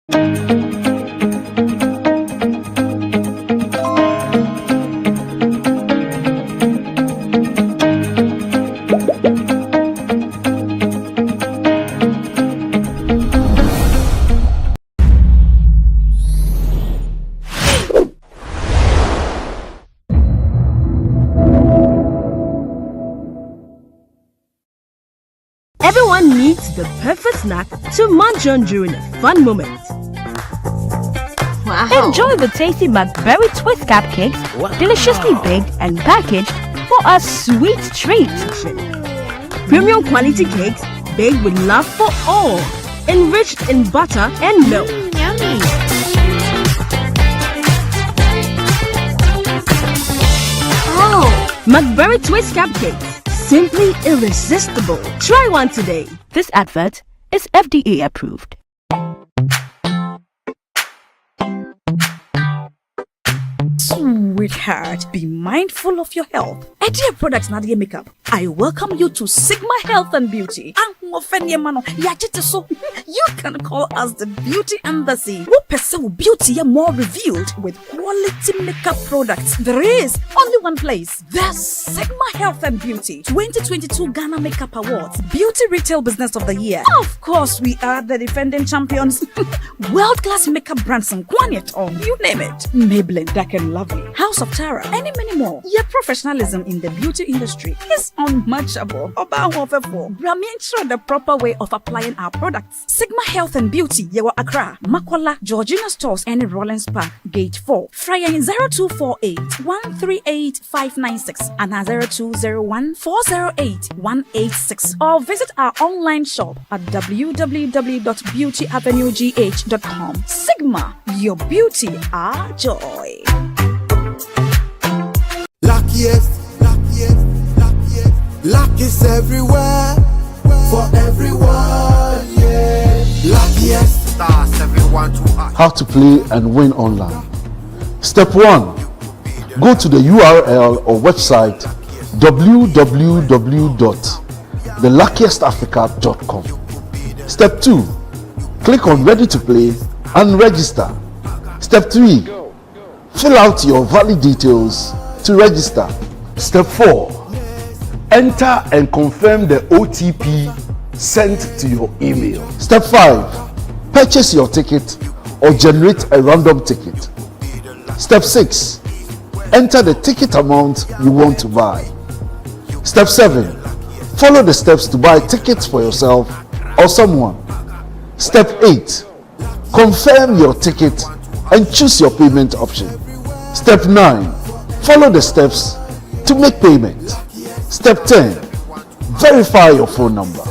Everyone needs the perfect snack to munch on during a fun moment. Wow. Enjoy the tasty McBerry Twist cupcakes, deliciously baked and packaged for a sweet treat. Premium quality cakes baked with love for all, enriched in butter and milk. Yummy. Oh, McBerry Twist cupcakes, simply irresistible. Try one today. This advert is FDA approved. Sweetheart, be mindful of your health. Idea Products Nadia Makeup. I welcome you to Sigma Health and Beauty. You can call us the Beauty Embassy. We pursue beauty more revealed with quality makeup products. There is only one place. The Sigma Health and Beauty 2022 Ghana Makeup Awards Beauty Retail Business of the Year. Of course, we are the defending champions. World-class makeup brands and Kwanyet on, you name it. Maybelline, Dark and Lovely, House of Tara, and many more. Your professionalism in the beauty industry is unmatchable. The proper way of applying our products. Sigma Health and Beauty, Yewa Accra, Makola, Georgina Stores, and Rollins Park, Gate 4. Fryer 0248 138 596 and 0201 408 186. Or visit our online shop at www.beautyavenuegh.com. Sigma, your beauty, our joy. Luckiest, luck is everywhere, for everyone, yeah. Luckiest. Star 712 How to play and win online. Step 1. Go to the URL or website www.theluckiestafrica.com. Step 2. Click on Ready to Play and register. Step 3. Fill out your valid details to register. Step 4. Enter and confirm the OTP sent to your email. Step 5. Purchase your ticket or generate a random ticket. Step 6. Enter the ticket amount you want to buy. Step 7. Follow the steps to buy tickets for yourself or someone. Step 8. Confirm your ticket and choose your payment option. Step 9. Follow the steps to make payment. Step 10. Verify your phone number.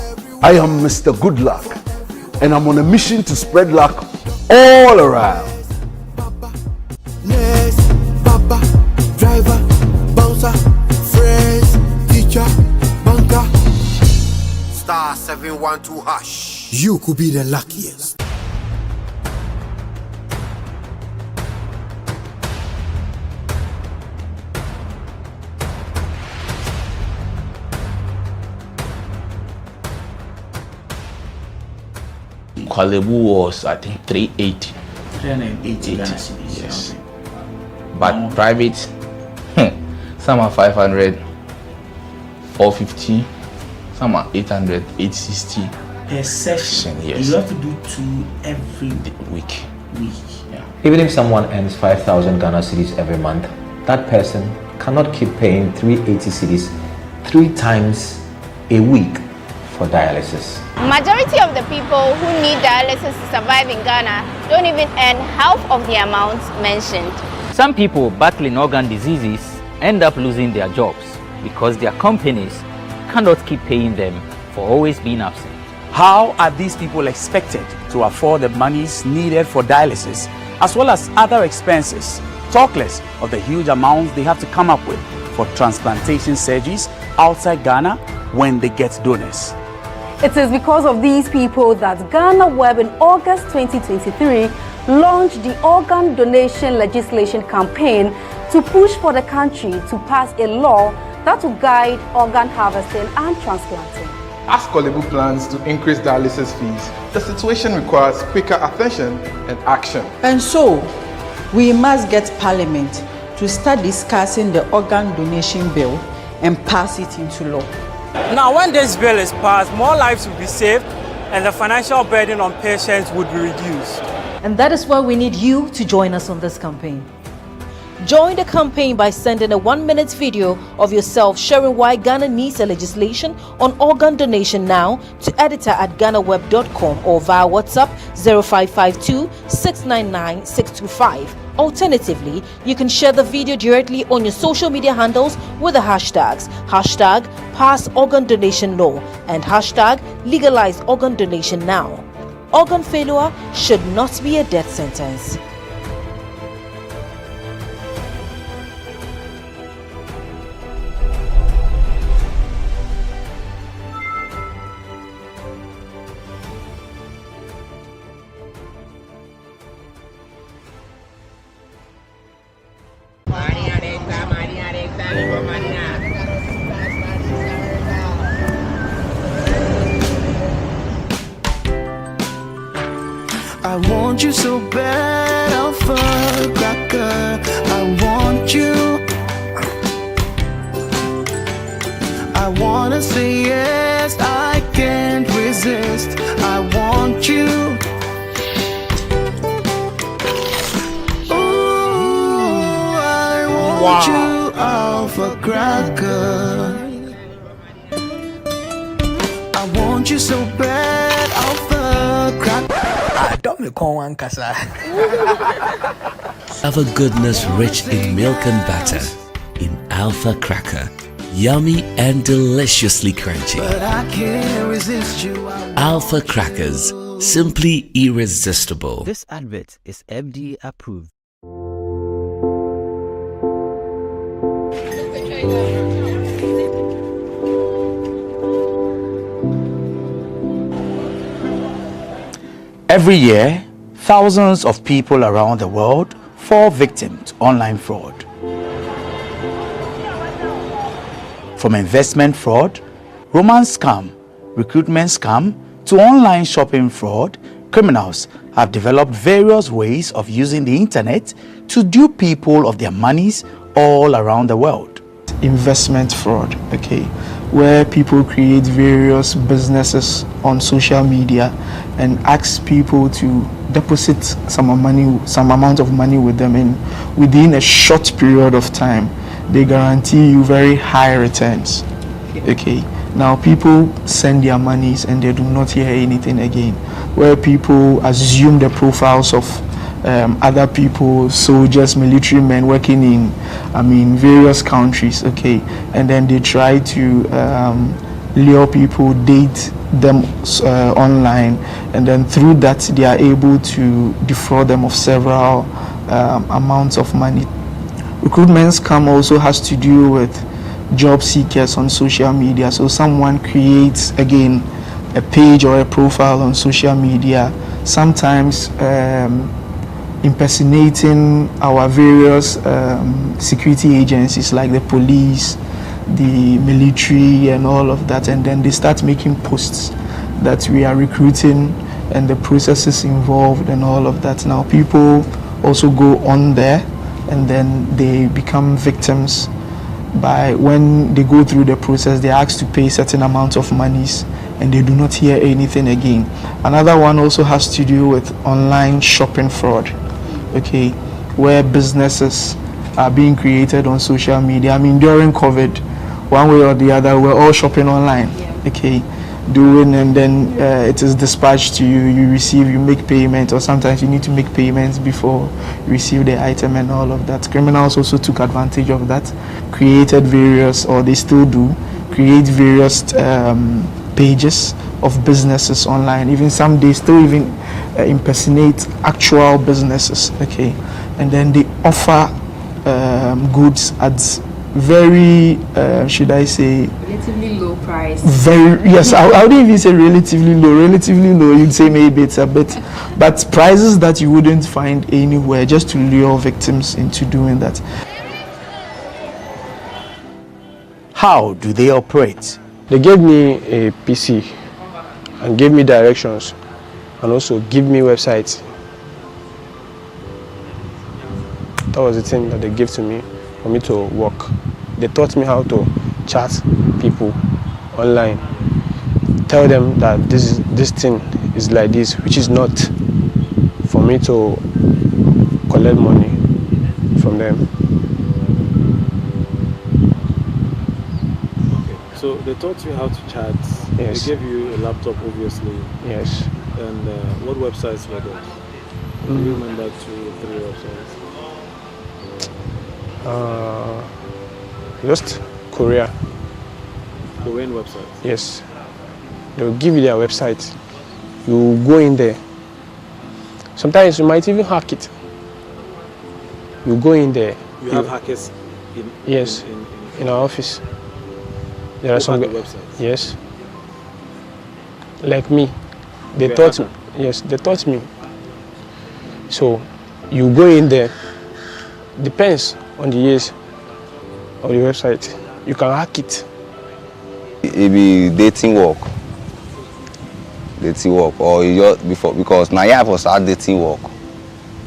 I am Mr. Good Luck and I'm on a mission to spread luck all around. Nurse, Papa, driver, bouncer, friends, teacher, banker. Star 712 hash. You could be the luckiest. Kwalebu was, I think, 380. 380 Ghana cedis. Yes. But private, some are 500, 450, some are 800, 860. Per session, yes. You have to do 2 every week. Yeah. Even if someone earns 5,000 Ghana cedis every month, that person cannot keep paying 380 cedis 3 times a week for dialysis. Majority of the people who need dialysis to survive in Ghana don't even earn half of the amount mentioned. Some people battling organ diseases end up losing their jobs because their companies cannot keep paying them for always being absent. How are these people expected to afford the monies needed for dialysis as well as other expenses, talk less of the huge amounts they have to come up with for transplantation surgeries outside Ghana when they get donors? It is because of these people that GhanaWeb in August 2023 launched the Organ Donation Legislation Campaign to push for the country to pass a law that will guide organ harvesting and transplanting. As Kolebu plans to increase dialysis fees, the situation requires quicker attention and action. And so, we must get Parliament to start discussing the organ donation bill and pass it into law. Now, when this bill is passed, more lives will be saved and the financial burden on patients would be reduced. And that is why we need you to join us on this campaign. Join the campaign by sending a 1-minute video of yourself sharing why Ghana needs a legislation on organ donation now to editor@GhanaWeb.com or via WhatsApp 0552 699 625. Alternatively, you can share the video directly on your social media handles with the hashtags #PassOrganDonationLaw and #LegalizeOrganDonationNow. Organ failure should not be a death sentence. I want you so bad, alpha cracker. I want you. I wanna say yes, I can't resist. I want you. Ooh, I want you, alpha cracker. I want you so bad, alpha cracker. Alpha goodness rich in milk and butter. In Alpha Cracker. Yummy and deliciously crunchy. But I can't resist you. Alpha Crackers. Simply irresistible. This advert is FDA approved. Every year, thousands of people around the world fall victim to online fraud. From investment fraud, romance scam, recruitment scam, to online shopping fraud, criminals have developed various ways of using the internet to dupe people of their monies all around the world. Investment fraud, okay, where people create various businesses on social media and ask people to deposit some amount of money with them, and within a short period of time they guarantee you very high returns. Okay, now people send their monies and they do not hear anything again, where people assume the profiles of other people, soldiers, military men working in various countries, okay, and then they try to lure people, date them online, and then through that they are able to defraud them of several amounts of money. Recruitment scam also has to do with job seekers on social media. So someone creates again a page or a profile on social media, sometimes impersonating our various security agencies like the police, the military and all of that, and then they start making posts that we are recruiting and the processes involved and all of that. Now people also go on there and then they become victims. By when they go through the process, they are asked to pay certain amount of monies and they do not hear anything again. Another one also has to do with online shopping fraud, okay, where businesses are being created on social media. During COVID, one way or the other, we're all shopping online, okay, and then it is dispatched to you, you make payment, or sometimes you need to make payments before you receive the item and all of that. Criminals also took advantage of that, created various, or they still do, create various pages of businesses online. Even some they still even impersonate actual businesses, okay, and then they offer goods at very should I say relatively low price. I wouldn't even say relatively low, you'd say maybe it's a bit, but prices that you wouldn't find anywhere, just to lure victims into doing that. How do they operate? They gave me a PC and gave me directions and also give me websites. That was the thing that they gave to me for me to work. They taught me how to chat people online. Tell them that this thing is like this, which is not, for me to collect money from them. Okay. So they taught you how to chat. Yes. They gave you a laptop, obviously. Yes. And what websites were those? Do you remember 2 or 3 websites? Just Korea. Korean websites? Yes. They'll give you their website. You go in there. Sometimes you might even hack it. You go in there. You have hackers in? Yes. In our office. There are some websites? Yes. Like me. They taught me. Yes, they taught me. So you go in there. Depends on the years of the website. You can hack it. It be dating work. Or you just before, because now you have to start dating work.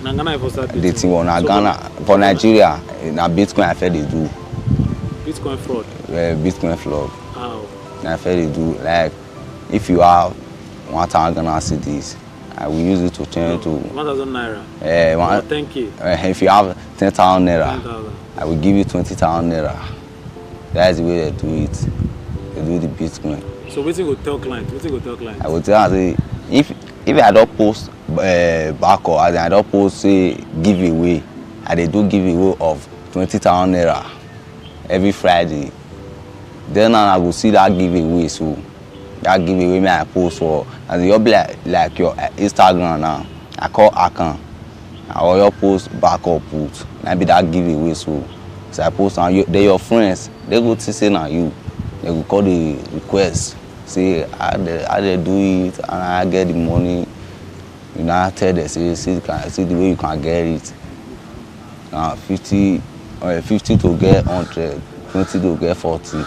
Na Ghana you for start dating work. Now Ghana, for Nigeria, now Bitcoin I feel they do. Bitcoin fraud? Bitcoin fraud. How? I feel they do. Like, if you have 1,000 Ghana cedis, I will use it to change to 1,000 naira. 10K. If you have 10,000 naira, 10,000. I will give you 20,000 naira. That's the way they do it. They do the Bitcoin. So what you go tell client? I will tell her, say, if I don't post back or I don't post say giveaway, and they do giveaway of 20,000 naira every Friday, then I will see that giveaway. So that giveaway me I post for, and you'll be like your Instagram now. I call account. I will your post back or put. Maybe that giveaway. So I post on you. They your friends. They go to say now you. They will call the request. Say how they do it, and I get the money. You know, I tell them, see the way you can get it. 50 to get 100, 20 to get 40.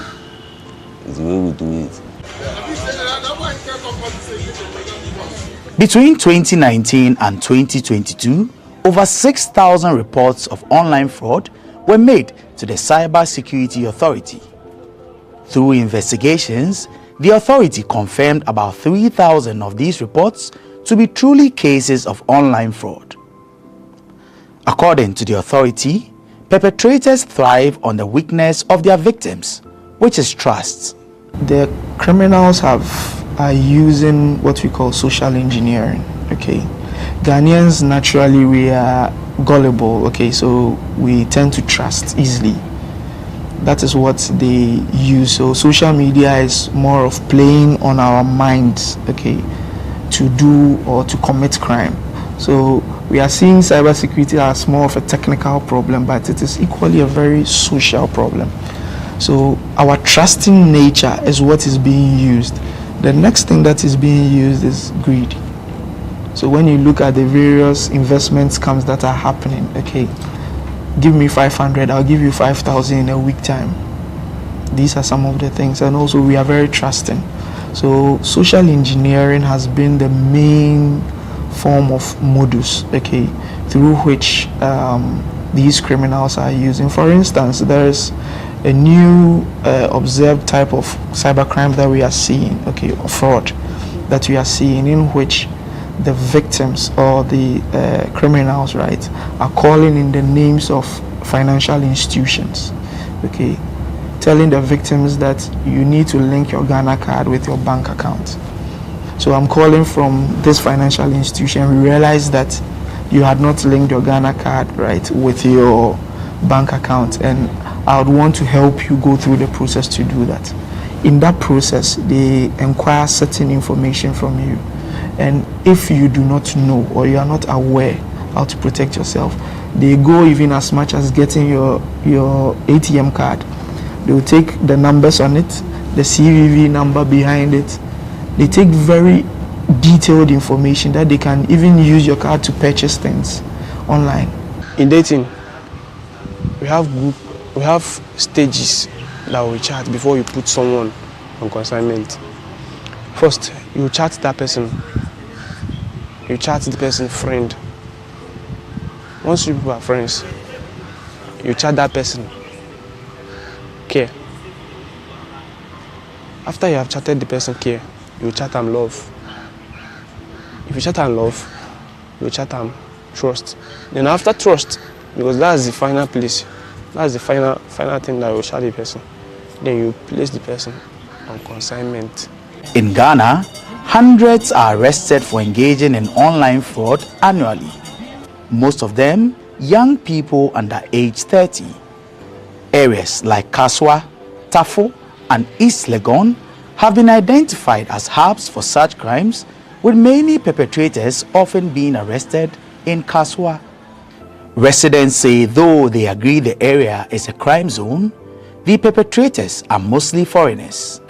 Is the way we do it. Between 2019 and 2022, over 6,000 reports of online fraud were made to the Cyber Security Authority. Through investigations, the authority confirmed about 3,000 of these reports to be truly cases of online fraud. According to the authority, perpetrators thrive on the weakness of their victims, which is trust. The criminals are using what we call social engineering. Okay, Ghanaians naturally we are gullible. Okay, so we tend to trust easily. That is what they use. So social media is more of playing on our minds, okay, to do or to commit crime. So we are seeing cybersecurity as more of a technical problem, but it is equally a very social problem. So our trusting nature is what is being used. The next thing that is being used is greed. So when you look at the various investment scams that are happening, okay, give me 500, I'll give you 5,000 in a week time. These are some of the things. And also we are very trusting. So social engineering has been the main form of modus, okay, through which these criminals are using. For instance, there is a new observed type of cybercrime that we are seeing, okay, or fraud that we are seeing, in which the victims or the criminals, right, are calling in the names of financial institutions, okay, telling the victims that you need to link your Ghana card with your bank account. So I'm calling from this financial institution. We realized that you had not linked your Ghana card, right, with your bank account, and I would want to help you go through the process to do that. In that process, they inquire certain information from you. And if you do not know or you are not aware how to protect yourself, they go even as much as getting your ATM card. They will take the numbers on it, the CVV number behind it. They take very detailed information that they can even use your card to purchase things online. In dating, we have stages that we chat before you put someone on consignment. First, you chat that person. You chat the person friend. Once you people are friends, you chat that person. Care. After you have chatted the person care, you chat them love. If you chat them love, you chat them trust. Then after trust, because that's the final place, that's the final thing that will chat the person. Then you place the person on consignment. In Ghana, hundreds are arrested for engaging in online fraud annually. Most of them young people under age 30. Areas like Kaswa, Tafo, and East Legon have been identified as hubs for such crimes, with many perpetrators often being arrested in Kaswa. Residents say though they agree the area is a crime zone, the perpetrators are mostly foreigners.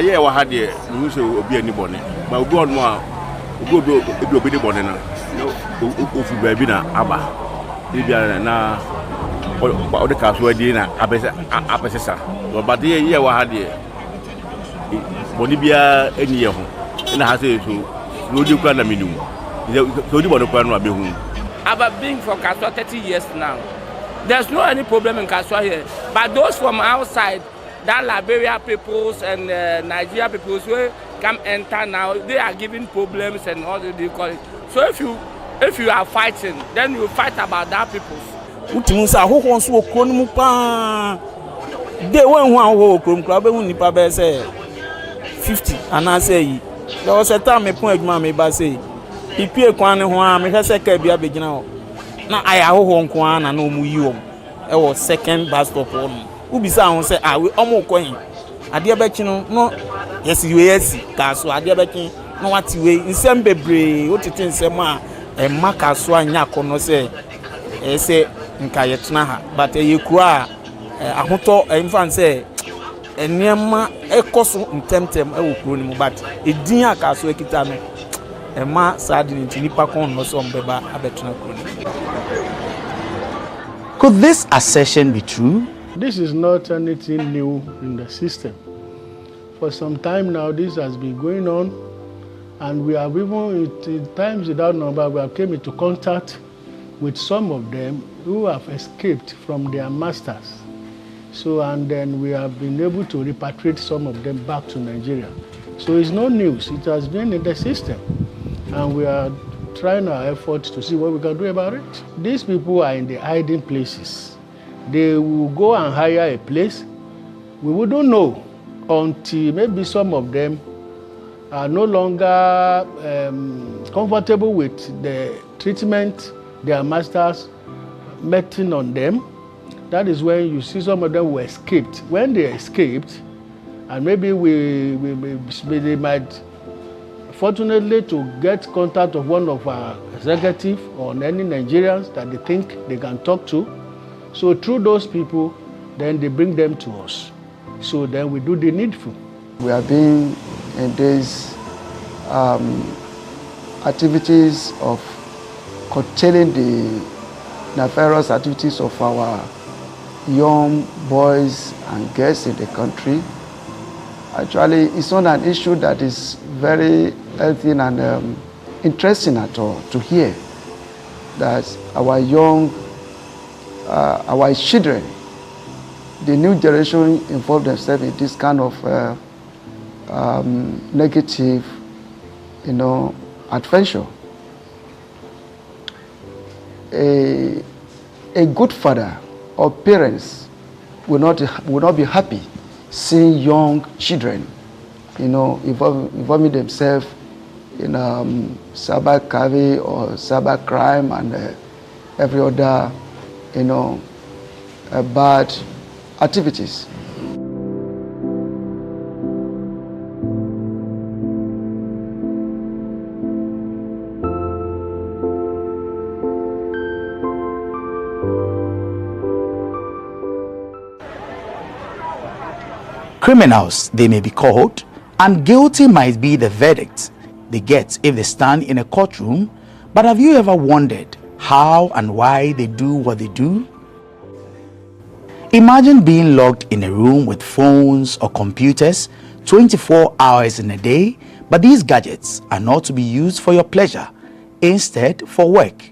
I've been for Kaswa 30 years now. There's no any problem in Kaswa here. But those from outside, that Liberia peoples and Nigeria peoples who come enter now, they are giving problems and all that they call it. So if you are fighting, then you fight about that peoples. They went one home club when Nipa Bear say 50 and I say there was a time a point mammy by say he pay Kwan and me has a cabia begin now. Now I have home Kwan and no mu I was second bus stop on who be sound say I will almost coin. I dear Betchino, no, yes, you yes, Castle, I dear Betching, no what you way in some baby, what you think, Sema, and Macaswa and Yakono say Nkayetnaha, but you cry. I want to infant say, and Yama a cost temptem, I will prune, but a dear castle kitano, a ma sardine in Nipacon or some beba abetna. Could this assertion be true? This is not anything new in the system. For some time now, this has been going on, and we have even, in times without number, we have come into contact with some of them who have escaped from their masters. So, and then we have been able to repatriate some of them back to Nigeria. So it's no news, it has been in the system. And we are trying our efforts to see what we can do about it. These people are in the hiding places. They will go and hire a place. We wouldn't know until maybe some of them are no longer comfortable with the treatment their masters meting on them. That is when you see some of them who escaped. When they escaped, and maybe they might, fortunately, to get contact of one of our executives or any Nigerians that they think they can talk to. So through those people, then they bring them to us. So then we do the needful. We have been in these activities of curtailing the nefarious activities of our young boys and girls in the country. Actually, it's not an issue that is very healthy and interesting at all to hear that our young, our children, the new generation involve themselves in this kind of negative, adventure. A good father or parents will not be happy seeing young children, involving themselves in cyber crime or cyber crime and every other, bad activities. Criminals, they may be called, and guilty might be the verdict they get if they stand in a courtroom. But have you ever wondered how and why they do what they do? Imagine being locked in a room with phones or computers 24 hours in a day, but these gadgets are not to be used for your pleasure, instead for work.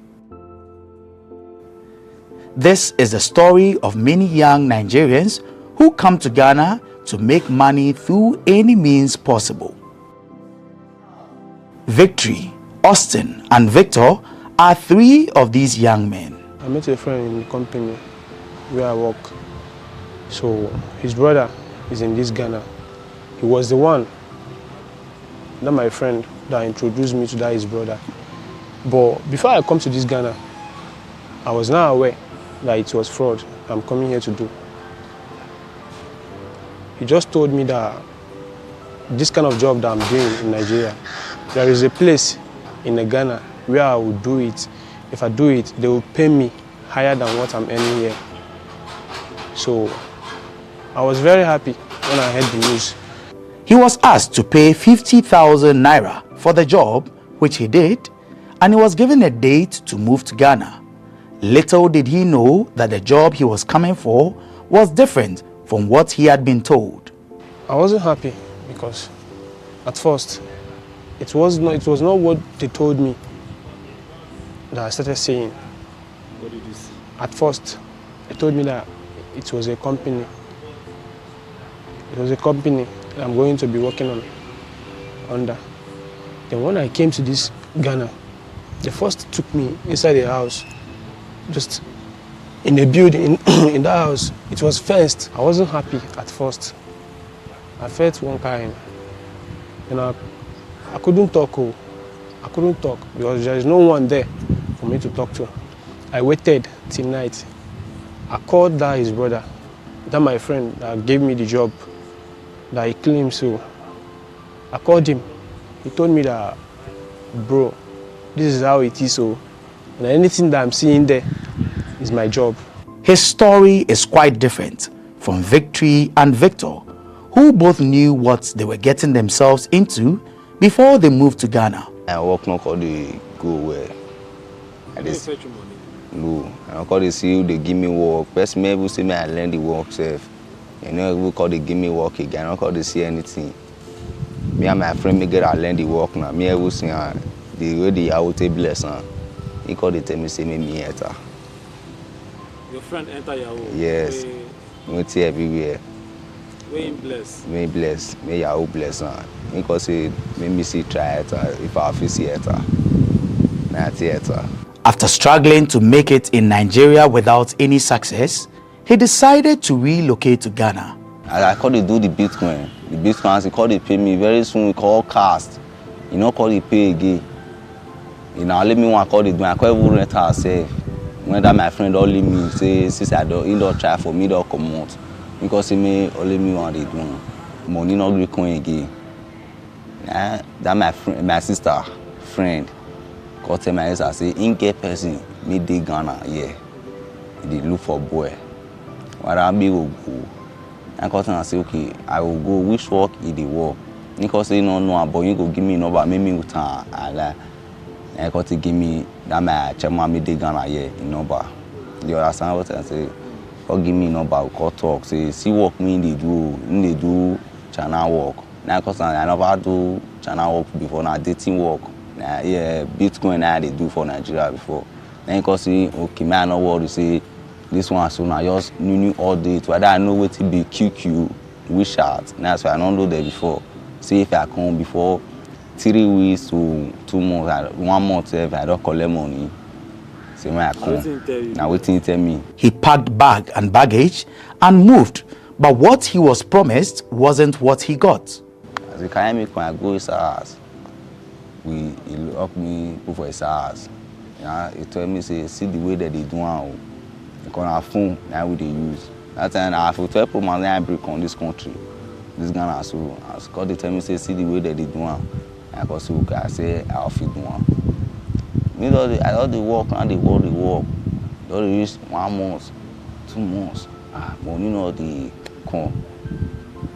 This is the story of many young Nigerians who come to Ghana to make money through any means possible. Victory, Austin, and Victor are three of these young men. I met a friend in the company where I work. So his brother is in this Ghana. He was the one, not my friend, that introduced me to that his brother. But before I come to this Ghana, I was not aware that it was fraud I'm coming here to do. He just told me that this kind of job that I'm doing in Nigeria, there is a place in Ghana where I will do it. If I do it, they will pay me higher than what I'm earning here. So I was very happy when I heard the news. He was asked to pay 50,000 naira for the job, which he did, and he was given a date to move to Ghana. Little did he know that the job he was coming for was different from what he had been told. I wasn't happy because at first it was not what they told me that I started saying. What did you see? At first, they told me that it was a company. It was a company that I'm going to be working under. Then when I came to this Ghana, they first took me inside the house, just in a building, in that house. It was fenced. I wasn't happy at first. I felt one kind. And I couldn't talk. I couldn't talk because there is no one there for me to talk to. I waited till night. I called that his brother, that my friend that gave me the job, that he claimed so. I called him. He told me that, bro, this is how it is so. And anything that I'm seeing there is my job. His story is quite different from Victory and Victor, who both knew what they were getting themselves into before they moved to Ghana. I work not call the go where. I just fetch your money. No, I call the see they give me work. First maybe say me I learn the work self. You know we call they give me work again. I don't call they see anything. Me and my friend me get I learn the work now. Me I will see the way the out bless. He call they tell me say me enter. Your friend enter your home? Yes. Went everywhere. May bless. May bless. May Yahoo bless. Because say me see try it if I feel see it. Not theater. After struggling to make it in Nigeria without any success, he decided to relocate to Ghana. I call they do the Bitcoin. The Bitcoin, they call they pay me very soon. We call cast. You know, call they pay again. You know, let me want call they do. I call even rent ourselves. When that my friend only me say, since I don't, he don't try for me, don't come out. Because he may only me want they do. Money not be coin again. That my friend, my sister friend. Call tell my sister say, in get person, me dey Ghana, yeah. They look for boy. What I be will go. And call tell say, okay, I will go. Which work is the work? Because say no, but you go give me number, make me with time. And call to give me that my chairman me dey Ghana, yeah, in number. You understand what I say? Call give me number, we call talk. Say, see work me they do channel work. Now cause I never do channel work before. Now dating work. Yeah, Bitcoin now they do for Nigeria before. Then cause say, okay, man, no worry, say this one soon I just knew all day. Whether I know what to be QQ, WeChat. That's why I don't know that before. See if I come before 3 weeks to 2 months, 1 month if I don't collect money. See when I come. Now waiting tell me. He packed bag and baggage and moved, but what he was promised wasn't what he got. As you carry me when I go his house, he lock me for his house. Yeah, he told me say see the way that they do now. Because our phone now we they use. That time I have 12 Pro Max I break on this country. This Ghana so as God they tell me say see the way that they do now. I go say okay, I say I'll fit do one. Me I do the work and the work. Don't use 1 month, 2 months. Money no the come.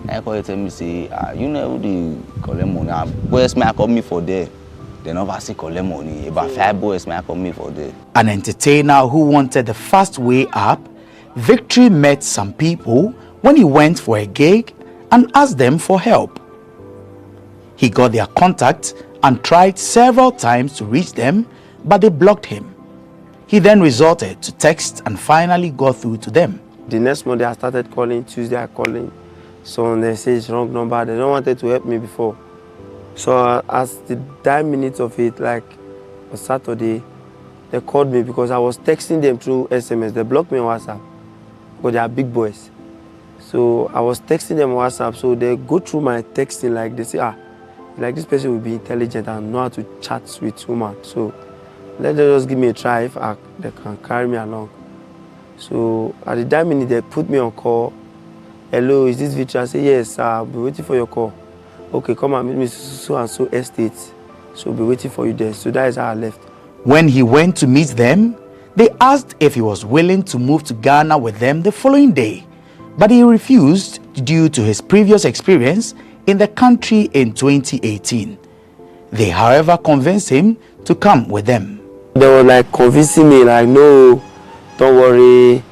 I call you tell me say you know the collect money. Boys may call me for there. They never say collect money. About 5 boys may call me for there. An entertainer who wanted the fast way up, Victory met some people when he went for a gig and asked them for help. He got their contact and tried several times to reach them, but they blocked him. He then resorted to text and finally got through to them. The next Monday I started calling, Tuesday I calling. So they say it's wrong number, they don't wanted to help me before. So as the 9 minutes of it, like on Saturday, they called me because I was texting them through SMS. They blocked me on WhatsApp because they are big boys. So I was texting them on WhatsApp, so they go through my texting, like they say, like this person will be intelligent and know how to chat with women. So let them just give me a try if they can carry me along. So at the 9 minutes, they put me on call. Hello, is this Victor? I say, yes, I'll be waiting for your call. Okay, come and meet me so and so estate. So I'll be waiting for you there. So that is how I left. When he went to meet them, they asked if he was willing to move to Ghana with them the following day, but he refused due to his previous experience in the country in 2018. They, however, convinced him to come with them. They were like convincing me, like, no, don't worry,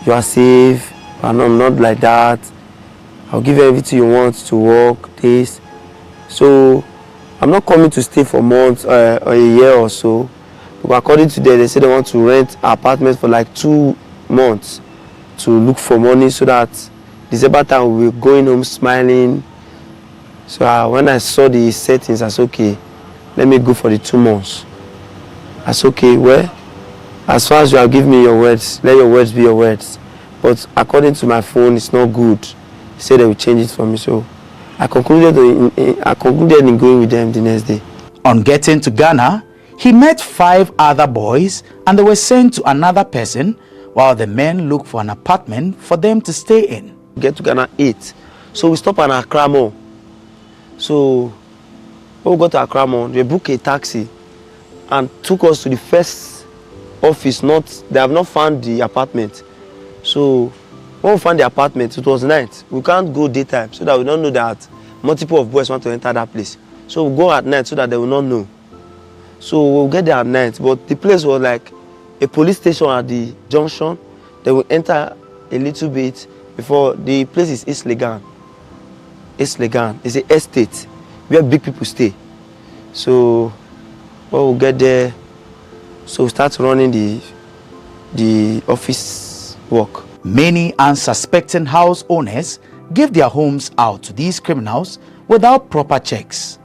you are safe, and I'm not like that. I'll give you everything you want to work, this. So I'm not coming to stay for months or a year or so. But according to them, they say they want to rent apartments for like 2 months to look for money so that December time we'll be going home smiling. So when I saw the settings, I said, okay, let me go for the 2 months. I said, okay, well, as far as you have given me your words, let your words be your words. But according to my phone, it's not good. He said they will change it for me. So I concluded in going with them the next day. On getting to Ghana, he met 5 other boys and they were sent to another person while the men looked for an apartment for them to stay in. Get to Ghana 8. So we stopped at Accra Mall. So when we got to Accra Mall, they booked a taxi and took us to the first office. They have not found the apartment. So when we found the apartment, it was night. We can't go daytime so that we don't know that multiple of boys want to enter that place. So we go at night so that they will not know. So we'll get there at night, but the place was like a police station at the junction. They will enter a little bit before the place is East Legan. East Legan is an estate where big people stay. So when we'll get there, so we start running the office work. Many unsuspecting house owners give their homes out to these criminals without proper checks.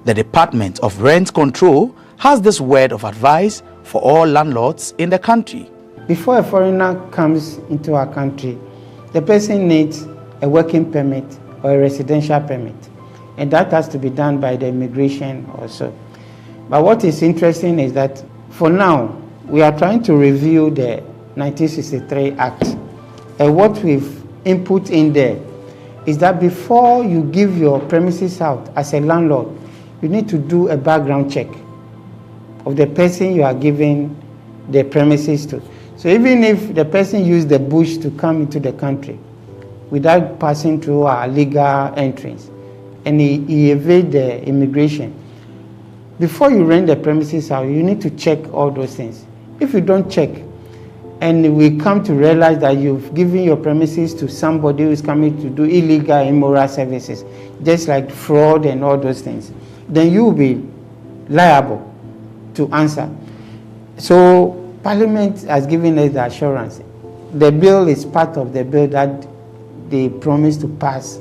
The Department of Rent Control has this word of advice for all landlords in the country. Before a foreigner comes into our country, the person needs a working permit or a residential permit, and that has to be done by the immigration also. But what is interesting is that for now, we are trying to review the 1963 Act. And what we've input in there is that before you give your premises out as a landlord, you need to do a background check of the person you are giving the premises to. So even if the person used the bush to come into the country without passing through our legal entrance and he evade the immigration, before you rent the premises out, you need to check all those things. If you don't check, and we come to realize that you've given your premises to somebody who is coming to do illegal, immoral services, just like fraud and all those things, then you will be liable to answer. So Parliament has given us the assurance. The bill is part of the bill that they promised to pass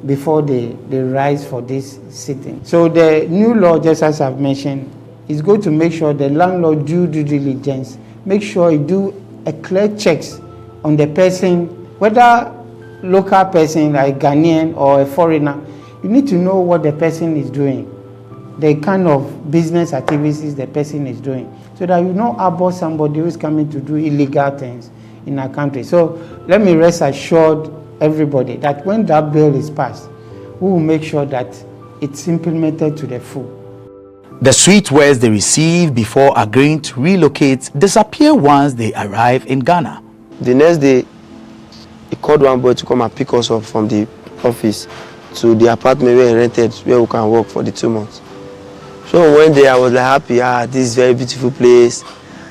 before they rise for this sitting. So the new law, just as I've mentioned, is going to make sure the landlord do due diligence, make sure you do a clear checks on the person, whether local person like Ghanaian or a foreigner. You need to know what the person is doing, the kind of business activities the person is doing, so that you know about somebody who is coming to do illegal things in our country. So let me rest assured everybody that when that bill is passed, we will make sure that it's implemented to the full. The sweet words they receive before agreeing to relocate disappear once they arrive in Ghana. The next day, he called one boy to come and pick us up from the office to the apartment where he rented, where we can work for the 2 months. So one day I was like happy, this is a very beautiful place.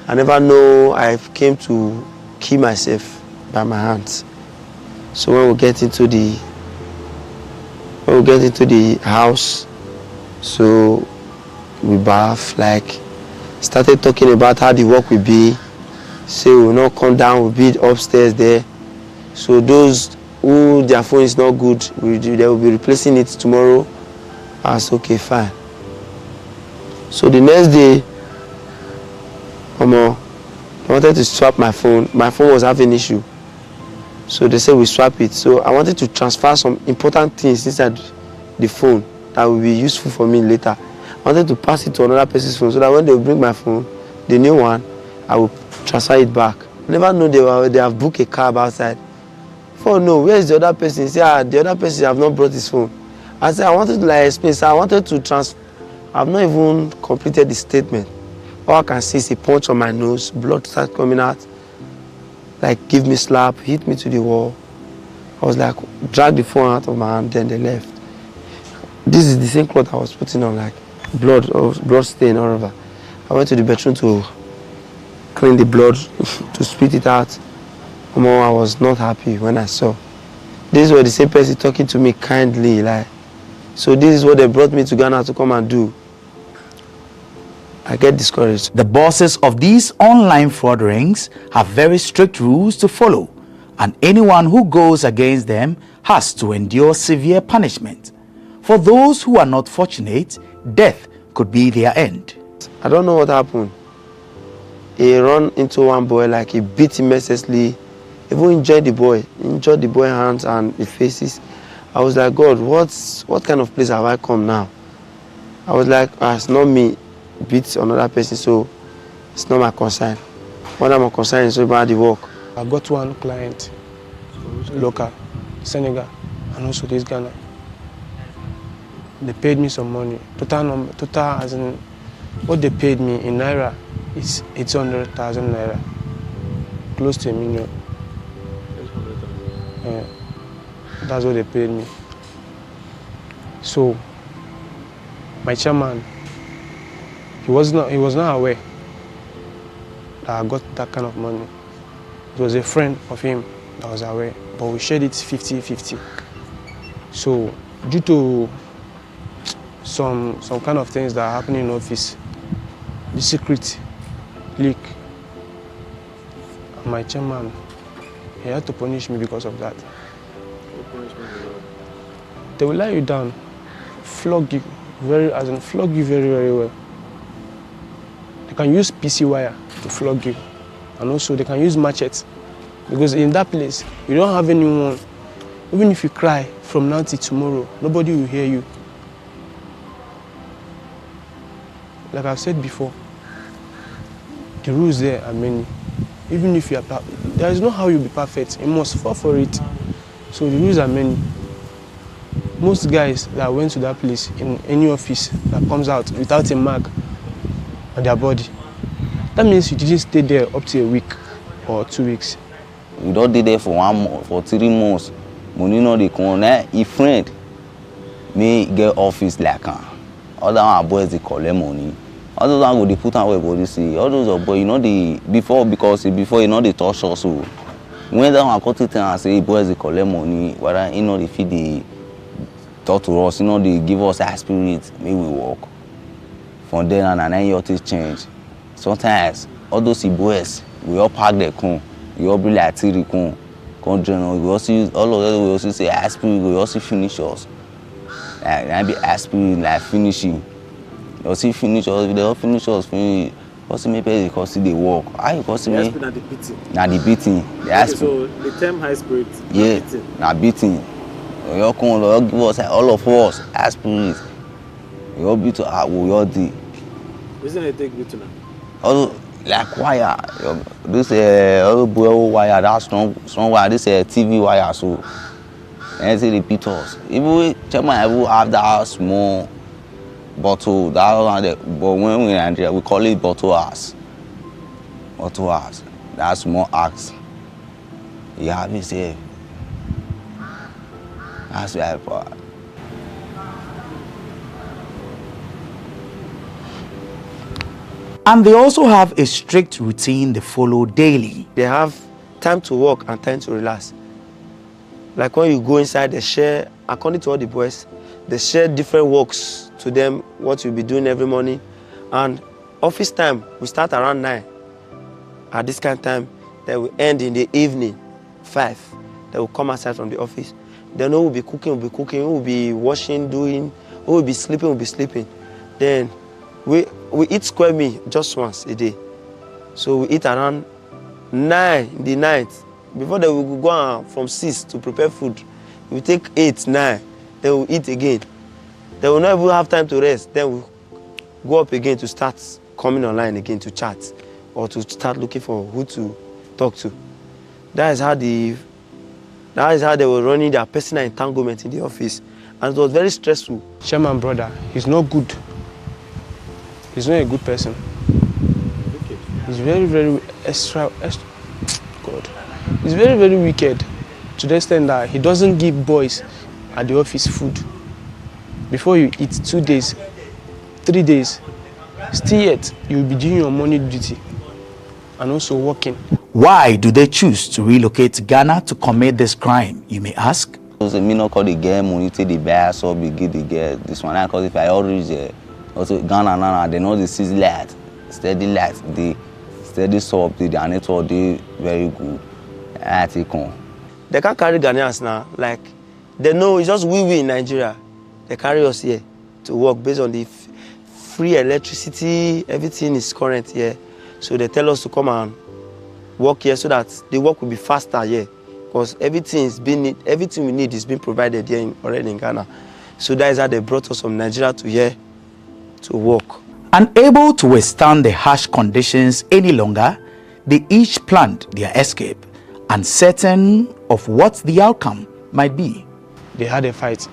I never know I came to kill myself by my hands. So when we get into the When we get into the house, so we bath, like started talking about how the work will be. Say we will not come down, we'll be upstairs there. So those who their phone is not good, they will be replacing it tomorrow. I said, okay, fine. So the next day, I wanted to swap my phone. My phone was having an issue. So they said we swap it. So I wanted to transfer some important things inside the phone that will be useful for me later. I wanted to pass it to another person's phone so that when they will bring my phone, the new one, I will transfer it back. I never know they have booked a cab outside. Oh no, where is the other person? He said, the other person have not brought his phone. I said, I wanted to like explain, so I wanted to I've not even completed the statement. All I can see is a punch on my nose, blood started coming out. Like, give me slap, hit me to the wall. I was like, drag the phone out of my hand, then they left. This is the same cloth I was putting on, like blood stain all over. I went to the bedroom to clean the blood, to spit it out. I was not happy when I saw. These were the same person talking to me kindly, like. So this is what they brought me to Ghana to come and do. I get discouraged. The bosses of these online fraud rings have very strict rules to follow, and anyone who goes against them has to endure severe punishment. For those who are not fortunate, death could be their end. I don't know what happened. He ran into one boy, like he beat him mercilessly. Even injured the boy hands and his faces. I was like, God, what kind of place have I come now? I was like, it's not me beat another person, so it's not my concern. What I'm concerned is about the work. I got one client, local, Senegal, and also this Ghana. They paid me some money. Total as in what they paid me in Naira is 800,000 Naira, close to $1 million. Yeah, that's what they paid me. So my chairman, he was not aware that I got that kind of money. It was a friend of him that was aware, but we shared it 50-50. So due to some kind of things that are happening in office, the secret leak, and my chairman, he had to punish me because of that. They will lie you down, flog you very well. They can use PC wire to flog you, and also they can use machete, because in that place you don't have anyone. Even if you cry from now till tomorrow, nobody will hear you. Like I've said before, the rules there are many. Even if you are there is no how you'll be perfect. You must fall for it. So the rules are many. Most guys that went to that place in any office that comes out without a mark on their body, that means you didn't stay there up to a week or 2 weeks. We don't stay there for 1 month, for 3 months. Money no dey come. Now, a friend may get office like other one boys they collect money. Other one go they put on where body see. All those boys, you know they before you know they touch us. So when that one cut it and say boys they collect money, whether you know they feed the talk to us, you know they give us a spirit, may we walk. From then on and then your things change. Sometimes all those boys we all pack their con, we all be like three con join. We also use all of them. We also say aspirin. We also finish us. Like that be aspirin like finishing. They also finish us. They all finish us. Finish. Also maybe they cause the work. How you cause me? Aspirin na the beating. Na the beating. The okay, so the term high spirit. Yeah. Na beating. We all come. We all give us all of us aspirin. We all beat to our. We all do. Isn't it take beating now? Also like wire. This all boy wire. That strong wire. This TV wire. So. And they repeat us. Even chairman have that small bottle, that one, but when we in Nigeria, we call it bottle ass. Bottle ass. That small axe. You have to say. That's right. And they also have a strict routine they follow daily. They have time to work and time to relax. Like when you go inside, they share, according to all the boys, they share different works to them, what you'll be doing every morning. And office time, we start around 9. At this kind of time, then we end in the evening, 5. They will come outside from the office. Then we will be cooking, we will be washing, doing, we will be sleeping, Then we eat square meal just once a day. So we eat around 9 in the night. Before that, we will go on from 6 to prepare food. We take 8, 9, then we eat again. Then we will not even have time to rest. Then we go up again to start coming online again to chat or to start looking for who to talk to. That is how they were running their personal entanglement in the office. And it was very stressful. Chairman brother, he's not good. He's not a good person. He's very, very God. He's very, very wicked to the extent that he doesn't give boys at the office food. Before you eat 2 days, 3 days, still yet you'll be doing your morning duty and also working. Why do they choose to relocate Ghana to commit this crime, you may ask? Because me not call the girl money to the buy so big get the girl this one. Because if I already also Ghana now they know the city light, steady light, the steady soap, the network they very good. I take on. They can't carry Ghanaians now. Like they know it's just we in Nigeria. They carry us here to work based on the free electricity. Everything is current here, so they tell us to come and work here so that the work will be faster here. Because everything we need is being provided here already in Ghana. So that is how they brought us from Nigeria to here to work. Unable to withstand the harsh conditions any longer, they each planned their escape, uncertain of what the outcome might be. They had a fight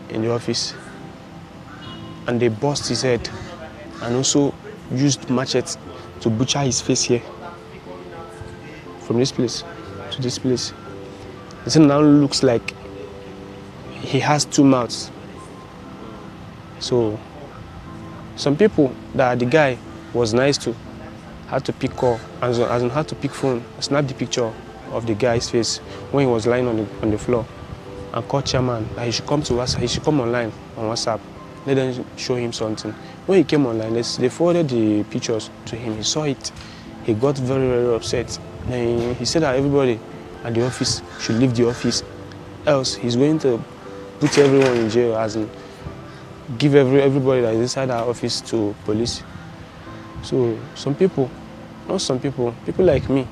in the office and they bust his head and also used machetes to butcher his face here. From this place to this place. It now looks like he has 2 mouths. So some people that the guy was nice to had to pick call, as in had to pick phone, snap the picture of the guy's face when he was lying on the floor and call chairman that he should come to us, he should come online on WhatsApp. Let them show him something. When he came online, they forwarded the pictures to him. He saw it. He got very, very upset. Then he said that everybody at the office should leave the office, else he's going to put everyone in jail, as in give everybody that is inside our office to police. So some people, not some people, people like me,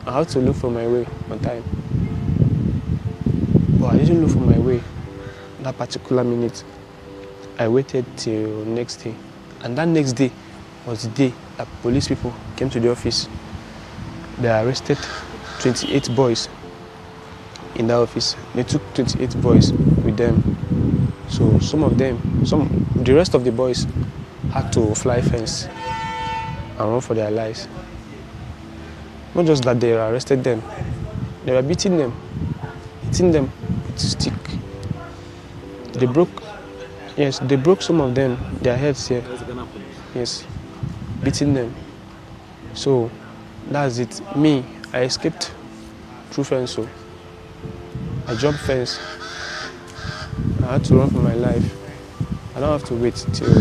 I had to look for my way on time. But I didn't look for my way that particular minute. I waited till next day. And that next day was the day that police people came to the office. They arrested 28 boys in the office. They took 28 boys with them. So the rest of the boys had to fly fence and run for their lives. Not just that, they arrested them, they were beating them, hitting them with a stick. They broke some of them, their heads here. Yes, beating them. So that's it. Me, I escaped through fence. So I jumped fence. I had to run for my life. I don't have to wait till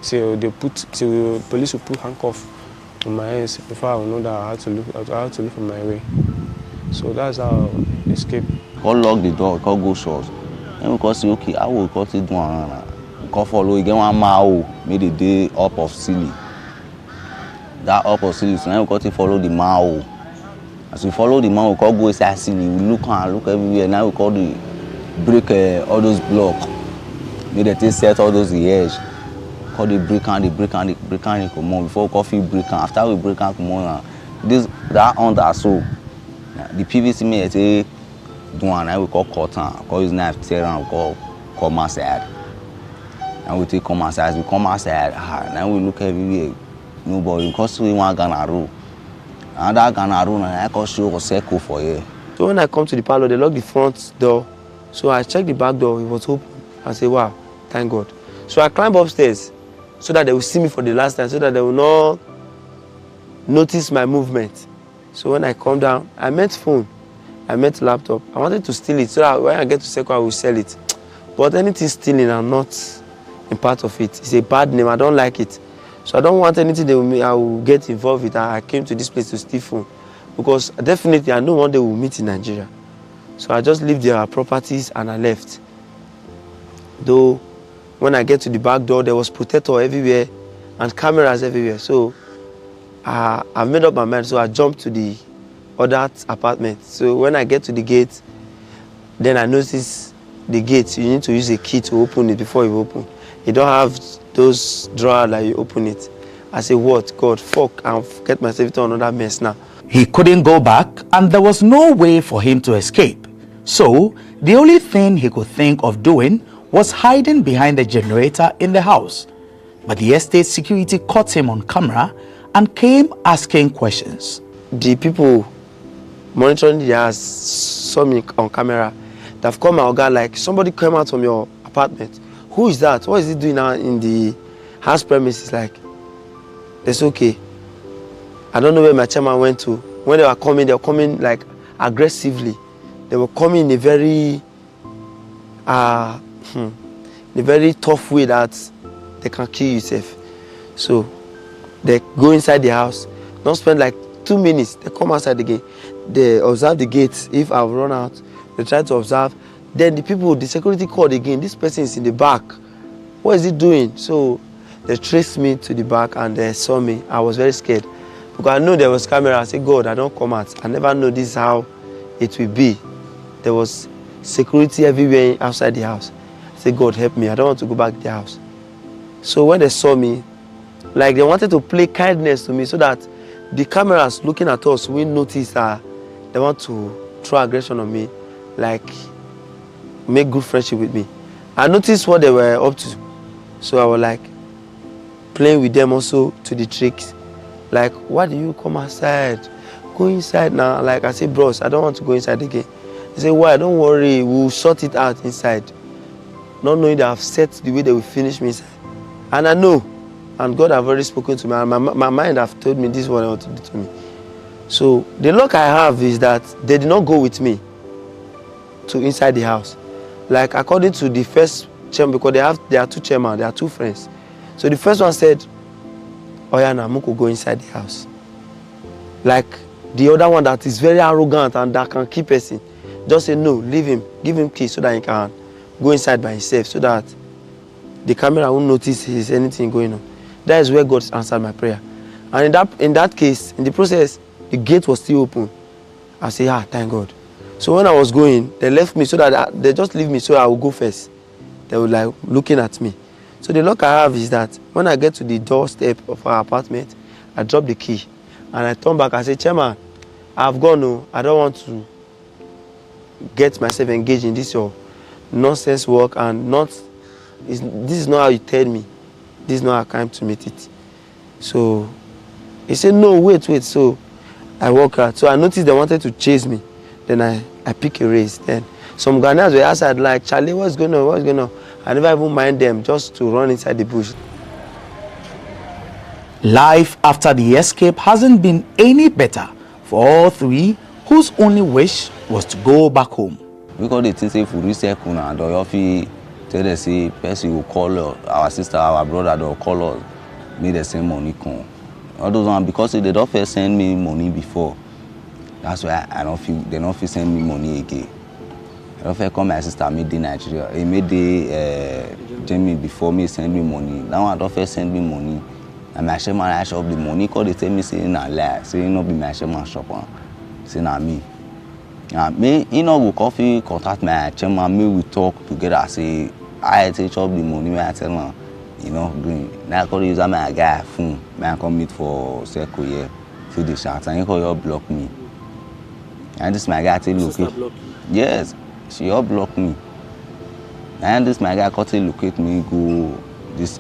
till the police will put handcuffs on my hands before I will know that I had to look for my way. So that's how I escaped. Call lock the door, call go short. And we call say okay, I will call it one. Call follow again 1 mile, made the day up of silly. That up of silly, so now we call to follow the mile. As we follow the man, we call go inside silly. We look everywhere. Now we call the break all those blocks. Made the thing set all those edge. Call the break and come on. Before coffee break and after we break and come on. That under so the PVC may say do one. Now we call cotton. Call his knife tear and we call come outside. And we take come outside. We come outside. Now we look everywhere. Nobody because we want Ghana road. And that Ghana road, I can show a circle for you. So when I come to the parlor, they lock the front door. So I check the back door. It was open. I say, wow, thank God. So I climb upstairs so that they will see me for the last time, so that they will not notice my movement. So when I come down, I met phone. I met laptop. I wanted to steal it so that when I get to Seko, I will sell it. But anything stealing, I'm not in part of it. It's a bad name. I don't like it. So I don't want anything that I will get involved with. I came to this place to steal phone. Because definitely I know one day we'll meet in Nigeria. So I just leave their properties and I left. Though when I get to the back door, there was protector everywhere and cameras everywhere. So I made up my mind. So I jumped to the other apartment. So when I get to the gate, then I notice the gate, you need to use a key to open it before you open. You don't have those drawers that you open it. I say, what? God, fuck, I'll get myself into another mess now. He couldn't go back and there was no way for him to escape. So the only thing he could think of doing was hiding behind the generator in the house. But the estate security caught him on camera and came asking questions. The people monitoring the house saw me on camera. They've called my Oga like, somebody came out from your apartment. Who is that? What is he doing now in the house premises? Like, it's okay. I don't know where my chairman went to. When they were coming like aggressively. They were coming in a very tough way that they can kill yourself. So they go inside the house, don't spend like 2 minutes, they come outside again. They observe the gates. If I've run out, they try to observe. Then the security called again. This person is in the back. What is he doing? So they traced me to the back and they saw me. I was very scared. Because I know there was camera. I said, God, I don't come out. I never know this is how it will be. There was security everywhere outside the house. I said, God, help me. I don't want to go back to the house. So when they saw me, like they wanted to play kindness to me so that the cameras looking at us will notice that they want to throw aggression on me, like make good friendship with me. I noticed what they were up to. So I was like playing with them also to the tricks. Like, why do you come outside? Go inside now. Like I said, bros, I don't want to go inside again. They say, why? Don't worry, we'll sort it out inside. Not knowing that I've set the way they will finish me inside. And I know. And God have already spoken to me. And my mind have told me this is what I want to do to me. So the luck I have is that they did not go with me to inside the house. Like according to the first chairman, because there are two chairmen, there are two friends. So the first one said, Oyana, Muko go inside the house. Like the other one that is very arrogant and that can keep person, just say no, leave him, give him key so that he can go inside by himself so that the camera won't notice there's anything going on. That is where God answered my prayer. And in that case, in the process, the gate was still open. I say, thank God. So when I was going, they left me so that they just leave me so I will go first. They were like looking at me. So the luck I have is that when I get to the doorstep of our apartment, I drop the key. And I turn back, I say, Chairman, I've gone, no, I don't want to get myself engaged in this your nonsense work and this is not how you tell me. This is not how I came to meet it. So he said, no, wait. So I walk out. So I noticed they wanted to chase me. Then I pick a race. Then some Ghanaians were outside like, Charlie, what's going on? What's going on? I never even mind them just to run inside the bush. Life after the escape hasn't been any better for all three, whose only wish was to go back home. Because they think if we recycle now, the tell them say person will call our sister, our brother, they'll call us, make the same money come. All those ones because they don't first send me money before. That's why they don't feel send me money again. I don't feel call my sister made in Nigeria. He made the Jamie before me send me money. Now I don't feel send me money. And my chairman I shop the money because they tell me say na lie, say not be my chairman shop on, say na me. Me, go coffee contact my chairman, me we talk together. Say I take up the money, me I tell him, green. Now I call use my guy phone, man come meet for Seko here, see the shots, and he call you block me. And this my guy tell locate. Yes, she all block me. And this my guy call tell locate me go this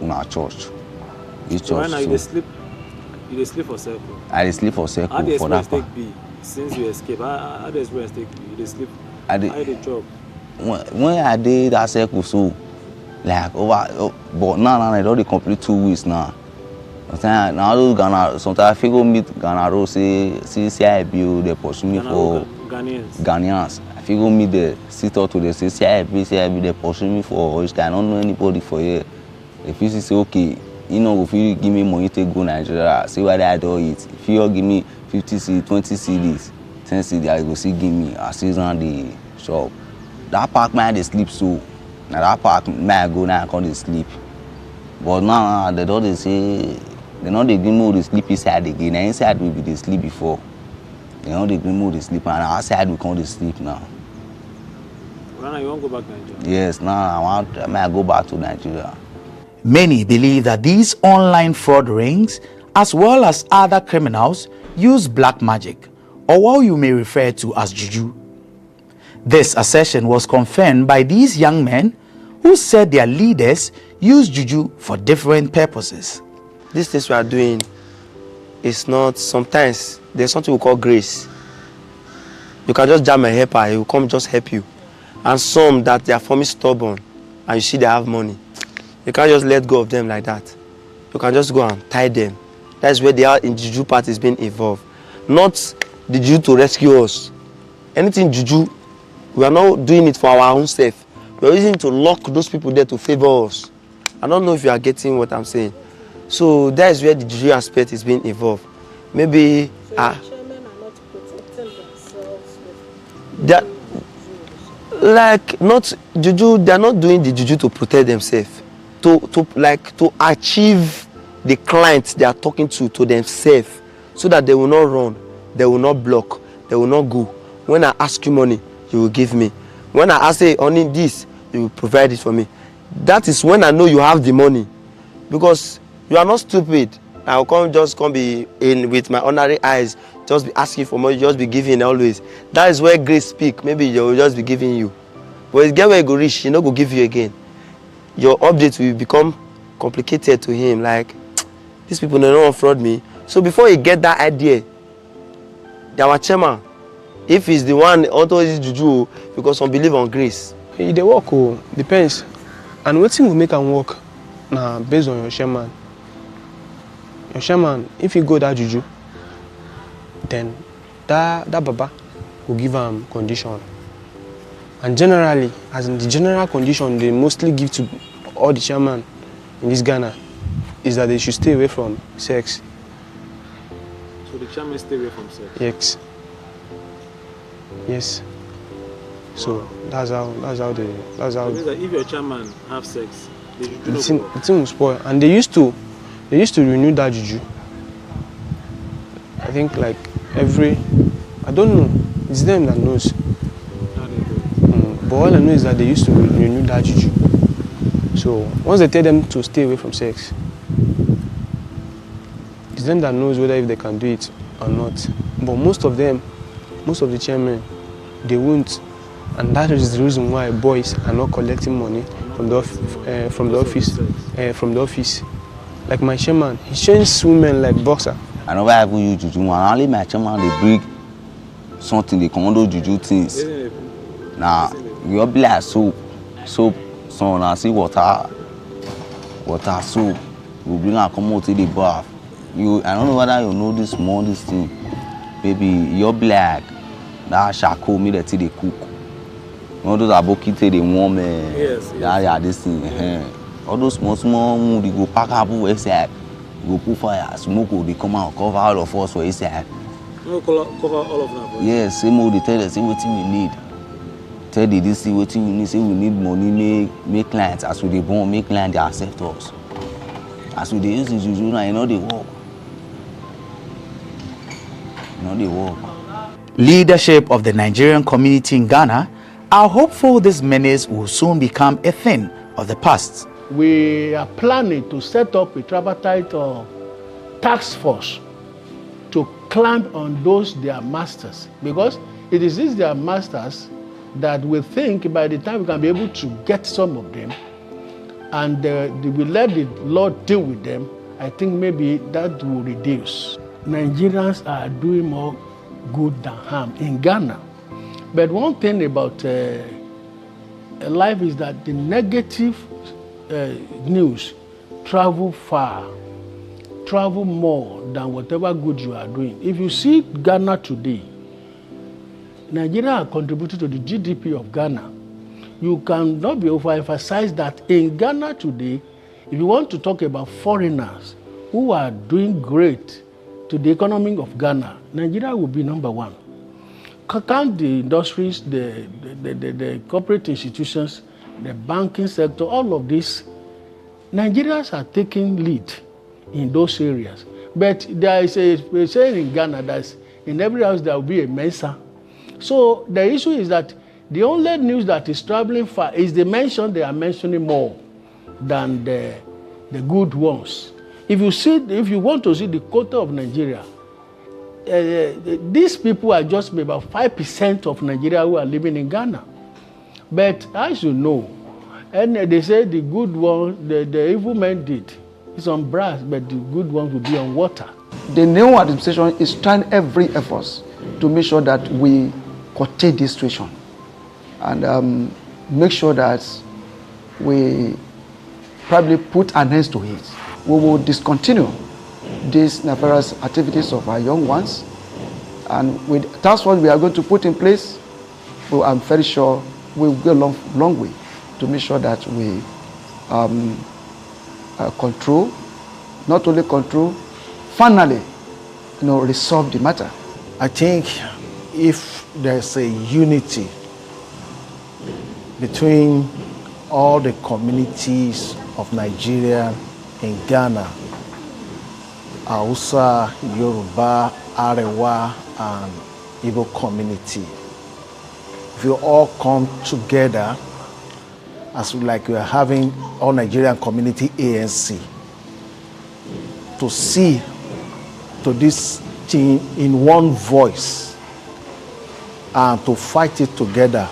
una church. This church. So right now you sleep for Seko. I sleep for Seko. How the for that experience take be since you escape? How the experience take be? You sleep. How the job? When I did that Seko, so like but now I don't complete 2 weeks now. Now those Ghana, sometimes I figure meet Ghana say I build they pursue me for Ghanaians. If you go meet the sit up to the say, please say they pursue me for which I don't know anybody for here. If you say okay, you know, if you give me money to go Nigeria, see what I do it. If you give me 50 cedis, 20 cedis, 10 cedis, I go see give me I see on the shop. That park man they sleep so. Now that park man go now I can't sleep. But now they don't they say they know they give me the sleep inside again. Now inside we be the sleep before. They know they give me the sleep and outside we can't sleep now. Rana, you want to go back to Nigeria? Yes, now I go back to Nigeria. Many believe that these online fraud rings, as well as other criminals, use black magic, or what you may refer to as juju. This assertion was confirmed by these young men who said their leaders use juju for different purposes. These things we are doing is not, sometimes there's something we call grace. You can just jam a helper, he will come just help you. And some that they are forming stubborn and you see they have money. You can't just let go of them like that. You can just go and tie them. That's where they are in juju part is being involved. Not the juju to rescue us. Anything juju, we are not doing it for our own self. We are using it to lock those people there to favor us. I don't know if you are getting what I'm saying. So that is where the juju aspect is being involved. Maybe so the chairmen are not protecting themselves with that, like not juju, they are not doing the juju to protect themselves. To achieve the clients they are talking to themselves, so that they will not run, they will not block, they will not go. When I ask you money, you will give me. When I ask you only this, you will provide it for me. That is when I know you have the money, because you are not stupid. I will just be in with my ordinary eyes, just be asking for money, just be giving always. That is where grace speak. Maybe they will just be giving you, but it's get where you go reach, you know, go give you again. Your update will become complicated to him. Like, these people don't want to fraud me. So before you get that idea, our chairman, if he's the one auto is juju, because some believe on grace. They work, depends. And what thing will make them work now based on your chairman. Your chairman, if you go that juju, then that baba will give them condition. And generally, as in the general condition they mostly give to all the chairman in this Ghana is that they should stay away from sex. So the chairman stay away from sex? Yes. Yes. So that's how So means that if your chairman have sex, they should the thing will spoil. And they used to renew that juju. I think like I don't know, it's them that knows. But all I know is that they used to renew that juju. So once they tell them to stay away from sex, it's them that knows whether if they can do it or not. But most of the chairmen, they won't, and that is the reason why boys are not collecting money from the office. Like my chairman, he trains women like boxer. I never have use juju. And only my chairman they bring something they commando juju things. Now you be like soap, so I see water, soap. You bring and come out to the bath. I don't know whether you know this thing. Baby, you're black. That charcoal me that they cook. You know those abokite they warm. Yes. Yeah, this thing. All those small, they go pack up inside. Go put fire, smoke, they come out, cover all of us for inside. You cover all of them? Yes, same old, they tell us, see what we need. Tell the this, see what we need, say we need money, make clients. As we they born, make clients, they accept us. As we they use the juju, now you know they work. Leadership of the Nigerian community in Ghana are hopeful this menace will soon become a thing of the past. We are planning to set up a tripartite task force to climb on those their masters, because it is these their masters that we think by the time we can be able to get some of them and we let the Lord deal with them, I think maybe that will reduce. Nigerians are doing more good than harm in Ghana. But one thing about life is that the negative news travel far, travel more than whatever good you are doing. If you see Ghana today, Nigeria has contributed to the GDP of Ghana. You cannot be overemphasized that in Ghana today, if you want to talk about foreigners who are doing great to the economy of Ghana, Nigeria will be number one. Count the industries, the corporate institutions, the banking sector, all of this, Nigerians are taking lead in those areas. But there is a saying in Ghana that in every house there will be a Mensa. So the issue is that the only news that is traveling far is the mention they are mentioning more than the good ones. If you want to see the quota of Nigeria, these people are just about 5% of Nigeria who are living in Ghana. But as you know, and they say the good one, the evil men did. It's on brass, but the good ones will be on water. The new administration is trying every effort to make sure that we curtail this situation and make sure that we probably an end to it. We will discontinue these nefarious activities of our young ones, and with that's what we are going to put in place. Well, I'm very sure we'll go a long way to make sure that we control, not only control, finally, resolve the matter. I think if there's a unity between all the communities of Nigeria in Ghana, Hausa, Yoruba, Arewa, and Igbo community, if you all come together as like we are having all Nigerian community ANC to see to this thing in one voice and to fight it together,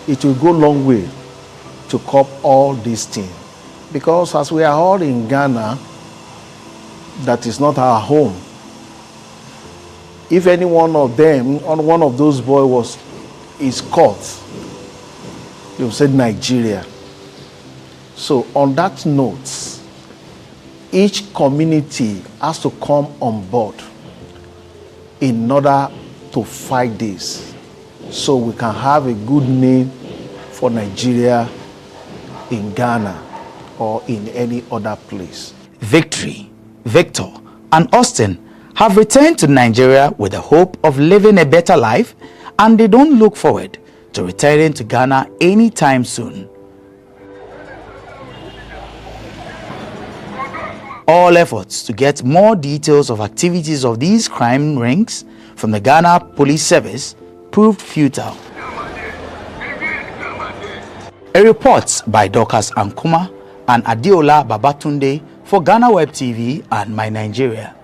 it will go a long way to curb all these things. Because as we are all in Ghana, that is not our home. If any one of them, on one of those boys is caught, you said Nigeria. So on that note, each community has to come on board in order to fight this, so we can have a good name for Nigeria in Ghana or in any other place. Victory, Victor, and Austin have returned to Nigeria with the hope of living a better life, and they don't look forward to returning to Ghana anytime soon. All efforts to get more details of activities of these crime rings from the Ghana Police Service proved futile. A report by Dorcas Ankuma and Adiola Babatunde for GhanaWeb TV and My Nigeria.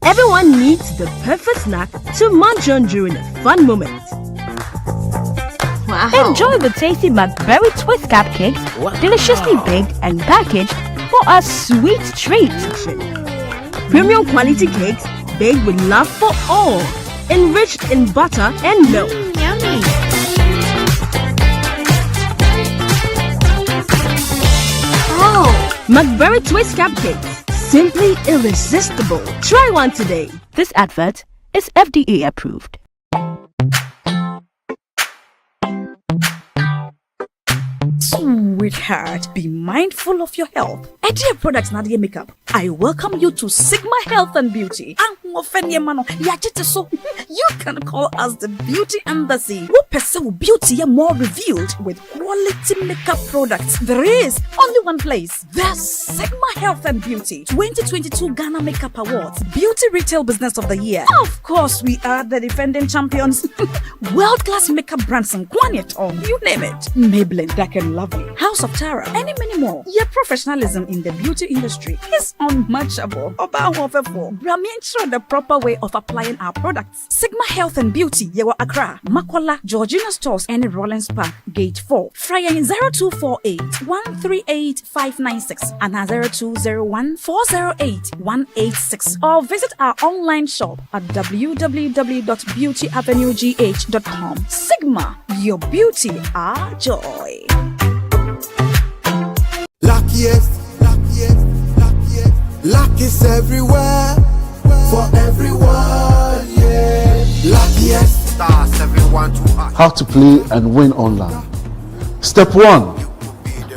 Everyone needs the perfect snack to munch on during a fun moment. Wow. Enjoy the tasty McBerry Twist cupcakes, deliciously baked and packaged for a sweet treat. Premium quality cakes baked with love for all, enriched in butter and milk. Yummy. Oh, McBerry Twist cupcakes. Simply irresistible. Try one today. This advert is FDA approved. Sweetheart, be mindful of your health. Dear products Nadia Makeup, I welcome you to Sigma Health and Beauty. You can call us the Beauty Embassy. We pursue beauty more revealed with quality makeup products. There is only one place, the Sigma Health and Beauty 2022 Ghana Makeup Awards, Beauty Retail Business of the Year. Of course, we are the defending champions. World-class makeup brands and Quanyeton, you name it. Maybelline, Dark and Lovely, House of Tara, and many more. Your professionalism in the beauty industry is unmatchable. Ensure the proper way of applying our products. Sigma Health and Beauty, Yewa Accra, Makola, Georgina Stores, and Rollins Park, Gate 4. Fryer 0248 138 596 and 0201 408 186. Or visit our online shop at www.beautyavenuegh.com. Sigma, your beauty, our joy. Luckiest, luckiest, luckiest. Luck is everywhere, for everyone, yeah. Luckiest. Star 712. How to play and win online. Step 1.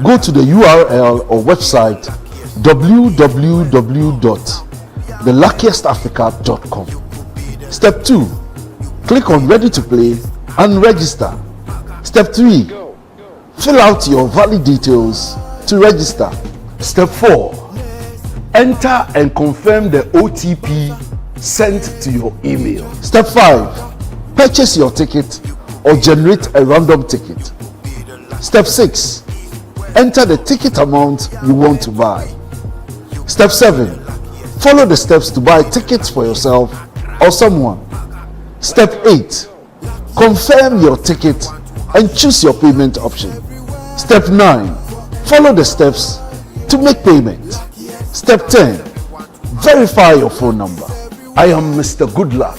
Go to the URL or website www.theluckiestafrica.com. Step 2. Click on Ready to Play and register. Step 3. Fill out your valid details to register. Step 4. Enter and confirm the OTP sent to your email. Step 5. Purchase your ticket or generate a random ticket. Step 6. Enter the ticket amount you want to buy. Step 7. Follow the steps to buy tickets for yourself or someone. Step 8. Confirm your ticket and choose your payment option. Step 9. Follow the steps to make payment. Step 10. Verify your phone number. I am Mr. Good Luck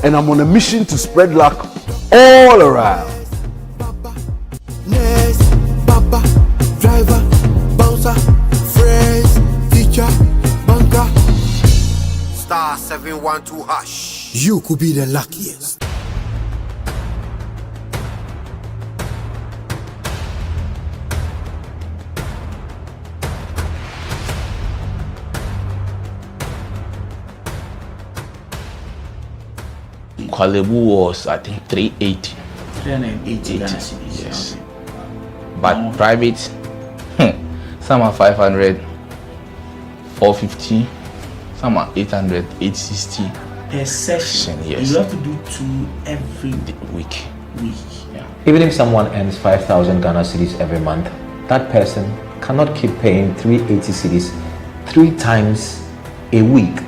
and I'm on a mission to spread luck all around. Nurse, Papa, driver, bouncer, friends, teacher, banker. Star 712 hash. You could be the luckiest. Kwalebu was, I think, 380. 380 Ghana Yes. cedis. But private, some are 500, 450, some are 800, 860. Per session, yes. you have to do 2 every week. Yeah. Even if someone earns 5,000 Ghana cedis every month, that person cannot keep paying 380 cedis 3 times a week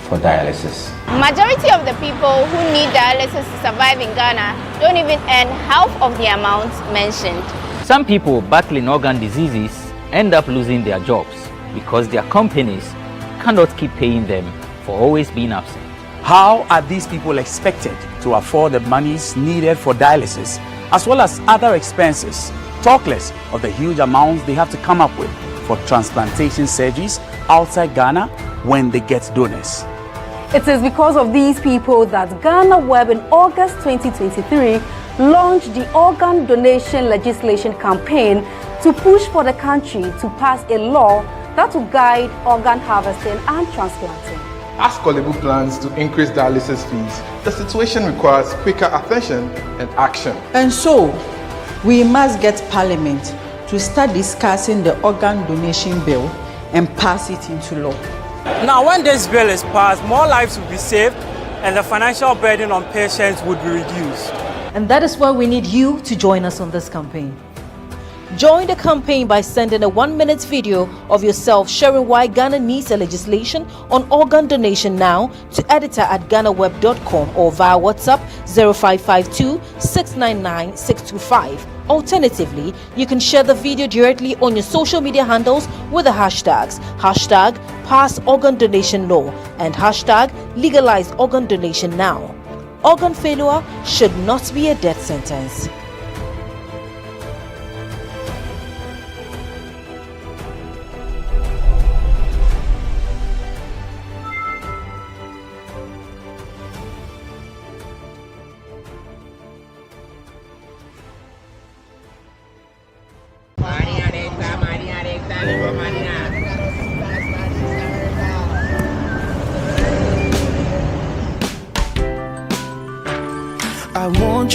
for dialysis. Majority of the people who need dialysis to survive in Ghana don't even earn half of the amount mentioned. Some people battling organ diseases end up losing their jobs because their companies cannot keep paying them for always being absent. How are these people expected to afford the monies needed for dialysis as well as other expenses, talk less of the huge amounts they have to come up with for transplantation surgeries outside Ghana when they get donors? It is because of these people that GhanaWeb in August 2023 launched the organ donation legislation campaign to push for the country to pass a law that will guide organ harvesting and transplanting. As Kolebu plans to increase dialysis fees, the situation requires quicker attention and action. And so, we must get Parliament to start discussing the organ donation bill and pass it into law. Now, when this bill is passed, more lives will be saved and the financial burden on patients would be reduced. And that is why we need you to join us on this campaign. Join the campaign by sending a 1-minute video of yourself sharing why Ghana needs a legislation on organ donation now to editor@GhanaWeb.com or via WhatsApp 0552 699 625. Alternatively, you can share the video directly on your social media handles with the hashtags #PassOrganDonationLaw and #LegalizeOrganDonationNow. Organ failure should not be a death sentence.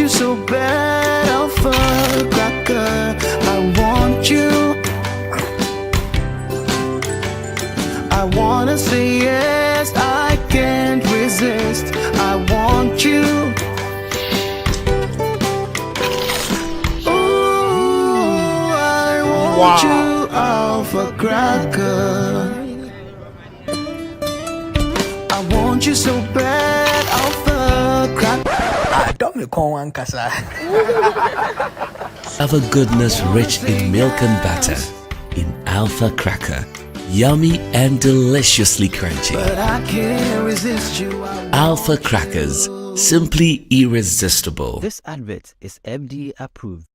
you so bad, Alpha Cracker. I want you. I wanna say yes, I can't resist. I want you. Ooh, I want you, Alpha Cracker. I want you so bad, Alpha Cracker. I don't recall one casa. Of a goodness rich in milk and butter, in Alpha Cracker. Yummy and deliciously crunchy. But I can't resist you. Alpha Crackers, simply irresistible. This advert is FDA approved.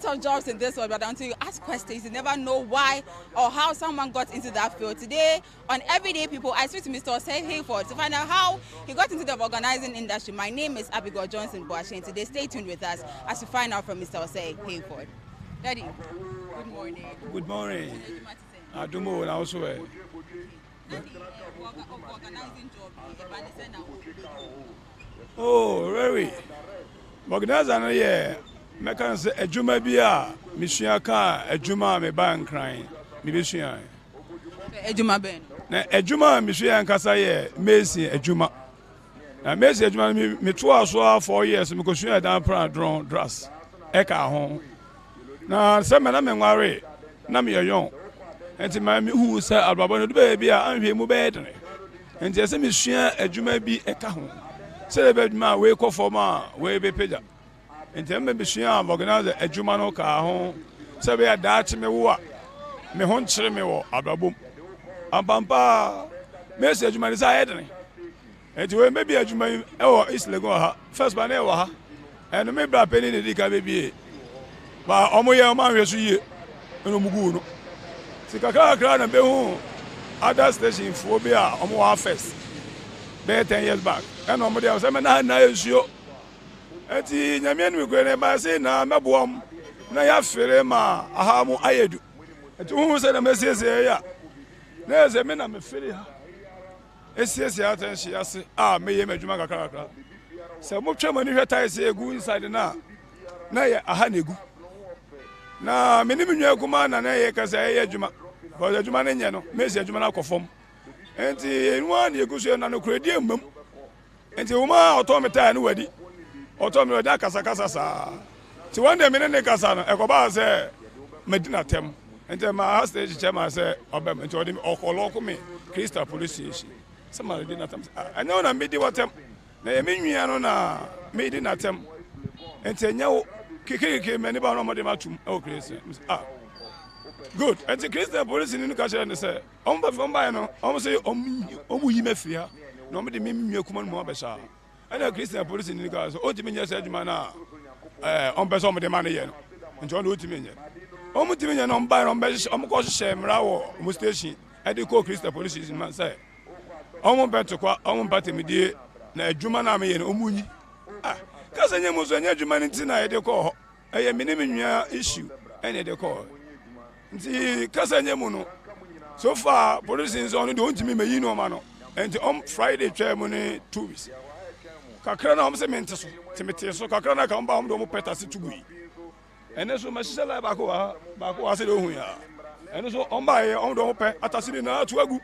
Of jobs in this world, but until you ask questions, you never know why or how someone got into that field. Today, on Everyday People, I speak to Mr. Osei Hayford to find out how he got into the organizing industry. My name is Abigail Johnson Boashe, and today stay tuned with us as we find out from Mr. Osei Hayford. Daddy, good morning. Good morning. Adumo and also. Organizing job. Oh, really? Organizing, yeah. Mekan se adwuma bi a misua ka adwuma me ban kran me besua adwuma ben na adwuma misua nkasa ye mesi adwuma na mesi adwuma me to aso 4 years me kosua dan pra drone dress e ka ho na se me na me nware na me yon enti ma me hu se albaba no be bi a anhwe mu be dene enti se misua adwuma bi e ka ho se be adwuma we ko forma we be peja enti me besua organize adwuma no ka ho se be adaache me wo a me ho nkyere me wo ababom ampampa me se adwuma ni sa yedene enti we me bi adwuma e wo East Legon ha first ban e wo ha eno me bra peni ne dika be bi ba omoye o ma hwe so yie eno mugu no sikakra na be hu other station fo bi a omo wa first be 10 years back eno omo de se me na esuo eti nyame anu gwe ne ba se na meboam na ya fere ma aha mu ayedu eti hu se na mesiesie ya na ze me na me fere ha esiesie atenshi ase a me ye madwuma kakrakra se mo twema ni hweta ise egu inside na ye aha na egu na me ni menwa kuma na ye kasa ye adwuma bo adwuma ne nye no mesi adwuma na akofom enti enu an egu so na no kredi emmam enti wo ma otometa na wadi otomi oda kasa sa ti one day me ne kasa no ekoba se medina tem ente ma stage chairman se obem ente odi okoloko me Crystal police station se ma medina tem anya na medi watem na ye menwia no na medina tem ente nya wo kekeke me ne ba no mo de matum o Crystal good ente Crystal police ni no ka chere ne se on ba fo mba no on se omu yi mafia na mo de menwia kuma no mo abesha ana Christian police ni ka so otimi nya se adwuma na on person mo de man ye no nti on otimi nya on mutimi nya no mba no mba on ko hye mra wo mo station e de ko Christian police ni man say on mo beto kwa on party me die na adwuma na me ye no omunyi ka se nya mo so nya adwuma ni ti na ye de ko ho e ye me ne menwa issue ene de ko nti ka se nya mo no so far police is on the ontimi me yi no ma no nti on Friday twa mo ni 2 weeks kakra na omse mente so timete so kakra na ka mba omdo mo peta se tugui ene so masisa la ba ko se do hu ya ene so omba ye omdo mo pe atasini na atu agu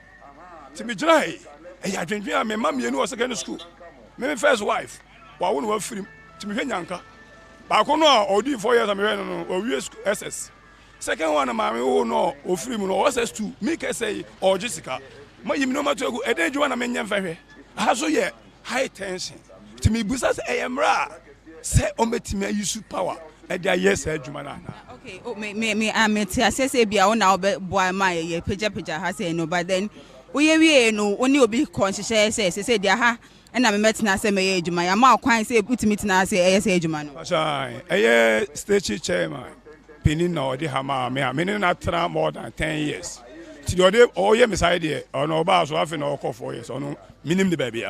timi gina e ya dwendwen a me mam ye no secondary school me first wife wa wo no wa firim timi hwe nyanka ba ko no a odi 4 years am hwe no o wi SS second one ma me wo no o firim no SS2 me ke say o jisika ma yimi no matu agu ede djwa na me nyem fahwe ha so ye high tension timi busa se eyemra se ometimi ayisu power e dia yes adwuma na okay me ameti asese bia wo na boy ma ye peja ha se no but then we no oni obi konhye se dia ha na me metina se me ye adwuma ya ma kwan se utimi tina se eye se adwuma no achai eye state chairman penny no the hama me not tra more than 10 years. Today, oh yeah, Miss idea, or no bar so often or call 4 years, or no minimum the baby.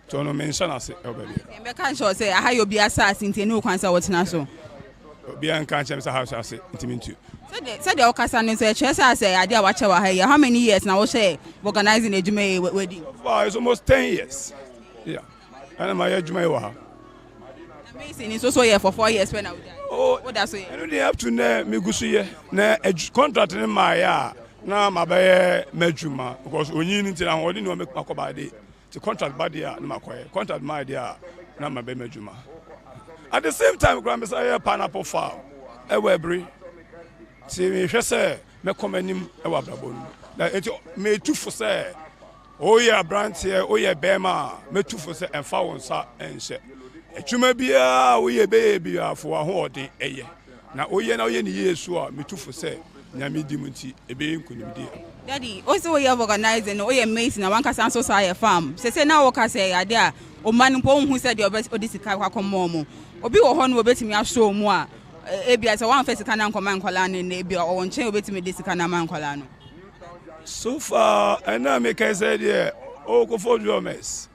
So no mention as oh baby. I can't sure say how you be assassin to no cancer what's national. Be unconscious house I say intimate you. Said the Ocasan say chess I say I did watch our hair. How many years now say organizing a Jume wedding? Well, it's almost 10 years. Yeah. And I'm a Jume. Amazing, it's also here for 4 years when I would. Oh, what that's it. And they have to me go see na contract in my na my Mejuma because when you need to only know make my the contract body na makoye contract my idea na my Mejuma. At the same time, Grandma say pineapple farm. Ewebri. See me say me come anim ewa brabonu. Na enti me tu for say oh yeah brand here oh yeah bema me tu for say emfa wonsa enhye. Echuma bia oh yeah baby afo ahode eye. Na oh yeah na oh yeah ni yesu a me tu for say nyame di munti ebe nkunimdi. Daddy, also we have organizing oh yeah amazing na one kasa so say farm. Say na work say ade a o man mpo hu say the obesi odisika kwa komo. Obi wo ho no obetimi aso mu a ebia say one first kan nkoma nkwala ne na ebia o nchen obetimi disika na man nkwala no. So far and I make I say there o ko for your mess.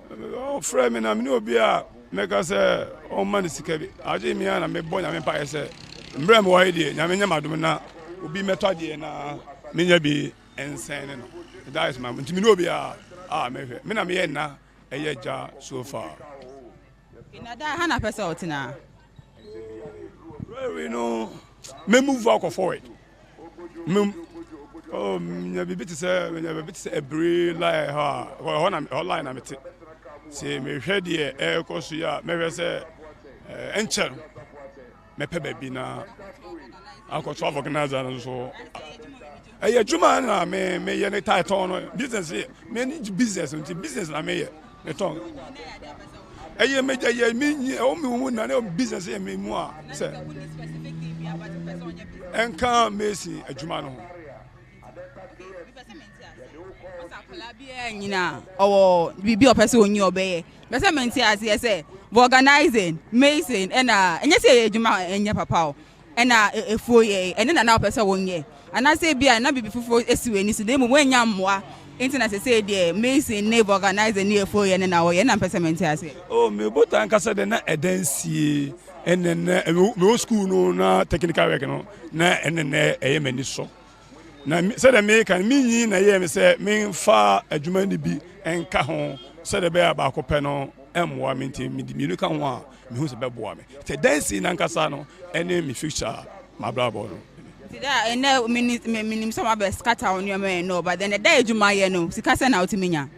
O frame me na me obi a make I say o man sika bi. Aje mi na me bonya me pa say mbrem wo hede nya me nya madum na obi meto de na me nya bi ensen no. That is my ntimi no obi a me hwe. Me na me ye na eyeja so far. Ina da hana pesa otina. We know me move walk forward. Oh, me be bit say a breed like her. Online am it. See me hwe de e koso ya me hwe say encher me pe baby na akọ so organizer no so. Eh juma na me ye ne title no business me ni business na me ye me ton. Eye meja ye mi o mi wu na business ye me mu a say enka mesi adwuma no nyina owo bibi opese onyi obeye bese menti ase say organizing amazing na enye say adwuma enye papa o na efuo ye ene na opese wonye ana say bia na bibi fufuo esiwe ni so dem mo anya mmoa internet say dey amazing neighbor organizing ni efuo ye na wo ye na pese menti ase oh me botan kasa de na edansie enne me school no na technical work no na enne eyemani so na say the me kan me na ye me say me fa adwuma ni bi enka ho say the be aba akopɛ no emwa me nti me di me ka ho a me hu se be boa me te dansie na nkasa no enne me future my brother no today enne minim some be scatter on your man no but then the day adwuma ye no sika se na otiminya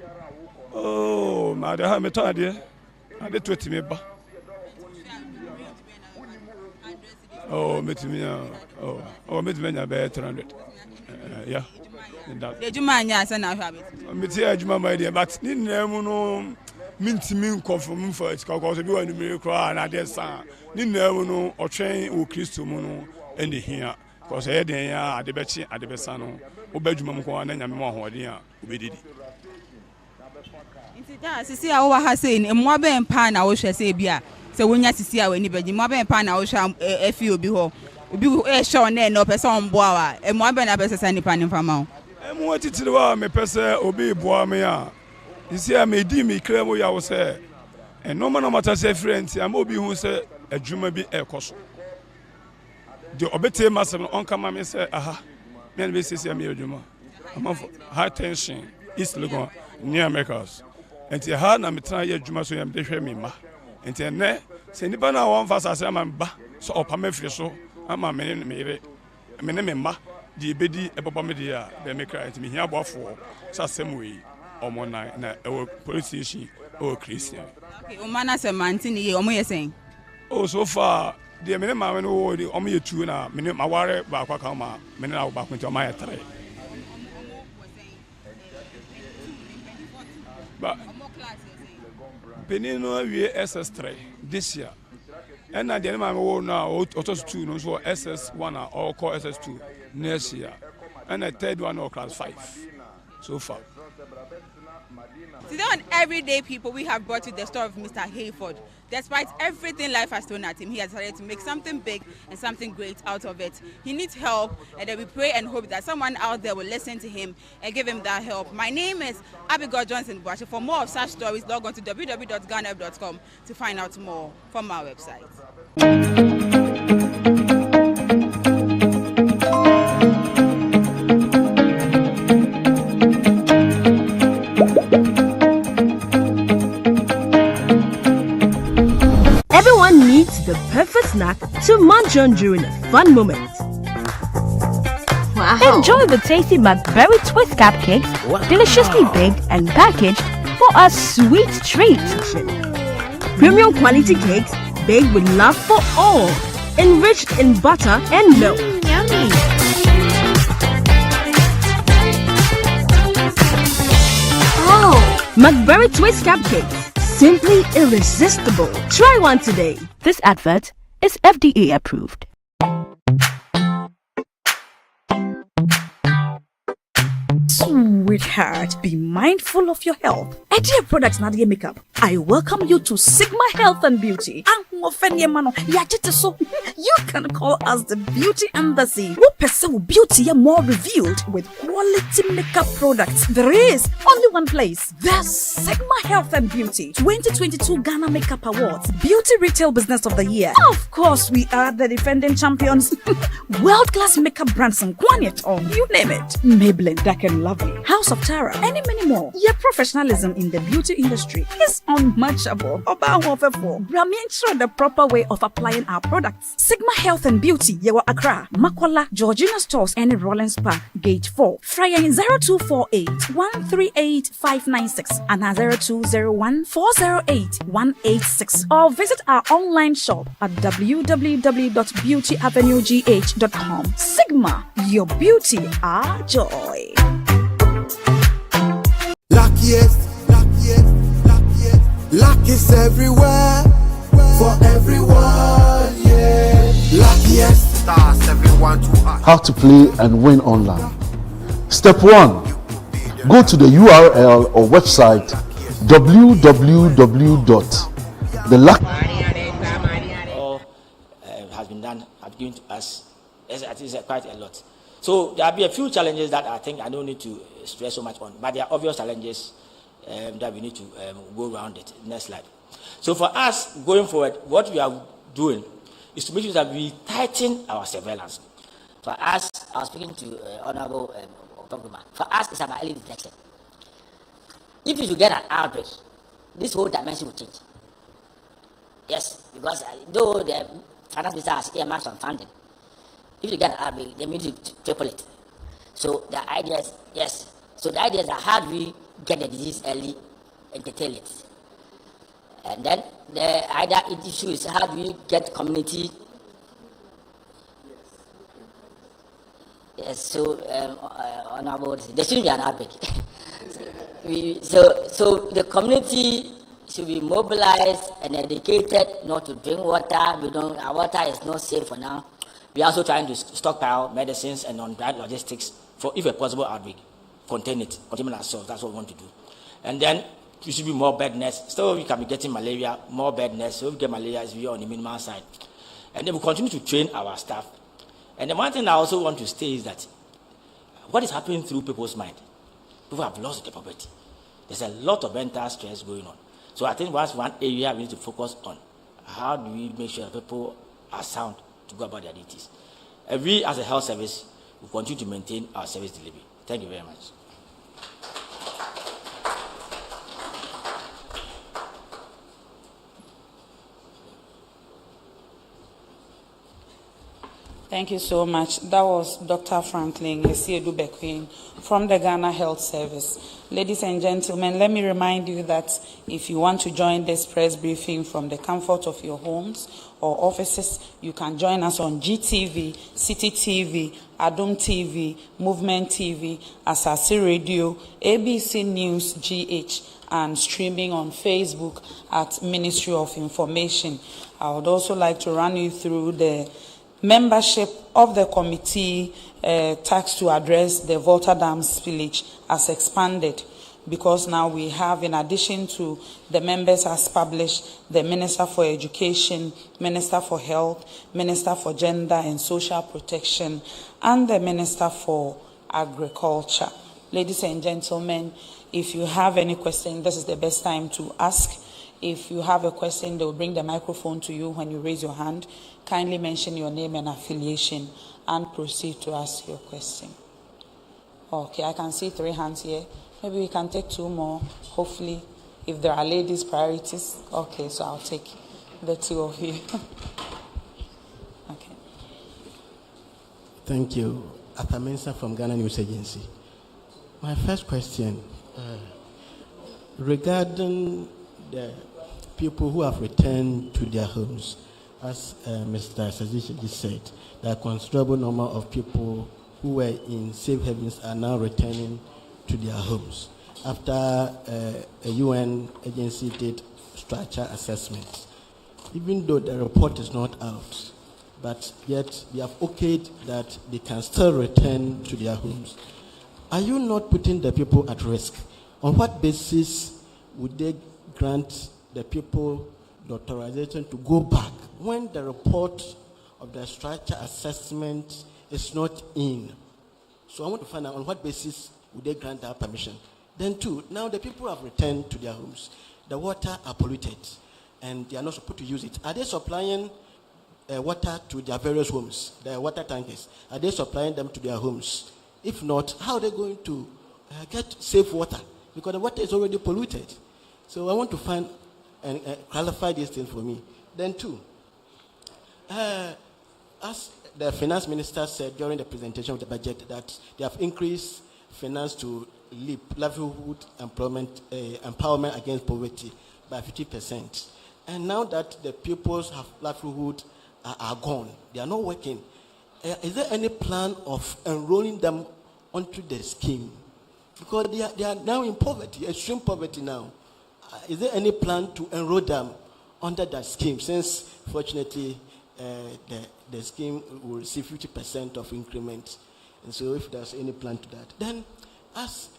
oh ma de ha me to ade ade to otimi ba oh metimia oh metimia be 300 yeah the juma anya say na hwa bet meti adwuma ma dey but ni nnamu no mintimi confirm for it because bi wanu me kra na dey san ni nnamu no otwen o Kristo mu no ene hia because e den ya ade be chi ade be san no obadwuma mu ko na nyame mo ahoden a obedidi nti da sisi a wo ha say ni mo be mpa na wo hwe say bia se wonya sisi a wani bagi mo be mpa na wo hwe afi obi ho obi e show na no pese on boa wa e mo be na be sesa nipa ni fama o e mo titiri wa me pese obi boa me a sisi a me di me kra mo ya wo se e no ma na mata se friend am obi hu se adwuma bi e koso de obete masem on kama me se aha me na be sisi a me adwuma am for high tension East Legon near Americas enti ha na me tran ye adwuma so yam de hwe me ma enti ne se nipa na won fa sase am ba so opama firi so ama me ne mma di ebedi ebobo me dia be me cry enti me hia boafo sasem we omo na police station o Christian okay o mana se manti ni ye omo ye sen oh so far the me ma me no the omo ye tu na me ma ware ba kwa ka ma me na ba kwenti omo ye 3 ba penino wie SS3 this year and at the end, I'm now autos 2, no, so SS1 or call SS2 next year, and the third one or class 5 so far. Today on Everyday People, we have brought you the story of Mr. Hayford. Despite everything life has thrown at him, he has decided to make something big and something great out of it. He needs help, and then we pray and hope that someone out there will listen to him and give him that help. My name is Abigail Johnson Boache. For more of such stories, log on to www.GhanaWeb.com to find out more from our website. Everyone needs the perfect snack to munch on during a fun moment. Wow. Enjoy the tasty McBerry Twist cupcakes, deliciously baked and packaged for a sweet treat. Premium quality cakes baked with love for all, enriched in butter and milk. Yummy. Oh. McBerry Twist cupcakes. Simply irresistible. Try one today. This advert is FDA approved. Sweetheart, be mindful of your health. Idea Products Nadia Makeup. I welcome you to Sigma Health and Beauty. You can call us the Beauty Embassy. Who pursue beauty more revealed with quality makeup products. There is only one place. The Sigma Health and Beauty 2022 Ghana Makeup Awards Beauty Retail Business of the Year. Of course, we are the defending champions. World-class makeup brands and Kwanyet on, you name it. Maybelline, Dark and Lovely, House of Tara, and many more. Your professionalism in the beauty industry is unmatchable. Ensure the proper way of applying our products. Sigma Health and Beauty, Yewa Accra, Makwala, Georgina Stores, and Rollins Park, Gate 4. Fryer 0248 138 596 and 0201 408 186. Or visit our online shop at www.beautyavenuegh.com. Sigma, your beauty, our joy. Luckiest, luck is everywhere, for everyone, yeah. Luckiest stars, everyone to us. How to play and win online. Step 1. Go to the URL or website www.theluck. Has been done, have given to us. It is quite a lot. So there will be a few challenges that I think I don't need to stress so much on, but there are obvious challenges that we need to go around it. Next slide. So for us going forward, what we are doing is to make sure that we tighten our surveillance. For us, I was speaking to Honorable Dr. For us, it's about early detection. If you should get an outbreak, this whole dimension will change. Yes, because though the finance minister has earmarked some funding, if you get an outbreak, they need to triple it. So the idea is, yes. So the idea is that how do we get the disease early and curtail it? And then the other issue is how do we get community. Yes, so Honorable, there shouldn't be an outbreak. So the community should be mobilized and educated not to drink water. Our water is not safe for now. We are also trying to stockpile medicines and on-ground logistics for, if a possible outbreak, contain ourselves. That's what we want to do. And then we should be more bed nests. So we can be getting malaria, more bed nests. So if we get malaria, it's on the minimal side. And then we continue to train our staff. And the one thing I also want to say is that what is happening through people's mind? People have lost their property. There's a lot of mental stress going on. So I think that's one area we need to focus on. How do we make sure that people are sound to go about their duties? And we, as a health service, will continue to maintain our service delivery. Thank you very much. Thank you so much. That was Dr. Franklin Esiedu Bequin from the Ghana Health Service. Ladies and gentlemen, let me remind you that if you want to join this press briefing from the comfort of your homes or offices, you can join us on GTV, City TV, Adum TV, Movement TV, Asasi Radio, ABC News GH, and streaming on Facebook at Ministry of Information. I would also like to run you through the membership of the committee tasked to address the Volta Dam spillage has expanded. because now we have, in addition to the members as published, the Minister for Education, Minister for Health, Minister for Gender and Social Protection, and the Minister for Agriculture. Ladies and gentlemen, if you have any question, this is the best time to ask. If you have a question, they will bring the microphone to you when you raise your hand. Kindly mention your name and affiliation and proceed to ask your question. Okay, I can see 3 hands here. Maybe we can take 2 more, hopefully, if there are ladies' priorities. Okay, so I'll take the 2 of you. Okay. Thank you. Atamensa from Ghana News Agency. My first question, regarding the people who have returned to their homes, as Mr. Sadiq just said, that a considerable number of people who were in safe havens are now returning to their homes after a UN agency did structure assessment. Even though the report is not out, but yet they have okayed that they can still return to their homes. Are you not putting the people at risk? On what basis would they grant the people the authorization to go back when the report of the structure assessment is not in? So I want to find out on what basis would they grant that permission. Then 2, now the people have returned to their homes. The water are polluted and they are not supposed to use it. Are they supplying water to their various homes, the water tankers? Are they supplying them to their homes? If not, how are they going to get safe water? Because the water is already polluted. So I want to find and clarify this thing for me. Then 2, as the finance minister said during the presentation of the budget, that they have increased finance to livelihood empowerment against poverty by 50%. And now that the pupils have livelihood are gone, they are not working, is there any plan of enrolling them onto the scheme? Because they are now in poverty, extreme poverty now. Is there any plan to enroll them under that scheme, since fortunately the scheme will receive 50% of increment? And so if there's any plan to that, then as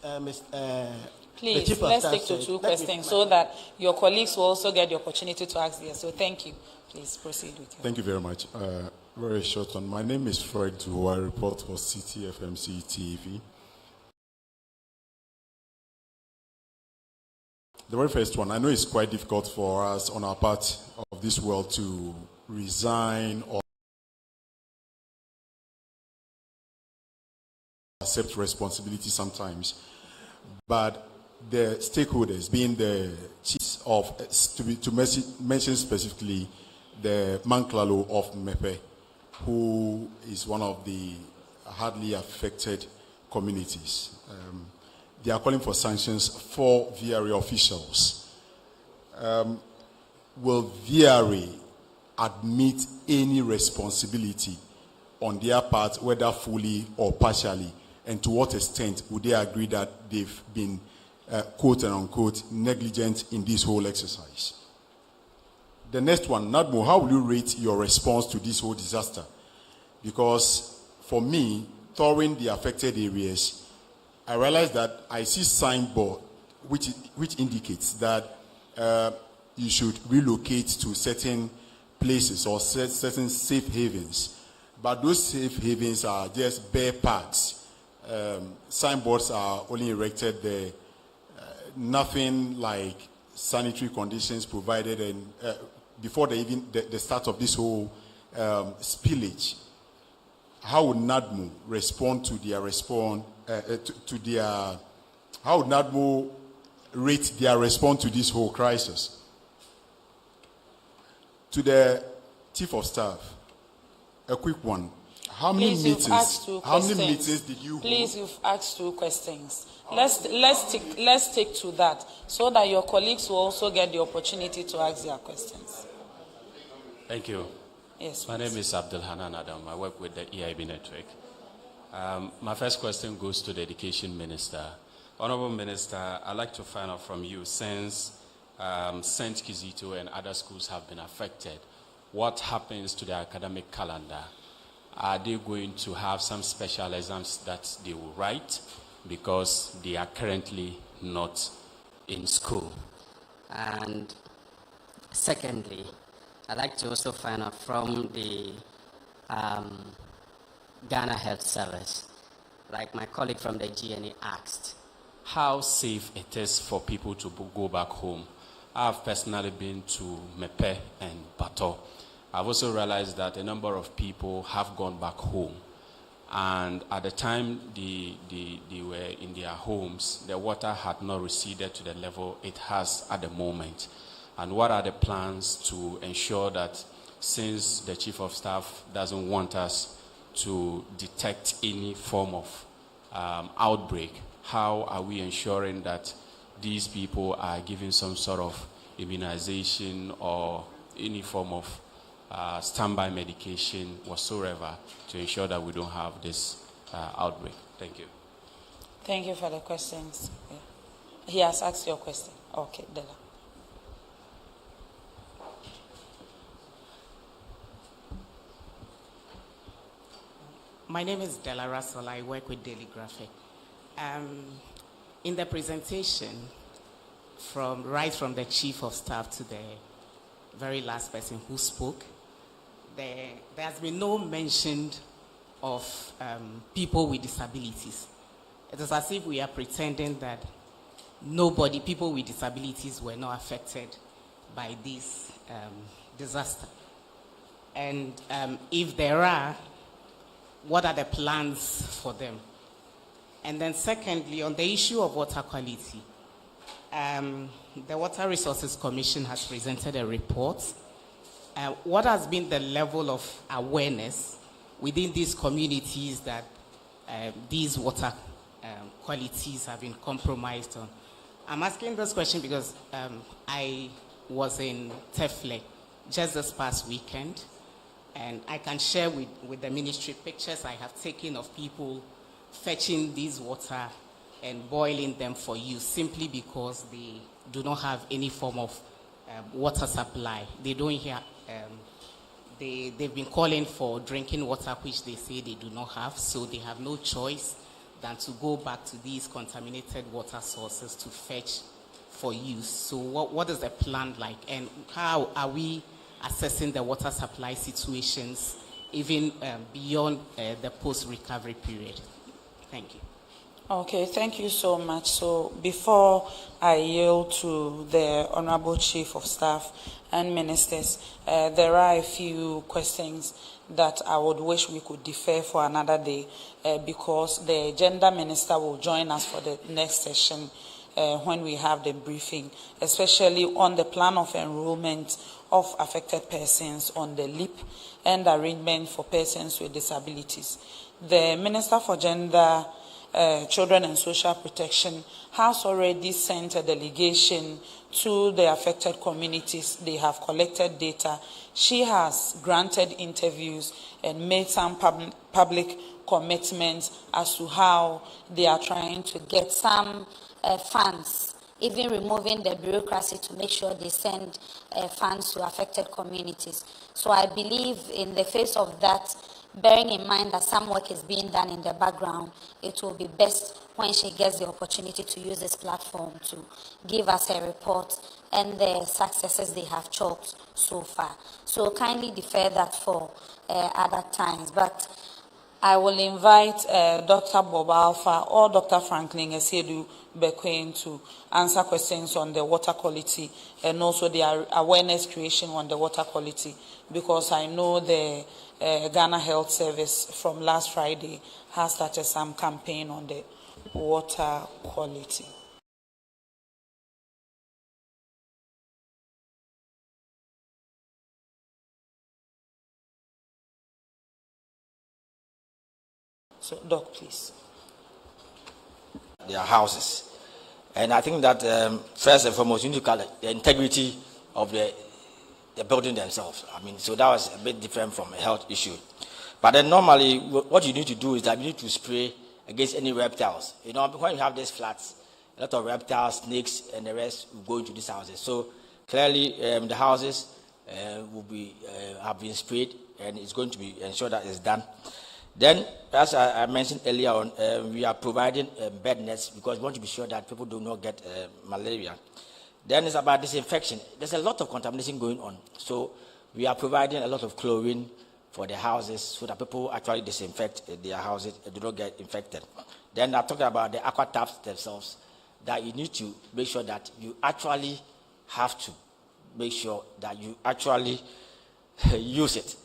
please, let's take to 2 questions so that your colleagues will also get the opportunity to ask this. So thank you. Please proceed with you. Thank you very much. Very short one. My name is Fred, who I report for CTFMC TV. The very first one, I know it's quite difficult for us on our part of this world to resign or accept responsibility sometimes, but the stakeholders, being the chiefs of, to mention specifically the Manklalo of Mepe, who is one of the hardly affected communities. They are calling for sanctions for VRA officials. Will VRA admit any responsibility on their part, whether fully or partially? And to what extent would they agree that they've been, quote and unquote, negligent in this whole exercise? The next one, Nadmo, how will you rate your response to this whole disaster? Because for me, touring the affected areas, I realized that I see signboard which indicates that you should relocate to certain places or certain safe havens. But those safe havens are just bare parks. Signboards are only erected there. Nothing like sanitary conditions provided, and before the start of this whole spillage. How would NADMO respond to their how would NADMO rate their response to this whole crisis? To the Chief of Staff, a quick one. How many meetings did you hold? Please, you've asked 2 questions. Let's take to that so that your colleagues will also get the opportunity to ask their questions. Thank you. Yes, my name is Abdul Hanan Adam. I work with the EIB network. My first question goes to the Education Minister. Honorable Minister, I'd like to find out from you, since St. Kizito and other schools have been affected, what happens to the academic calendar? Are they going to have some special exams that they will write because they are currently not in school? And secondly, I'd like to also find out from the Ghana Health Service, like my colleague from the GNA asked, how safe it is for people to go back home. I've personally been to Mepe and Bato. I've also realized that a number of people have gone back home. And at the time they were in their homes, the water had not receded to the level it has at the moment. And what are the plans to ensure that, since the Chief of Staff doesn't want us to detect any form of outbreak, how are we ensuring that these people are given some sort of immunization or any form of standby medication whatsoever to ensure that we don't have this outbreak? Thank you. Thank you for the questions. Yeah. He has asked your question. Okay, Dela. My name is Della Russell. I work with Daily Graphic. In the presentation, right from the Chief of Staff to the very last person who spoke, there has been no mention of people with disabilities. It is as if we are pretending that people with disabilities were not affected by this disaster. And if there are, what are the plans for them? And then secondly, on the issue of water quality, the Water Resources Commission has presented a report. What has been the level of awareness within these communities that these water qualities have been compromised on? I'm asking this question because I was in Tefle just this past weekend, and I can share with the ministry pictures I have taken of people fetching these water and boiling them for use simply because they do not have any form of water supply. They don't have, they've been calling for drinking water, which they say they do not have, so they have no choice than to go back to these contaminated water sources to fetch for use. So what is the plan like, and how are we assessing the water supply situations even beyond the post-recovery period? Thank you. Okay, thank you so much. So before I yield to the Honorable Chief of Staff and Ministers, there are a few questions that I would wish we could defer for another day because the Gender Minister will join us for the next session when we have the briefing, especially on the plan of enrollment of affected persons on the LEAP and arrangement for persons with disabilities. The Minister for Gender, Children and Social Protection has already sent a delegation to the affected communities. They have collected data. She has granted interviews and made some public commitments as to how they are trying to get some funds, even removing the bureaucracy to make sure they send funds to affected communities. So I believe in the face of that, bearing in mind that some work is being done in the background, it will be best when she gets the opportunity to use this platform to give us a report and the successes they have chalked so far. So kindly defer that for other times. But I will invite Dr. Bob Alpha or Dr. Franklin Esiedu Bequin to answer questions on the water quality and also the awareness creation on the water quality, because I know the Ghana Health Service from last Friday has started some campaign on the water quality. So, Doc, please. Their houses. And I think that first and foremost, you need to look at the integrity of the building themselves. I mean, so that was a bit different from a health issue. But then normally, what you need to do is that you need to spray against any reptiles. You know, when you have these flats, a lot of reptiles, snakes, and the rest will go into these houses. So clearly, the houses will be have been sprayed, and it's going to be ensured that it's done. Then, as I mentioned earlier on, we are providing bed nets because we want to be sure that people do not get malaria. Then it's about disinfection. There's a lot of contamination going on. So we are providing a lot of chlorine for the houses so that people actually disinfect their houses and do not get infected. Then I talked about the aqua taps themselves, that you need to make sure that you actually have to make sure that you actually use it.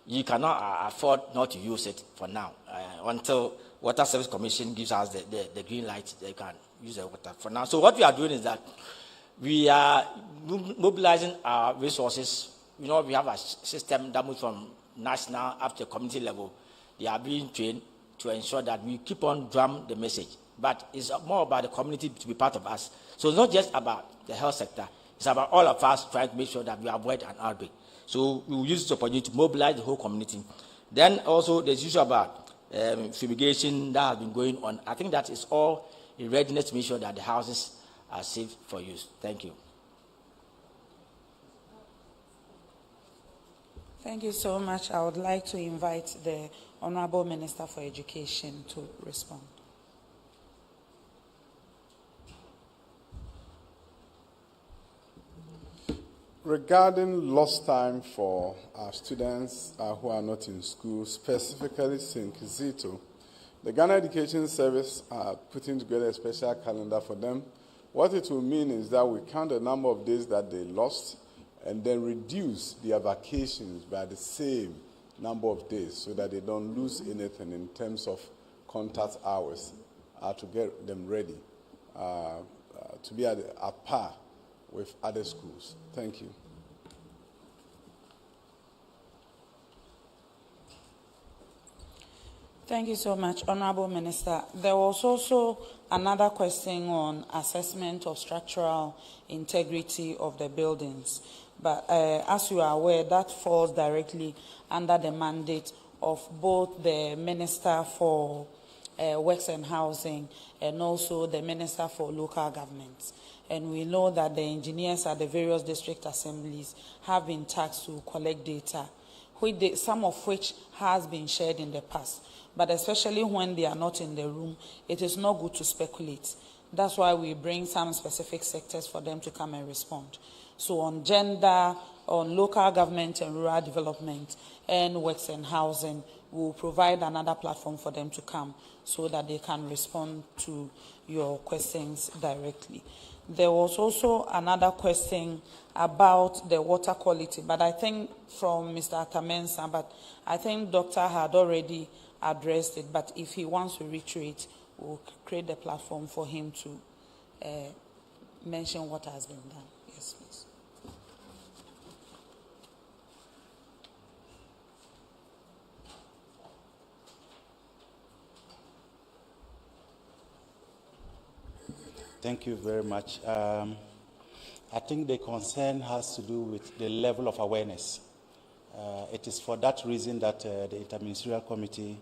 You cannot afford not to use it for now until Water Service Commission gives us the green light. They can use the water for now. So what we are doing is that we are mobilizing our resources. You know, we have a system that moves from national up to community level. They are being trained to ensure that we keep on drum the message. But it's more about the community to be part of us. So it's not just about the health sector. It's about all of us trying to make sure that we avoid an outbreak. So we will use this opportunity to mobilize the whole community. Then also there's issue about fumigation that has been going on. I think that is all in readiness to make sure that the houses are safe for use. Thank you. Thank you so much. I would like to invite the Honorable Minister for Education to respond. Regarding lost time for our students who are not in school, specifically St. Kizito, the Ghana Education Service are putting together a special calendar for them. What it will mean is that we count the number of days that they lost and then reduce their vacations by the same number of days so that they don't lose anything in terms of contact hours to get them ready to be at par with other schools. Thank you. Thank you so much, Honorable Minister. There was also another question on assessment of structural integrity of the buildings. But as you are aware, that falls directly under the mandate of both the Minister for Works and Housing and also the Minister for Local Governments. And we know that the engineers at the various district assemblies have been tasked to collect data, some of which has been shared in the past. But especially when they are not in the room, it is not good to speculate. That's why we bring some specific sectors for them to come and respond. So on gender, on local government and rural development, and works and housing, we'll provide another platform for them to come so that they can respond to your questions directly. There was also another question about the water quality, but I think from Mr. Atamensa, but I think Doctor had already addressed it, but if he wants to reiterate, we'll create the platform for him to mention what has been done. Yes, please. Thank you very much. I think the concern has to do with the level of awareness. It is for that reason that the Interministerial Committee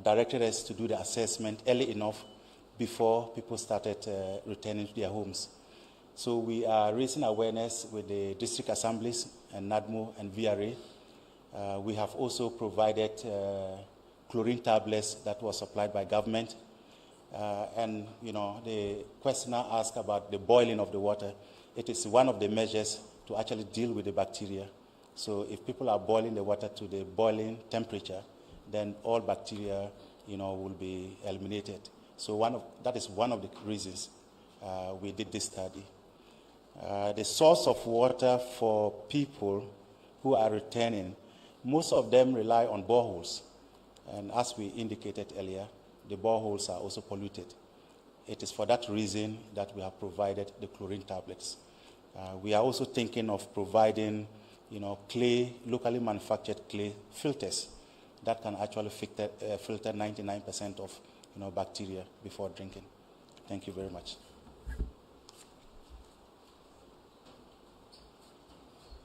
directed us to do the assessment early enough before people started returning to their homes. So we are raising awareness with the district assemblies and NADMO and VRA. We have also provided chlorine tablets that was supplied by government. And, you know, the questioner asked about the boiling of the water. It is one of the measures to actually deal with the bacteria. So if people are boiling the water to the boiling temperature, then all bacteria, you know, will be eliminated. So that is one of the reasons we did this study. The source of water for people who are returning, most of them rely on boreholes. And as we indicated earlier, the boreholes are also polluted. It is for that reason that we have provided the chlorine tablets. We are also thinking of providing, you know, clay, locally manufactured clay filters that can actually filter 99% of, you know, bacteria before drinking. Thank you very much.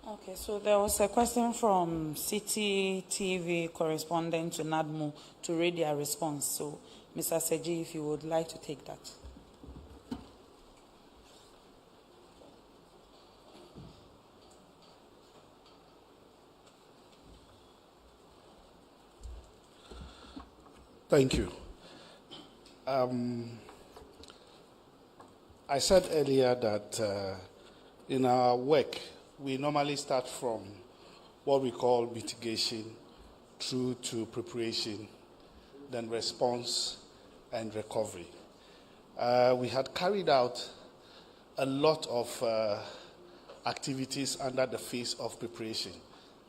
Okay, so there was a question from City TV correspondent to NADMO to read their response. So, Mr. Seji, if you would like to take that. Thank you. I said earlier that in our work, we normally start from what we call mitigation through to preparation, then response and recovery. We had carried out a lot of activities under the phase of preparation,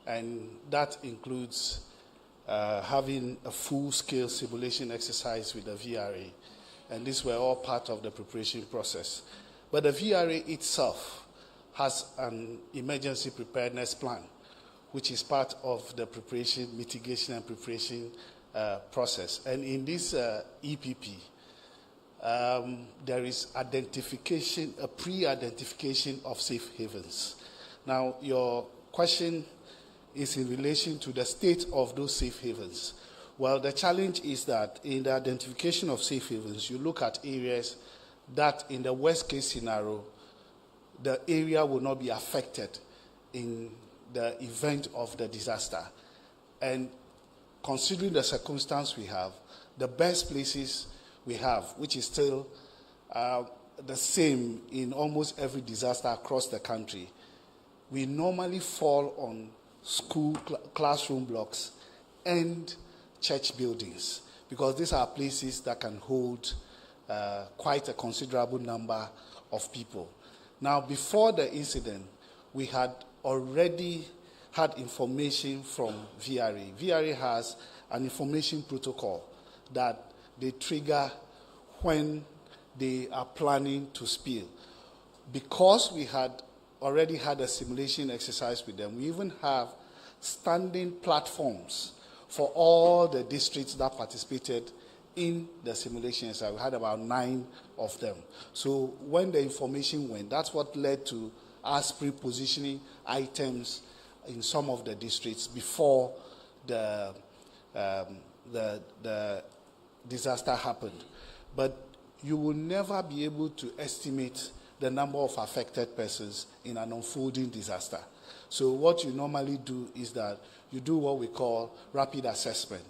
and that includes having a full-scale simulation exercise with the VRA, and these were all part of the preparation process. But the VRA itself has an emergency preparedness plan, which is part of the preparation, mitigation and preparation process. And in this EPP, there is identification, a pre-identification of safe havens. Now, your question is in relation to the state of those safe havens. Well, the challenge is that in the identification of safe havens, you look at areas that in the worst case scenario, the area will not be affected in the event of the disaster. And considering the circumstance we have, the best places we have, which is still the same in almost every disaster across the country, we normally fall on school classroom blocks and church buildings, because these are places that can hold quite a considerable number of people. Now, before the incident, we had already had information from VRA. VRA has an information protocol that they trigger when they are planning to spill. Because we had already had a simulation exercise with them, we even have standing platforms for all the districts that participated in the simulation exercise. We had about 9 of them. So when the information went, that's what led to us pre-positioning items in some of the districts before the disaster happened. But you will never be able to estimate the number of affected persons in an unfolding disaster. So what you normally do is that you do what we call rapid assessment.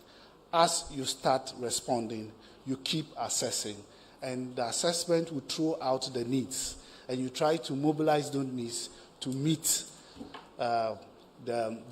As you start responding, you keep assessing, and the assessment will throw out the needs, and you try to mobilize those needs to meet the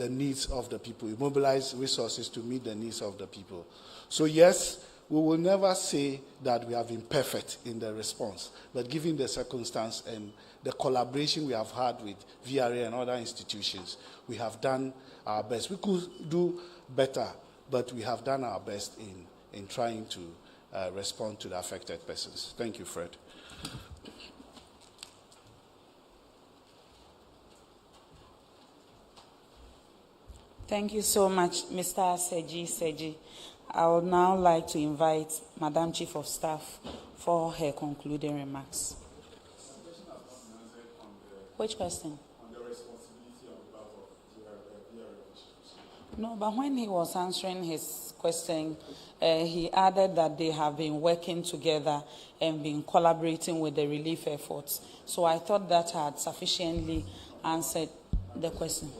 needs of the people. You mobilize resources to meet the needs of the people. So yes, we will never say that we have been perfect in the response, but given the circumstance and the collaboration we have had with VRA and other institutions, we have done our best. We could do better, but we have done our best in trying to respond to the affected persons. Thank you, Fred. Thank you so much, Mr. Seji. I would now like to invite Madam Chief of Staff for her concluding remarks. Which question? On the responsibility on behalf of VRA. No, but when he was answering his question, he added that they have been working together and been collaborating with the relief efforts. So I thought that had sufficiently answered the question.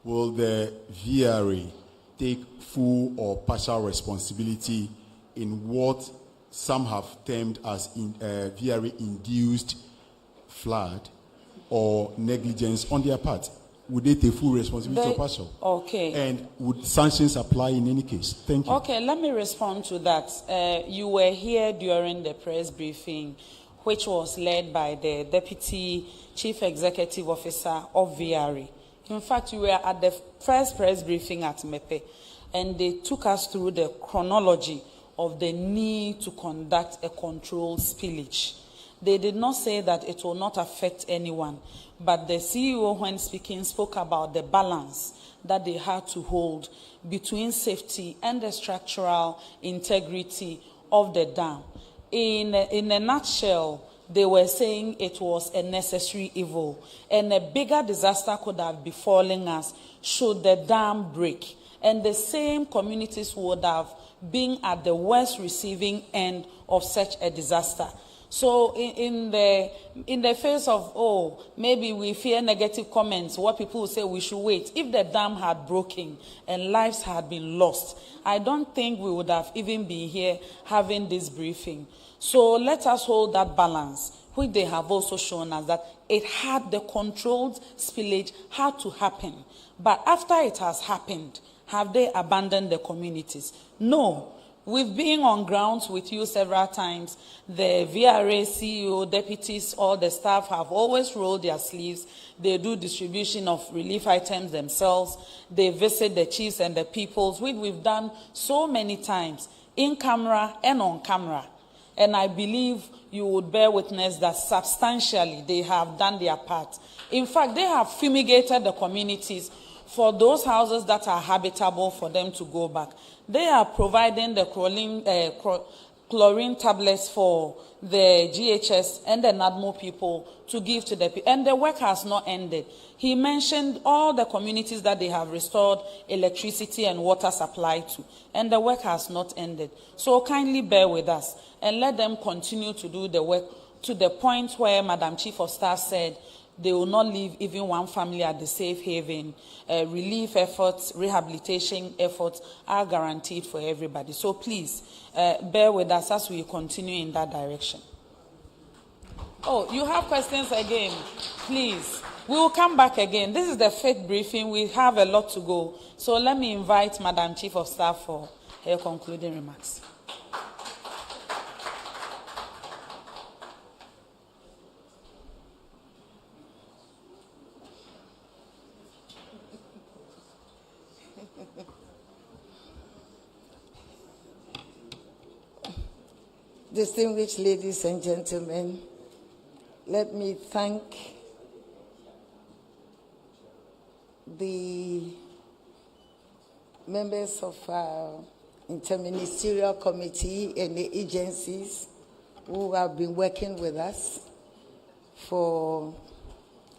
Will the VRA take full or partial responsibility in what some have termed as VRA-induced flood or negligence on their part? Would they take full responsibility or partial? Okay. And would sanctions apply in any case? Thank you. Okay, let me respond to that. You were here during the press briefing, which was led by the Deputy Chief Executive Officer of VRA. In fact, we were at the first press briefing at MEPE, and they took us through the chronology of the need to conduct a controlled spillage. They did not say that it will not affect anyone, but the CEO, when speaking, spoke about the balance that they had to hold between safety and the structural integrity of the dam. In a nutshell, they were saying it was a necessary evil, and a bigger disaster could have befallen us should the dam break. And the same communities would have been at the worst receiving end of such a disaster. So in the face of, oh, maybe we fear negative comments, what people will say, we should wait. If the dam had broken and lives had been lost, I don't think we would have even been here having this briefing. So let us hold that balance, which they have also shown us that it had, the controlled spillage had to happen. But after it has happened, have they abandoned the communities? No. We've been on grounds with you several times. The VRA, CEO, deputies, all the staff have always rolled their sleeves. They do distribution of relief items themselves. They visit the chiefs and the peoples, which we've done so many times, in camera and on camera. And I believe you would bear witness that substantially they have done their part. In fact, they have fumigated the communities for those houses that are habitable for them to go back. They are providing the chlorine tablets for the GHS and the NADMO people to give to the people. And the work has not ended. He mentioned all the communities that they have restored electricity and water supply to. And the work has not ended. So kindly bear with us and let them continue to do the work to the point where Madam Chief of Staff said they will not leave even one family at the safe haven. Relief efforts, rehabilitation efforts are guaranteed for everybody. So please, bear with us as we continue in that direction. Oh, you have questions again? Please. We will come back again. This is the 5th briefing. We have a lot to go. So let me invite Madam Chief of Staff for her concluding remarks. Distinguished ladies and gentlemen, let me thank the members of our Interministerial Committee and the agencies who have been working with us for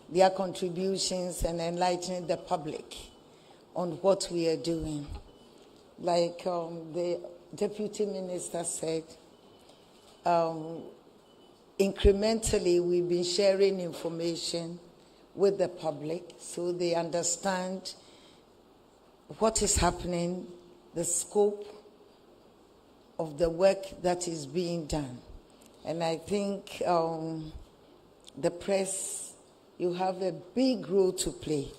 their contributions and enlightening the public on what we are doing. Like the Deputy Minister said, incrementally we've been sharing information with the public so they understand what is happening, the scope of the work that is being done. And I think the press, you have a big role to play.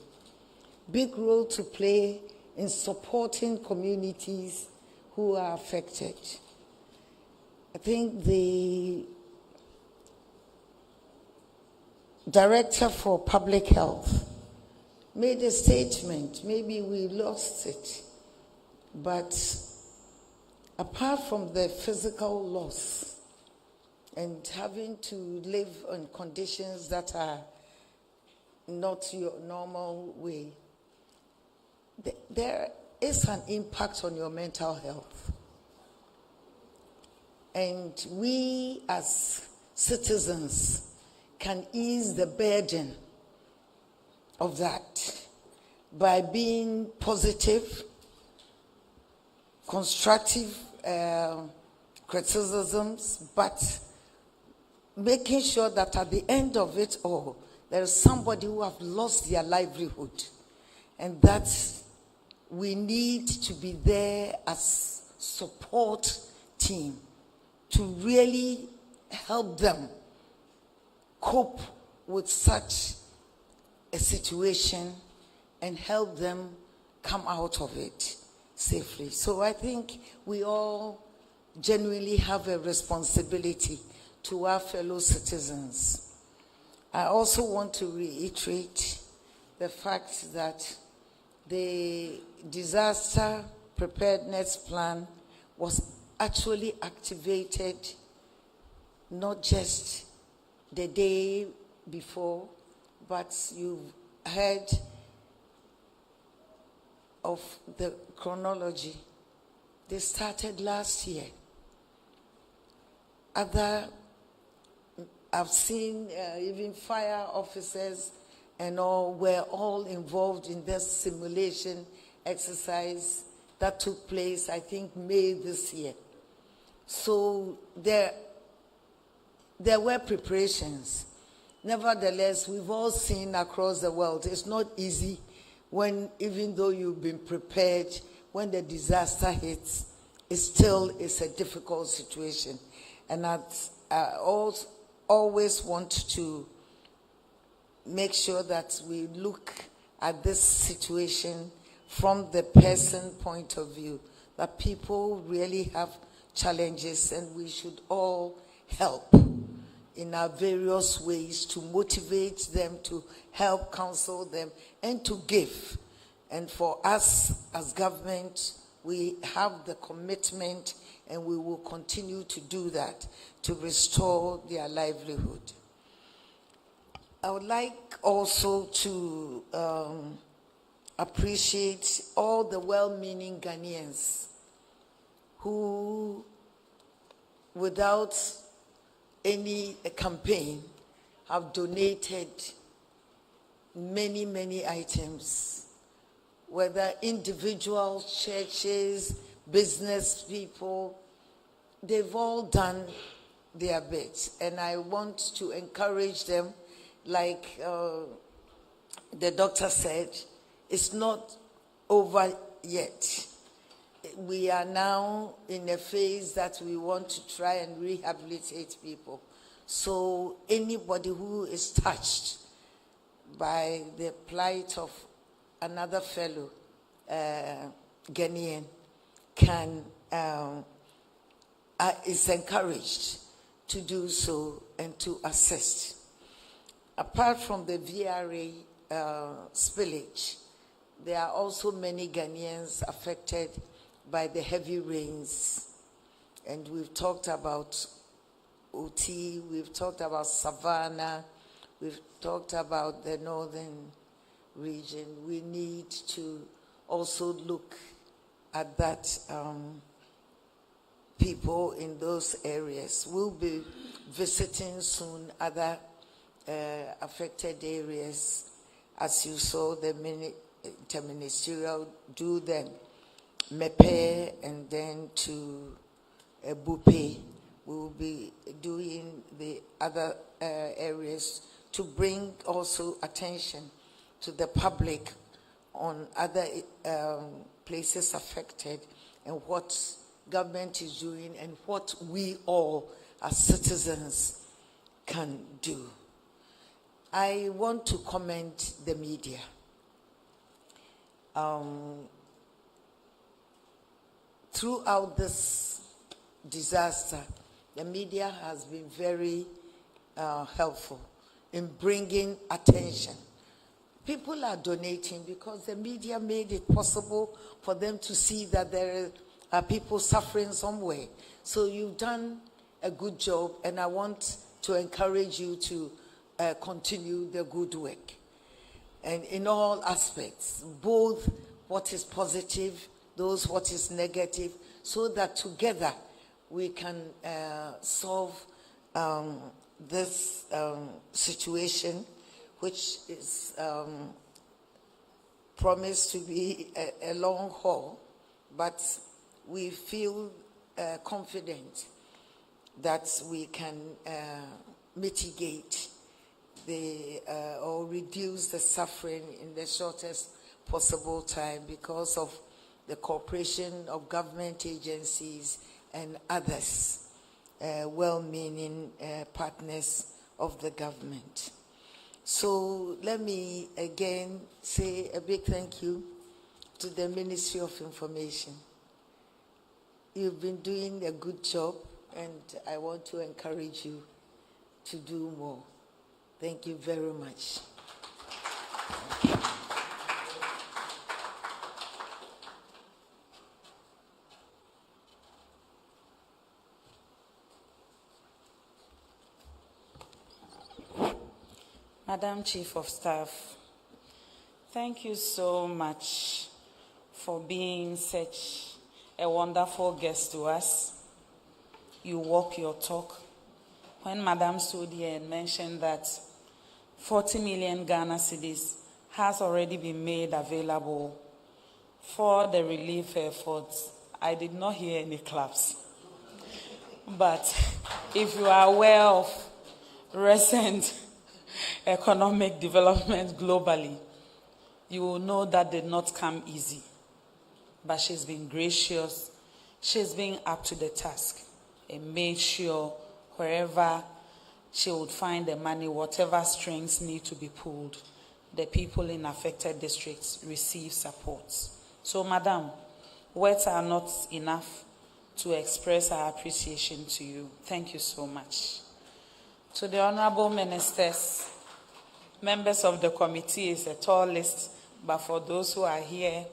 Big role to play in supporting communities who are affected. I think the Director for Public Health made a statement. Maybe we lost it. But apart from the physical loss and having to live in conditions that are not your normal way, there is an impact on your mental health. And we as citizens can ease the burden of that by being positive, constructive criticisms, but making sure that at the end of it all, there is somebody who have lost their livelihood, and that we need to be there as support team to really help them cope with such a situation and help them come out of it safely. So I think we all genuinely have a responsibility to our fellow citizens. I also want to reiterate the fact that the disaster preparedness plan was actually activated not just the day before, but you've heard of the chronology. They started last year. I've seen even fire officers and all were all involved in this simulation exercise that took place, I think, May this year. So there there were preparations. Nevertheless, we've all seen across the world, it's not easy when, even though you've been prepared, when the disaster hits, it still is a difficult situation. And I always want to make sure that we look at this situation from the person point of view, that people really have challenges and we should all help in our various ways to motivate them, to help counsel them, and to give. And for us as government, we have the commitment and we will continue to do that to restore their livelihood. I would like also to appreciate all the well-meaning Ghanaians who, without any campaign, have donated many, many items, whether individuals, churches, business people, they've all done their bit. And I want to encourage them, like the doctor said, it's not over yet. We are now in a phase that we want to try and rehabilitate people. So anybody who is touched by the plight of another fellow Ghanaian can is encouraged to do so and to assist. Apart from the VRA spillage, there are also many Ghanaians affected by the heavy rains. And we've talked about Oti, we've talked about Savannah, we've talked about the northern region. We need to also look at that people in those areas. We'll be visiting soon other affected areas. As you saw, the interministerial do them Mepe and then to Bupe. We will be doing the other areas to bring also attention to the public on other places affected and what government is doing and what we all as citizens can do. I want to commend the media. Throughout this disaster, the media has been very helpful in bringing attention. People are donating because the media made it possible for them to see that there are people suffering somewhere. So you've done a good job, and I want to encourage you to continue the good work. And in all aspects, both what is positive, those what is negative, so that together we can solve this situation, which is promised to be a long haul, but we feel confident that we can mitigate or reduce the suffering in the shortest possible time because of the cooperation of government agencies and others, well-meaning partners of the government. So let me again say a big thank you to the Ministry of Information. You've been doing a good job, and I want to encourage you to do more. Thank you very much. Madam Chief of Staff, thank you so much for being such a wonderful guest to us. You walk your talk. When Madam stood here and mentioned that 40 million Ghana cedis has already been made available for the relief efforts, I did not hear any claps. But if you are aware of recent economic development globally, you will know that did not come easy. But she's been gracious. She's been up to the task and made sure wherever she would find the money, whatever strings need to be pulled, the people in affected districts receive support. So, Madam, words are not enough to express our appreciation to you. Thank you so much. To the honorable ministers, members of the committee, is a tall list, but for those who are here,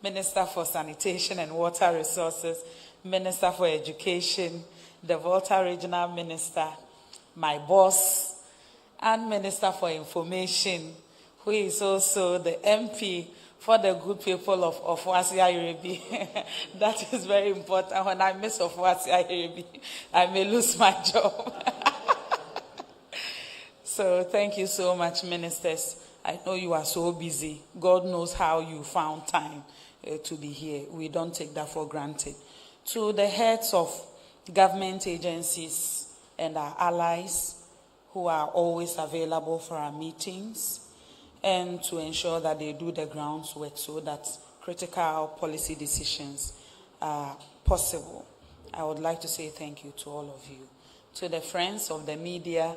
Minister for Sanitation and Water Resources, Minister for Education, the Volta Regional Minister, my boss, and Minister for Information, who is also the MP for the good people of Ofuasia Irebi. That is very important. When I miss Ofuasia Irebi, I may lose my job. So thank you so much, ministers. I know you are so busy. God knows how you found time to be here. We don't take that for granted. To the heads of government agencies and our allies who are always available for our meetings, and to ensure that they do the groundwork so that critical policy decisions are possible. I would like to say thank you to all of you. To the friends of the media,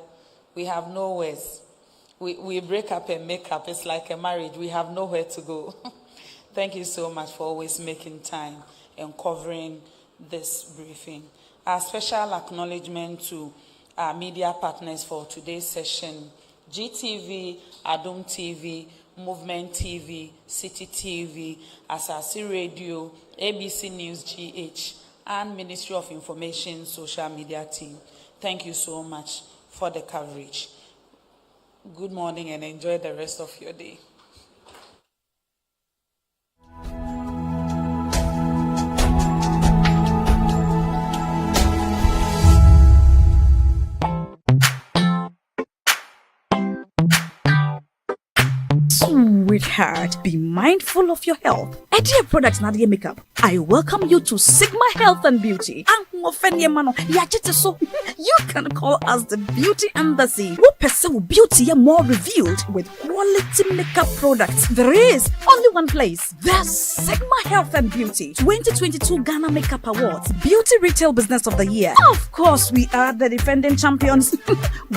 we have no words. We break up and make up. It's like a marriage. We have nowhere to go. Thank you so much for always making time and covering this briefing. Our special acknowledgement to our media partners for today's session: GTV, Adum TV, Movement TV, City TV, Asasi Radio, ABC News GH, and Ministry of Information social media team. Thank you so much for the coverage. Good morning and enjoy the rest of your day. Sweetheart, be mindful of your health. Idea Products Nadia Makeup. I welcome you to Sigma Health and Beauty. You can call us the Beauty Embassy. Who pursue beauty more revealed with quality makeup products. There is only one place. The Sigma Health and Beauty 2022 Ghana Makeup Awards Beauty Retail Business of the Year. Of course, we are the defending champions.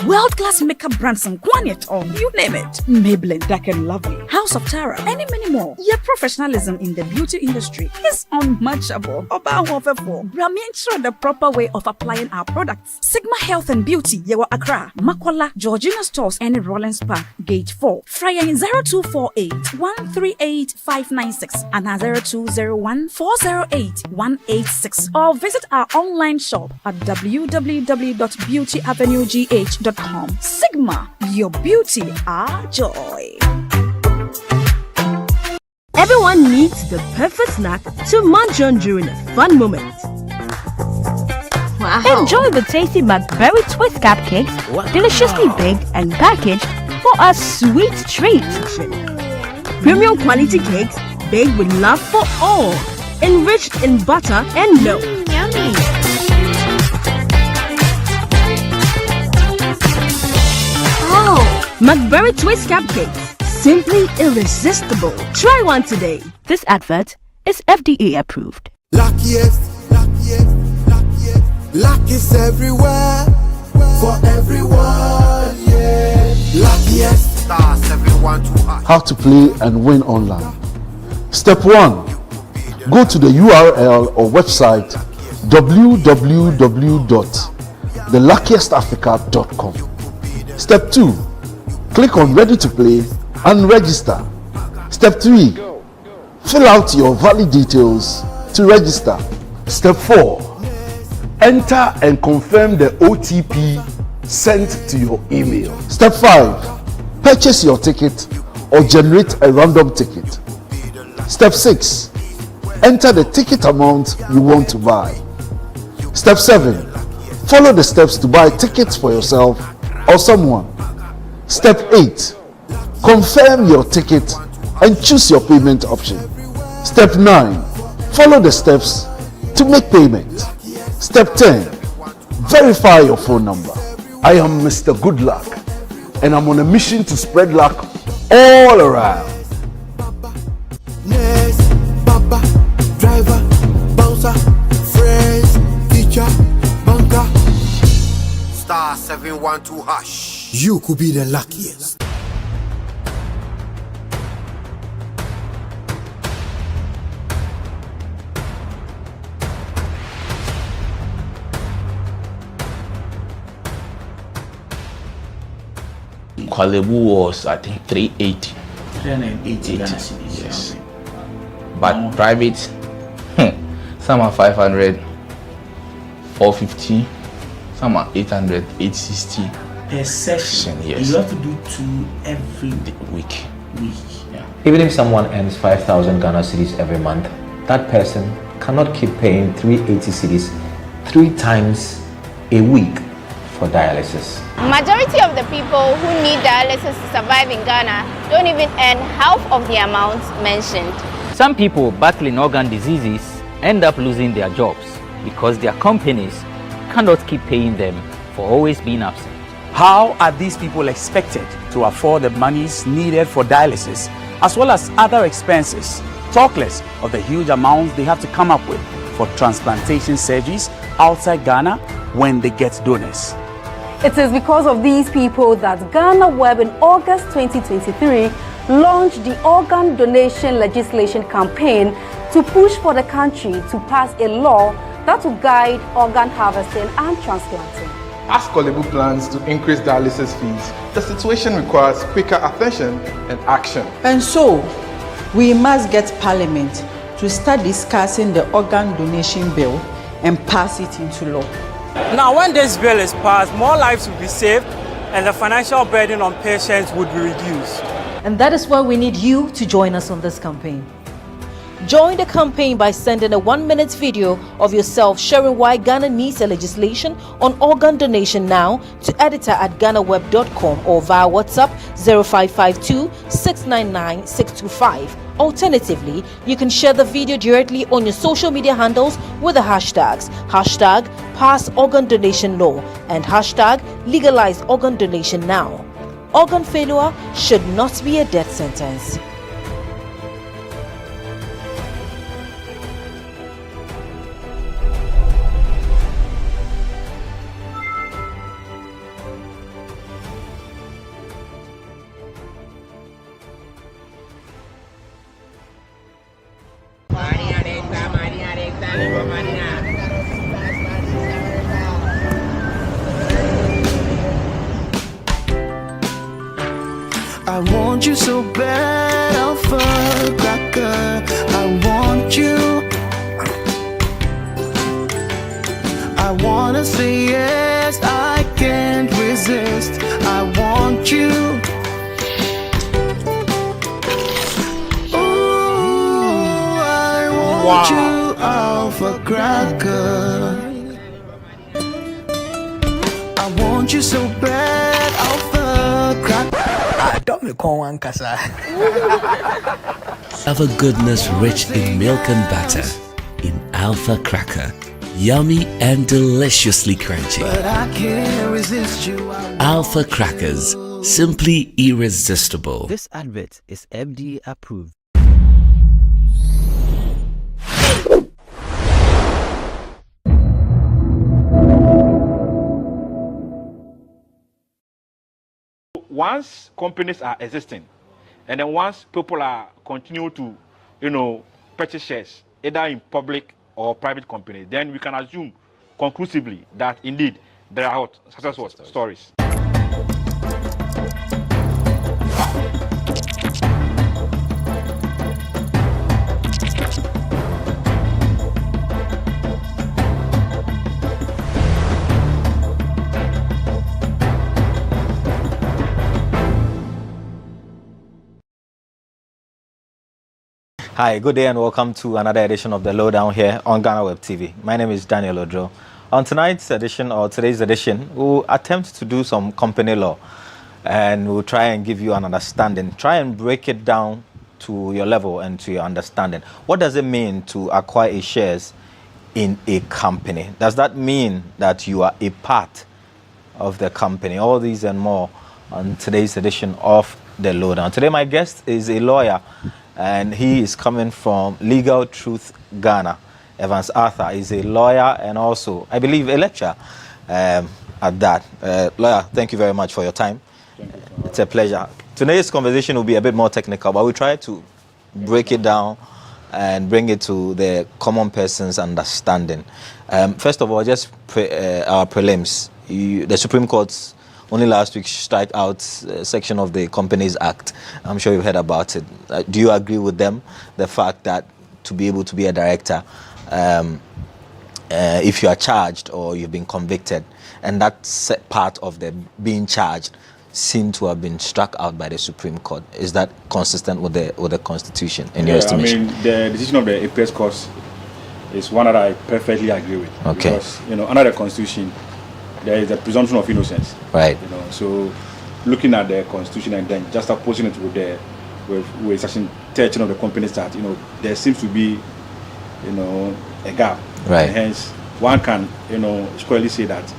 World-class makeup brands and Kwanyet on, you name it. Maybelline, Dark and Lovely, House of Tara, and many more. Your professionalism in the beauty industry is unmatchable. Ensure the proper way of applying our products. Sigma Health and Beauty, Yewa Accra, Makwala, Georgina Stores, and Rollins Park, Gate 4. Fryer 0248 138 596 and 0201 408 186. Or visit our online shop at www.beautyavenuegh.com. Sigma, your beauty, our joy. Everyone needs the perfect snack to munch on during a fun moment. Wow. Enjoy the tasty McBerry Twist cupcakes, deliciously baked and packaged for a sweet treat. Premium quality cakes baked with love for all, enriched in butter and milk. Yummy. Oh, McBerry Twist cupcakes, simply irresistible. Try one today. This advert is FDA approved. Luckiest, luck is everywhere, for everyone, yeah. Luckiest, star 712. How to play and win online. Step 1. Go to the URL or website www.theluckiestafrica.com. Step 2. Click on Ready to Play and register. Step 3. Fill out your valid details to register. Step 4. Enter and confirm the OTP sent to your email. Step 5. Purchase your ticket or generate a random ticket. Step 6. Enter the ticket amount you want to buy. Step 7. Follow the steps to buy tickets for yourself or someone. Step 8. Confirm your ticket and choose your payment option. Step 9. Follow the steps to make payment. Step 10. Verify your phone number. I am Mr. Good Luck, and I'm on a mission to spread luck all around. Nurse, Papa, driver, bouncer, friends, teacher, banker. Star 712 hash. You could be the luckiest. Kwalebu was, I think, 380. 380 Ghana cedis. Yes. But private, some are 500, 450, some are 800, 860. Per session, yes. You have to do 2 every week. Yeah. Even if someone earns 5,000 Ghana cedis every month, that person cannot keep paying 380 cedis 3 times a week for dialysis. Majority of the people who need dialysis to survive in Ghana don't even earn half of the amount mentioned. Some people battling organ diseases end up losing their jobs because their companies cannot keep paying them for always being absent. How are these people expected to afford the monies needed for dialysis as well as other expenses, talk less of the huge amounts they have to come up with for transplantation surgeries outside Ghana when they get donors? It is because of these people that GhanaWeb in August 2023 launched the organ donation legislation campaign to push for the country to pass a law that will guide organ harvesting and transplanting. As Kwalebu plans to increase dialysis fees, the situation requires quicker attention and action. And so, we must get Parliament to start discussing the organ donation bill and pass it into law. Now, when this bill is passed, more lives will be saved and the financial burden on patients would be reduced. And that is why we need you to join us on this campaign. Join the campaign by sending a 1-minute video of yourself sharing why Ghana needs a legislation on organ donation now to editor@ghanaweb.com or via WhatsApp 0552 699 625. Alternatively, you can share the video directly on your social media handles with the hashtags #PassOrganDonationLaw and #LegalizeOrganDonationNow. Organ failure should not be a death sentence. I want you so bad, Alpha Cracker. I want you. I wanna say yes, I can't resist. I want you. Ooh, I want you, Alpha Cracker. I want you so bad, Alpha Cracker. Don't me call one kasa. Alpha goodness rich in milk and butter. In Alpha Cracker. Yummy and deliciously crunchy. But I can't resist you. Alpha Crackers. Simply irresistible. This advert is FDA approved. Once companies are existing, and then once people are continue to, purchase shares, either in public or private companies, then we can assume conclusively that indeed there are successful stories. Hi, good day and welcome to another edition of The Lowdown here on GhanaWeb TV. My name is Daniel Odro. On tonight's edition, or today's edition, we'll attempt to do some company law and we'll try and give you an understanding. Try and break it down to your level and to your understanding. What does it mean to acquire a shares in a company? Does that mean that you are a part of the company. All these and more on today's edition of The Lowdown. Today my guest is a lawyer, and he is coming from Legal Truth Ghana. Evans Arthur is a lawyer and also, I believe, a lecturer at that. Lawyer, thank you very much for your time. It's a pleasure. Today's conversation will be a bit more technical, but we'll try to break it down and bring it to the common person's understanding. First of all, just our prelims. The Supreme Court only last week struck out a section of the Companies Act. I'm sure you've heard about it. Do you agree with them? The fact that to be able to be a director, if you are charged or you've been convicted, and that part of the being charged seem to have been struck out by the Supreme Court. Is that consistent with the Constitution in your estimation? I mean, the decision of the Apex Court is one that I perfectly agree with. Okay. Because, under the Constitution, there is a presumption of innocence. Right. So looking at the Constitution and then just opposing it with Section 13 of the Companies Act, there seems to be, a gap. Right. And hence, one can, squarely say that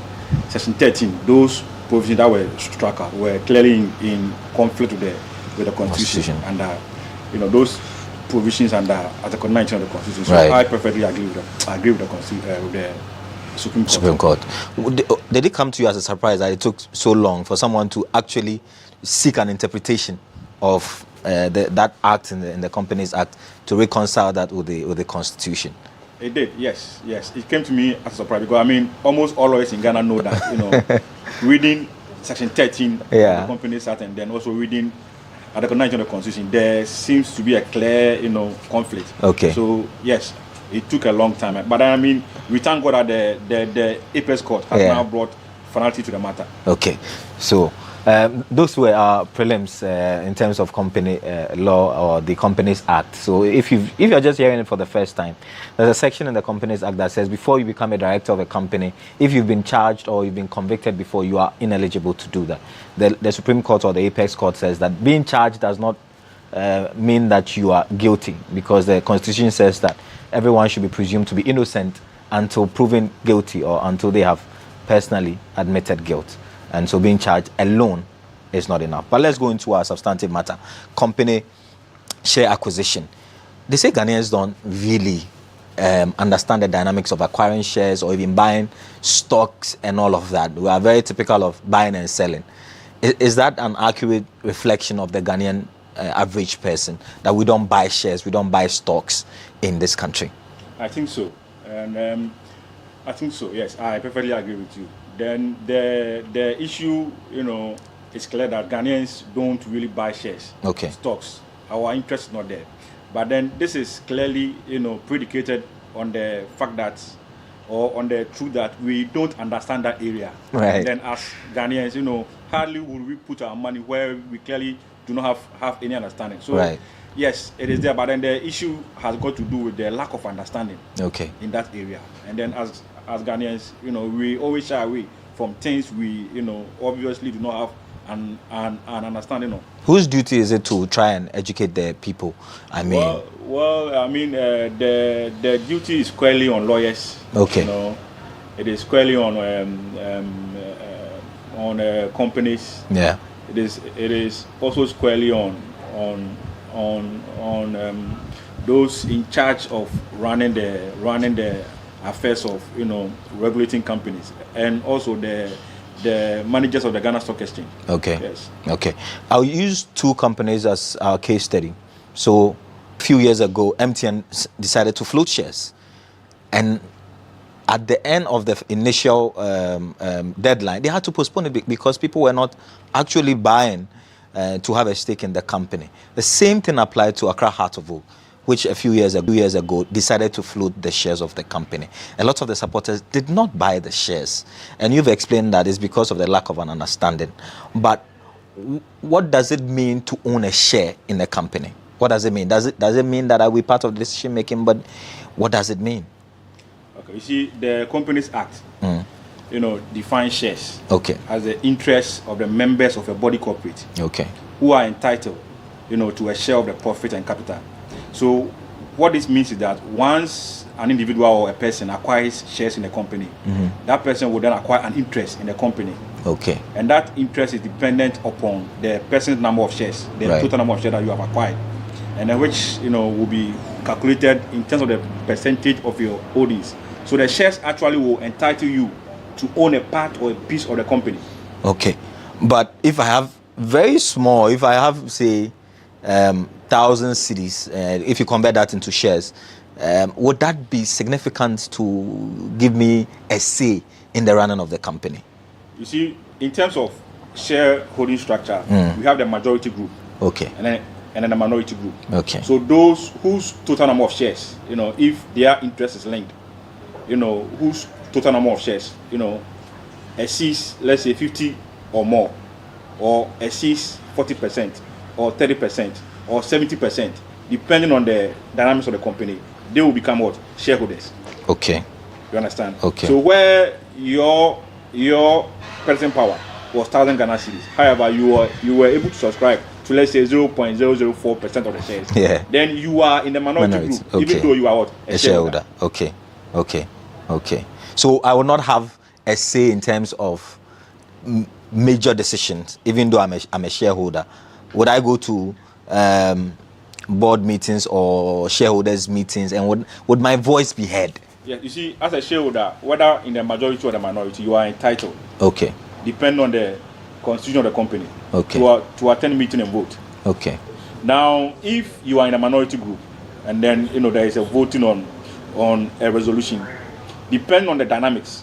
Section 13, those provisions that were struck out were clearly in conflict with the Constitution. And those provisions under Article 19 of the Constitution. So I perfectly agree with the Supreme Court. Did it come to you as a surprise that it took so long for someone to actually seek an interpretation of that act in the Companies Act to reconcile that with the Constitution? It did, yes. It came to me as a surprise because almost all lawyers in Ghana know that reading Section 13 of the Companies Act and then also reading Article 19 of the Constitution, there seems to be a clear conflict. Okay. So yes, it took a long time, but we thank God that the Apex Court has now brought finality to the matter. Okay, so those were our prelims in terms of company law or the Companies Act. So if you're just hearing it for the first time, there's a section in the Companies Act that says before you become a director of a company, if you've been charged or you've been convicted before, you are ineligible to do that. The Supreme Court or the Apex Court says that being charged does not mean that you are guilty, because the Constitution says that everyone should be presumed to be innocent until proven guilty or until they have personally admitted guilt. And so being charged alone is not enough. But let's go into our substantive matter. Company share acquisition. They say Ghanaians don't really understand the dynamics of acquiring shares or even buying stocks and all of that. We are very typical of buying and selling. Is that an accurate reflection of the Ghanaian average person, that we don't buy shares, we don't buy stocks in this country? I think so. And I think so, yes. I perfectly agree with you. Then the issue, it's clear that Ghanaians don't really buy shares, stocks. Our interest is not there. But then this is clearly, predicated on the fact that, or on the truth that we don't understand that area. Right. And then as Ghanaians, hardly will we put our money where we clearly do not have any understanding. So yes, it is there, but then the issue has got to do with the lack of understanding in that area. And then as Ghanaians, we always shy away from things we, obviously do not have an understanding of. Whose duty is it to try and educate the people? The duty is squarely on lawyers. Okay. It is squarely on companies. Yeah. It is also squarely on those in charge of running the affairs of regulating companies, and also the managers of the Ghana Stock Exchange. Okay. Yes. Okay. I'll use two companies as our case study. So a few years ago, MTN decided to float shares, and at the end of the initial deadline, they had to postpone it because people were not actually buying to have a stake in the company. The same thing applied to Accra Heart of Oak, which a few years ago decided to float the shares of the company. A lot of the supporters did not buy the shares, and you've explained that it's because of the lack of an understanding. But what does it mean to own a share in a company? What does it mean? Does it mean that I will be part of decision making? But what does it mean? Okay, you see, the Companies Act, defines shares as the interests of the members of a body corporate, who are entitled, to a share of the profit and capital. So what this means is that once an individual or a person acquires shares in a company, that person will then acquire an interest in the company. Okay. And that interest is dependent upon the person's number of shares, the total number of shares that you have acquired, and then which will be calculated in terms of the percentage of your holdings. So the shares actually will entitle you to own a part or a piece of the company. Okay, but if I have very small, if I have say 1,000 cedis, if you convert that into shares, would that be significant to give me a say in the running of the company? You see, in terms of shareholding structure, we have the majority group. Okay. And then the minority group. Okay. So those whose total number of shares, if their interest is linked, whose total number of shares, exceeds, let's say 50 or more, or exceeds 40% or 30% or 70%, depending on the dynamics of the company, they will become what? Shareholders. Okay. You understand? Okay. So where your purchasing power was 1,000 Ghana cedis, however, you were able to subscribe to, let's say, 0.004% of the shares. Yeah. Then you are in the minority group, even though you are what? A shareholder. Okay. So I will not have a say in terms of major decisions, even though I'm a shareholder. Would I go to board meetings or shareholders meetings, and would my voice be heard? Yeah, you see, as a shareholder, whether in the majority or the minority, you are entitled. Okay. Depend on the constitution of the company. Okay. To attend meeting and vote. Okay. Now, if you are in a minority group, and then there is a voting on a resolution, depend on the dynamics.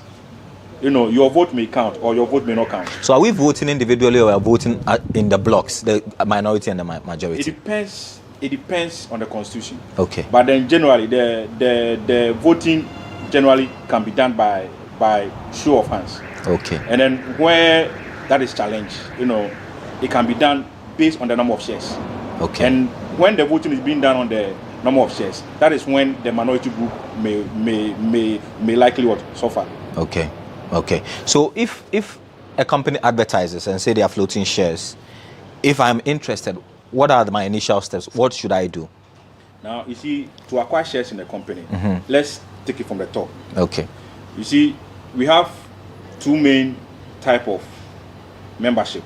Your vote may count or your vote may not count. So are we voting individually or are we voting in the blocks, the minority and the majority? It depends on the constitution. Okay. But then generally, the voting generally can be done by show of hands. Okay. And then where that is challenged, it can be done based on the number of shares. Okay. And when the voting is being done on the number of shares, that is when the minority group may likely suffer. Okay. So if a company advertises and say they are floating shares, if I'm interested, what are my initial steps? What should I do? Now, you see, to acquire shares in the company, let's take it from the top. Okay. You see, we have two main type of membership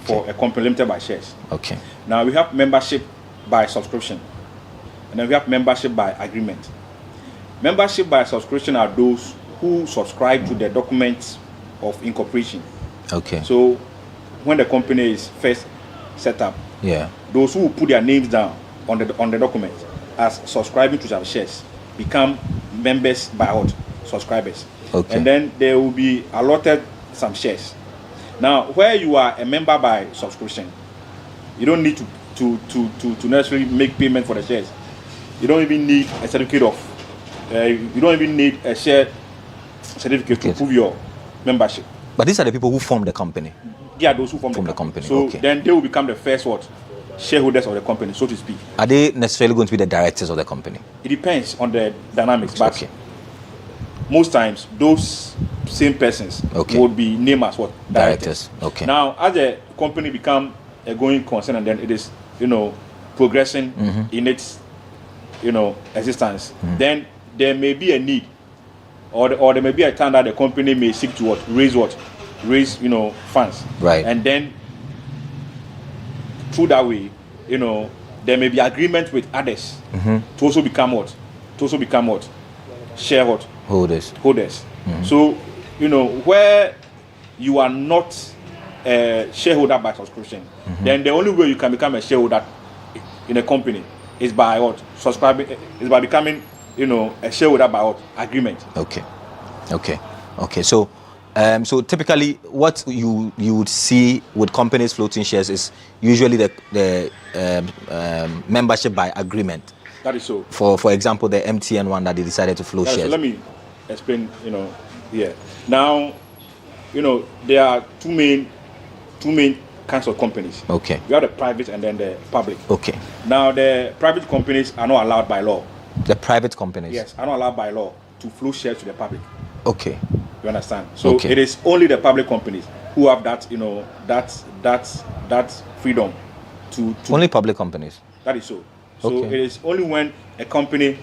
for a company limited by shares. Okay. Now, we have membership by subscription, and then we have membership by agreement. Membership by subscription are those who subscribe to the documents of incorporation. Okay. So, when the company is first set up, those who put their names down on the document as subscribing to some shares become members by what? Subscribers. Okay. And then they will be allotted some shares. Now, where you are a member by subscription, you don't need to necessarily make payment for the shares. You don't even need a certificate you don't even need a share certificate to prove your membership. But these are the people who form the company. They are those who form the company. So then they will become the first shareholders of the company, so to speak. Are they necessarily going to be the directors of the company? It depends on the dynamics, but most times those same persons would be named as directors. Okay. Now, as the company become a going concern and then it is progressing in its existence, then there may be a need, or there may be a time that the company may seek to raise funds. Right. And then through that way, there may be agreement with others to also become shareholders. So, where you are not a shareholder by subscription, then the only way you can become a shareholder in a company is by subscribing, is by becoming, a shareholder by agreement. Okay. So typically, what you would see with companies floating shares is usually the membership by agreement. That is so. For example, the MTN one that they decided to float shares. So let me explain. Here now, there are two main kinds of companies. Okay. You have the private and then the public. Okay. Now the private companies are not allowed by law. The private companies. Yes, are not allowed by law to float shares to the public. Okay. You understand? So it is only the public companies who have that, that freedom to only public companies. That is so. So it is only when a company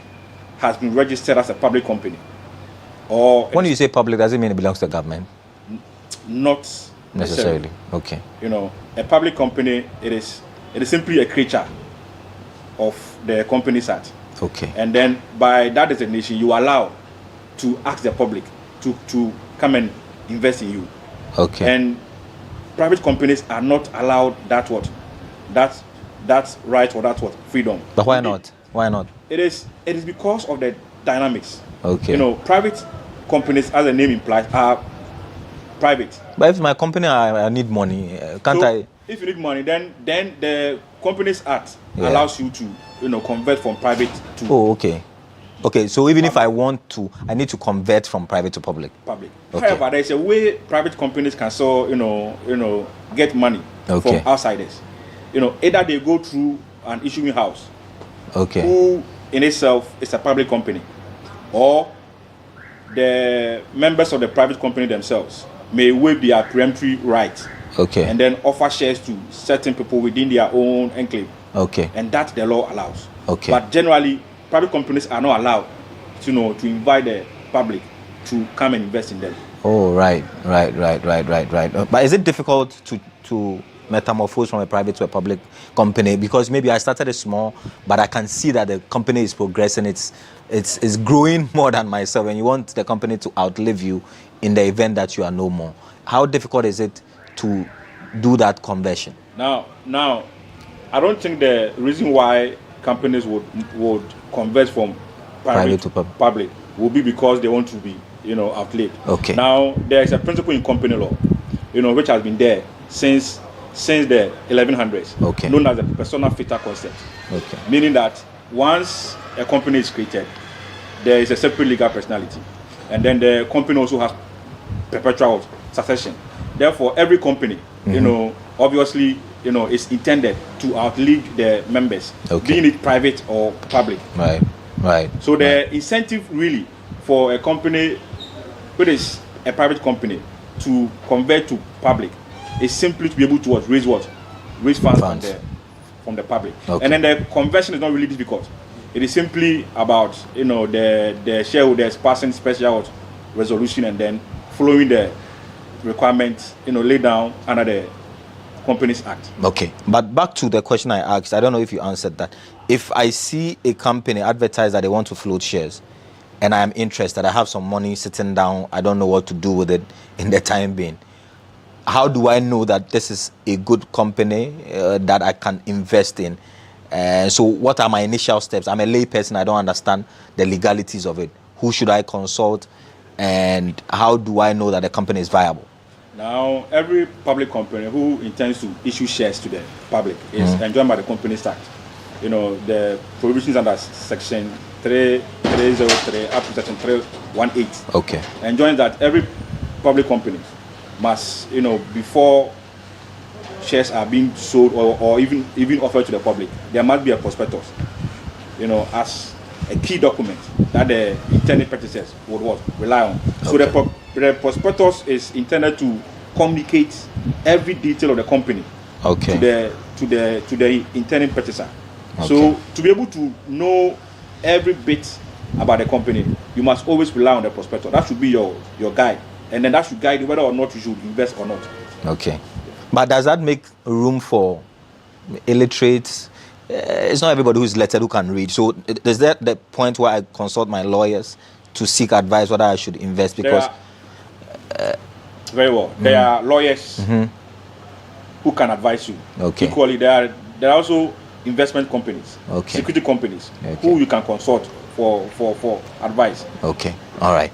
has been registered as a public company, or when you say public, does it mean it belongs to the government? Not necessarily. Okay. You know, a public company, it is simply a creature of the Companies Act. Okay. And then by that designation, you are allowed to ask the public to come and invest in you. Okay. And private companies are not allowed that right or that freedom. But why not? Why not? It is because of the dynamics. Okay. You know, private companies, as the name implies, are private. But if my company I need money, can't I? If you need money, then the Companies Act allows you to, you know, convert from private to. Oh, okay. Okay, so even if I want to, I need to convert from private to public. Public. Okay. However, there is a way private companies can so get money from outsiders. You know, either they go through an issuing house, who in itself is a public company, or the members of the private company themselves may waive their preemptory right. Okay. And then offer shares to certain people within their own enclave. Okay. And that the law allows. Okay. But generally, private companies are not allowed to invite the public to come and invest in them. Oh, right. But is it difficult to metamorphose from a private to a public company? Because maybe I started it small, but I can see that the company is progressing. It's growing more than myself, and you want the company to outlive you in the event that you are no more. How difficult is it to do that conversion? Now, I don't think the reason why companies would convert from private to public will be because they want to be, outlived. Okay. Now, there is a principle in company law, which has been there since the 1100s, known as the persona fita concept. Okay. Meaning that once a company is created, there is a separate legal personality, and then the company also has perpetual succession. Therefore, every company, obviously, is intended to outlive the members, being it private or public. Right. So the incentive really for a company, which is a private company, to convert to public is simply to be able to raise funds from the public. Okay. And then the conversion is not really difficult. It is simply about the shareholders passing special resolution and then following the requirements laid down under the Companies Act. Okay, but back to the question I asked, I don't know if you answered that. If I see a company advertise that they want to float shares and I am interested, I have some money sitting down, I don't know what to do with it in the time being, how do I know that this is a good company that I can invest in? So what are my initial steps? I'm a lay person, I don't understand the legalities of it. Who should I consult, and how do I know that the company is viable? Now, every public company who intends to issue shares to the public is enjoined by the Companies Act. The provisions under Section 303 up to Section 318. Okay. Enjoins that every public company must, before shares are being sold or even offered to the public, there must be a prospectus, as a key document that the intended purchasers would rely on. So the prospectus is intended to communicate every detail of the company to the intended purchaser. So to be able to know every bit about the company, you must always rely on the prospectus. That should be your guide, and then that should guide you whether or not you should invest or not. Okay, but does that make room for illiterates? It's not everybody who's lettered who can read. So is that the point where I consult my lawyers to seek advice whether I should invest? Because very well, there are lawyers who can advise you. Equally, there are also investment companies, security companies, who you can consult for advice. Okay, all right.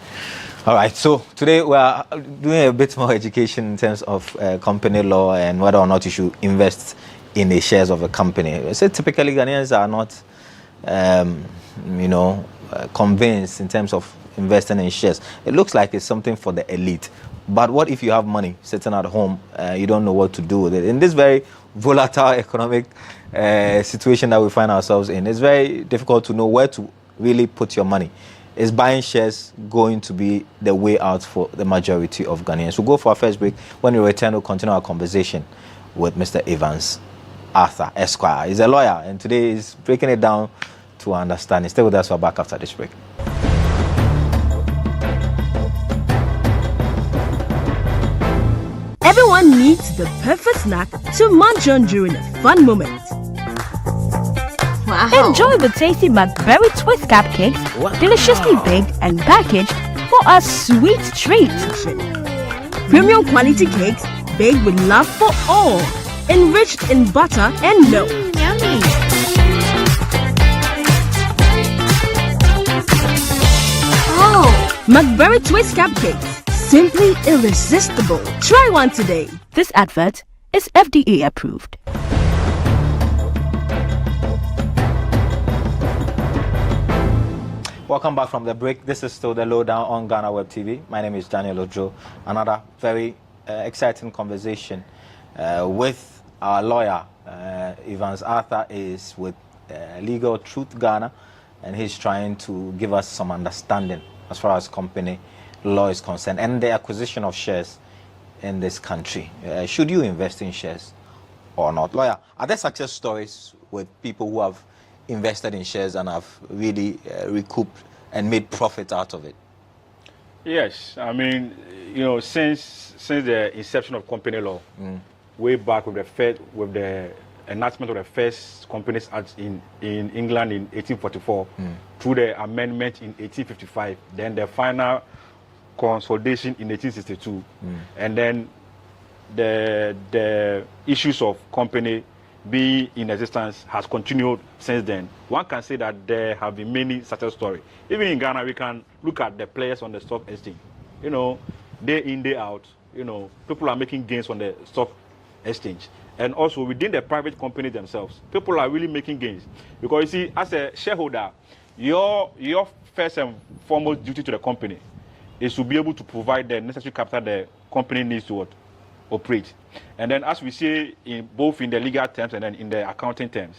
So today we are doing a bit more education in terms of company law and whether or not you should invest in the shares of a company. I say typically Ghanaians are not, convinced in terms of investing in shares. It looks like it's something for the elite. But what if you have money sitting at home, you don't know what to do with it? In this very volatile economic situation that we find ourselves in, it's very difficult to know where to really put your money. Is buying shares going to be the way out for the majority of Ghanaians? We'll go for our first break. When we return, we'll continue our conversation with Mr. Evans. Arthur Esquire. He's a lawyer, and today he's breaking it down to understand. Stay with us. We're back after this break. Everyone needs the perfect snack to munch on during a fun moment. Wow. Enjoy the tasty McBerry Twist cupcakes, deliciously baked and packaged for a sweet treat. Premium quality cakes baked with love for all, enriched in butter and milk. Yummy. Oh. McBerry Twist cupcakes, simply irresistible. Try one today. This advert is FDA approved. Welcome back from the break. This is still the lowdown on GhanaWeb TV. My name is Daniel Ojo. Another very exciting conversation with our lawyer. Evans Arthur is with Legal Truth Ghana, and he's trying to give us some understanding as far as company law is concerned and the acquisition of shares in this country. Should you invest in shares or not? Lawyer, are there success stories with people who have invested in shares and have really recouped and made profit out of it? Yes, I mean, you know, since the inception of company law, way back with the enactment of the first Companies Act in England in 1844, through the amendment in 1855, then the final consolidation in 1862, and then the issues of company being in existence has continued since then. One can say that there have been many success stories. Even in Ghana, we can look at the players on the stock exchange. You know, day in, day out, you know, people are making gains on the stock exchange. And also within the private companies themselves, people are really making gains. Because you see, as a shareholder, your first and foremost duty to the company is to be able to provide the necessary capital the company needs to operate. And then, as we say, both in the legal terms and then in the accounting terms,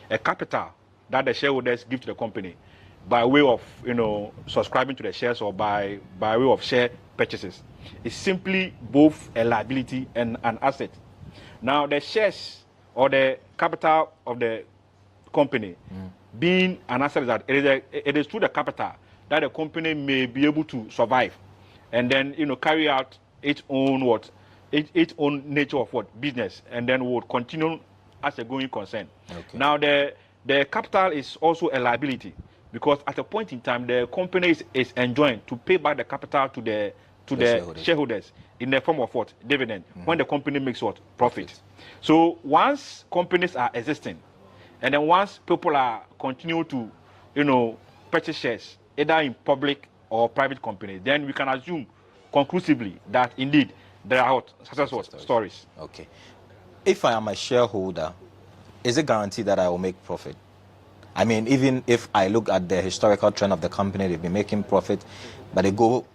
a capital that the shareholders give to the company by way of, you know, subscribing to the shares or by way of share purchases is simply both a liability and an asset. Now, the shares or the capital of the company being an asset is that it is through the capital that the company may be able to survive and then, you know, carry out its own its own nature of business, and then would continue as a going concern. Okay. Now the capital is also a liability, because at a point in time the company is enjoined to pay back the capital to the shareholders in the form of dividend, when the company makes profit. So once companies are existing, and then once people are continue to, you know, purchase shares either in public or private companies, then we can assume conclusively that indeed there are successful stories. Okay. If I am a shareholder, is it guaranteed that I will make profit? I mean, even if I look at the historical trend of the company, they've been making profit, but they go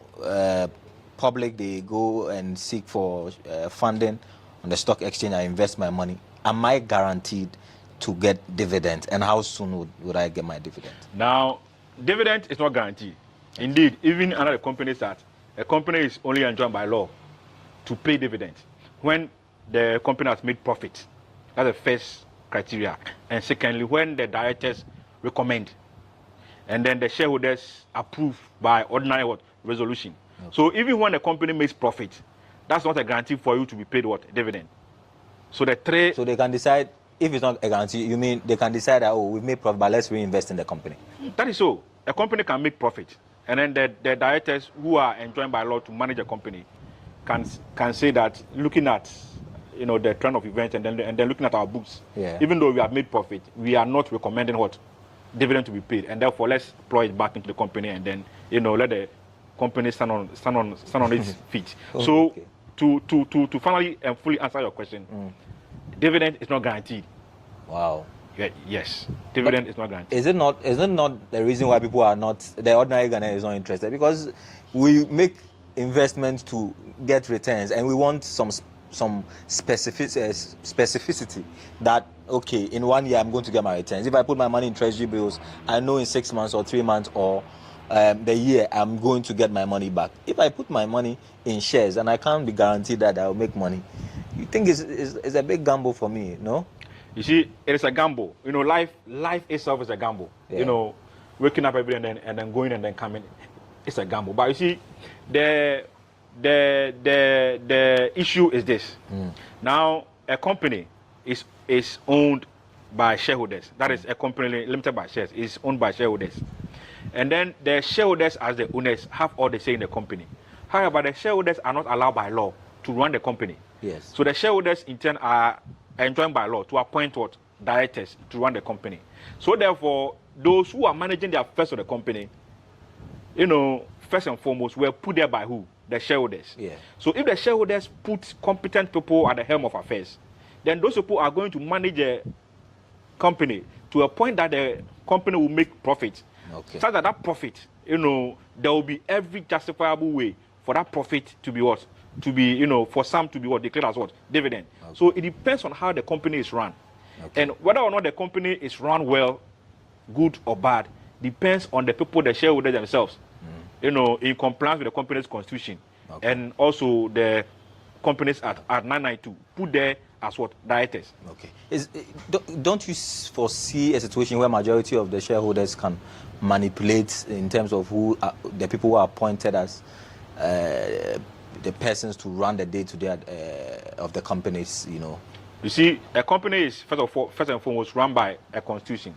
public, they go and seek for funding on the stock exchange, I invest my money. Am I guaranteed to get dividends? And how soon would I get my dividend? Now, dividend is not guaranteed. Indeed, even under the Companies Act, a company is only enjoined by law to pay dividends when the company has made profit. That's the first criteria. And secondly, when the directors recommend, and then the shareholders approve by ordinary resolution. Okay. So even when the company makes profit, that's not a guarantee for you to be paid dividend. So so they can decide, if it's not a guarantee, you mean they can decide that, oh, we made profit, but let's reinvest in the company. That is so. A company can make profit, and then the directors who are enjoined by law to manage a company can say that, looking at, you know, the trend of events and then looking at our books, even though we have made profit, we are not recommending dividend to be paid, and therefore let's deploy it back into the company, and then, you know, let the company stand on its feet. So to finally and fully answer your question, dividend is not guaranteed. Wow. Yes, dividend is not guaranteed. Is it not the reason why people are not, the ordinary Ghanaian is not interested? Because we make investments to get returns, and we want some specificity that, okay, in 1 year I'm going to get my returns. If I put my money in treasury bills, I know in 6 months or 3 months or the year I'm going to get my money back. If I put my money in shares and I can't be guaranteed that I'll make money, you think it's a big gamble for me, no? You see, it is a gamble. You know, life itself is a gamble. Yeah. You know, waking up every day and then going and then coming, it's a gamble. But you see, the issue is this. Now, a company is owned by shareholders. That is a company limited by shares. Is owned by shareholders. And then the shareholders as the owners have all the say in the company. However, the shareholders are not allowed by law to run the company. Yes. So the shareholders in turn are enjoined by law to appoint what directors to run the company. So therefore, those who are managing the affairs of the company, you know, first and foremost, were put there by who? The shareholders. Yeah. So if the shareholders put competent people at the helm of affairs, then those people are going to manage the company to a point that the company will make profit. Okay. So that profit, you know, there will be every justifiable way for that profit to be what? To be, you know, for some to be what? Declared as what? Dividend. Okay. So it depends on how the company is run. Okay. And whether or not the company is run well, good or bad, depends on the people, the shareholders themselves, you know, in compliance with the company's constitution. Okay. And also the companies at 992 put there as what? Directors. Okay. Don't you foresee a situation where majority of the shareholders can manipulate in terms of who are, the people who are appointed as the persons to run the day-to-day of the companies, you know? You see, a company is first and foremost run by a constitution.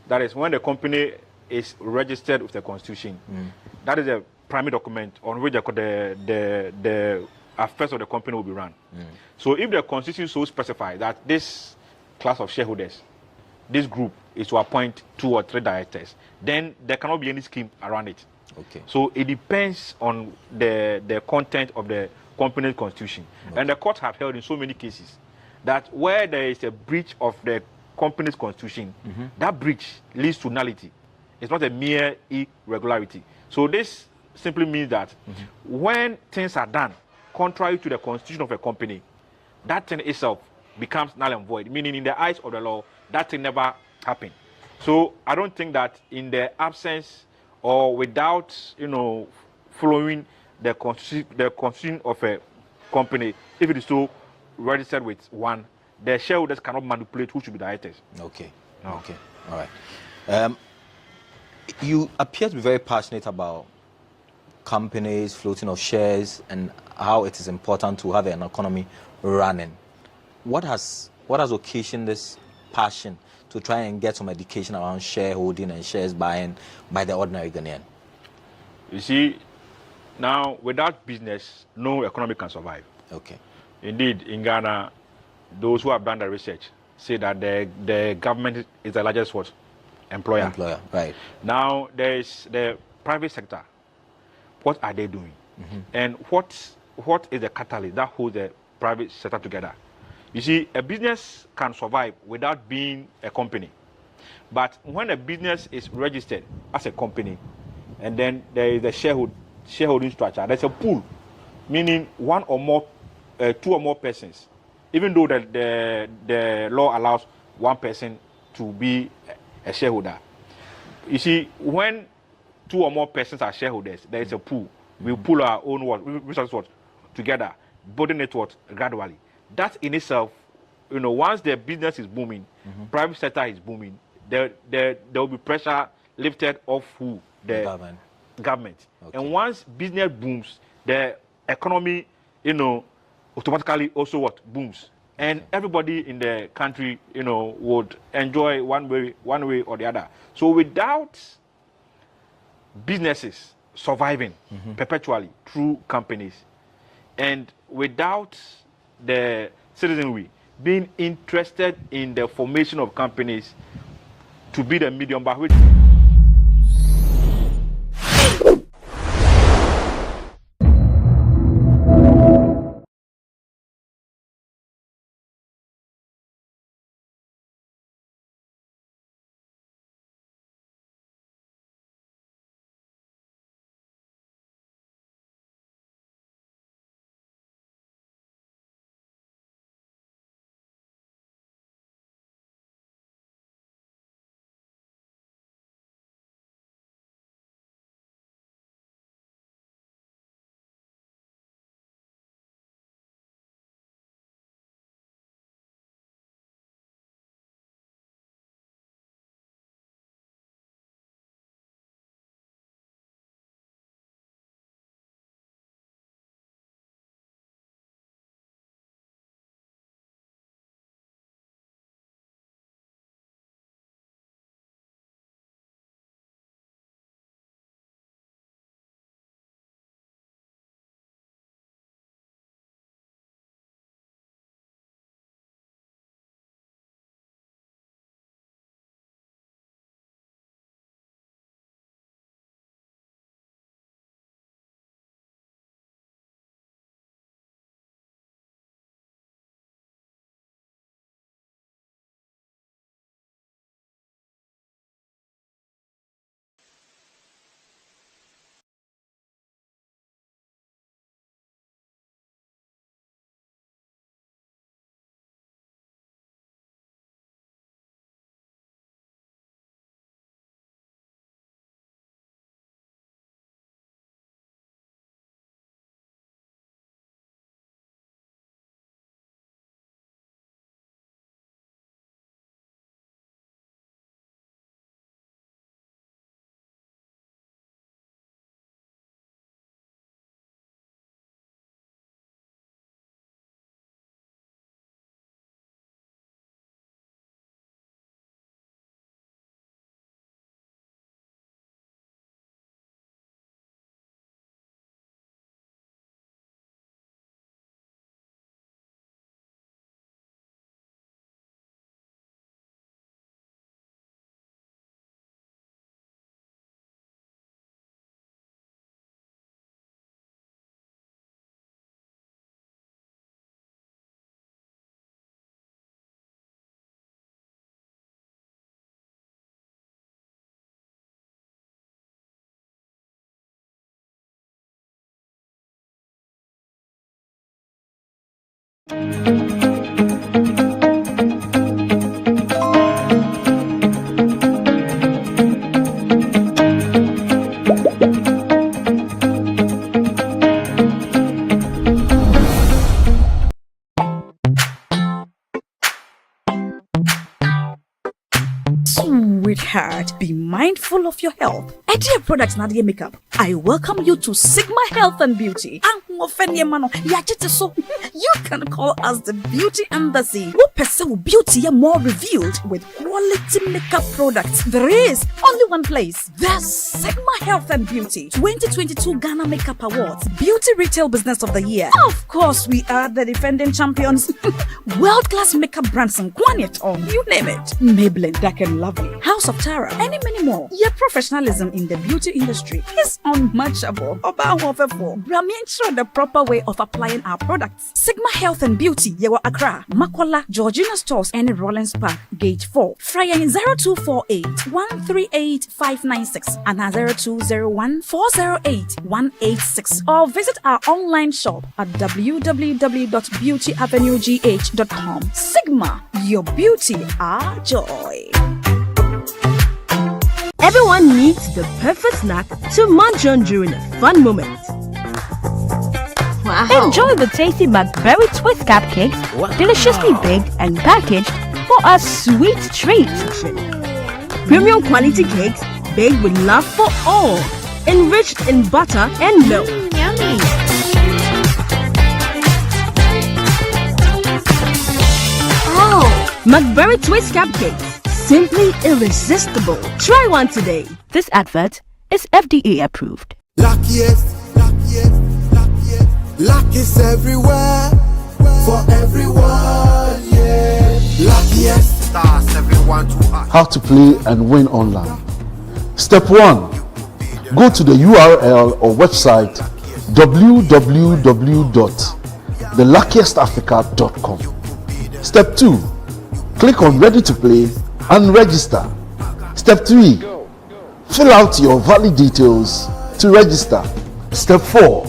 That is, when the company is registered with the constitution, that is a primary document on which the affairs of the company will be run. So if the constitution so specifies that this class of shareholders, this group is to appoint 2 or 3 directors, then there cannot be any scheme around it. Okay. So it depends on the content of the company's constitution. Okay. And the courts have held in so many cases that where there is a breach of the company's constitution, that breach leads to nullity. It's not a mere irregularity. So this simply means that when things are done contrary to the constitution of a company, that thing itself becomes null and void, meaning in the eyes of the law, that thing never happened. So I don't think that in the absence or without, you know, following the constitution of a company, if it is so registered with one, the shareholders cannot manipulate who should be directors. Okay. No. Okay. All right. You appear to be very passionate about companies, floating of shares, and how it is important to have an economy running. What has occasioned this passion to try and get some education around shareholding and shares buying by the ordinary Ghanaian? You see, now without business, no economy can survive. Okay. Indeed, in Ghana, those who have done the research say that the government is the largest what? Employer, right. Now there is the private sector. What are they doing? And what is the catalyst that holds the private sector together? You see, a business can survive without being a company. But when a business is registered as a company, and then there is a shareholding structure, there's a pool, meaning 1 or more, 2 or more persons, even though the law allows 1 person to be a shareholder. You see, when 2 or more persons are shareholders, there is a pool. We pool our own resources together, building it gradually. That in itself, you know, once the business is booming, private sector is booming, there will be pressure lifted off who? The government. Okay. And once business booms, the economy, you know, automatically also booms. And everybody in the country, you know, would enjoy one way or the other. So without businesses surviving perpetually through companies, and without the citizenry being interested in the formation of companies to be the medium by which Sweetheart, be mindful of your health. Idea products na the makeup. I welcome you to Sigma Health and Beauty. You can call us the Beauty Embassy. Who pursue beauty more revealed with quality makeup products. There is only one place. The Sigma Health and Beauty 2022 Ghana Makeup Awards Beauty Retail Business of the Year. Of course, we are the defending champions. World-class makeup brands and Kwanyet on. You name it. Maybelline, Dark and Lovely, House of Tara, and many more. Your professionalism in the beauty industry is unmatchable. The proper way of applying our products. Sigma Health and Beauty, Yewa Accra, Makola, Georgina Stores, and Rollins Park, Gate 4. Fryer in 0248 138 596 and 0201 408 186. Or visit our online shop at www.beautyavenuegh.com. Sigma, your beauty, our joy. Everyone needs the perfect snack to munch on during a fun moment. Wow. Enjoy the tasty McBerry Twist cupcakes, deliciously baked and packaged for a sweet treat. Premium quality cakes baked with love for all, enriched in butter and milk. Yummy. Oh, McBerry Twist cupcakes, simply irresistible. Try one today. This advert is FDA approved. Luckiest, luck is everywhere, for everyone, yeah. Luckiest star 712. How to play and win online. Step 1. Go to the URL or website www.theluckiestafrica.com. Step 2. Click on Ready to Play and register. Step 3. Fill out your valid details to register. Step 4.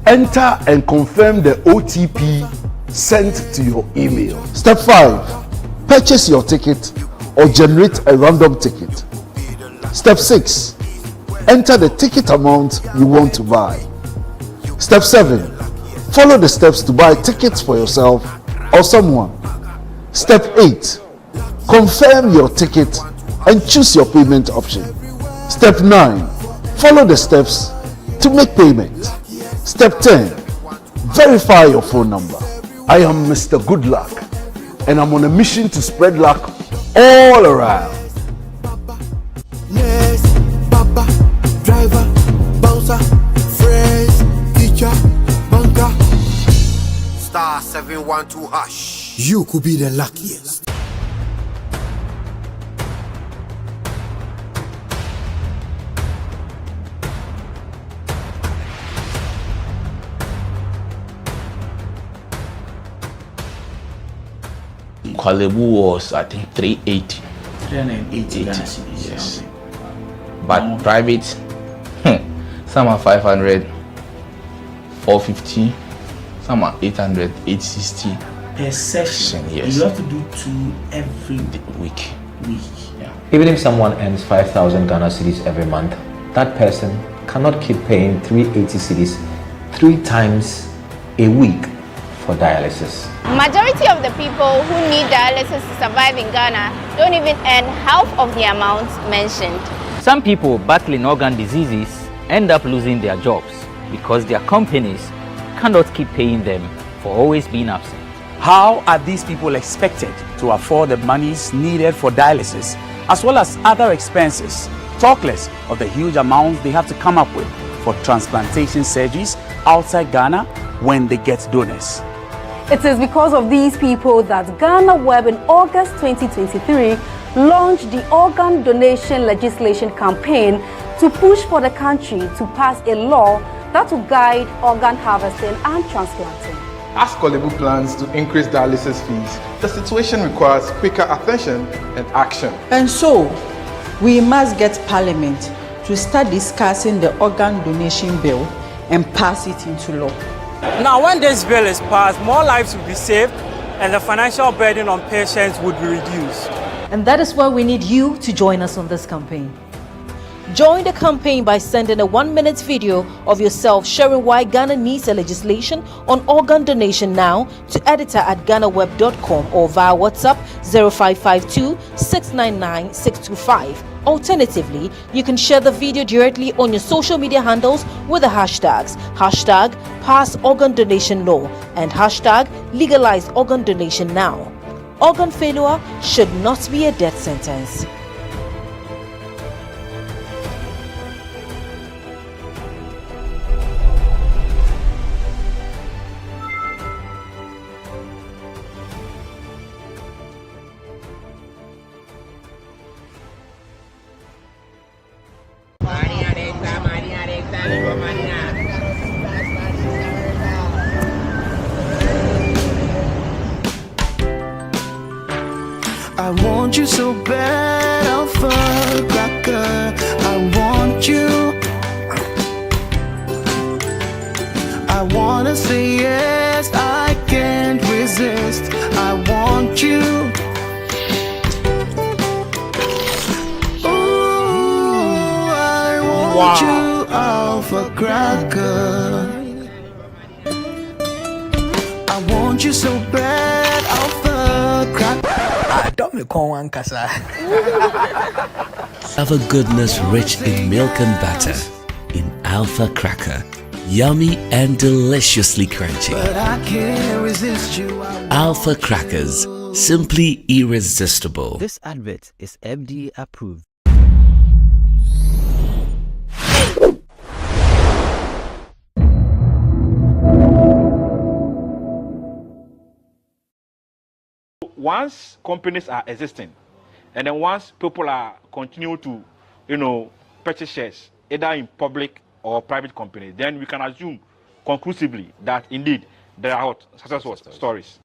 Enter and confirm the OTP sent to your email. Step 5. Purchase your ticket or generate a random ticket. Step 6. Enter the ticket amount you want to buy. Step 7. Follow the steps to buy tickets for yourself or someone. Step 8. Confirm your ticket and choose your payment option. Step 9. Follow the steps to make payment. Step 10. Verify your phone number. I am Mr. Good Luck and I'm on a mission to spread luck all around. Yes, Papa, driver, bouncer, friends, teacher, banker. Star 712 hash. You could be the luckiest. Kwalebu was, I think, 380. 380 Ghana cedis. Yes. But private, some are 500, 450, some are 800, 860. Per session, yes. You have to do 2 every week. Yeah. Even if someone earns 5,000 Ghana cedis every month, that person cannot keep paying 380 cedis 3 times a week for dialysis. Majority of the people who need dialysis to survive in Ghana don't even earn half of the amount mentioned. Some people battling organ diseases end up losing their jobs because their companies cannot keep paying them for always being absent. How are these people expected to afford the monies needed for dialysis as well as other expenses, talk less of the huge amounts they have to come up with for transplantation surgeries outside Ghana when they get donors? It is because of these people that GhanaWeb in August 2023 launched the organ donation legislation campaign to push for the country to pass a law that will guide organ harvesting and transplanting. As Kwalebu plans to increase dialysis fees, the situation requires quicker attention and action. And so, we must get Parliament to start discussing the organ donation bill and pass it into law. Now, when this bill is passed, more lives will be saved and the financial burden on patients would be reduced. And that is why we need you to join us on this campaign. Join the campaign by sending a 1-minute video of yourself sharing why Ghana needs a legislation on organ donation now to editor@ghanaweb.com or via WhatsApp 0552 699 625. Alternatively, you can share the video directly on your social media handles with the hashtags #PassOrganDonationLaw and #LegalizeOrganDonationNow. Organ failure should not be a death sentence. I want you so bad, Alpha Cracker. I want you. I wanna say yes, I can't resist. I want you. Ooh, I want you, Alpha Cracker. I want you so bad, Alpha Cracker. Alpha goodness rich in milk and butter. In Alpha Cracker. Yummy and deliciously crunchy. But I can't resist you. Alpha Crackers. Simply irresistible. This advert is FDA approved. Once companies are existing, and then once people are continue to, purchase shares, either in public or private companies, then we can assume conclusively that indeed there are successful stories.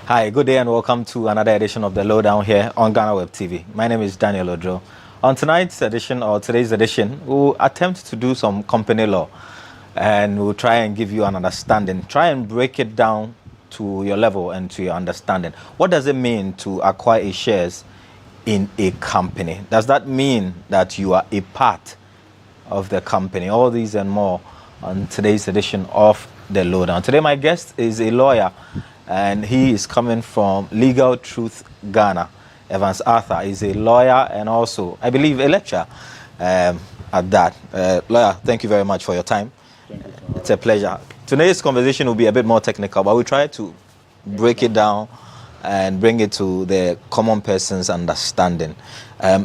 Hi, good day and welcome to another edition of The Lowdown here on GhanaWeb TV. My name is Daniel Odro. On tonight's edition, or today's edition, we'll attempt to do some company law and we'll try and give you an understanding. Try and break it down to your level and to your understanding. What does it mean to acquire a shares in a company? Does that mean that you are a part of the company? All these and more on today's edition of The Lowdown. Today my guest is a lawyer, and he is coming from Legal Truth Ghana. Evans Arthur is a lawyer and also, I believe, a lecturer at that. Lawyer, thank you very much for your time. It's a pleasure. Today's conversation will be a bit more technical, but we'll try to break it down and bring it to the common person's understanding.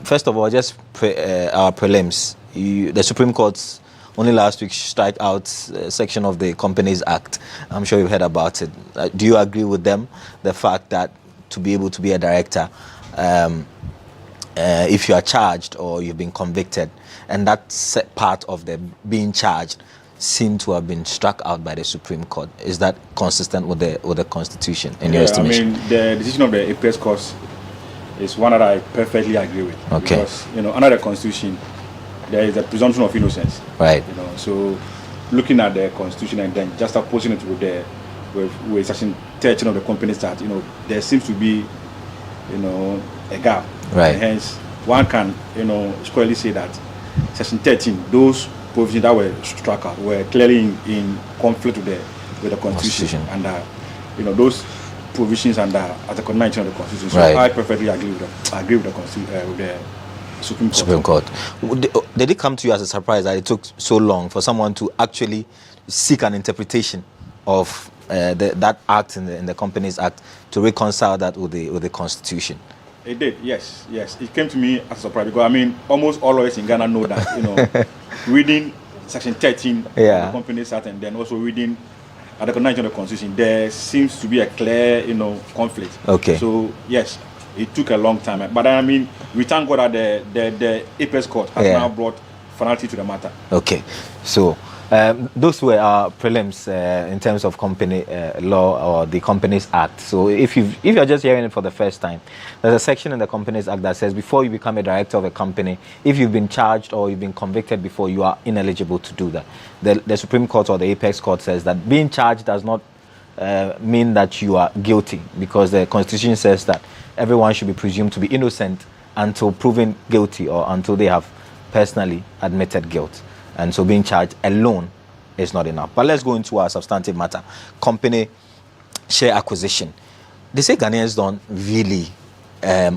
First of all, just our prelims. The Supreme Court's only last week strike out a section of the Companies Act. I'm sure you've heard about it. Do you agree with them? The fact that to be able to be a director, if you are charged or you've been convicted, and that part of the being charged seem to have been struck out by the Supreme Court. Is that consistent with the Constitution in your estimation? I mean, the decision of the Apex Court is one that I perfectly agree with. Okay. Because, under the Constitution, there is a presumption of innocence. Right. So looking at the Constitution and then just opposing it with Section 13 of the Companies Act, there seems to be, a gap. Right. And hence, one can, squarely say that Section 13, those provisions that were struck out were clearly in conflict with the Constitution. And, those provisions under Article 19 of the Constitution. So right. I perfectly agree with the Constitution, with the Supreme Court. Did it come to you as a surprise that it took so long for someone to actually seek an interpretation of that act in the Companies Act to reconcile that with the Constitution? It did, yes. It came to me as a surprise because almost all lawyers in Ghana know that reading Section 13 of the Companies Act and then also reading Article 19 of the Constitution, there seems to be a clear conflict. Okay. So yes, it took a long time. But I mean, we thank God that the Apex Court has now brought finality to the matter. Okay, so those were our prelims in terms of company law or the Companies Act. So if you're just hearing it for the first time, there's a section in the Companies Act that says before you become a director of a company, if you've been charged or you've been convicted before, you are ineligible to do that. The Supreme Court or the Apex Court says that being charged does not mean that you are guilty, because the Constitution says that everyone should be presumed to be innocent until proven guilty or until they have personally admitted guilt. And so being charged alone is not enough. But let's go into our substantive matter. Company share acquisition. They say Ghanaians don't really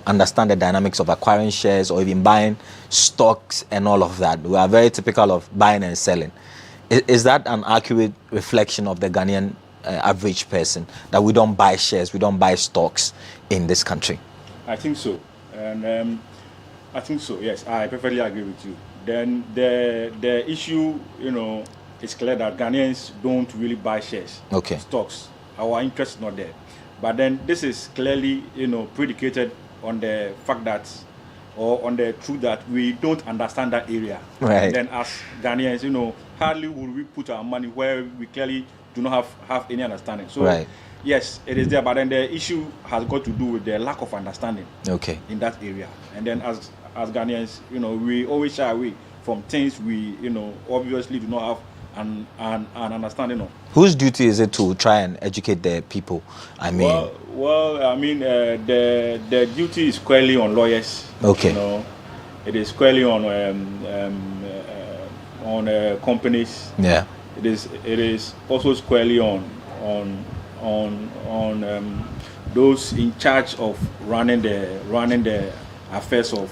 understand the dynamics of acquiring shares or even buying stocks and all of that. We are very typical of buying and selling. Is that an accurate reflection of the Ghanaian average person, that we don't buy shares, we don't buy stocks in this country? I think so. And I think so, yes. I perfectly agree with you. Then the issue, it's clear that Ghanaians don't really buy shares, stocks. Our interest is not there. But then this is clearly, predicated on the fact that, or on the truth that we don't understand that area. Right. And then as Ghanaians, hardly will we put our money where we clearly do not have any understanding. So yes, it is there. But then the issue has got to do with the lack of understanding in that area. And then as Ghanaians, we always shy away from things we, obviously do not have an understanding of. Whose duty is it to try and educate the people? I mean, the duty is squarely on lawyers. Okay. It is squarely on companies. Yeah. It is also squarely on those in charge of running the affairs of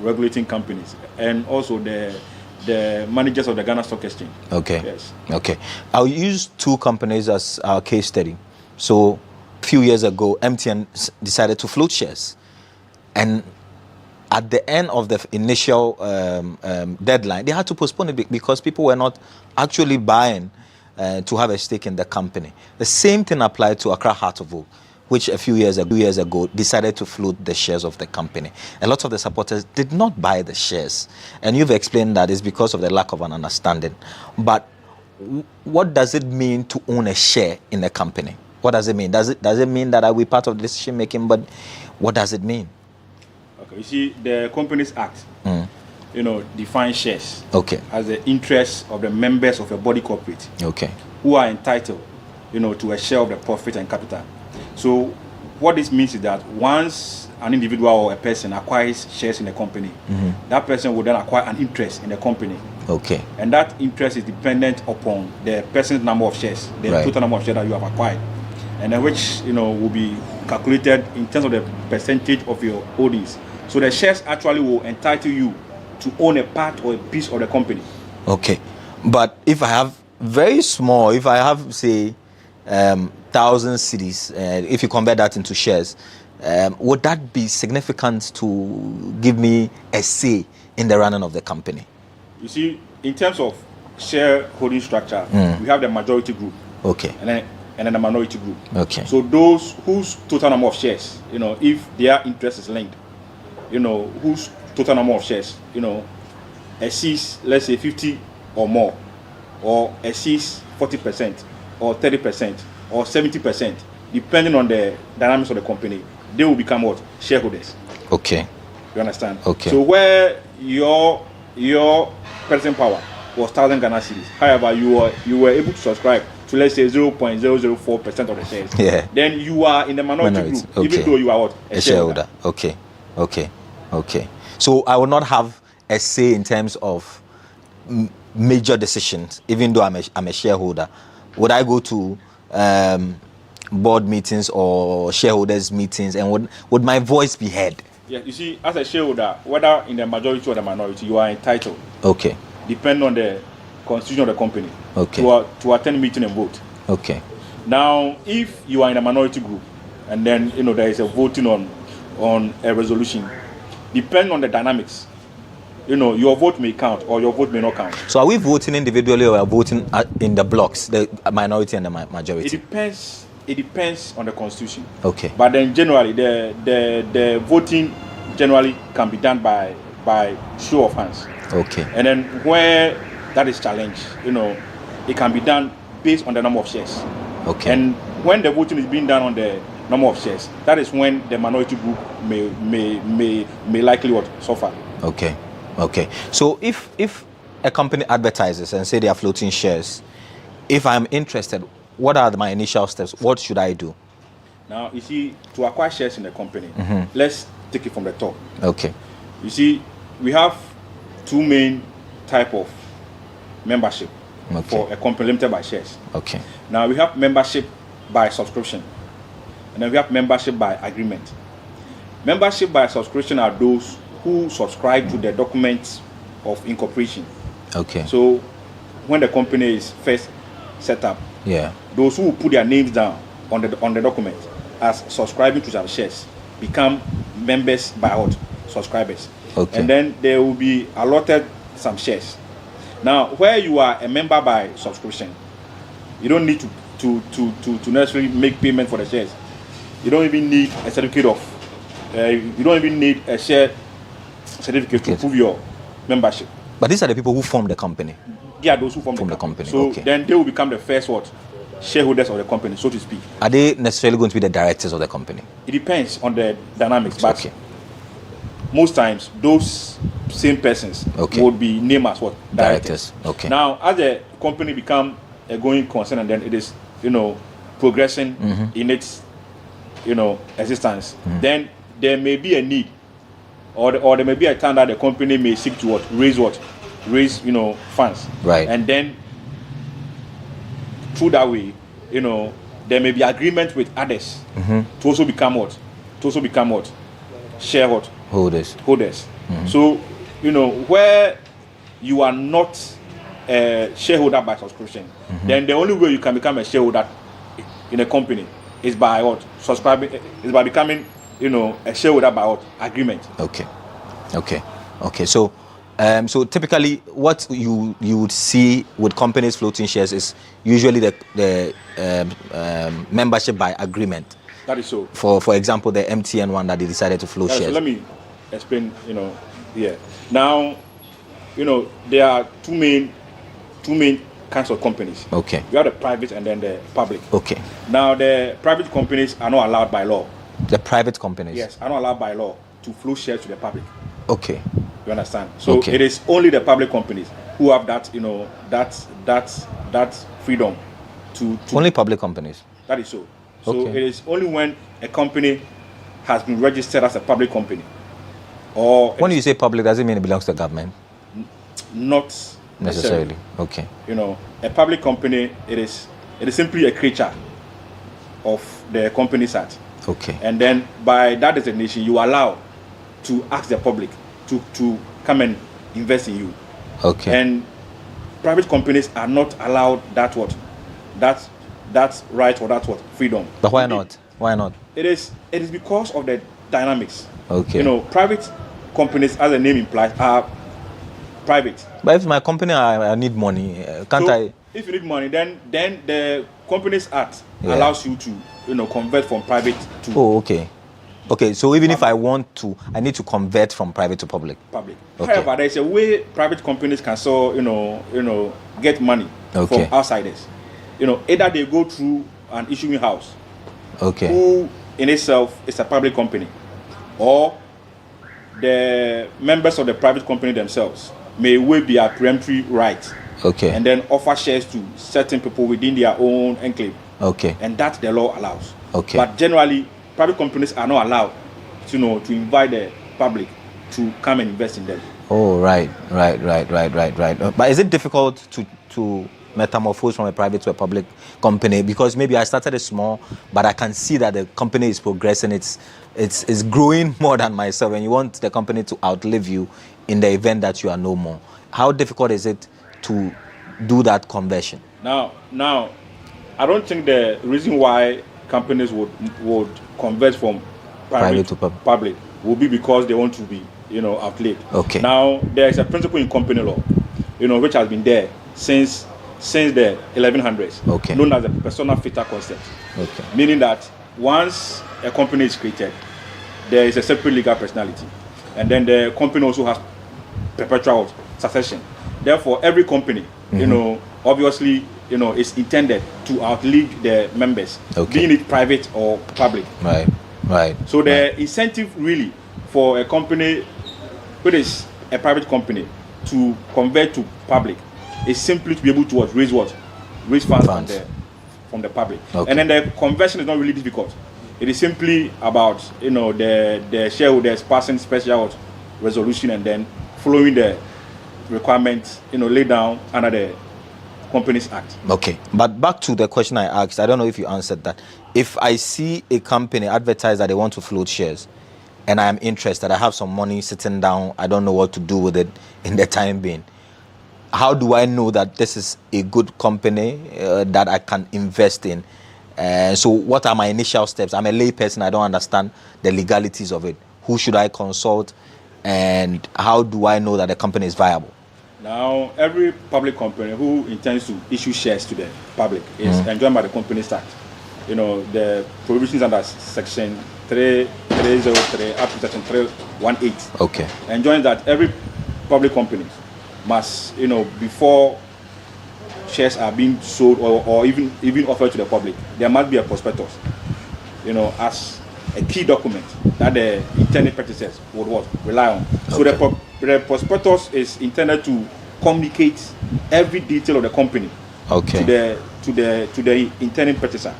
regulating companies, and also the managers of the Ghana Stock Exchange. Okay. Yes. Okay. I'll use two companies as our case study. So a few years ago, MTN decided to float shares, and at the end of the initial deadline, they had to postpone it because people were not actually buying to have a stake in the company. The same thing applied to Accra Heart of Oak, which a few years ago decided to float the shares of the company. A lot of the supporters did not buy the shares, and you've explained that it's because of the lack of an understanding. But what does it mean to own a share in a company? What does it mean? Does it mean that I will be part of the decision making? But what does it mean? Okay, you see, the Companies Act, defines shares as the interests of the members of a body corporate, who are entitled, to a share of the profit and capital. So what this means is that once an individual or a person acquires shares in a company, that person will then acquire an interest in the company. Okay. And that interest is dependent upon the person's number of shares, the total number of shares that you have acquired, and then which will be calculated in terms of the percentage of your holdings. So the shares actually will entitle you to own a part or a piece of the company. Okay. But if I have very small, if I have, say, 1,000 cedis, if you convert that into shares, would that be significant to give me a say in the running of the company? You see, in terms of shareholding structure, we have the majority group. Okay. And then the minority group. Okay. So those whose total number of shares, if their interest is linked, whose total number of shares, exceeds, let's say, 50 or more, or exceeds 40%, or 30%, or 70%, depending on the dynamics of the company, they will become what? Shareholders. Okay. You understand? Okay. So where your purchasing power was 1,000 Ghana cedis, however, you were able to subscribe to, let's say, 0.004% of the shares. Yeah. Then you are in the minority group, even though you are what? A shareholder. Okay. So I will not have a say in terms of major decisions, even though I'm a shareholder. Would I go to board meetings or shareholders meetings, and would my voice be heard? Yeah, you see, as a shareholder, whether in the majority or the minority, you are entitled. Okay. Depend on the constitution of the company. Okay. To attend meeting and vote. Okay. Now, if you are in a minority group, and then there is a voting on a resolution, depend on the dynamics. Your vote may count or your vote may not count. So are we voting individually or are we voting in the blocks, the minority and the majority? It depends it depends on the constitution. Okay. But then generally, the voting generally can be done by show of hands. Okay. And then where that is challenged, it can be done based on the number of shares. Okay. And when the voting is being done on the number of shares, that is when the minority group may likely suffer. Okay. Okay. So if a company advertises and say they are floating shares, if I'm interested, what are my initial steps? What should I do? Now, you see, to acquire shares in the company, let's take it from the top. Okay. You see, we have two main type of membership for a company limited by shares. Okay. Now, we have membership by subscription, and then we have membership by agreement. Membership by subscription are those who subscribe to the documents of incorporation. Okay. So, when the company is first set up, those who put their names down on the document as subscribing to some shares become members by what? Subscribers. Okay. And then they will be allotted some shares. Now, where you are a member by subscription, you don't need to necessarily make payment for the shares. You don't even need a certificate of. You don't even need a share certificate to prove your membership. But these are the people who form the company. They are those who form the company. So then they will become the first shareholders of the company, so to speak. Are they necessarily going to be the directors of the company? It depends on the dynamics, but most times those same persons would be named as what? Directors. Okay. Now, as the company become a going concern and then it is, progressing in its, existence, then there may be a need, or there may be a time that the company may seek to raise funds. Right. And then through that way, there may be agreement with others to also become what? Shareholders. So, where you are not a shareholder by subscription, then the only way you can become a shareholder in a company is by what? Subscribing, is by becoming, a shareholder by what? Agreement. Okay. So typically, what you would see with companies floating shares is usually the membership by agreement. That is so. For example, the MTN one that they decided to float shares. So let me explain. Here. Now, there are two main kinds of companies. Okay. You have the private and then the public. Okay. Now, the private companies are not allowed by law. The private companies? Yes, are not allowed by law to float shares to the public. Okay. You understand? So it is only the public companies who have that, that freedom to only public companies. That is so. So it is only when a company has been registered as a public company, or when you say public, does it mean it belongs to the government? Not necessarily. Okay. A public company, it is simply a creature of the Companies Act. Okay. And then by that designation, you are allowed to ask the public to come and invest in you. Okay. And private companies are not allowed that right or that freedom. But why not? Why not? It is because of the dynamics. Okay. Private companies, as the name implies, are private. But if my company I need money, can't I? If you need money, then the Companies Act allows you to convert from private to. Oh, okay. Okay, so even if I want to, I need to convert from private to public. Okay. However, there is a way private companies can still, get money from outsiders. Either they go through an issuing house, who in itself is a public company, or the members of the private company themselves may waive their preemptory right, and then offer shares to certain people within their own enclave. And that the law allows. But generally, private companies are not allowed to invite the public to come and invest in them. Oh, right. But is it difficult to metamorphose from a private to a public company? Because maybe I started it small, but I can see that the company is progressing. It's growing more than myself, and you want the company to outlive you in the event that you are no more. How difficult is it to do that conversion? Now, I don't think the reason why companies would convert from private to public will be because they want to be, outlived. Now, there is a principle in company law, which has been there since since the 1100s, okay, known as the persona fita concept. Okay. Meaning that once a company is created, there is a separate legal personality, and then the company also has perpetual succession. Therefore, every company, you know, obviously, you know, is intended to outlive the members, being it private or public. Right, right. So the incentive really for a company, which is a private company, to convert to public is simply to be able to raise what? Raise funds from the public. Okay. And then the conversion is not really difficult. It is simply about, you know, the shareholders passing special resolution and then following the requirements, you know, laid down under the Companies Act. Okay, but back to the question I asked, I don't know if you answered that. If I see a company advertise that they want to float shares and I am interested, I have some money sitting down, I don't know what to do with it in the time being, how do I know that this is a good company that I can invest in? So what are my initial steps? I'm a lay person, I don't understand the legalities of it. Who should I consult, and how do I know that the company is viable? Now, every public company who intends to issue shares to the public is enjoined by the Companies Act. You know, the provisions under Section 303 up to Section 318. Okay. Enjoins that every public company must, you know, before shares are being sold or even offered to the public, there must be a prospectus, you know, as a key document that the intended purchasers would rely on. So the prospectus is intended to communicate every detail of the company to the intended purchaser.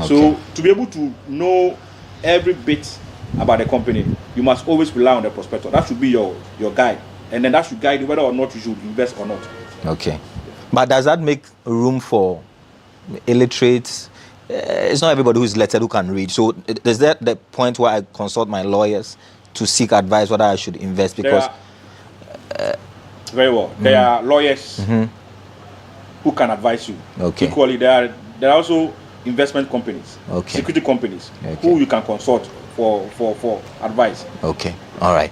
So to be able to know every bit about the company, you must always rely on the prospectus. That should be your guide, and then that should guide you whether or not you should invest or not. Okay, but does that make room for illiterates? It's not everybody who is lettered who can read. So is that the point where I consult my lawyers to seek advice whether I should invest? Because very well, there are lawyers who can advise you. Okay. Equally, there are also investment companies, security companies who you can consult for advice. Okay. All right.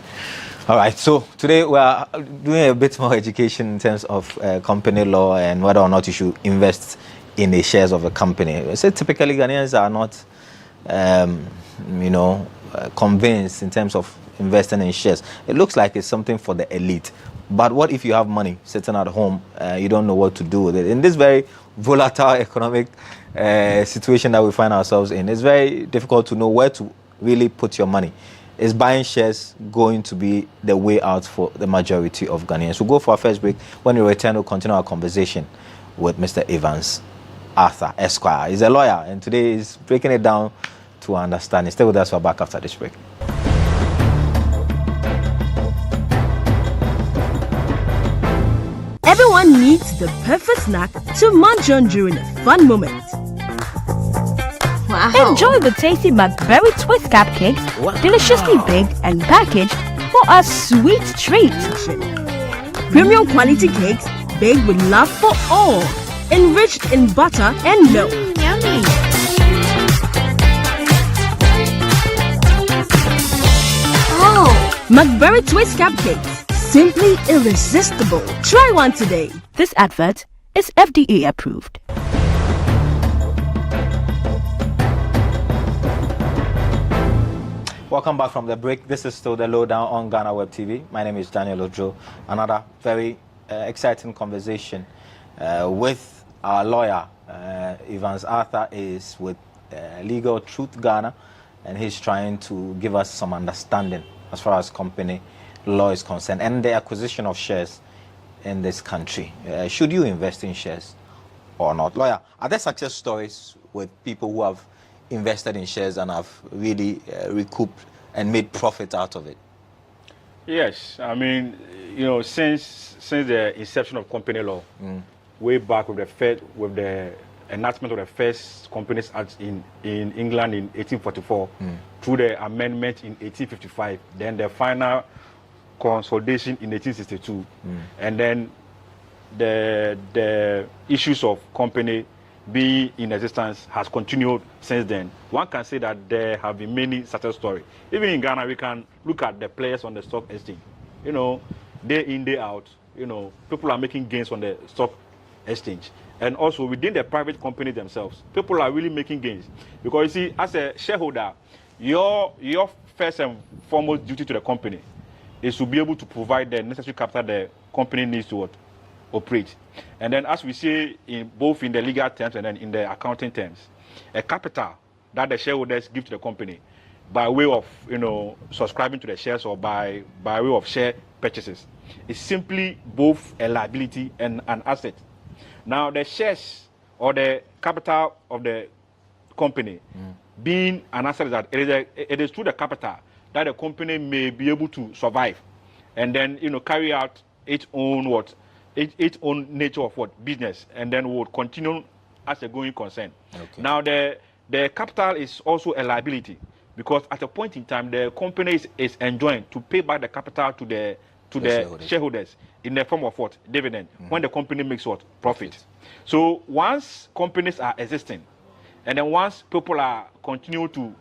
So today we are doing a bit more education in terms of company law and whether or not you should invest in the shares of a company. So typically Ghanaians are not, convinced in terms of investing in shares. It looks like it's something for the elite. But what if you have money sitting at home, you don't know what to do with it? In this very volatile economic situation that we find ourselves in, it's very difficult to know where to really put your money. Is buying shares going to be the way out for the majority of Ghanaians? We'll go for our first break. When we return, we'll continue our conversation with Mr. Evans Arthur Esquire. He's a lawyer, and today he's breaking it down to understand. Stay with us. We're back after this break. Everyone needs the perfect snack to munch on during a fun moment. Wow. Enjoy the tasty McBerry Twist cupcakes, deliciously baked and packaged for a sweet treat. Premium quality cakes baked with love for all, enriched in butter and milk. Yummy. Oh. McBerry Twist cupcakes, simply irresistible. Try one today. This advert is FDA approved. Welcome back from the break. This is still the lowdown on GhanaWeb TV. My name is Daniel Ojo. Another very exciting conversation with our lawyer. Evans Arthur is with Legal Truth Ghana, and he's trying to give us some understanding as far as company law is concerned and the acquisition of shares in this country. Should you invest in shares or not? Lawyer, are there success stories with people who have invested in shares and have really recouped and made profit out of it? Yes, I mean, since the inception of company law, way back with the enactment of the first Companies Act in England in 1844, through the amendment in 1855, then the final consolidation in 1862, and then the issues of company being in existence has continued since then. One can say that there have been many success stories. Even in Ghana, we can look at the players on the stock exchange. Day in, day out, people are making gains on the stock exchange. and also within the private companies themselves, people are really making gains. Because you see, as a shareholder, your first and foremost duty to the company is to be able to provide the necessary capital the company needs to operate. And then, as we say, in both in the legal terms and then in the accounting terms, a capital that the shareholders give to the company by way of subscribing to the shares or by way of share purchases is simply both a liability and an asset. Now, the shares or the capital of the company being an asset, that it is through the capital that the company may be able to survive and then carry out its own its own nature of business, and then would continue as a going concern. Okay. Now, the capital is also a liability, because at a point in time the company is enjoined to pay back the capital to the shareholders in the form of dividend, when the company makes profit. So once companies are existing, and then once people are continue to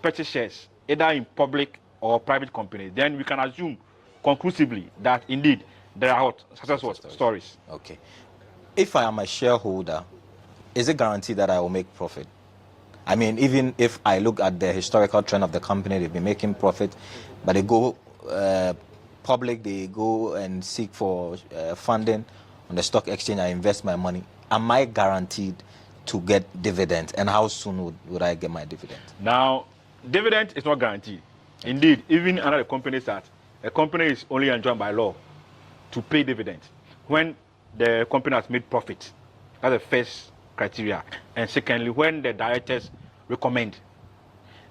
purchase shares either in public or private companies, then we can assume conclusively that indeed there are successful stories. Okay. If I am a shareholder, is it guaranteed that I will make profit? I mean, even if I look at the historical trend of the company, they've been making profit, but they go public, they go and seek for funding on the stock exchange, I invest my money. Am I guaranteed to get dividends, and how soon would I get my dividend? Now, dividend is not guaranteed. Okay. Indeed, even under the companies that a company is only enjoined by law to pay dividends when the company has made profit. That's the first criteria. And secondly, when the directors recommend,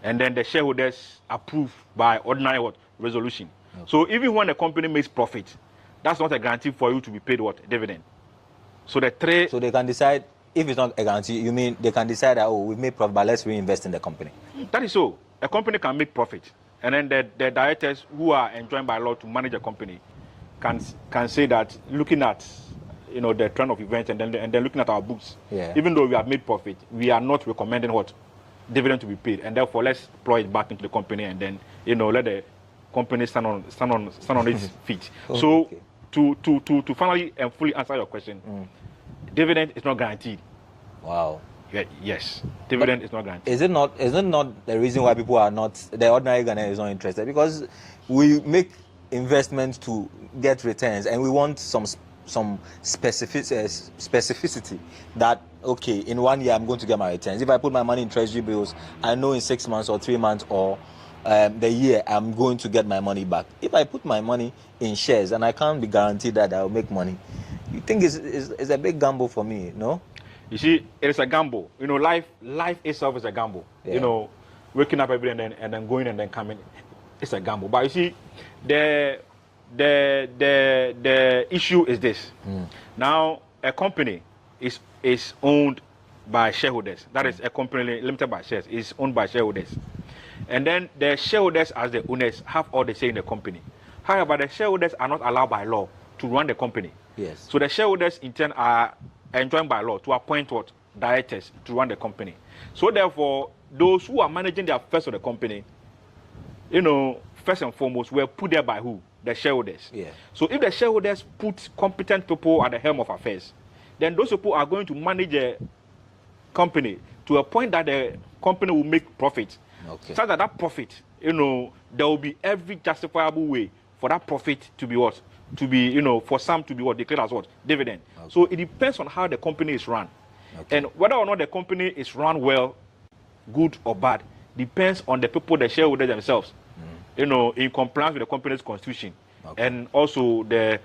and then the shareholders approve by ordinary resolution. Okay. So even when the company makes profit, that's not a guarantee for you to be paid dividend. So the three. So they can decide. If it's not a guarantee, you mean they can decide that, we've made profit, but let's reinvest in the company? That is so. A company can make profit, and then the directors who are enjoined by law to manage a company can say that, looking at the trend of events and then looking at our books, even though we have made profit, we are not recommending dividend to be paid, and therefore let's deploy it back into the company, and then let the company stand on its feet. Oh, so okay. to finally and fully answer your question, dividend is not guaranteed. Wow. Yes, dividend is not guaranteed. Is it not the reason why people are not, the ordinary Ghanaian is not interested? Because we make investments to get returns, and we want some specificity that, okay, in 1 year I'm going to get my returns. If I put my money in treasury bills, I know in 6 months or 3 months or the year I'm going to get my money back. If I put my money in shares and I can't be guaranteed that I'll make money, you think it's a big gamble for me, no? You see, it is a gamble. Life itself is a gamble. Yeah. Waking up every day and then going and then coming, it's a gamble. But you see, the issue is this. Now, a company is owned by shareholders. That is, a company limited by shares is owned by shareholders. And then the shareholders, as the owners, have all the say in the company. However, the shareholders are not allowed by law to run the company. Yes. So the shareholders in turn are enjoined by law to appoint directors to run the company. So therefore, those who are managing the affairs of the company, first and foremost, were put there by who? The shareholders. Yeah. So if the shareholders put competent people at the helm of affairs, then those people are going to manage the company to a point that the company will make profit. Okay. So that profit, there will be every justifiable way for that profit to be what? To be, for some to be declared as dividend. Okay. So it depends on how the company is run. Okay. And whether or not the company is run well, good or bad, depends on the people, the shareholders themselves, in compliance with the company's constitution. Okay. And also the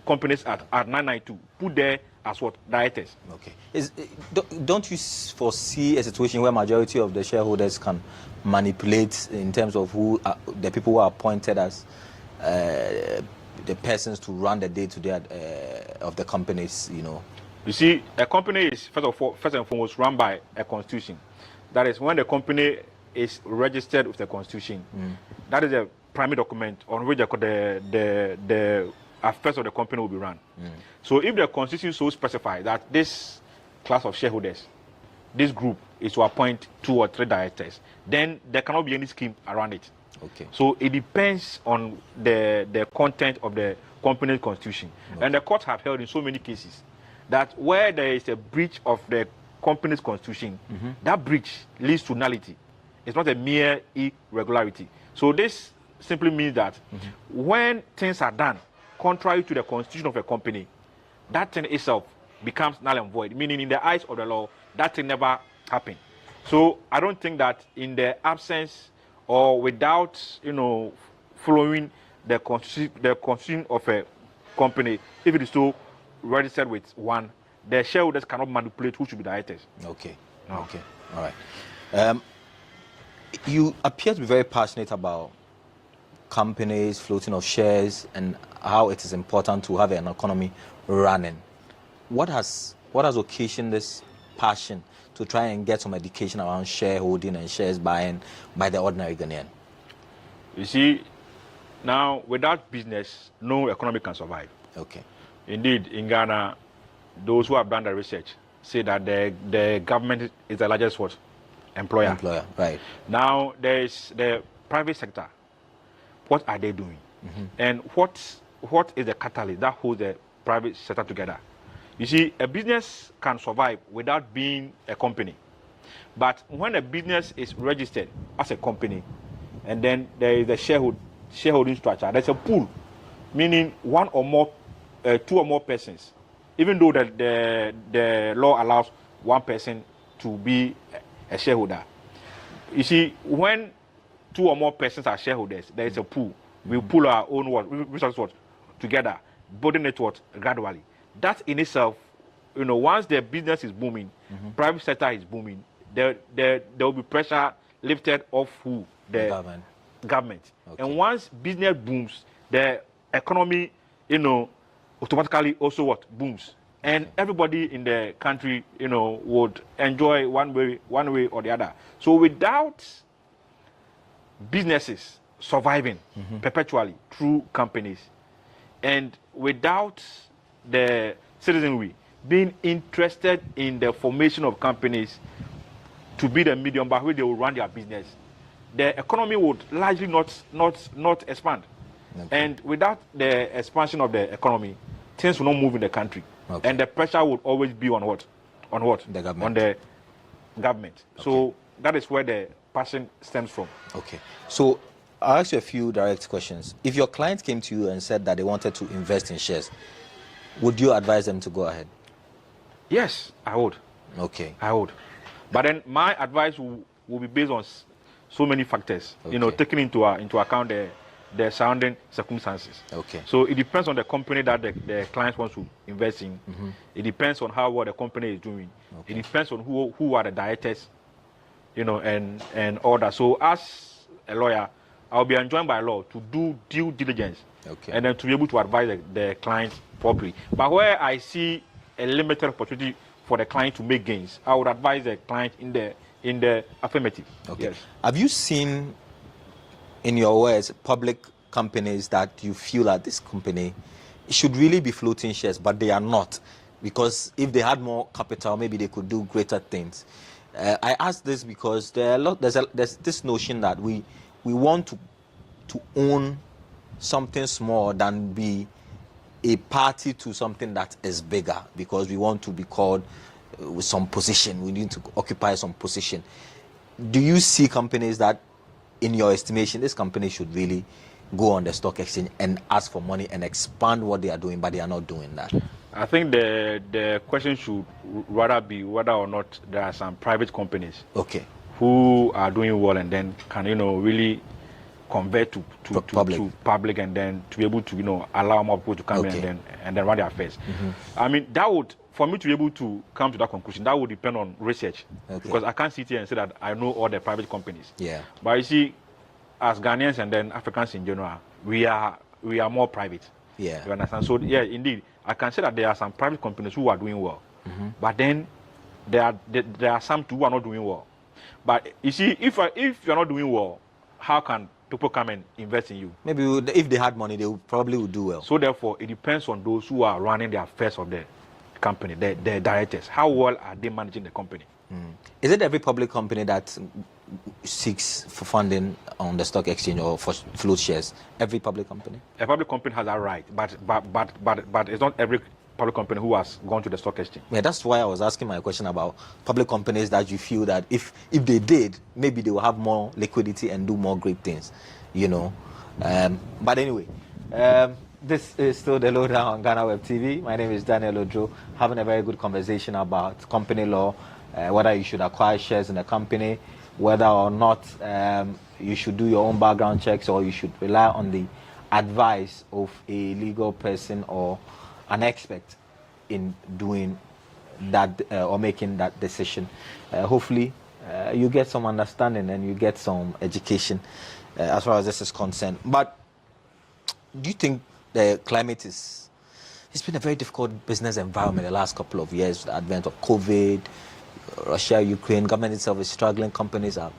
companies at 992 put there as directors. Okay. Don't you foresee a situation where majority of the shareholders can manipulate in terms of who the people who are appointed as the persons to run the day-to-day of the companies, You see, a company is first and foremost run by a constitution. That is, when the company is registered with the constitution, that is a primary document on which the affairs of the company will be run. So if the constitution so specifies that this class of shareholders, this group, is to appoint 2 or 3 directors, then there cannot be any scheme around it. Okay. So it depends on the content of the company's constitution. Okay. And the courts have held in so many cases that where there is a breach of the company's constitution, that breach leads to nullity. It's not a mere irregularity. So this simply means that when things are done contrary to the constitution of a company, that thing itself becomes null and void, meaning in the eyes of the law, that thing never happened. So I don't think that in the absence or without, following the constitution of a company, if it is so registered with one, the shareholders cannot manipulate who should be directors. Okay. Okay. All right. You appear to be very passionate about companies, floating of shares, and how it is important to have an economy running. What has occasioned this passion to try and get some education around shareholding and shares buying by the ordinary Ghanaian? You see, now without business, no economy can survive. Okay. Indeed, in Ghana, those who have done the research say that the government is the largest employer. Employer, right. Now there is the private sector. What are they doing? And what is the catalyst that holds the private sector together? You see, a business can survive without being a company. But when a business is registered as a company, and then there is a shareholding structure, there's a pool, meaning one or more, two or more persons, even though the law allows one person to be a shareholder. You see, when two or more persons are shareholders, there is a pool. We pool our own resources together, building it gradually. That in itself, once the business is booming, private sector is booming, there will be pressure lifted off who? The government. Okay. And once business booms, the economy, automatically also booms. And everybody in the country, would enjoy one way or the other. So without businesses surviving perpetually through companies, and without the citizenry being interested in the formation of companies to be the medium by which they will run their business, the economy would largely not expand. Okay. And without the expansion of the economy, things will not move in the country. Okay. And the pressure would always be on what? The government. On the government. Okay. So that is where the passion stems from. Okay. So I'll ask you a few direct questions. If your client came to you and said that they wanted to invest in shares, would you advise them to go ahead? Yes, I would. Okay. I would. But then my advice will be based on so many factors, Okay. taking into account the surrounding circumstances. Okay. So it depends on the company that the client wants to invest in. It depends on how well the company is doing. Okay. It depends on who are the directors, and all that. So as a lawyer, I'll be enjoined by law to do due diligence, okay, and then to be able to advise the client properly. But where I see a limited opportunity for the client to make gains, I would advise the client in the affirmative. Okay. Yes. Have you seen, in your words, public companies that you feel that this company should really be floating shares, but they are not? Because if they had more capital, maybe they could do greater things. I ask this because there's this notion that we want to own something small than be a party to something that is bigger, because we want to be called with some position. We need to occupy some position. Do you see companies that, in your estimation, this company should really go on the stock exchange and ask for money and expand what they are doing, but they are not doing that? I think the question should rather be whether or not there are some private companies, okay, who are doing well and then can really convert to public, and then to be able to allow more people to come in and then run their affairs. I mean, that would, for me to be able to come to that conclusion, that would depend on research, because I can't sit here and say that I know all the private companies. Yeah. But you see, as Ghanaians and then Africans in general, we are more private. Yeah. You understand? So yeah, indeed, I can say that there are some private companies who are doing well, but then there are some who are not doing well. But you see, if you're not doing well, how can people come and invest in you? Maybe if they had money, they probably would do well. So therefore, it depends on those who are running the affairs of the company, the directors. How well are they managing the company? Is it every public company that seeks for funding on the stock exchange or for float shares? Every public company? A public company has that right, but it's not every public company who has gone to the stock exchange. Yeah, that's why I was asking my question about public companies that you feel that if they did, maybe they will have more liquidity and do more great things, you know. But anyway, this is still the Lowdown on GhanaWeb TV. My name is Daniel Odro, having a very good conversation about company law, whether you should acquire shares in a company, whether or not you should do your own background checks, or you should rely on the advice of a legal person or an expert in doing that or making that decision. Hopefully, you get some understanding and you get some education as far as this is concerned. But do you think the climate it's been a very difficult business environment the last couple of years, the advent of COVID, Russia, Ukraine, government itself is struggling, companies are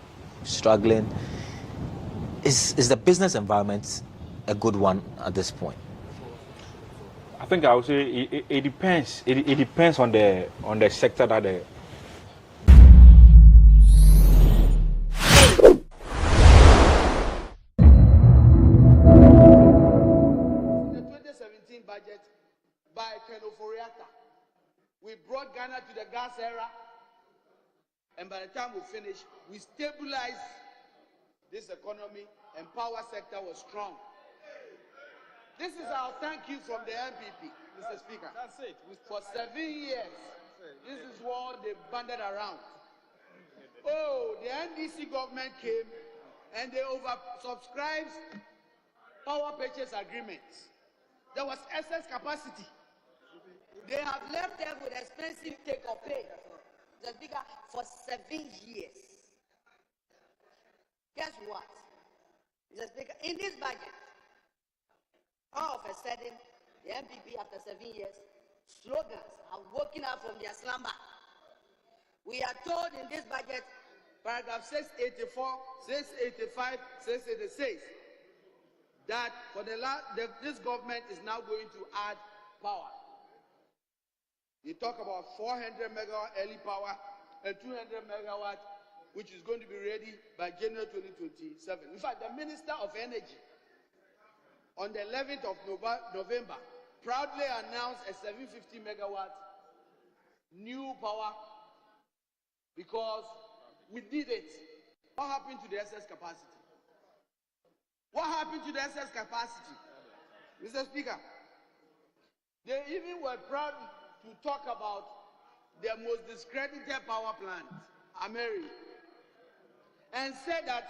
struggling. Is the business environment a good one at this point? I think I would say it depends. It depends on the sector that the budget by Kenoforiata. We brought Ghana to the gas era, and by the time we finished, we stabilized this economy, and power sector was strong. This is our thank you from the MPP, Mr. Speaker. That's it. For 7 years, this is what they banded around. Oh, the NDC government came and they oversubscribed power purchase agreements. There was excess capacity. They have left them with expensive take or pay. The Speaker, for 7 years. Guess what? The Speaker, in this budget, all of a sudden, the MPP after 7 years, slogans are woken up from their slumber. We are told in this budget, paragraph 684, 685, 686, that for this government is now going to add power. They talk about 400 megawatt early power and 200 megawatt, which is going to be ready by January 2027. In fact, the Minister of Energy on the 11th of November proudly announced a 750 megawatt new power because we did it. What happened to the excess capacity? What happened to the excess capacity? Mr. Speaker, they even were proud to talk about their most discredited power plant, Ameri, and said that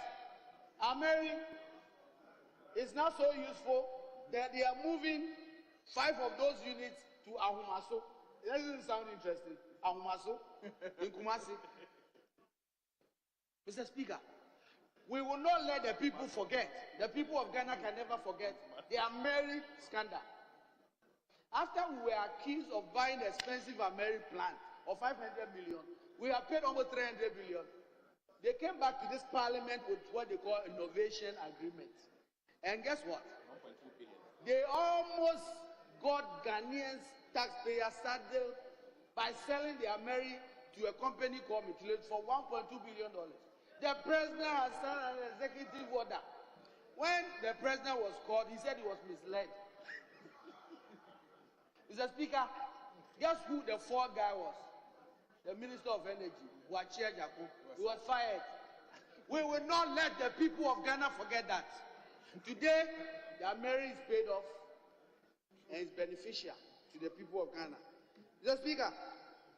Ameri is not so useful that they are moving 5 of those units to Ahumaso. It doesn't sound interesting. Ahumaso in Kumasi. Mr. Speaker, we will not let the people forget. The people of Ghana can never forget the Ameri scandal. After we were accused of buying the expensive Ameri plant of 500 million, we have paid almost 300 billion. They came back to this parliament with what they call innovation agreement. And guess what? 1.2 billion. They almost got Ghanaians taxpayers saddled by selling the Ameri to a company called Mitchell for $1.2 billion. The president has signed an executive order. When the president was called, he said he was misled. Mr. Speaker, guess who the 4th guy was? The Minister of Energy, Wachia Jaco. He was fired. We will not let the people of Ghana forget that. Today, the Ameri is paid off and it's beneficial to the people of Ghana. Mr. Speaker,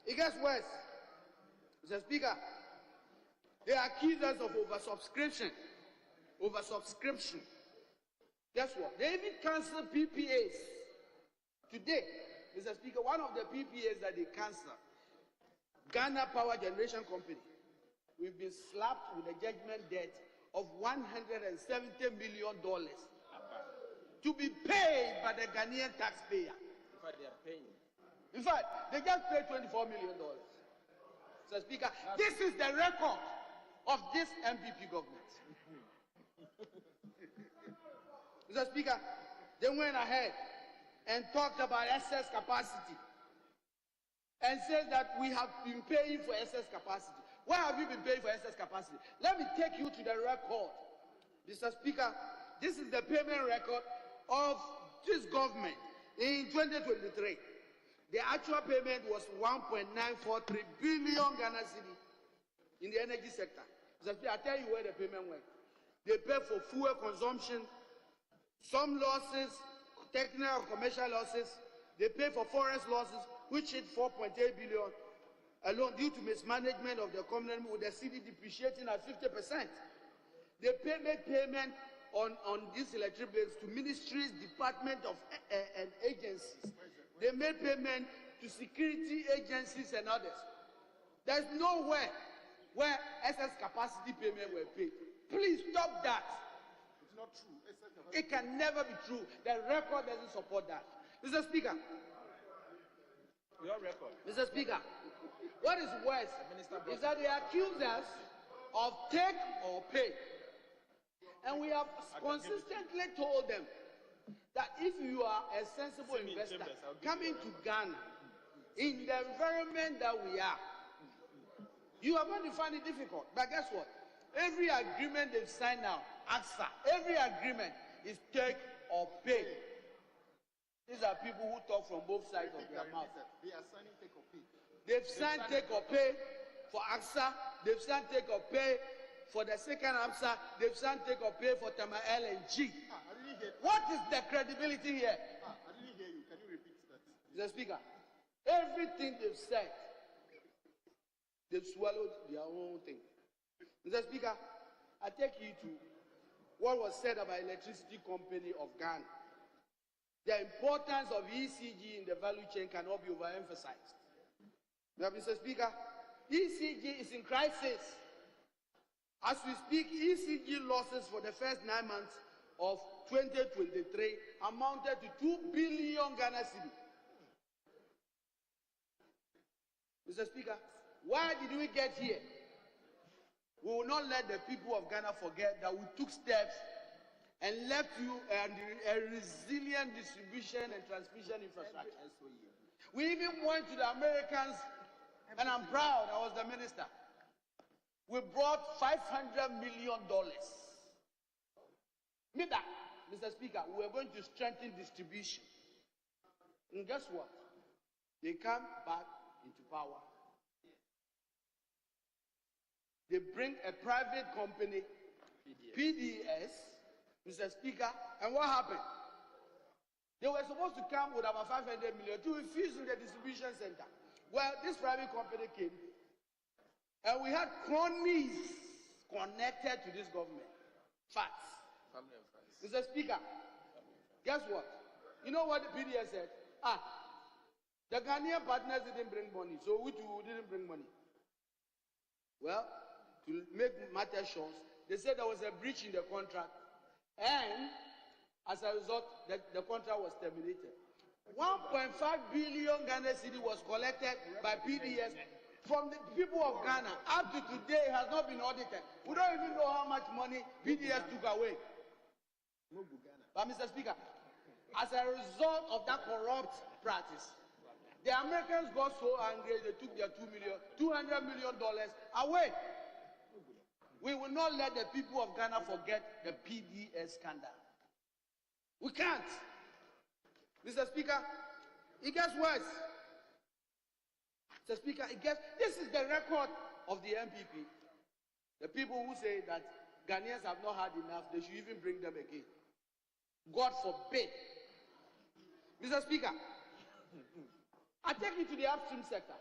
it gets worse. Mr. Speaker, they accuse us of oversubscription. Oversubscription. Guess what? They even canceled PPAs. Today, Mr. Speaker, one of the PPAs that they canceled, Ghana Power Generation Company, we've been slapped with a judgment debt of $170 million to be paid by the Ghanaian taxpayer. In fact, they are paying. In fact, they just paid $24 million. Mr. Speaker, this is the record of this MPP government. Mr. Speaker, they went ahead and talked about excess capacity and said that we have been paying for excess capacity. Why have you been paying for excess capacity? Let me take you to the record. Mr. Speaker, this is the payment record of this government in 2023. The actual payment was 1.943 billion Ghana cedi in the energy sector. I tell you where the payment went. They pay for fuel consumption, some losses, technical and commercial losses. They pay for forest losses, which hit 4.8 billion alone due to mismanagement of the economy, with the city depreciating at 50%. They make payment on these electric bills to ministries, departments and agencies. They make payment to security agencies and others. There's nowhere where excess capacity payment were paid. Please stop that. It's not true. It can never be true. The record doesn't support that. Mr. Speaker. Your record. Mr. Speaker, what is worse is that they accuse us of take or pay. And we have consistently told them that if you are a sensible investor coming to Ghana in the environment that we are, you are going to find it difficult. But guess what? Every agreement they've signed now, AXA, every agreement is take or pay. These are people who talk from both sides of their mouth. They are signing take or pay. They've signed take or pay for AXA. They've signed take or pay for the second AXA. They've signed take or pay for Tama LNG. What is the credibility here? I didn't hear you. Can you repeat that? Mr. Speaker, everything they've said, they've swallowed their own thing. Mr. Speaker, I take you to what was said about Electricity Company of Ghana. The importance of ECG in the value chain cannot be overemphasized. Now, Mr. Speaker, ECG is in crisis. As we speak, ECG losses for the first 9 months of 2023 amounted to 2 billion Ghana cedi. Mr. Speaker, why did we get here? We will not let the people of Ghana forget that we took steps and left you a resilient distribution and transmission infrastructure. We even went to the Americans, and I'm proud, I was the minister. We brought $500 million. Mr. Speaker, we are going to strengthen distribution. And guess what? They come back into power. They bring a private company, PDS, Mr. Speaker, and what happened? They were supposed to come with about 500 million to infuse in the distribution center. Well, this private company came, and we had cronies connected to this government. Facts. Mr. Speaker, guess what? You know what the PDS said? The Ghanaian partners didn't bring money, so we too didn't bring money. Well, to make matters short, they said there was a breach in the contract, and as a result, the contract was terminated. 1.5 billion Ghana cedi was collected by PDS from the people of Ghana. Up to today, it has not been audited. We don't even know how much money PDS took away. But Mr. Speaker, as a result of that corrupt practice, the Americans got so angry they took their $200 million away. We will not let the people of Ghana forget the PDS scandal. We can't. Mr. Speaker, it gets worse. Mr. Speaker, this is the record of the MPP. The people who say that Ghanaians have not had enough, they should even bring them again. God forbid. Mr. Speaker, I take you to the upstream sector.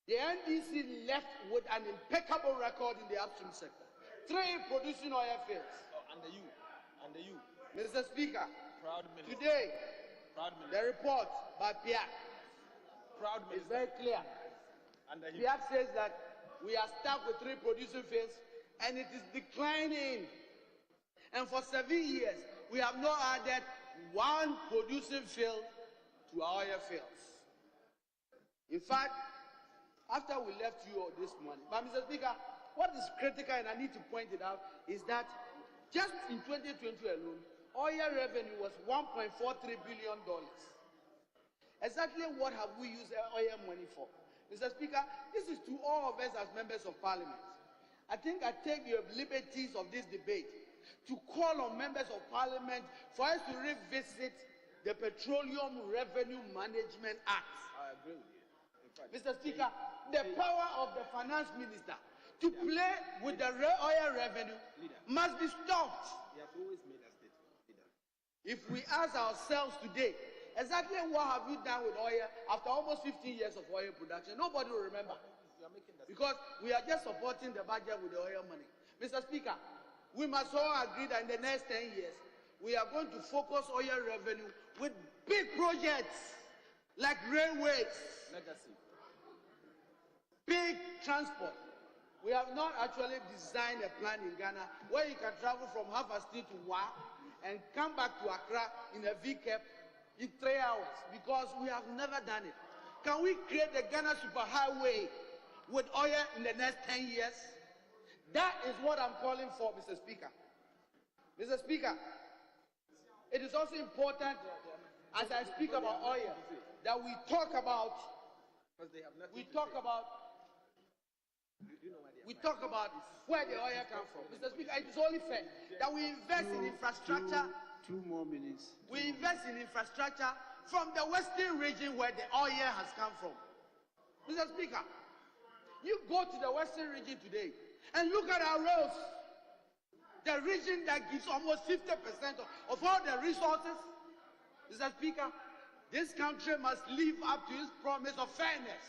The NDC left with an impeccable record in the upstream sector. 3 producing oil fields. Under you. Mr. Speaker, Proud minister. Today, Proud minister. the report by Piak Proud is minister. very clear. Piak says that we are stuck with 3 producing fields and it is declining. And for 7 years, we have not added 1 producing field to our oil fields. In fact, after we left you all this morning, but Mr. Speaker, what is critical, and I need to point it out, is that just in 2020 alone, oil revenue was $1.43 billion. Exactly what have we used oil money for? Mr. Speaker, this is to all of us as members of parliament. I think I take the liberties of this debate to call on members of parliament for us to revisit the Petroleum Revenue Management Act. I agree with you. In fact, Mr. Speaker, the power of the finance minister to play with the oil revenue must be stopped. He has always made a statement. Leader. If we ask ourselves today, exactly what have you done with oil after almost 15 years of oil production, nobody will remember. Because we are just supporting the budget with the oil money. Mr. Speaker, we must all agree that in the next 10 years, we are going to focus oil revenue with big projects like railways, Legacy. big transport. We have not actually designed a plan in Ghana where you can travel from Harvard to Wa and come back to Accra in a VCAP in 3 hours because we have never done it. Can we create the Ghana superhighway with oil in the next 10 years? That is what I'm calling for, Mr. Speaker. Mr. Speaker, it is also important, as I speak about oil, that we talk about where the oil comes from. Mr. Speaker, it is only fair that we invest in infrastructure. 2 more minutes. We invest in infrastructure from the western region where the oil has come from. Mr. Speaker, you go to the western region today and look at our roads. The region that gives almost 50% of all the resources. Mr. Speaker, this country must live up to its promise of fairness.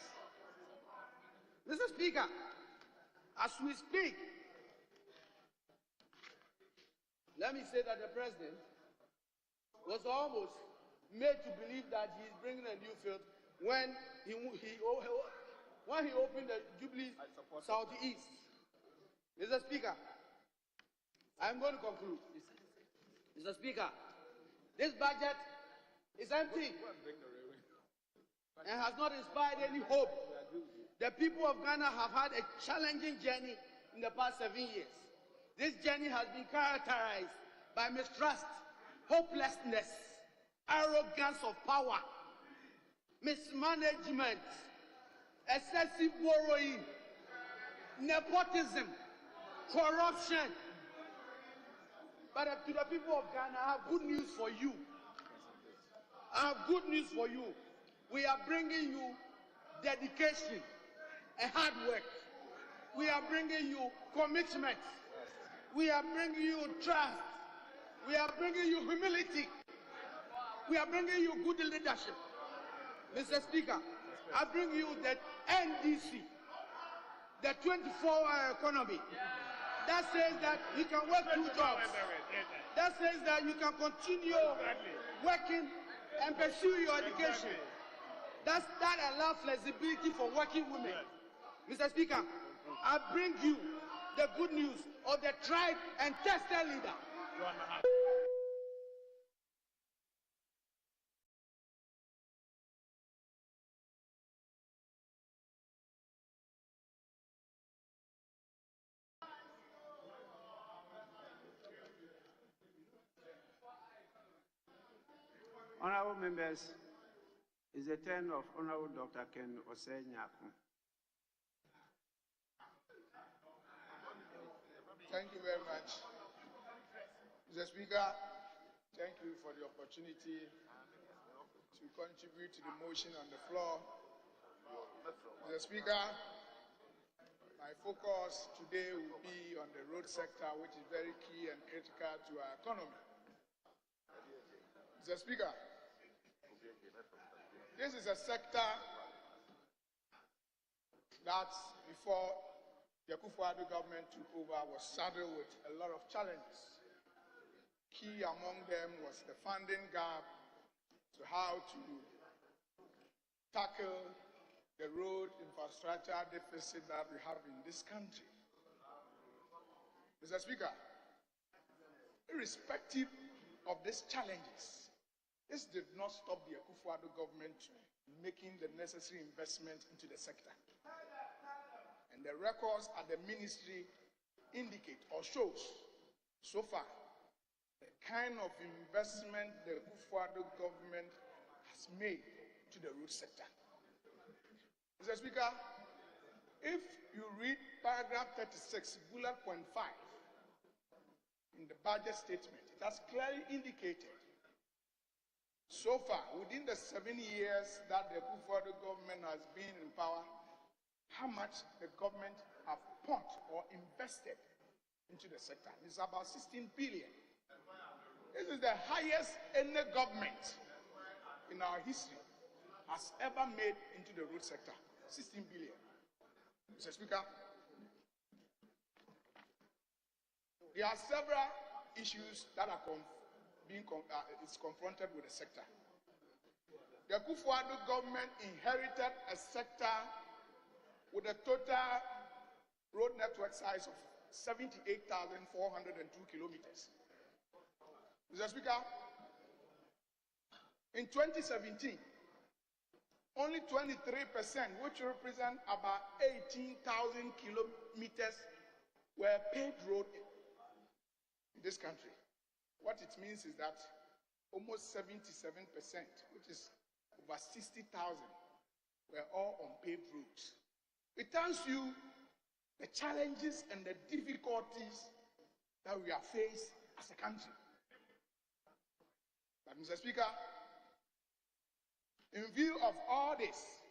Mr. Speaker, as we speak, let me say that the president was almost made to believe that he is bringing a new field when he opened the Jubilee Southeast. Mr. Speaker, I'm going to conclude. Mr. Speaker, this budget is empty and has not inspired any hope. The people of Ghana have had a challenging journey in the past 7 years. This journey has been characterized by mistrust, hopelessness, arrogance of power, mismanagement, excessive borrowing, nepotism, corruption. But to the people of Ghana, I have good news for you. I have good news for you. We are bringing you dedication and hard work. We are bringing you commitment. We are bringing you trust. We are bringing you humility. We are bringing you good leadership. Mr. Speaker, I bring you the NDC, the 24-hour economy. That says that you can work 2 jobs. That says that you can continue working and pursue your education. That allows flexibility for working women. Mr. Speaker, I bring you the good news of the tried and tested leader. Honorable members, it's the turn of Honorable Dr. Ken Osei-Nyako. Thank you very much. Mr. Speaker, thank you for the opportunity to contribute to the motion on the floor. Mr. Speaker, my focus today will be on the road sector, which is very key and critical to our economy. Mr. Speaker, this is a sector that before the Akufo-Addo government took over was saddled with a lot of challenges. Key among them was the funding gap, to how to tackle the road infrastructure deficit that we have in this country. Mr. Speaker, irrespective of these challenges, this did not stop the Akufo-Addo government making the necessary investment into the sector. And the records at the ministry indicate or shows so far the kind of investment the Akufo-Addo government has made to the road sector. Mr. Speaker, if you read paragraph 36, bullet point 5 in the budget statement, it has clearly indicated So far, within the 7 years that the Akufo-Addo government has been in power, how much the government have pumped or invested into the sector? It's about 16 billion. This is the highest any government in our history has ever made into the road sector. 16 billion. Mr. Speaker, there are several issues that are confronted with the sector. The Akufo-Addo government inherited a sector with a total road network size of 78,402 kilometers. Mr. Speaker, in 2017, only 23%, which represent about 18,000 kilometers, were paved road in this country. What it means is that almost 77%, which is over 60,000, were all on paved roads. It tells you the challenges and the difficulties that we are faced as a country. But Mr. Speaker, in view of all this,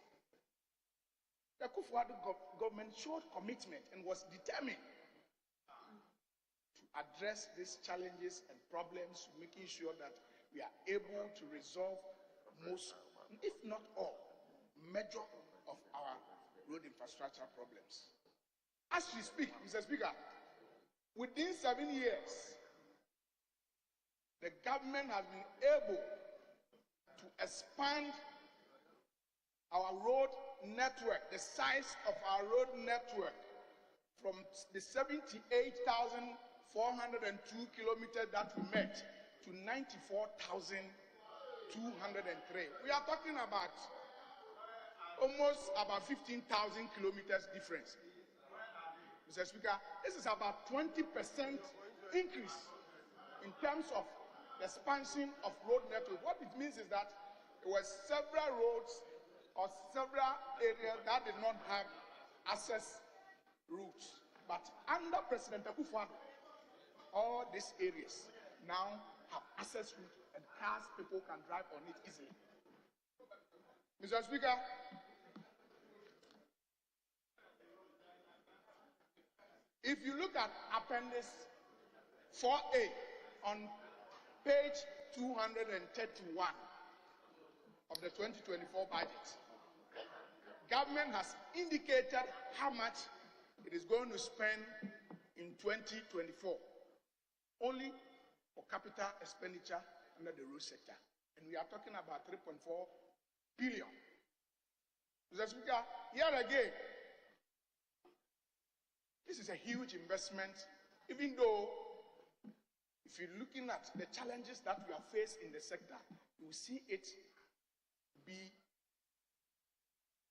the Akufo-Addo government showed commitment and was determined to address these challenges and problems, making sure that we are able to resolve most, if not all, major of our road infrastructure problems. As we speak, Mr. Speaker, within 7 years, the government has been able to expand our road network, the size of our road network, from the 78,402 kilometers that we met to 94,203. We are talking about almost about 15,000 kilometers difference. Mr. Speaker, this is about 20% increase in terms of the expansion of road network. What it means is that there were several roads or several areas that did not have access routes. But under President Akufo-Addo, all these areas now have access routes and cars, people can drive on it easily. Mr. Speaker, if you look at Appendix 4A on page 231 of the 2024 budget, government has indicated how much it is going to spend in 2024, only for capital expenditure under the road sector. And we are talking about 3.4 billion. Mr. Speaker, here again, this is a huge investment, even though if you're looking at the challenges that we are faced in the sector, you will see it be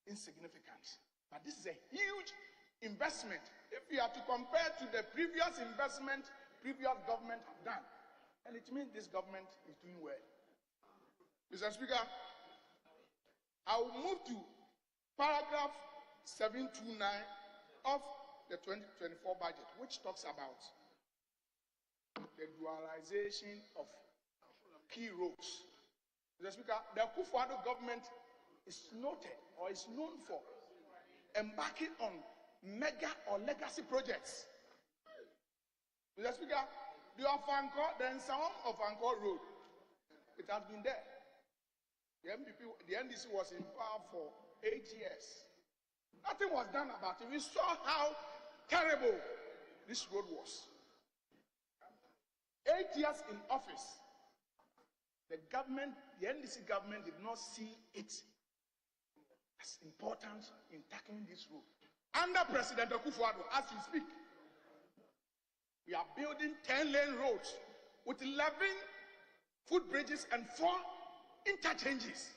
insignificant. But this is a huge investment. If you are to compare to the previous investment previous government have done, and it means this government is doing well. Mr. Speaker, I will move to paragraph 729 of the 2024 budget, which talks about the dualization of key roads. Mr. Speaker, the Akufo-Addo government is noted or is known for embarking on mega or legacy projects. Mr. Speaker, the Nsawam of Angkor Road, it has been there. The NDC was in power for 8 years. Nothing was done about it. We saw how terrible this road was. 8 years in office, the government, the NDC government, did not see it as important in tackling this road. Under President Akufo-Addo, as we speak, we are building 10-lane roads with 11 footbridges and 4 interchanges.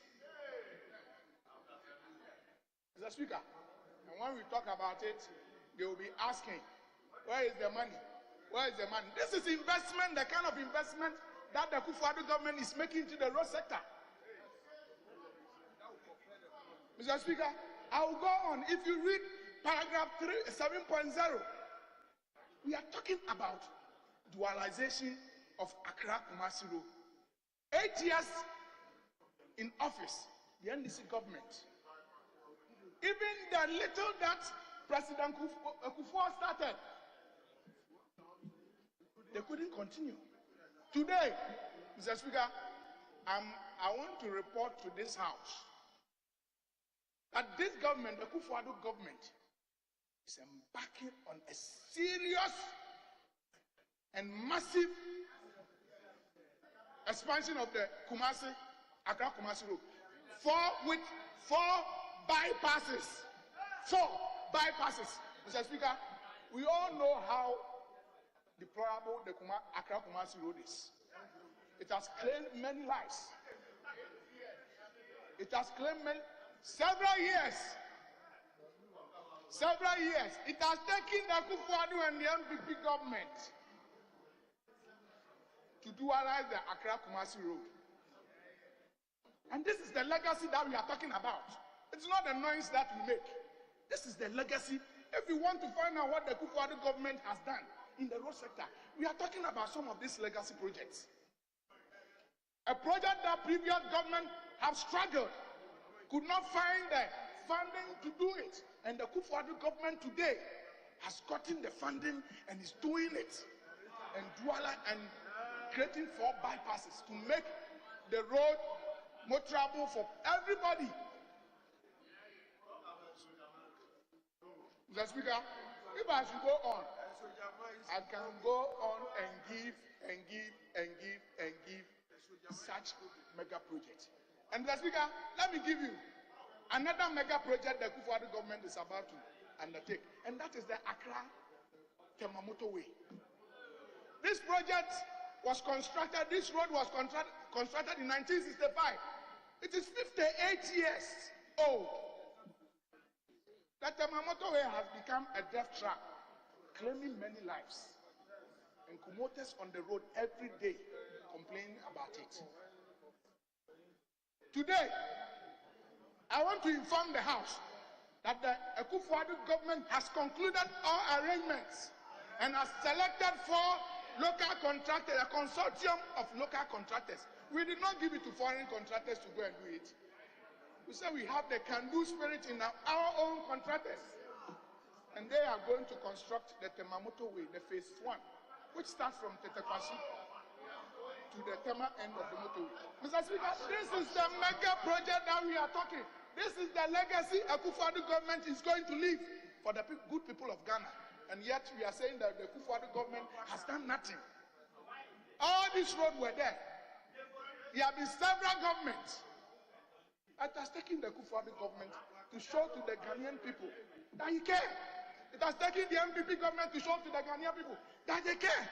Mr. Speaker, and when we talk about it, they will be asking, where is the money? Where is the money? This is investment, the kind of investment that the Akufo-Addo government is making to the road sector. Mr. Speaker, I will go on. If you read paragraph 7.0, we are talking about dualization of Accra-Kumasi Road. 8 years in office, the NDC government, even the little that President Akufo started, they couldn't continue. Today, Mr. Speaker, I want to report to this House that this government, the Akufo government, is embarking on a serious and massive expansion of the Accra Kumasi Road. With four bypasses. Mr. Speaker, we all know how deplorable the Accra Kumasi Road is. It has claimed many lives. It has claimed several years. It has taken the Akufo-Addo and the MPP government to dualize the Accra Kumasi Road. And this is the legacy that we are talking about. It's not the noise that we make. This is the legacy. If you want to find out what the Akufo-Addo government has done in the road sector, we are talking about some of these legacy projects. A project that previous government have struggled, could not find the funding to do it. And the Akufo-Addo government today has gotten the funding and is doing it. And creating 4 bypasses to make the road more travel for everybody. Mr. Speaker, if I should go on, I can go on and give such mega projects. And Mr. Speaker, let me give you another mega project the Akufo-Addo government is about to undertake, and that is the Accra Temamoto Way. This project was constructed, this road was constructed in 1965. It is 58 years old. The Temamoto Way has become a death trap, claiming many lives. And commuters on the road every day complain about it. Today, I want to inform the House that the Akufo-Addo government has concluded all arrangements and has selected 4 local contractors, a consortium of local contractors. We did not give it to foreign contractors to go and do it. We said we have the can-do spirit in our own contractors. And they are going to construct the Temamoto Way, the phase 1, which starts from Tetekwasi to the Tema end of the motorway. Mr. Speaker, this is the mega project that we are talking. This is the legacy Akufo-Addo government is going to leave for the good people of Ghana. And yet we are saying that the Akufo-Addo government has done nothing. All these roads were there. There have been several governments. It has taken the Akufo-Addo government to show to the Ghanaian people that he cares. It has taken the MPP government to show to the Ghanaian people that they care.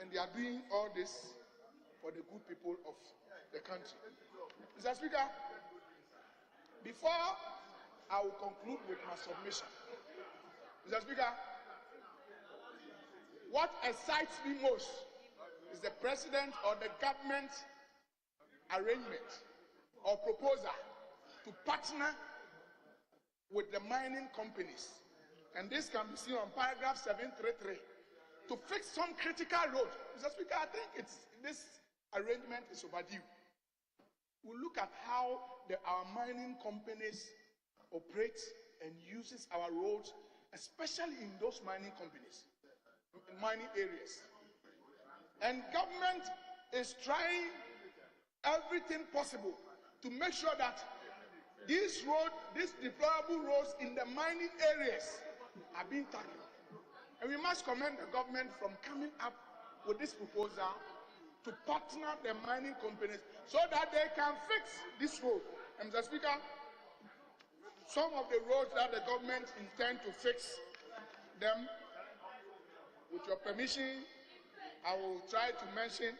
And they are doing all this for the good people of the country. Mr. Speaker, before I will conclude with my submission, Mr. Speaker, what excites me most is the president or the government arrangement or proposal to partner with the mining companies. And this can be seen on paragraph 733 to fix some critical roads. Mr. Speaker, I think this arrangement is overdue. We look at how our mining companies operate and uses our roads, especially in those mining companies, in mining areas. And government is trying everything possible to make sure that these deplorable roads in the mining areas are being tackled. And we must commend the government from coming up with this proposal to partner the mining companies so that they can fix this road. And Mr. Speaker, some of the roads that the government intend to fix them, with your permission, I will try to mention.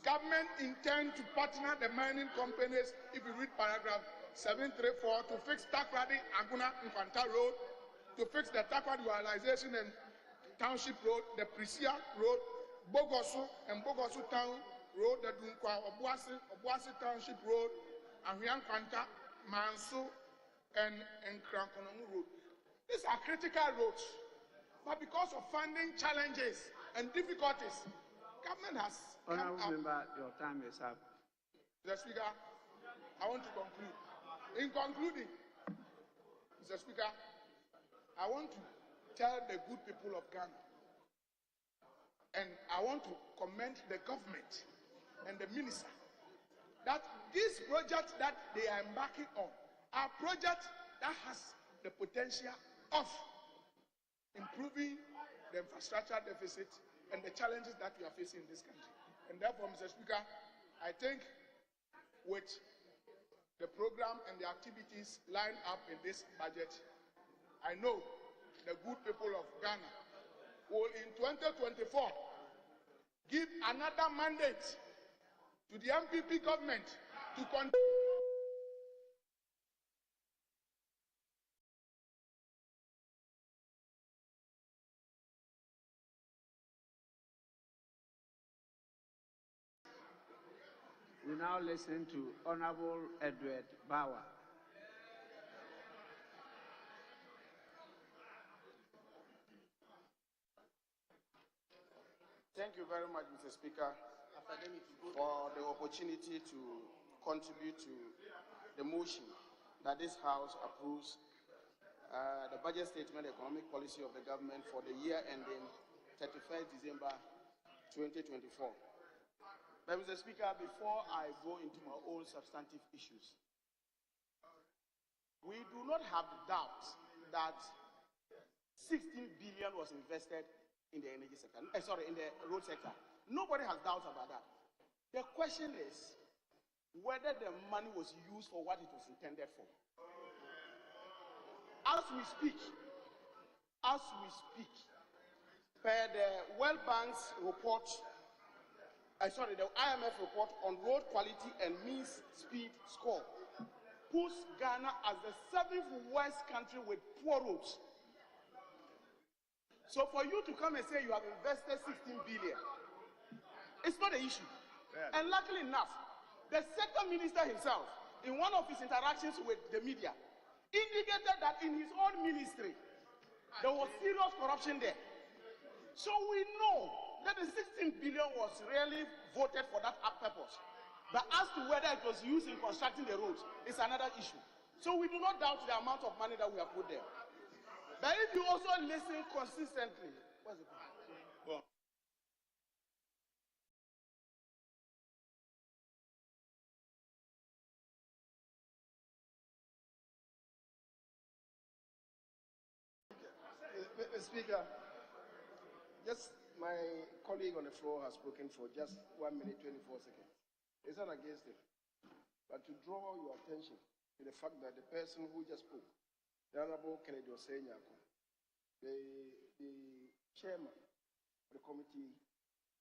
Government intend to partner the mining companies, if you read paragraph 734, to fix Takrady Aguna Infanta Road, to fix the Takrady Dualization and Township Road, the Prisia Road, Bogosu and Bogosu Town Road, the Dunkwa Obuasi Township Road, Ahuyan Kwanta, Mansu, and Krankonomu Road. These are critical roads, but because of funding challenges and difficulties, government has Honourable Member, your time is up. Mr. Speaker, I want to conclude. In concluding, Mr. Speaker, I want to tell the good people of Ghana, and I want to commend the government and the minister, that this project that they are embarking on are projects that has the potential of improving the infrastructure deficit and the challenges that we are facing in this country. And therefore, Mr. Speaker, I think with the program and the activities lined up in this budget, I know the good people of Ghana will in 2024 give another mandate to the MPP government to continue. We now listen to Honorable Edward Bauer. Thank you very much, Mr. Speaker, for the opportunity to contribute to the motion that this House approves the budget statement, economic policy of the government for the year ending 31st December 2024. But, Mr. Speaker, before I go into my own substantive issues, we do not have doubt that 16 billion was invested in the energy sector, in the road sector. Nobody has doubts about that. The question is whether the money was used for what it was intended for. As we speak, per the World Bank's report, the IMF report on road quality and means speed score puts Ghana as the 7th worst country with poor roads. So for you to come and say you have invested 16 billion, it's not an issue. Yeah. And luckily enough, the sector minister himself, in one of his interactions with the media, indicated that in his own ministry, there was serious corruption there. So we know that the 16 billion was really voted for that purpose. But as to whether it was used in constructing the roads is another issue. So we do not doubt the amount of money that we have put there. But if you also listen consistently, what's it called? Mr. Speaker, just my colleague on the floor has spoken for just 1 minute 24 seconds. It's not against him, but to draw your attention to the fact that the person who just spoke, the Honorable Kennedy Osenyako, the chairman of the committee,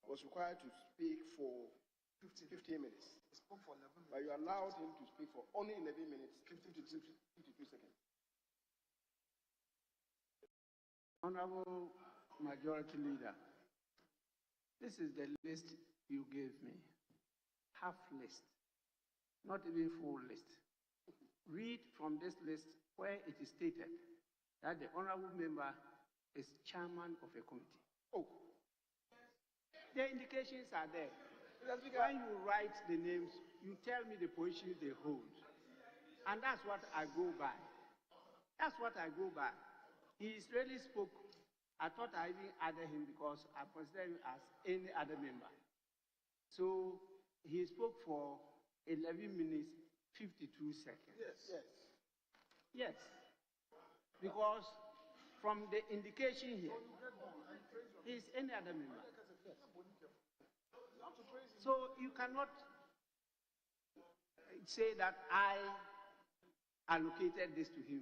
was required to speak for 15 minutes. He spoke for 11 minutes. But you allowed him to speak for only 11 minutes, 52 seconds. Honorable Majority Leader, this is the list you gave me. Half list, not even full list. Read from this list where it is stated that the honorable member is chairman of a committee. Oh, the indications are there. When you write the names, you tell me the positions they hold. And that's what I go by. That's what I go by. He really spoke. I thought I even added him because I consider him as any other member. So he spoke for 11 minutes, 52 seconds. Yes. Because from the indication here, he is any other member. So you cannot say that I allocated this to him,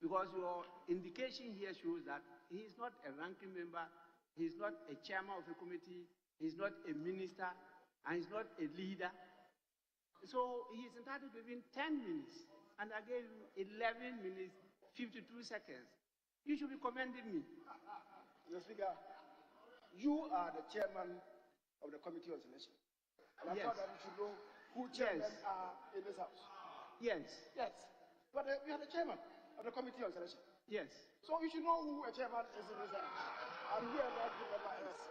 because your indication here shows that he is not a ranking member, he is not a chairman of a committee, he is not a minister, and he is not a leader. So he is entitled to even 10 minutes, and I gave him 11 minutes, 52 seconds. You should be commending me. Mr. Speaker, you are the chairman of the Committee on Selection. And I thought that you should know who chairmen are in this house. Yes. But we are the chairman of the Committee on Selection. Yes. So you should know who a chairman is in this house and who a ranking member is.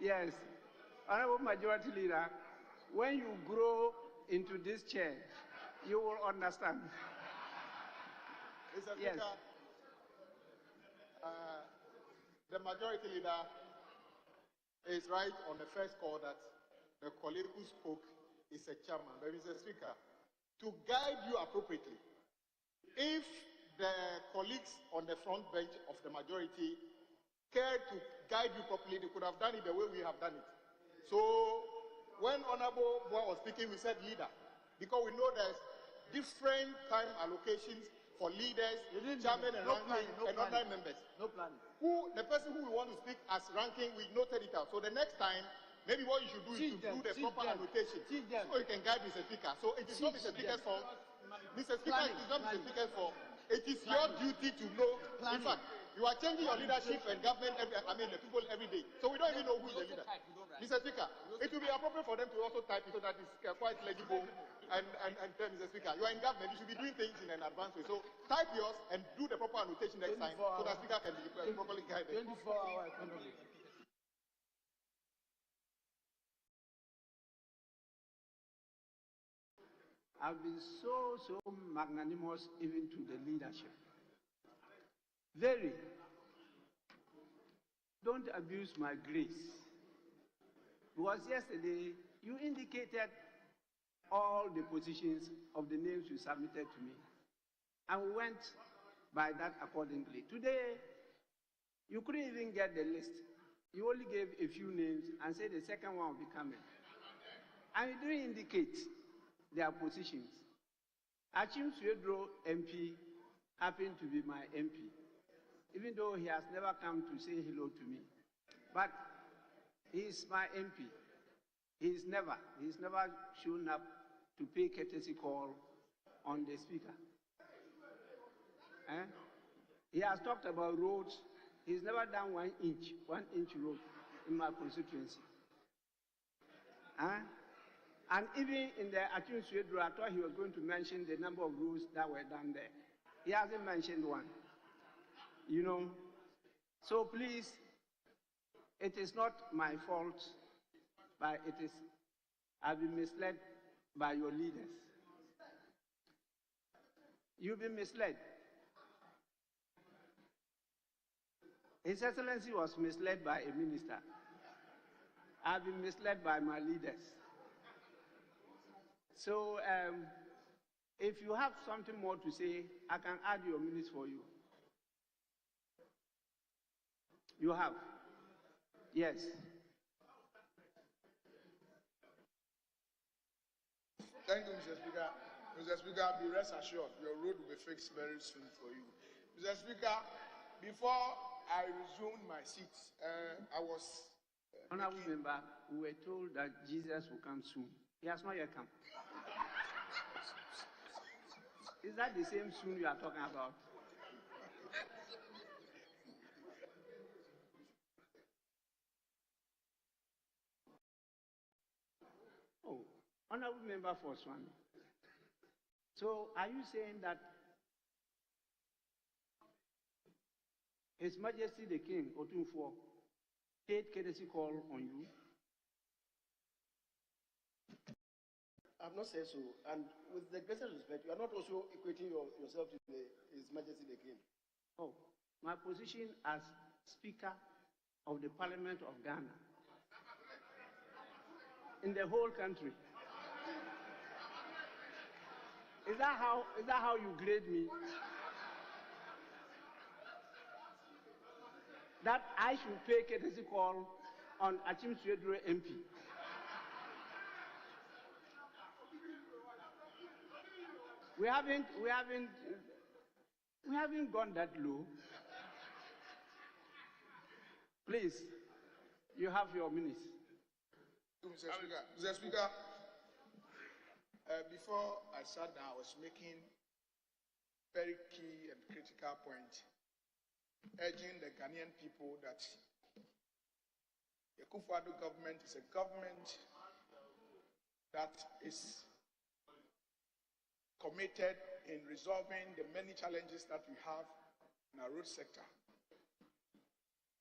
Yes. Honorable Majority Leader, when you grow into this chair, you will understand. Mr. Yes. Speaker, the Majority Leader is right on the first call that the colleague who spoke is a chairman. But Mr. Speaker, to guide you appropriately, if the colleagues on the front bench of the majority care to guide you properly, they could have done it the way we have done it. So when Honorable Boy was speaking, we said leader, because we know there's different time allocations for leaders, chairman and ranking, and other members. No planning. The person who we want to speak as ranking, we noted it out. So the next time, maybe what you should do is to do the proper annotation, so you can guide Mr. Speaker. So it is not Mr. Speaker's fault. Mr. Speaker, it is not Mr. Speaker's fault. It is your duty to know. In fact, you are changing your leadership and government, the people every day. So we don't even know who is the leader. Mr. Speaker, it will be appropriate for them to also type it so that it's quite legible and tell Mr. Speaker, you are in government, you should be doing things in an advanced way. So type yours and do the proper annotation next time so that Speaker can be properly guided. 24-hour economy. I've been so magnanimous even to the leadership. Very. Don't abuse my grace. Because yesterday, you indicated all the positions of the names you submitted to me. And we went by that accordingly. Today, you couldn't even get the list. You only gave a few names and said the second one will be coming. And you didn't indicate their positions. Achim Suedro MP happened to be my MP, even though he has never come to say hello to me. But he is my MP. He's never shown up to pay courtesy call on the speaker. He has talked about roads. He's never done 1 inch road in my constituency. And even in the Achim Suedro, I thought he was going to mention the number of roads that were done there. He hasn't mentioned one. You know, so please, it is not my fault, but I've been misled by your leaders. You've been misled. His Excellency was misled by a minister. I've been misled by my leaders. So, if you have something more to say, I can add your minutes for you. You have? Yes. Thank you, Mr. Speaker. Mr. Speaker, be rest assured, your road will be fixed very soon for you. Mr. Speaker, before I resumed my seat, I was... Honorable Member, we were told that Jesus will come soon. He has not yet come. Is that the same soon you are talking about? Oh, Honorable Member for Swami. So, are you saying that His Majesty the King, Otunfo, paid courtesy call on you? I've not said so. And with the greatest respect, you are not also equating yourself to His Majesty the King. Oh, my position as Speaker of the Parliament of Ghana in the whole country. Is that how you grade me? That I should pay courtesy call on Achim Suedro MP? We haven't gone that low. Please, you have your minutes. Mr. Speaker, before I sat down, I was making very key and critical point, urging the Ghanaian people that the Akufo-Addo government is a government that is committed in resolving the many challenges that we have in our road sector.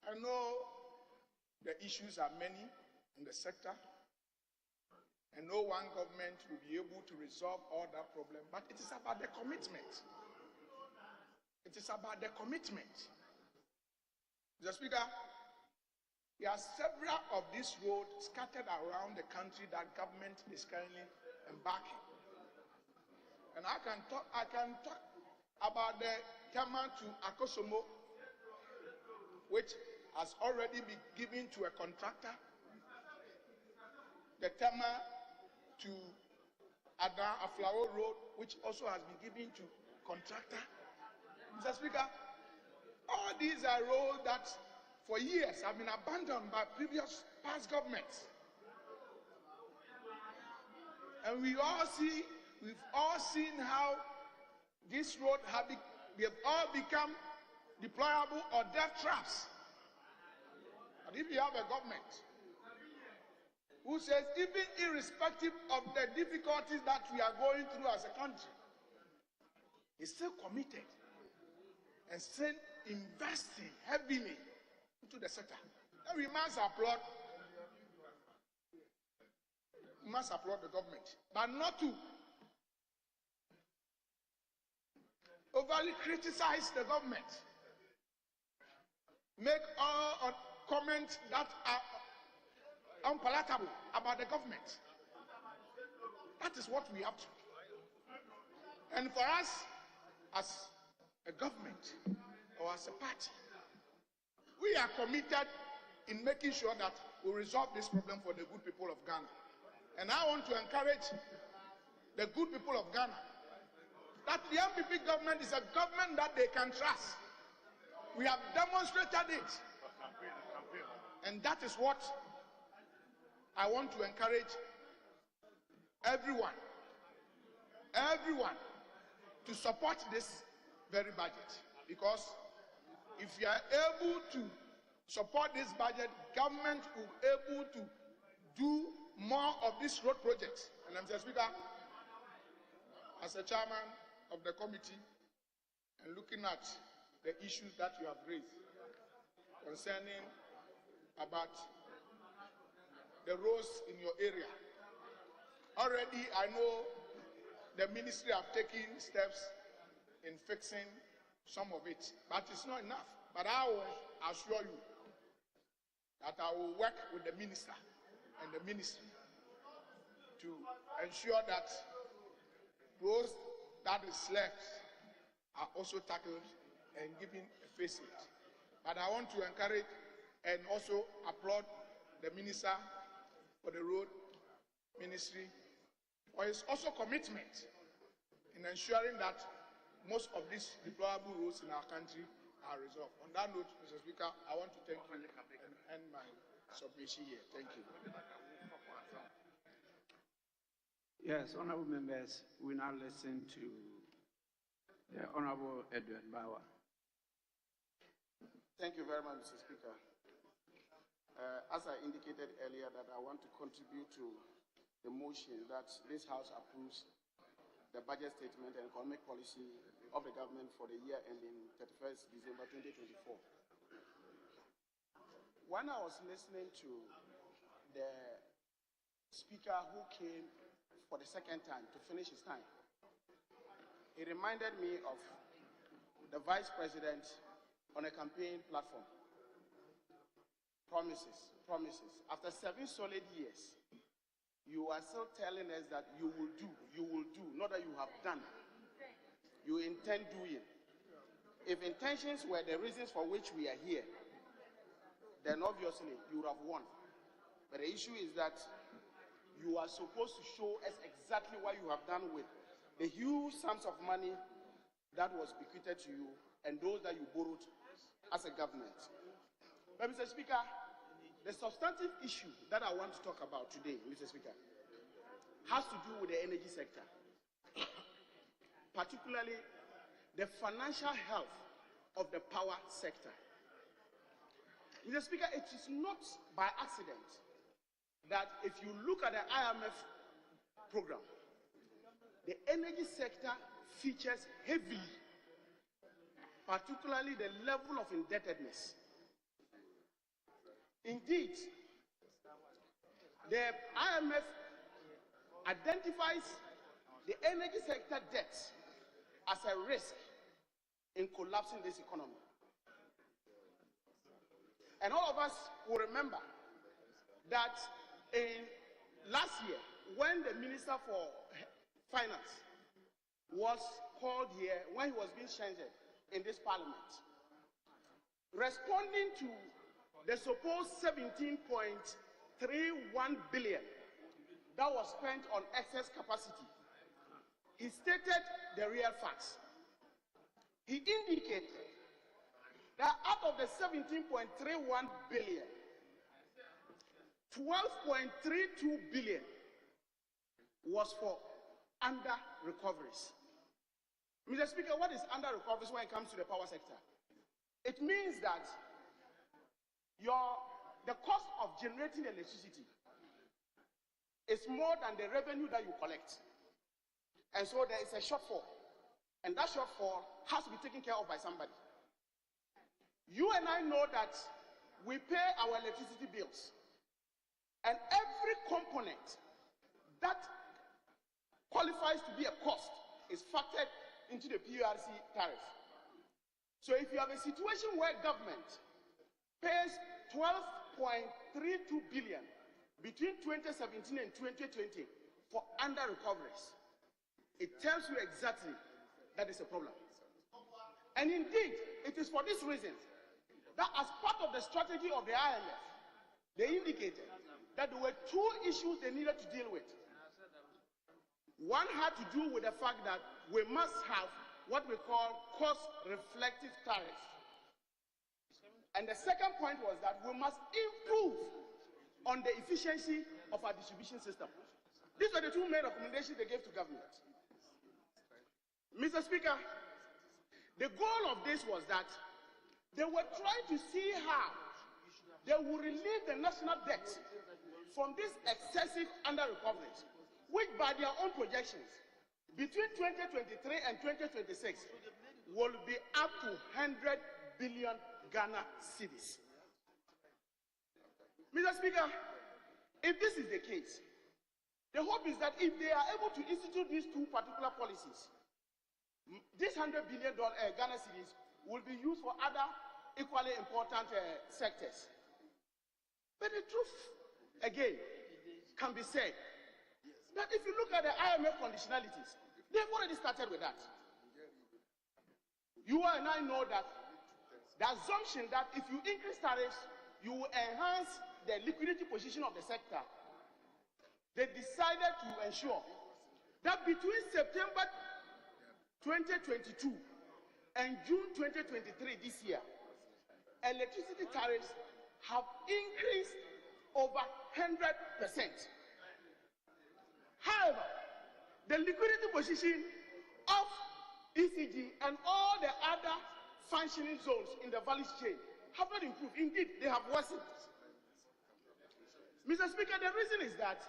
I know the issues are many in the sector, and no one government will be able to resolve all that problem, but it is about the commitment. It is about the commitment. Mr. Speaker, there are several of these roads scattered around the country that government is currently embarking. And I can talk about the Tema to Akosomo, which has already been given to a contractor. The Tema to Ada Aflao Road, which also has been given to contractor. Mr. Speaker, all these are roads that for years have been abandoned by past governments. And we've all seen how this road they've all become deployable or death traps. And if you have a government who says, even irrespective of the difficulties that we are going through as a country, is still committed and still investing heavily into the sector, then we must applaud. We must applaud the government, but not to overly criticize the government, make all comments that are unpalatable about the government. That is what we have to do. And for us, as a government or as a party, we are committed in making sure that we resolve this problem for the good people of Ghana. And I want to encourage the good people of Ghana that the MPP government is a government that they can trust. We have demonstrated it. And that is what I want to encourage everyone to support this very budget. Because if you are able to support this budget, government will be able to do more of these road projects. And Mr. Speaker, as a chairman of the committee, and looking at the issues that you have raised concerning about the roads in your area, already I know the ministry have taken steps in fixing some of it, but it's not enough. But I will assure you that I will work with the minister and the ministry to ensure that those that is left are also tackled and given a facelift. But I want to encourage and also applaud the minister for the road ministry for his also commitment in ensuring that most of these deployable roads in our country are resolved. On that note, Mr. Speaker, I want to thank you and end my submission here. Thank you. Yes, honorable members, we now listen to the Honorable Edward Bauer. Thank you very much, Mr. Speaker. As I indicated earlier, that I want to contribute to the motion that this House approves the budget statement and economic policy of the government for the year ending 31st December 2024. When I was listening to the speaker who came for the second time to finish his time, it reminded me of the vice president on a campaign platform. Promises. After 7 solid years, you are still telling us that you will do, not that you have done. You intend doing. If intentions were the reasons for which we are here, then obviously you would have won. But the issue is that you are supposed to show us exactly what you have done with the huge sums of money that was bequeathed to you and those that you borrowed as a government. But Mr. Speaker, the substantive issue that I want to talk about today, Mr. Speaker, has to do with the energy sector, particularly the financial health of the power sector. Mr. Speaker, it is not by accident that if you look at the IMF program, the energy sector features heavily, particularly the level of indebtedness. Indeed, the IMF identifies the energy sector debt as a risk in collapsing this economy. And all of us will remember that in last year, when the Minister for Finance was called here, when he was being changed in this parliament, responding to the supposed 17.31 billion that was spent on excess capacity, he stated the real facts. He indicated that out of the 17.31 billion, 12.32 billion was for under recoveries. Mr. Speaker, what is under recoveries when it comes to the power sector? It means that the cost of generating electricity is more than the revenue that you collect. And so there is a shortfall. And that shortfall has to be taken care of by somebody. You and I know that we pay our electricity bills. And every component that qualifies to be a cost is factored into the PURC tariff. So if you have a situation where government pays 12.32 billion between 2017 and 2020 for under recoveries, it tells you exactly that is a problem. And indeed, it is for this reason that as part of the strategy of the IMF, they indicated that there were two issues they needed to deal with. One had to do with the fact that we must have what we call cost-reflective tariffs. And the second point was that we must improve on the efficiency of our distribution system. These were the two main recommendations they gave to government. Mr. Speaker, the goal of this was that they were trying to see how they would relieve the national debt from this excessive under-recoveries, which by their own projections, between 2023 and 2026, will be up to 100 billion Ghana cedis. Mr. Speaker, if this is the case, the hope is that if they are able to institute these two particular policies, this $100 billion Ghana cedis will be used for other equally important sectors. But the truth, again, can be said that if you look at the IMF conditionalities, they've already started with that. You and I know that the assumption that if you increase tariffs, you will enhance the liquidity position of the sector. They decided to ensure that between September 2022 and June 2023 this year, electricity tariffs have increased over 100%. However, the liquidity position of ECG and all the other functioning zones in the value chain have not improved. Indeed, they have worsened. Mr. Speaker, the reason is that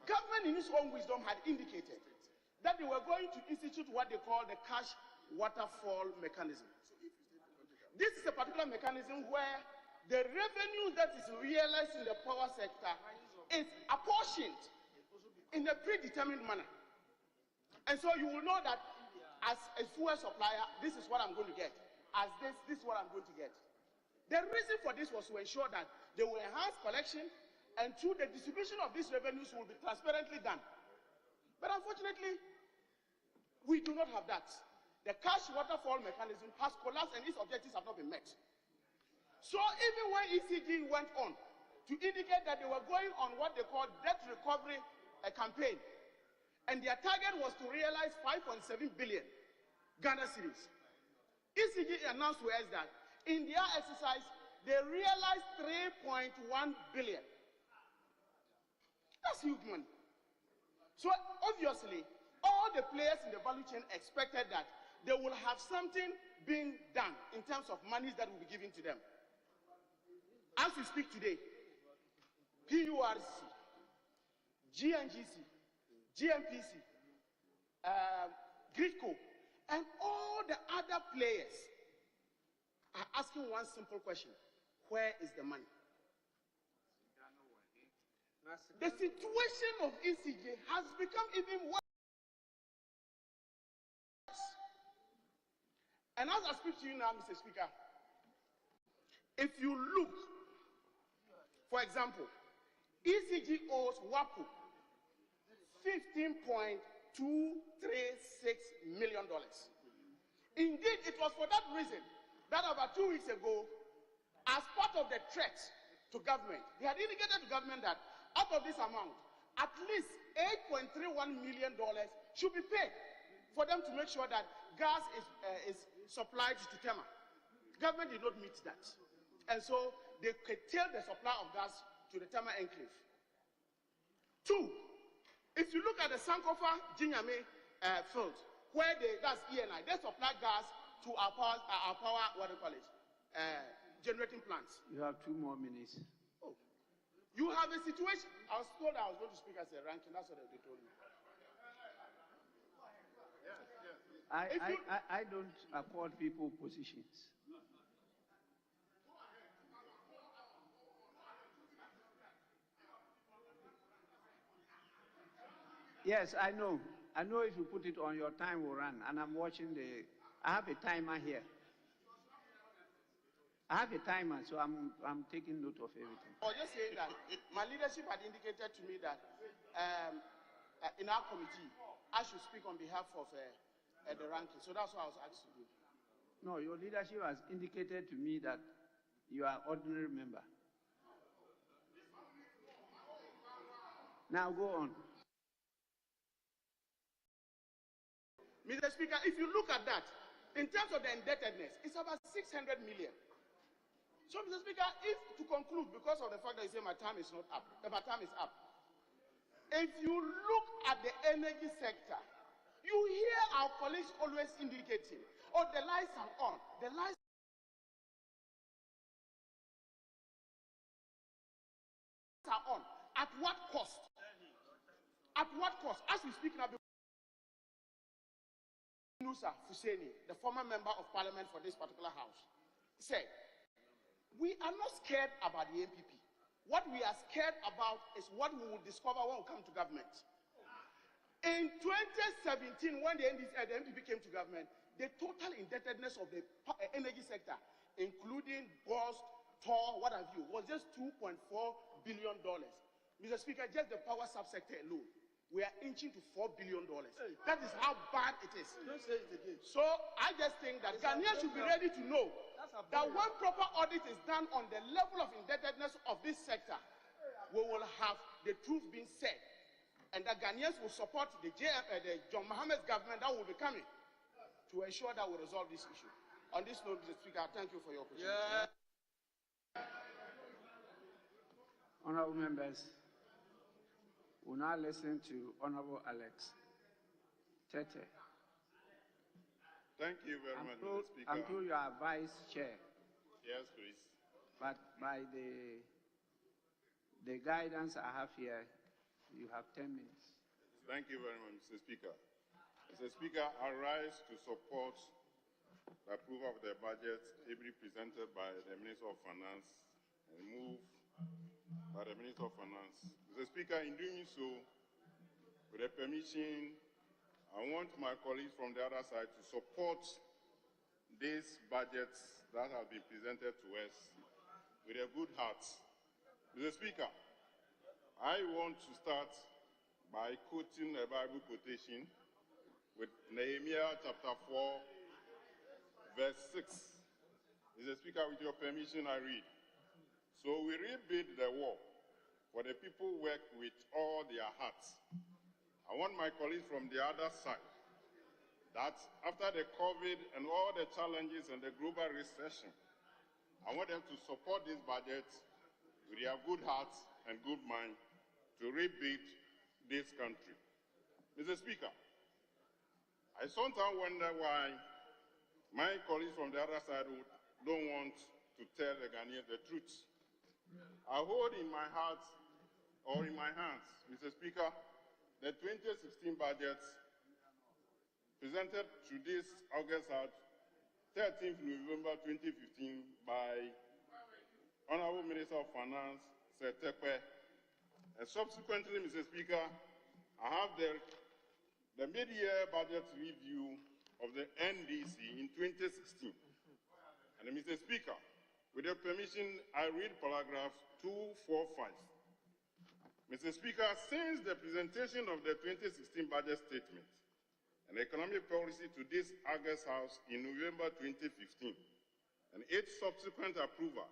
government in its own wisdom had indicated that they were going to institute what they call the cash waterfall mechanism. This is a particular mechanism where the revenue that is realized in the power sector is apportioned in a predetermined manner. And so you will know that as a fuel supplier, this is what I'm going to get. As this is what I'm going to get. The reason for this was to ensure that they will enhance collection, and through the distribution of these revenues will be transparently done. But unfortunately, we do not have that. The cash waterfall mechanism has collapsed and its objectives have not been met. So even when ECG went on to indicate that they were going on what they call debt recovery campaign, and their target was to realize 5.7 billion Ghana cedis, ECG announced to us that in their exercise, they realized 3.1 billion. That's huge money. So obviously, all the players in the value chain expected that they will have something being done in terms of monies that will be given to them. As we speak today, PURC, GNGC, GMPC, Gridco, and all the other players are asking one simple question: where is the money? The situation of ECJ has become even worse. And as I speak to you now, Mr. Speaker, if you look, for example, ECG owes WAPO $15.236 million. Indeed, it was for that reason that about 2 weeks ago, as part of the threat to government, they had indicated to government that out of this amount, at least $8.31 million should be paid for them to make sure that gas is supplied to Tema. Government did not meet that. And so they curtailed the supply of gas to the Tema enclave. 2, if you look at the Sankofa Jinyame field, where that's ENI, they supply gas to our power, what do you call it, generating plants. You have 2 more minutes. Oh, you have a situation. I was told I was going to speak as a ranking. That's what they told me. I don't accord people positions. Yes, I know. I know if you put it on, your time will run. And I'm watching I have a timer here. I have a timer, so I'm taking note of everything. I was just saying that my leadership had indicated to me that in our committee, I should speak on behalf of the ranking. So that's what I was asked to do. No, your leadership has indicated to me that you are an ordinary member. Now go on. Mr. Speaker, if you look at that, in terms of the indebtedness, it's about 600 million. So, Mr. Speaker, if to conclude, because of the fact that you say my time is not up, my time is up. If you look at the energy sector, you hear our colleagues always indicating, oh, the lights are on. The lights are on. At what cost? At what cost? As we speak now, Nusa Fuseni, the former member of parliament for this particular house, said, we are not scared about the MPP. What we are scared about is what we will discover when we come to government. In 2017, when the MPP came to government, the total indebtedness of the energy sector, including BOS, TOR, what have you, was just $2.4 billion. Mr. Speaker, just the power subsector alone, we are inching to $4 billion. That is how bad it is. Don't say it again. So I just think that Ghanaians should be ready to know that when proper audit is done on the level of indebtedness of this sector, we will have the truth being said. And that Ghanaians will support the John Mohammed's government that will be coming to ensure that we resolve this issue. On this note, Mr. Speaker, thank you for your opportunity. Yeah. Honorable members, we'll now listen to Honorable Alex Tete. Thank you very much, Mr. Speaker. I'm told you are Vice Chair. Yes, please. But by the guidance I have here, you have 10 minutes. Thank you very much, Mr. Speaker. Mr. Speaker, I rise to support the approval of the budget ably presented by the Minister of Finance and moved by the Minister of Finance. Mr. Speaker, in doing so, with the permission, I want my colleagues from the other side to support these budgets that have been presented to us with a good heart. Mr. Speaker, I want to start by quoting a Bible quotation with Nehemiah chapter 4, verse 6. Mr. Speaker, with your permission, I read. So we rebuild the wall, for the people work with all their hearts. I want my colleagues from the other side that after the COVID and all the challenges and the global recession, I want them to support this budget with their good hearts and good mind to rebuild this country. Mr. Speaker, I sometimes wonder why my colleagues from the other side don't want to tell the Ghanaians the truth. I hold in my heart, or in my hands, Mr. Speaker, the 2016 budget presented to this August 13th November 2015 by Honorable Minister of Finance, Sir Tekwe, And subsequently, Mr. Speaker, I have the mid-year budget review of the NDC in 2016. And Mr. Speaker, with your permission, I read paragraph 245. Mr. Speaker, since the presentation of the 2016 budget statement and economic policy to this August House in November 2015 and its subsequent approval,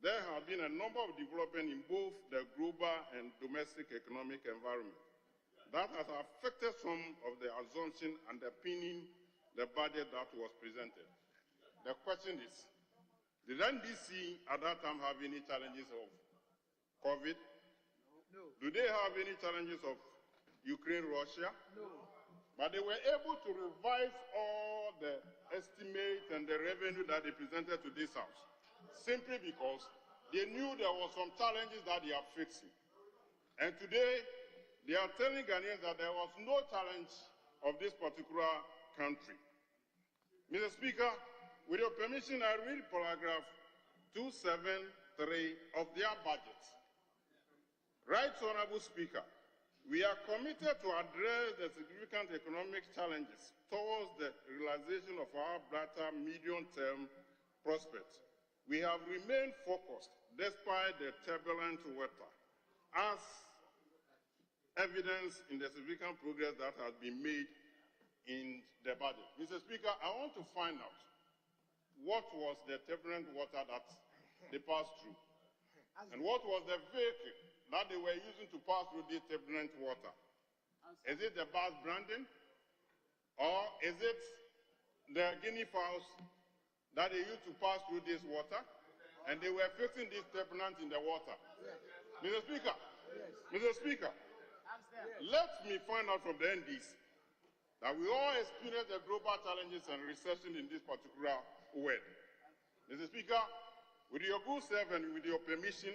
there have been a number of developments in both the global and domestic economic environment that has affected some of the assumptions underpinning the budget that was presented. The question is, did NDC at that time have any challenges of COVID? No. Do they have any challenges of Ukraine, Russia? No. But they were able to revise all the estimates and the revenue that they presented to this House, simply because they knew there were some challenges that they are facing. And today, they are telling Ghanaians that there was no challenge of this particular country. Mr. Speaker, with your permission, I read paragraph 273 of their budget. Right, Honorable Speaker, we are committed to address the significant economic challenges towards the realization of our brighter medium-term prospects. We have remained focused despite the turbulent weather, as evidence in the significant progress that has been made in the budget. Mr. Speaker, I want to find out what was the turbulent water that they passed through, and what was the vehicle that they were using to pass through this turbulent water. Is it the bus branding? Or is it the guinea fowls that they used to pass through this water? And they were fixing this turbulence in the water. Mr. Speaker, Mr. Speaker, let me find out from the NDC that we all experience the global challenges and recession in this particular world. Mr. Speaker, with your good self and with your permission,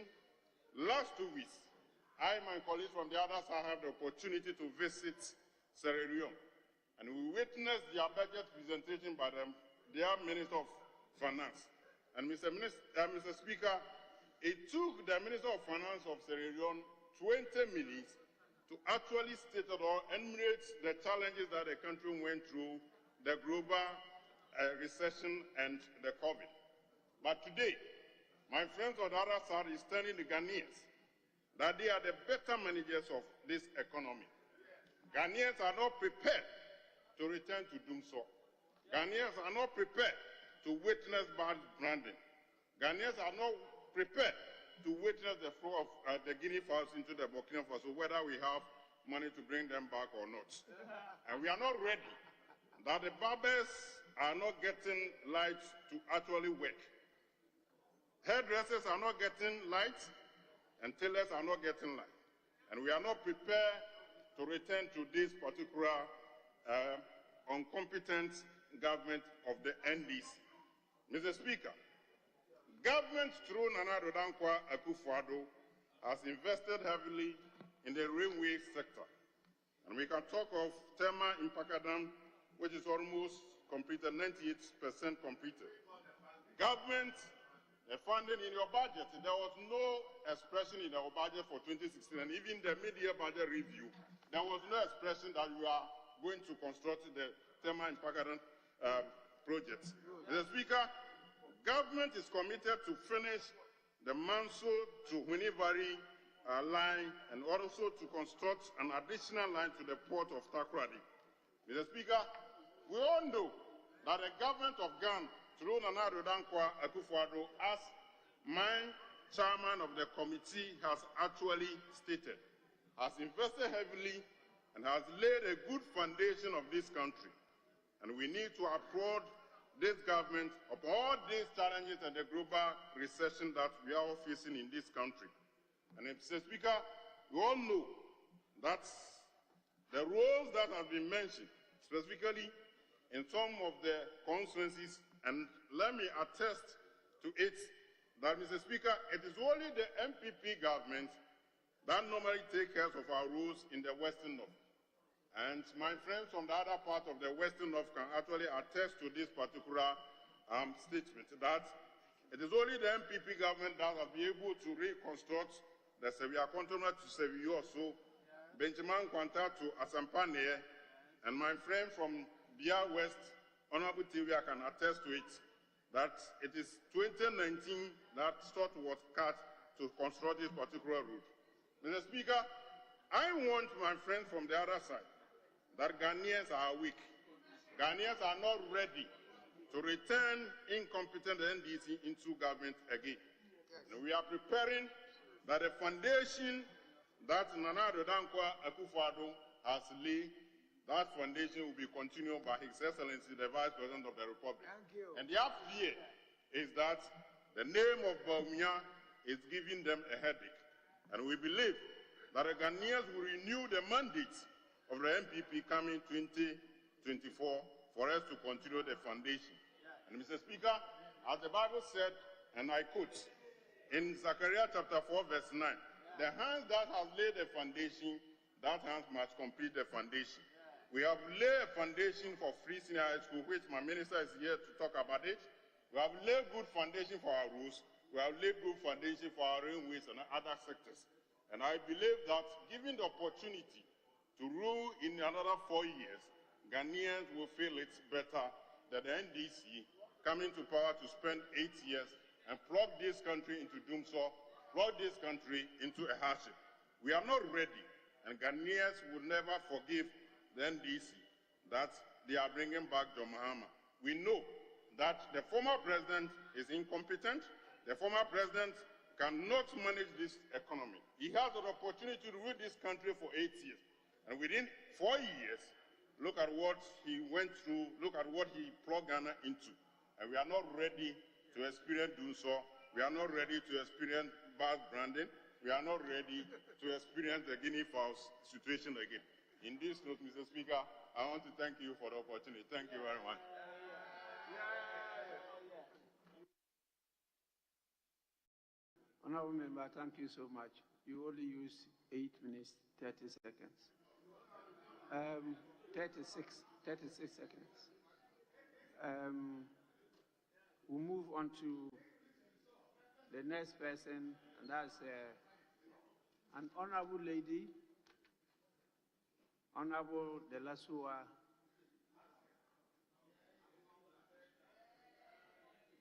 last 2 weeks, I and my colleagues from the other side have the opportunity to visit Sierra Leone, and we witnessed their budget presentation by their Minister of Finance. And Mr. Speaker, it took the Minister of Finance of Sierra Leone 20 minutes to actually state or enumerate the challenges that the country went through, the global recession and the COVID. But today, my friends on the other side is telling the Ghanaians that they are the better managers of this economy. Ghanaians are not prepared to return to doom so. Ghanaians are not prepared to witness bad branding. Ghanaians are not prepared to witness the flow of the guinea fowls into the Burkina Faso, whether we have money to bring them back or not. And we are not ready that the barbers are not getting light to actually work. Hairdressers are not getting light, and tailors are not getting light. And we are not prepared to return to this particular incompetent government of the NDC. Mr. Speaker, government through Nana Addo Dankwa Akufo-Addo has invested heavily in the railway sector. And we can talk of Tema Impakadam, which is almost completed, 98% completed. Government funding in your budget, there was no expression in our budget for 2016, and even the mid-year budget review, there was no expression that we are going to construct the Tema Impakadam project. Mr. Speaker, government is committed to finish the Manso to Winnibari line and also to construct an additional line to the port of Takoradi. Mr. Speaker, we all know that the government of Ghana, through Nana Addo Dankwa Akufo-Addo, as my chairman of the committee has actually stated, has invested heavily and has laid a good foundation of this country. And we need to applaud this government of all these challenges and the global recession that we are all facing in this country. And Mr. Speaker, we all know that the roles that have been mentioned, specifically in some of the constituencies, and let me attest to it that, Mr. Speaker, it is only the MPP government that normally take care of our roads in the Western North. And my friends from the other part of the Western North can actually attest to this particular statement, that it is only the MPP government that will be able to reconstruct the Sevilla Controller to Sevilla also, Benjamin Quanta to Asampane, and my friend from Bia West, Honorable TV, can attest to it, that it is 2019 that slot was cut to construct this particular route. Mr. Speaker, I want my friends from the other side that Ghanaians are weak. Ghanaians are not ready to return incompetent NDC into government again. And we are preparing that the foundation that Nana Addo Dankwa Akufo-Addo has laid, that foundation will be continued by His Excellency, the Vice President of the Republic. And the fear is that the name of Bawumia is giving them a headache. And we believe that the Ghanaians will renew the mandate of the MPP coming 2024 for us to continue the foundation. And Mr. Speaker, as the Bible said, and I quote, in Zechariah chapter 4, verse 9, the hand that has laid the foundation, that hand must complete the foundation. We have laid a foundation for Free Senior High School, which my minister is here to talk about it. We have laid good foundation for our roads. We have laid good foundation for our railways and other sectors. And I believe that given the opportunity to rule in another 4 years, Ghanaians will feel it's better than the NDC coming to power to spend 8 years and plug this country into doomsday, plug this country into a hardship. We are not ready, and Ghanaians will never forgive the NDC that they are bringing back John Mahama. We know that the former president is incompetent. The former president cannot manage this economy. He has an opportunity to rule this country for 8 years. And within 4 years, look at what he went through, look at what he plugged Ghana into. And we are not ready to experience doing so. We are not ready to experience bad branding. We are not ready to experience the guinea fowls situation again. In this note, Mr. Speaker, I want to thank you for the opportunity. Thank you very much. Honorable Member, thank you so much. You only used 8 minutes, 30 seconds. 36 seconds. We'll move on to the next person, and that's an honorable lady, Honorable De La Sua.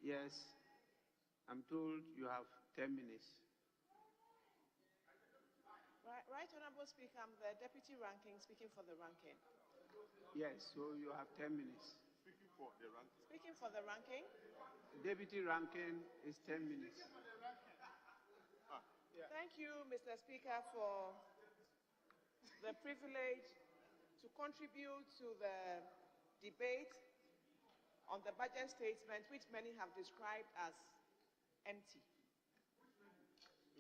Yes, I'm told you have 10 minutes. Right, Honorable Speaker, I'm the Deputy Ranking, speaking for the ranking. Yes, so you have 10 minutes. Speaking for the ranking. Speaking for the ranking. Deputy Ranking is 10 minutes. Thank you, Mr. Speaker, for the privilege to contribute to the debate on the budget statement, which many have described as empty.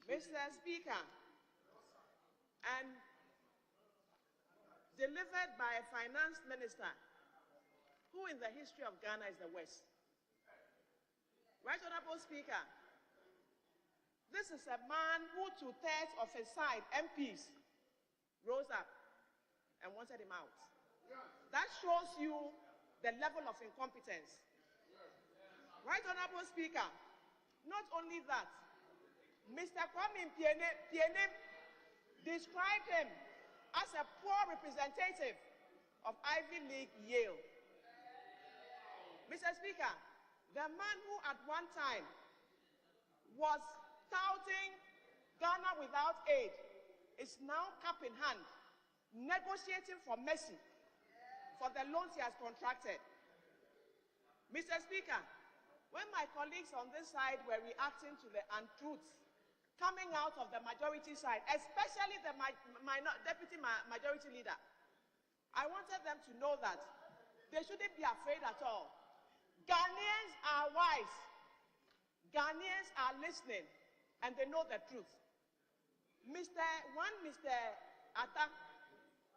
Mr. Speaker, and delivered by a finance minister who in the history of Ghana is the worst. Right, Honorable Speaker, this is a man who 2/3 of his side, MPs, rose up and wanted him out. That shows you the level of incompetence. Right, Honorable Speaker, not only that, Mr. Kwame Piene described him as a poor representative of Ivy League Yale. Mr. Speaker, the man who at one time was touting Ghana without aid is now cap in hand, negotiating for mercy for the loans he has contracted. Mr. Speaker, when my colleagues on this side were reacting to the untruths coming out of the majority side, especially the deputy majority leader, I wanted them to know that they shouldn't be afraid at all. Ghanaians are wise. Ghanaians are listening, and they know the truth. Mr. Atta,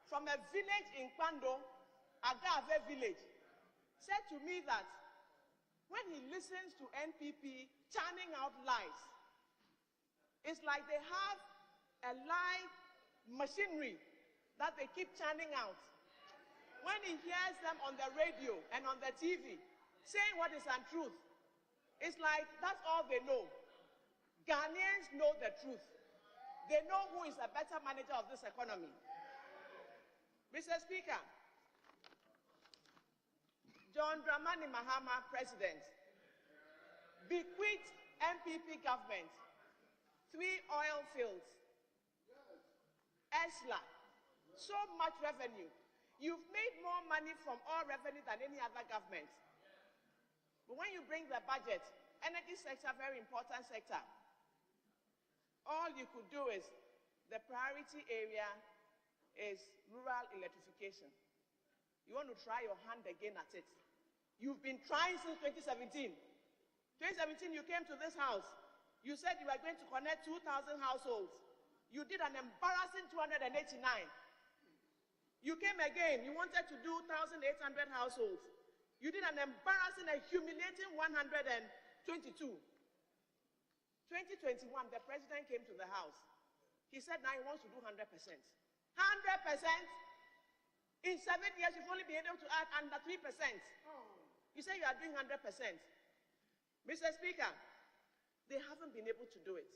from a village in Kwando, Agave village, said to me that when he listens to NPP churning out lies, it's like they have a lie machinery that they keep churning out. When he hears them on the radio and on the TV saying what is untruth, it's like that's all they know. Ghanaians know the truth. They know who is a better manager of this economy. Mr. Speaker, John Dramani Mahama, President, bequeathed MPP government 3 oil fields, ESLA, so much revenue. You've made more money from oil revenue than any other government. But when you bring the budget, energy sector, very important sector, all you could do is, the priority area is rural electrification. You want to try your hand again at it. You've been trying since 2017. 2017, you came to this house. You said you were going to connect 2,000 households. You did an embarrassing 289. You came again. You wanted to do 1,800 households. You did an embarrassing and humiliating 122. 2021, the president came to the house. He said now he wants to do 100%. 100%? In 7 years, you've only been able to add under 3%. You say you are doing 100%. Mr. Speaker, they haven't been able to do it.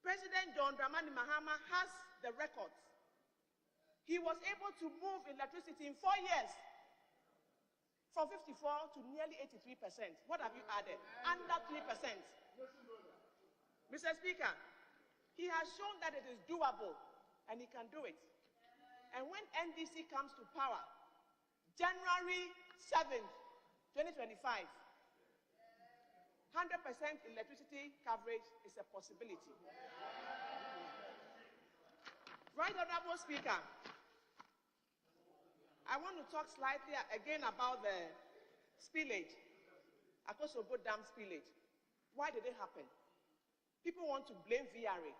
President John Dramani Mahama has the records. He was able to move electricity in 4 years from 54 to nearly 83%. What have you added? Under 3%. Mr. Speaker, he has shown that it is doable and he can do it. And when NDC comes to power, January 7th, 2025, 100% electricity coverage is a possibility. Right Honorable Speaker, I want to talk slightly again about the spillage, Akosobo Dam spillage. Why did it happen? People want to blame VRA.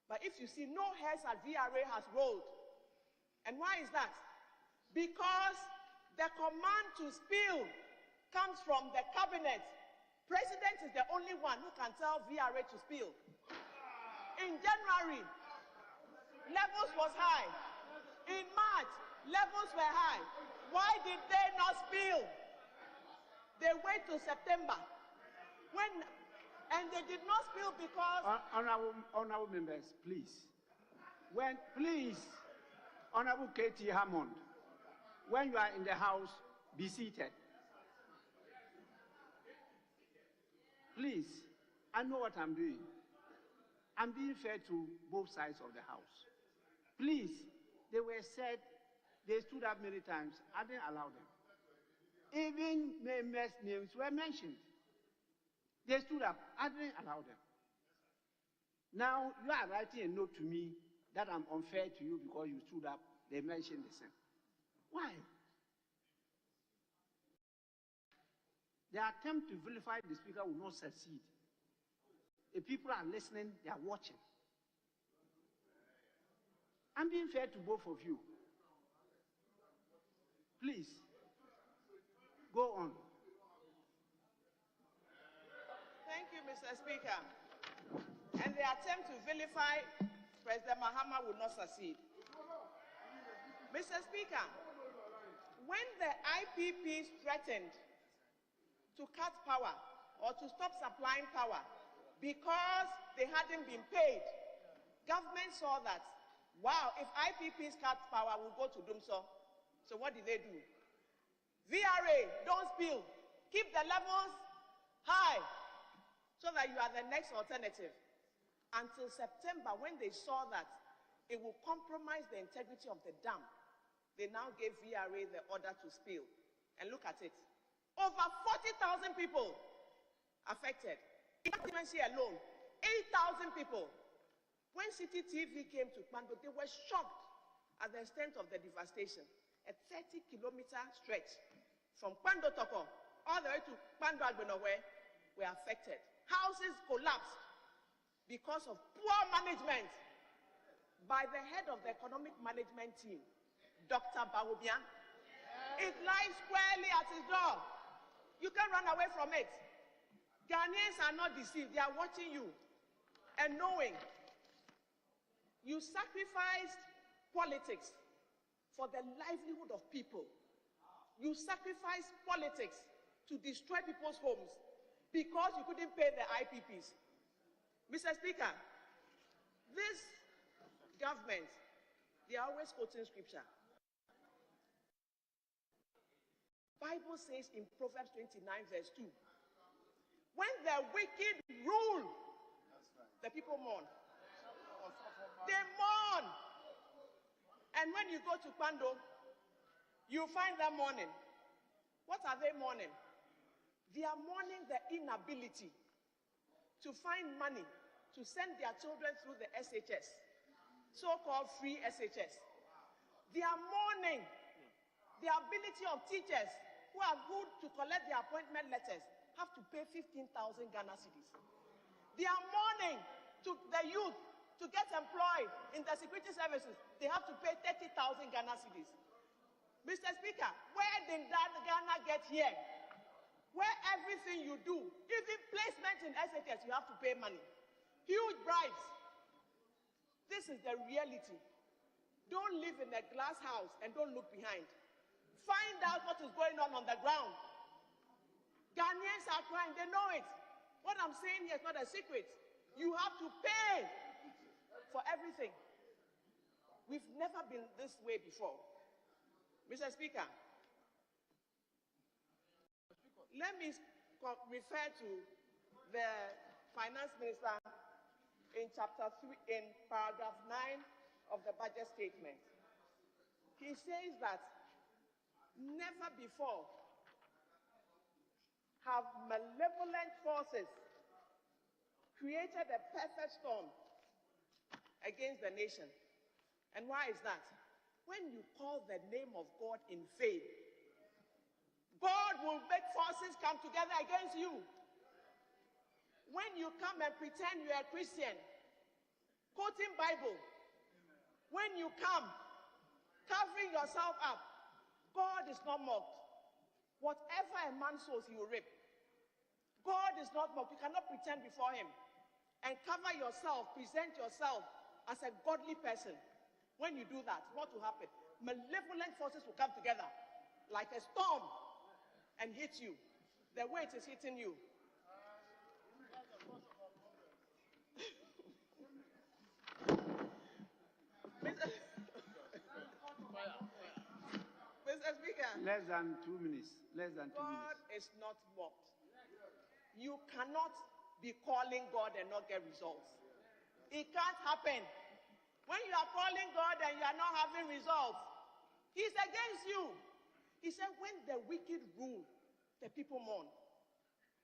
But if you see, no hairs at VRA has rolled. And why is that? Because the command to spill comes from the cabinet. President is the only one who can tell VRA to spill. In January, levels was high. In March, levels were high. Why did they not spill? They wait till September. And they did not spill because... Honorable members, please. Honorable Katie Hammond, when you are in the house, be seated. Please, I know what I'm doing. I'm being fair to both sides of the house. Please, they were said, they stood up many times. I didn't allow them. Even members' names were mentioned. They stood up. I didn't allow them. Now, you are writing a note to me that I'm unfair to you because you stood up. They mentioned the same. Why? The attempt to vilify the speaker will not succeed. If people are listening, they are watching. I'm being fair to both of you. Please, go on. Thank you, Mr. Speaker. And the attempt to vilify President Mahama will not succeed. Mr. Speaker, when the IPPs threatened to cut power or to stop supplying power because they hadn't been paid, government saw that, wow, if IPPs cut power, we'll go to Dumso. So what did they do? VRA, don't spill. Keep the levels high so that you are the next alternative. Until September, when they saw that it will compromise the integrity of the dam, they now gave VRA the order to spill. And look at it. Over 40,000 people affected. In constituency alone, 8,000 people. When City TV came to Kpando, they were shocked at the extent of the devastation. A 30-kilometer stretch from Kpando Toko all the way to Kpando Agbenowe were affected. Houses collapsed because of poor management by the head of the economic management team, Dr. Bawobian. It lies squarely at his door. You can't run away from it. Ghanaians are not deceived. They are watching you and knowing you sacrificed politics for the livelihood of people. You sacrificed politics to destroy people's homes because you couldn't pay the IPPs. Mr. Speaker, This government, they are always quoting scripture. Bible says in Proverbs 29 verse 2, when the wicked rule, the people mourn. They mourn. And when you go to Kwando, you find them mourning. What are they mourning? They are mourning the inability to find money to send their children through the SHS, so-called free SHS. They are mourning the ability of teachers who are good to collect their appointment letters have to pay 15,000 Ghana cedis. They are mourning to the youth to get employed in the security services. They have to pay 30,000 Ghana cedis. Mr. Speaker, where did that Ghana get here? Where everything you do, even placement in SHS, you have to pay money. Huge bribes. This is the reality. Don't live in a glass house and don't look behind. Find out what is going on the ground. Ghanaians are crying, they know it. What I'm saying here is not a secret. You have to pay for everything. We've never been this way before. Mr. Speaker, let me refer to the Finance Minister in chapter 3, in paragraph 9 of the budget statement. He says that never before have malevolent forces created a perfect storm against the nation. And why is that? When you call the name of God in vain, God will make forces come together against you. When you come and pretend you're a Christian, quoting Bible, when you come covering yourself up, God is not mocked. Whatever a man sows, he will reap. God is not mocked. You cannot pretend before him and cover yourself, present yourself as a godly person. When you do that, what will happen? Malevolent forces will come together like a storm and hit you the way it is hitting you. Mr. Speaker. Less than 2 minutes. Less than 2 minutes. God is not mocked. You cannot be calling God and not get results. It can't happen. When you are calling God and you are not having results, He's against you. He said, when the wicked rule, the people mourn.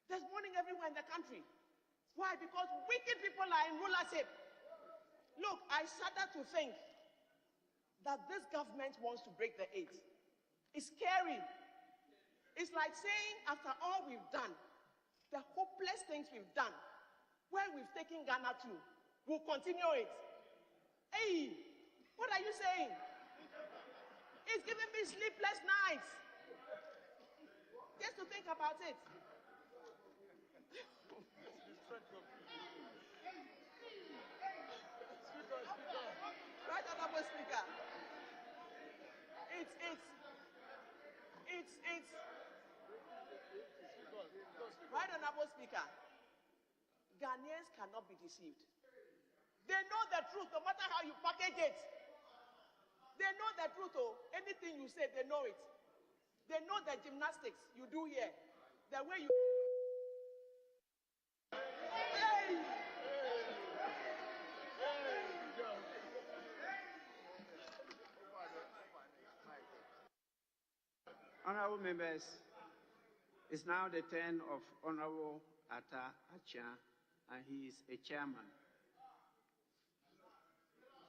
There's mourning everywhere in the country. Why? Because wicked people are in rulership. Look, I shudder to think that this government wants to break the eight. It's scary. It's like saying, after all we've done, the hopeless things we've done, where we've taken Ghana to, we'll continue it. Hey, what are you saying? It's giving me sleepless nights. Just to think about it. Right, Honorable Speaker. Right, Honorable Speaker. Ghanaians cannot be deceived. They know the truth, no matter how you package it. They know the truth, oh. Anything you say, they know it. They know the gymnastics you do here. The way you... Hey! Honorable members, it's now the turn of Honorable Atta Acha, and he is a chairman.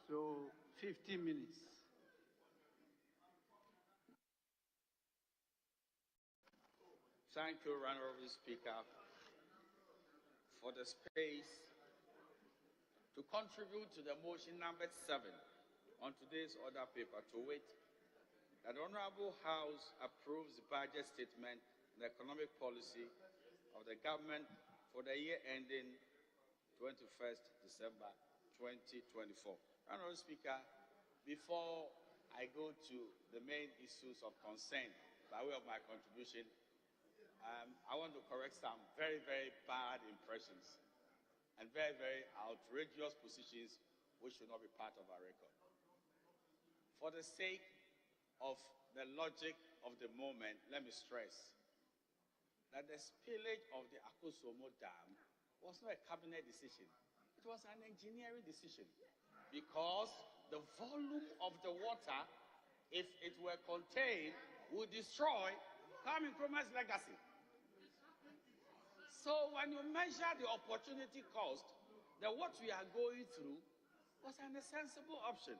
So, 15 minutes. Thank you, Honorable Speaker, for the space to contribute to the motion number 7 on today's order paper, to wit, that the Honorable House approves the budget statement and economic policy of the government for the year ending 21st December 2024. Honorable Speaker, before I go to the main issues of concern by way of my contribution, I want to correct some very, very bad impressions and very, very outrageous positions which should not be part of our record. For the sake of the logic of the moment, let me stress that the spillage of the Akosomo Dam was not a cabinet decision. It was an engineering decision because the volume of the water, if it were contained, would destroy Kwame Nkrumah's legacy. So when you measure the opportunity cost, that what we are going through was an sensible option.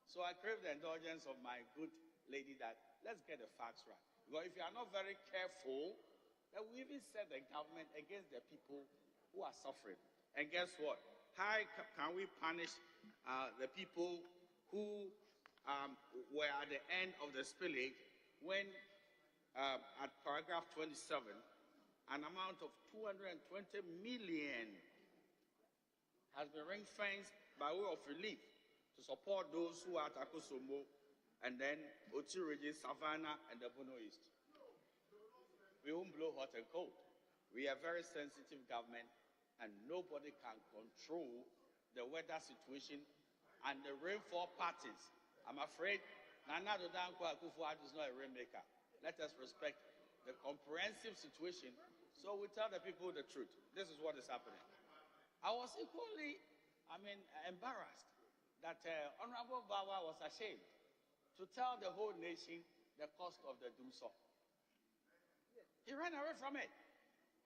So I crave the indulgence of my good lady that let's get the facts right. Because if you are not very careful, then we even set the government against the people who are suffering. And guess what? How can we punish the people who were at the end of the spillage when at paragraph 27, an amount of 220 million has been ring-fenced by way of relief to support those who are at Akosomo and then Oti region, Savannah, and the Bono East. We won't blow hot and cold. We are a very sensitive government, and nobody can control the weather situation and the rainfall patterns. I'm afraid Nana Addo Dankwa Akufo-Addo is not a rainmaker. Let us respect the comprehensive situation, so we tell the people the truth. This is what is happening. I was equally, embarrassed that Honorable Bawa was ashamed to tell the whole nation the cost of the Dumsor. He ran away from it.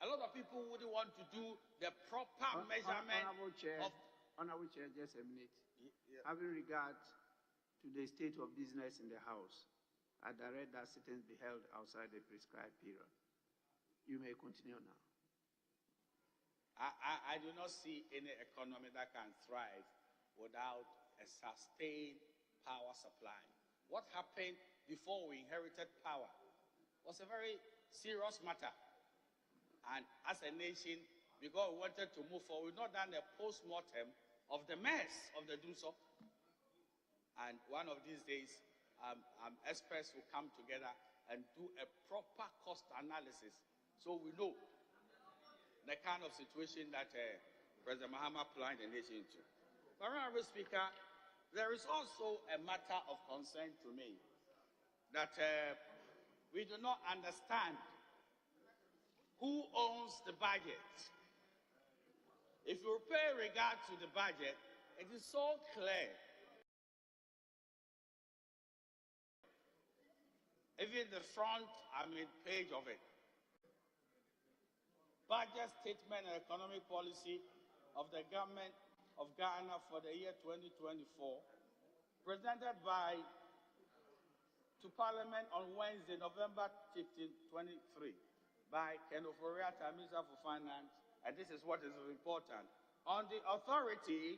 A lot of people wouldn't want to do the proper measurement Honorable Chair, just a minute. Yeah. Having regard to the state of business in the House, I direct that sittings be held outside the prescribed period. You may continue now. I do not see any economy that can thrive without a sustained power supply. What happened before we inherited power was a very serious matter. And as a nation, because we wanted to move forward, we've not done a post-mortem of the mess of the Dumsor. And one of these days, experts will come together and do a proper cost analysis so we know the kind of situation that President Mahama plunged the nation into. Honorable Speaker, there is also a matter of concern to me that we do not understand who owns the budget. If you pay regard to the budget, it is so clear. Even the front, page of it. Budget statement and economic policy of the government of Ghana for the year 2024, presented to Parliament on Wednesday, November 15, 2023, by Ken Ofori-Atta, Minister for Finance, and this is what is important, on the authority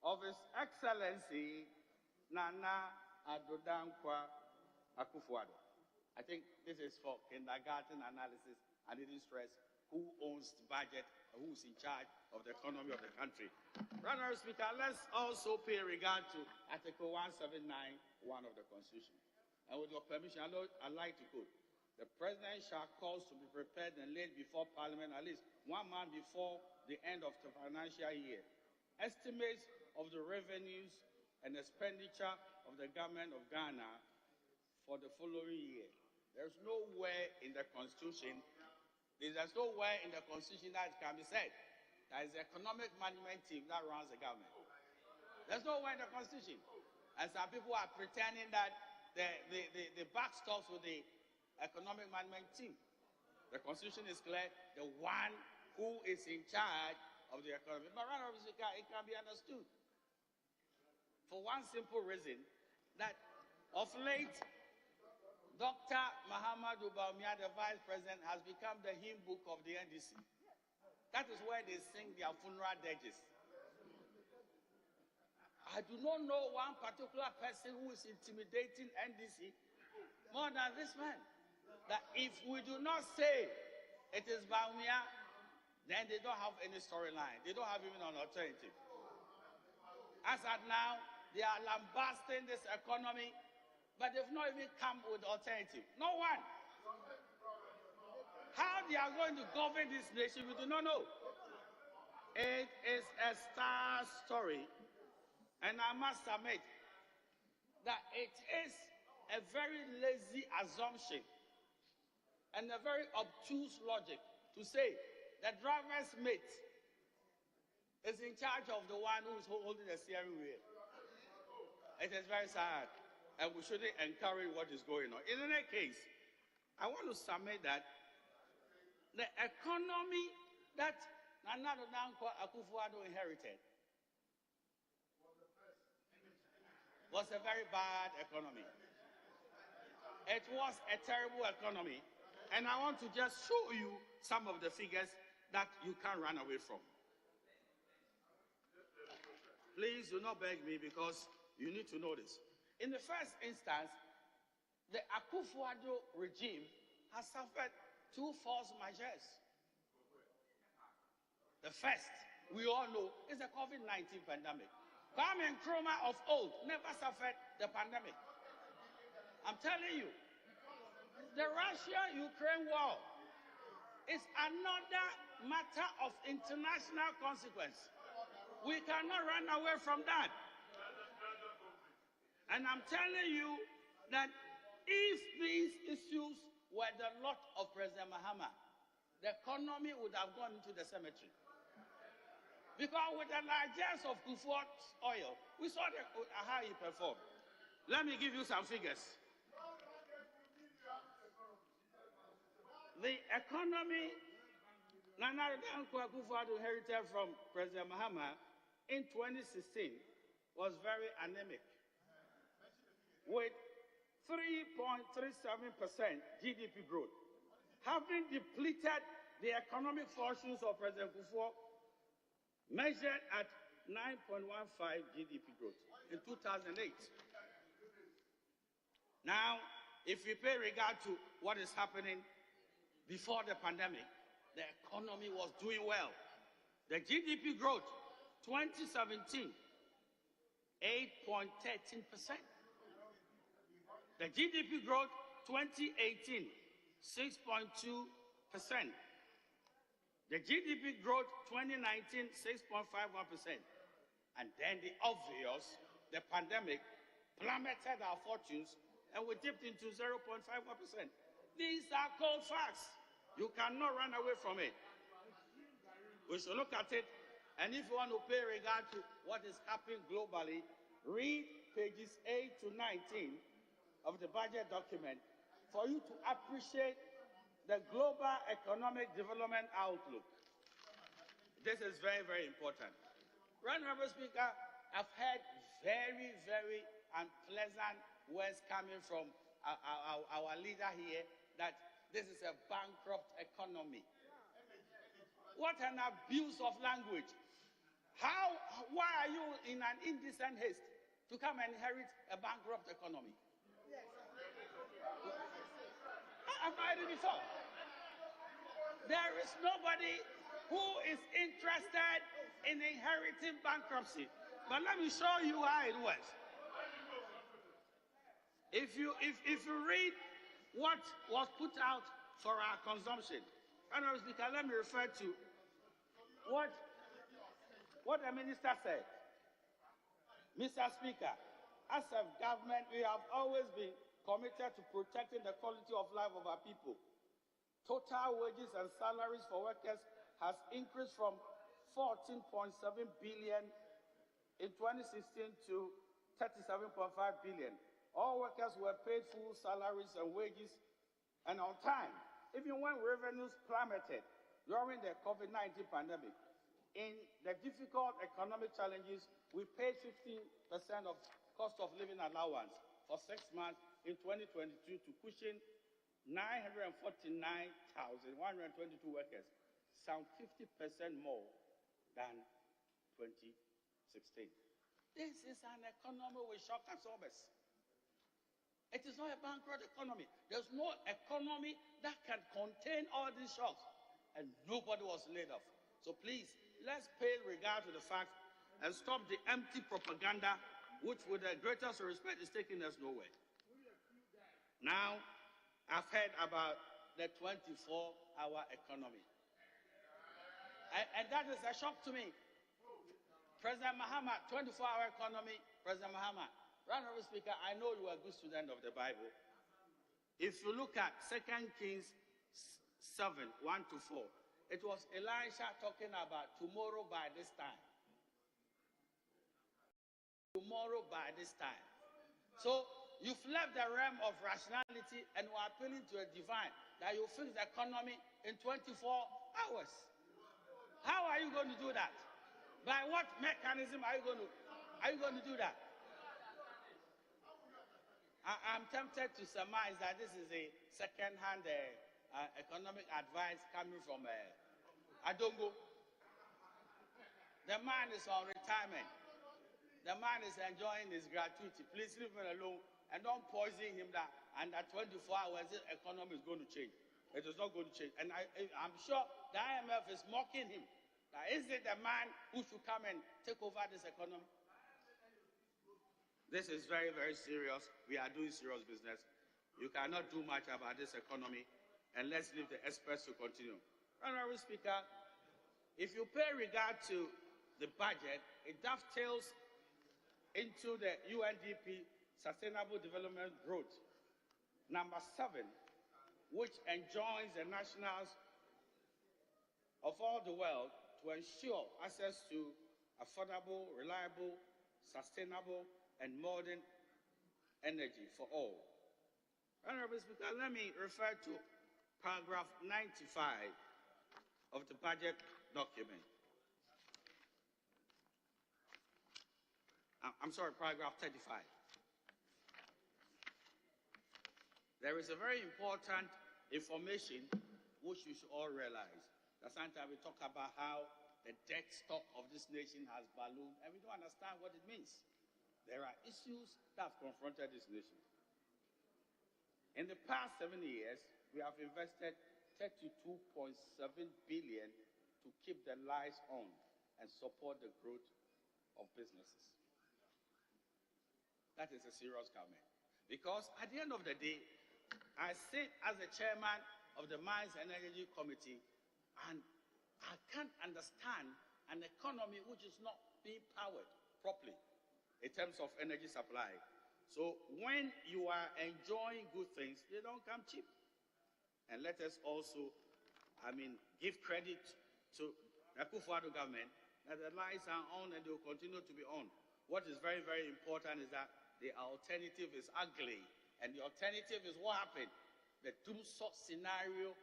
of His Excellency Nana Addo Dankwa Akufo-Addo. I think this is for kindergarten analysis. I didn't stress who owns the budget and who is in charge of the economy of the country. Honorable Speaker, let's also pay regard to Article 179(1) of the Constitution. And with your permission, I'd like to quote, the President shall cause to be prepared and laid before Parliament at least 1 month before the end of the financial year estimates of the revenues and expenditure of the government of Ghana for the following year. There's nowhere in the Constitution that can be said that is the economic management team that runs the government. There's nowhere in the Constitution. And some people are pretending that the buck stops with the economic management team. The Constitution is clear, the one who is in charge of the economy. But it can be understood for one simple reason, that of late, Dr. Mahamudu Bawumia, the Vice President, has become the hymn book of the NDC. That is where they sing their funeral dirges. I do not know one particular person who is intimidating NDC more than this man. That if we do not say it is Bawumia, then they don't have any storyline. They don't have even an alternative. As at now, they are lambasting this economy, but they've not even come with alternative. No one. How they are going to govern this nation, we do not know. It is a star story, and I must admit that it is a very lazy assumption and a very obtuse logic to say the driver's mate is in charge of the one who is holding the steering wheel. It is very sad, and we shouldn't encourage what is going on. In any case, I want to submit that the economy that Nana Akufo-Addo inherited was a very bad economy. It was a terrible economy, and I want to just show you some of the figures that you can't run away from. Please do not beg me, because you need to know this. In the first instance, the Akufo-Addo regime has suffered two force majeures. The first, we all know, is the COVID-19 pandemic. Kwame Nkrumah of old never suffered the pandemic. I'm telling you, the Russia-Ukraine war is another matter of international consequence. We cannot run away from that. And I'm telling you that if these issues were the lot of President Mahama, the economy would have gone into the cemetery. Because with the largesse of Kufuor's oil, we saw how he performed. Let me give you some figures. The economy Nana Akufo-Addo inherited from President Mahama in 2016 was very anemic, with 3.37% GDP growth, having depleted the economic fortunes of President Kufuor, measured at 9.15 GDP growth in 2008. Now, if we pay regard to what is happening before the pandemic, the economy was doing well. The GDP growth, 2017, 8.13%. The GDP growth, 2018, 6.2%. The GDP growth 2019, 6.51%. And then the obvious, the pandemic plummeted our fortunes and we dipped into 0.51%. These are cold facts. You cannot run away from it. We should look at it, and if you want to pay regard to what is happening globally, read pages 8 to 19 of the budget document for you to appreciate the global economic development outlook. This is very, very important. Honorable Speaker, I've heard very, very unpleasant words coming from our leader here that this is a bankrupt economy. What an abuse of language. Why are you in an indecent haste to come and inherit a bankrupt economy? I've heard it before. There is nobody who is interested in inheriting bankruptcy. But let me show you how it works. If you read what was put out for our consumption, Honorable Speaker, let me refer to what the minister said. Mr. Speaker, as a government, we have always been committed to protecting the quality of life of our people. Total wages and salaries for workers has increased from 14.7 billion in 2016 to 37.5 billion. All workers were paid full salaries and wages and on time, even when revenues plummeted during the COVID-19 pandemic. In the difficult economic challenges, we paid 15% of cost of living allowance for 6 months in 2022 to cushion 949,122 workers, some 50% more than 2016. This is an economy with shock absorbers. It is not a bankrupt economy. There's no economy that can contain all these shocks, and nobody was laid off. So please, let's pay regard to the fact and stop the empty propaganda, which with the greatest respect is taking us nowhere. Now, I've heard about the 24-hour economy. And that is a shock to me. President Mahama, 24-hour economy, President Mahama. Honorable Speaker, I know you are a good student of the Bible. If you look at 2 Kings 7, 1 to 4, it was Elisha talking about tomorrow by this time. Tomorrow by this time. So you've left the realm of rationality and we're appealing to a divine that you fix the economy in 24 hours. How are you going to do that? By what mechanism are you going to do that? I'm tempted to surmise that this is a second-hand economic advice coming from Adongo. The man is on retirement. The man is enjoying his gratuity. Please leave him alone and don't poison him that under 24 hours the economy is going to change. It is not going to change. And I'm sure the IMF is mocking him. Is it the man who should come and take over this economy? This is very, very serious. We are doing serious business. You cannot do much about this economy, and let's leave the experts to continue. Honorable Speaker, if you pay regard to the budget, it dovetails into the UNDP Sustainable Development Growth, number 7, which enjoins the nationals of all the world to ensure access to affordable, reliable, sustainable, and modern energy for all. Honorable Speaker, let me refer to paragraph 95 of the budget document. I'm sorry, paragraph 35. There is a very important information which you should all realize. That sometimes we talk about how the debt stock of this nation has ballooned, and we don't understand what it means. There are issues that have confronted this nation. In the past 7 years, we have invested 32.7 billion to keep the lights on and support the growth of businesses. That is a serious comment. Because at the end of the day, I sit as the chairman of the Mines and Energy Committee, and I can't understand an economy which is not being powered properly in terms of energy supply. So when you are enjoying good things, they don't come cheap. And let us also, give credit to the Akufo-Addo government that the lights are on and they will continue to be on. What is very, very important is that the alternative is ugly. And the alternative is what happened. The doom scenario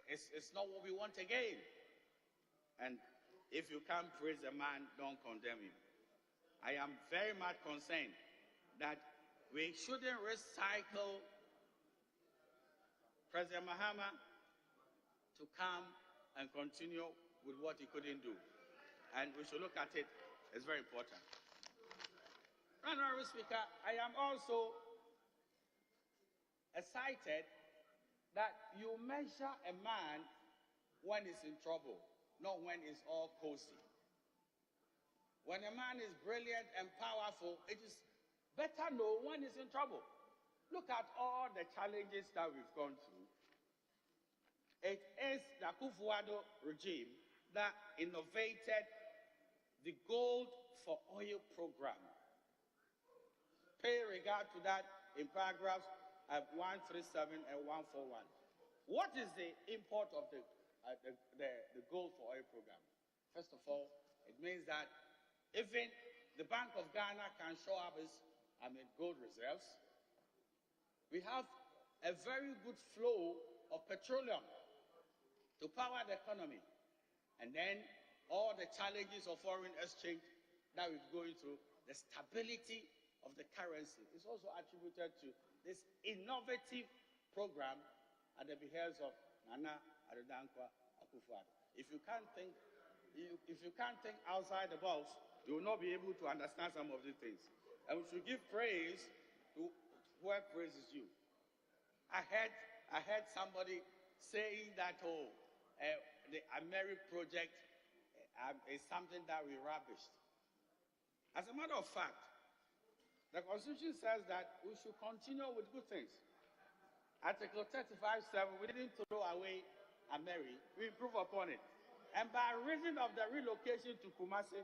is not what we want again. And if you can't praise a man, don't condemn him. I am very much concerned that we shouldn't recycle President Mahama to come and continue with what he couldn't do. And we should look at it. It's very important. Honorable Speaker, I am also excited that you measure a man when he's in trouble, not when it's all cozy. When a man is brilliant and powerful, it is better known when he's in trouble. Look at all the challenges that we've gone through. It is the Akufo-Addo regime that innovated the gold for oil program. Pay regard to that in paragraphs 137 and 141. What is the import of the gold for oil program? First of all, it means that even the Bank of Ghana can show up its gold reserves. We have a very good flow of petroleum to power the economy. And then all the challenges of foreign exchange that we're going through, the stability of the currency is also attributed to this innovative program at the behest of Nana Addo Dankwa Akufo-Addo. If you can't think outside the box, you will not be able to understand some of these things. And we should give praise to where praise is due. I heard somebody saying that the Ameri project is something that we rubbished. As a matter of fact, the Constitution says that we should continue with good things. Article 35(7), we didn't throw away Ameri, we improve upon it. And by reason of the relocation to Kumasi,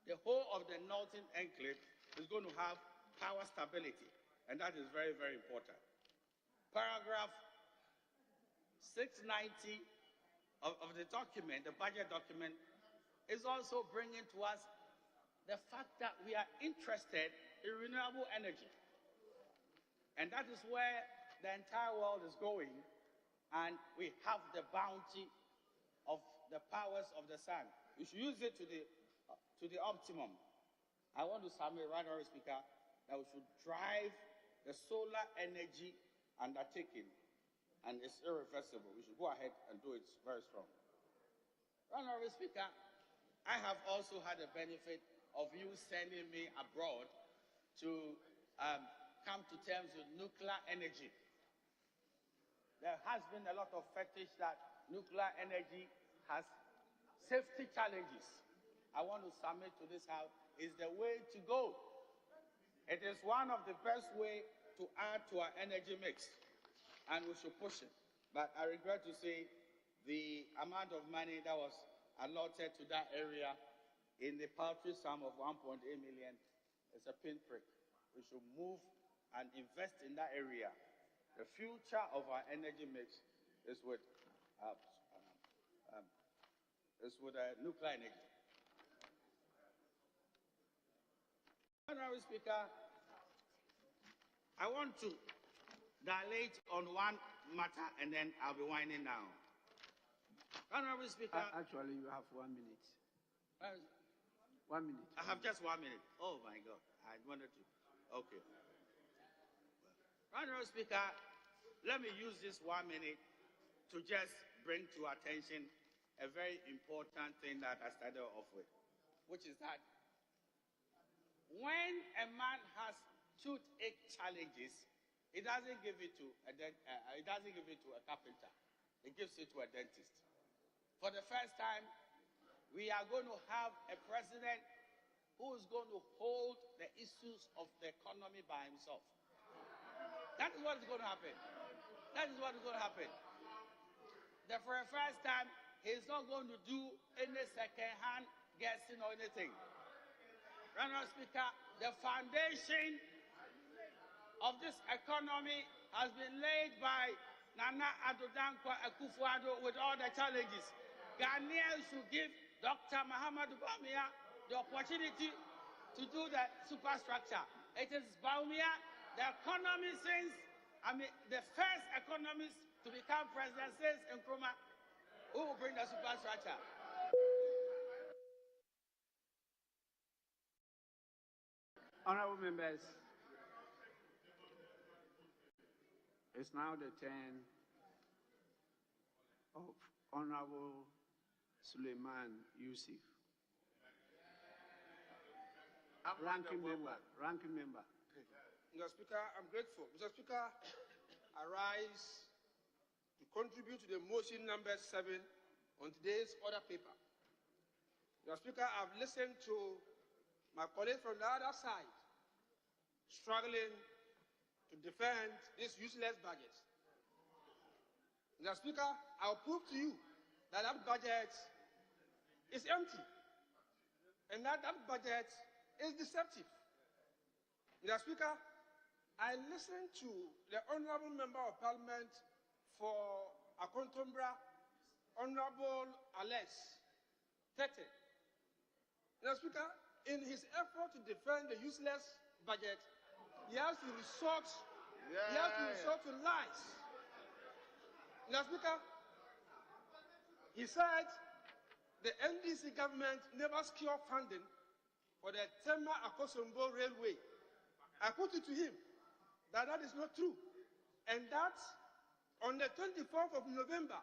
the whole of the northern enclave is going to have power stability. And that is very, very important. Paragraph 690 of the document, the budget document, is also bringing to us the fact that we are interested in renewable energy. And that is where the entire world is going. And we have the bounty of the powers of the sun. We should use it to the optimum. I want to submit, right, Honorable Speaker, that we should drive the solar energy undertaking, and it's irreversible. We should go ahead and do it very strong. Right, Honorable Speaker, I have also had the benefit of you sending me abroad to come to terms with nuclear energy. There has been a lot of fetish that nuclear energy has safety challenges. I want to submit to this House is the way to go. It is one of the best ways to add to our energy mix, and we should push it. But I regret to say the amount of money that was allotted to that area in the paltry sum of 1.8 million is a pinprick. We should move and invest in that area. The future of our energy mix is with nuclear energy. Honorable Speaker, I want to dilate on one matter and then I'll be winding down. Honorable Speaker. Actually, you have 1 minute. 1 minute. I have just 1 minute. Oh my God. I wanted to. Okay. Honorable Speaker, let me use this 1 minute to just bring to attention a very important thing that I started off with, which is that when a man has toothache challenges, he doesn't give it to a carpenter. He gives it to a dentist. For the first time, we are going to have a president who is going to hold the issues of the economy by himself. That is what is going to happen. That is what is going to happen. That for the first time, he's not going to do any second-hand guessing or anything. Honorable Speaker, the foundation of this economy has been laid by Nana Addo Dankwa Akufo-Addo with all the challenges. Ghanaians should give Dr. Mahamudu Bawumia the opportunity to do the superstructure. It is Bawumia, the economy since, the first economist to become president since Nkrumah, who will bring the superstructure. Honorable members, it's now the turn of Honorable Suleiman Yusuf. Ranking member. Mr. Speaker, I'm grateful. Mr. Speaker, I rise to contribute to the motion number 7 on today's order paper. Mr. Speaker, I've listened to my colleagues from the other side struggling to defend this useless budget. Mr. Speaker, I'll prove to you that that budget is empty and that budget is deceptive. Mr. Speaker, I listened to the Honorable Member of Parliament for Akontombra, Honorable Alex Tete. Mr. Speaker, in his effort to defend the useless budget, he has to resort to lies. Mr. Speaker, he said the NDC government never secured funding for the Tema Akosombo Railway. I put it to him that that is not true, and that on the 24th of November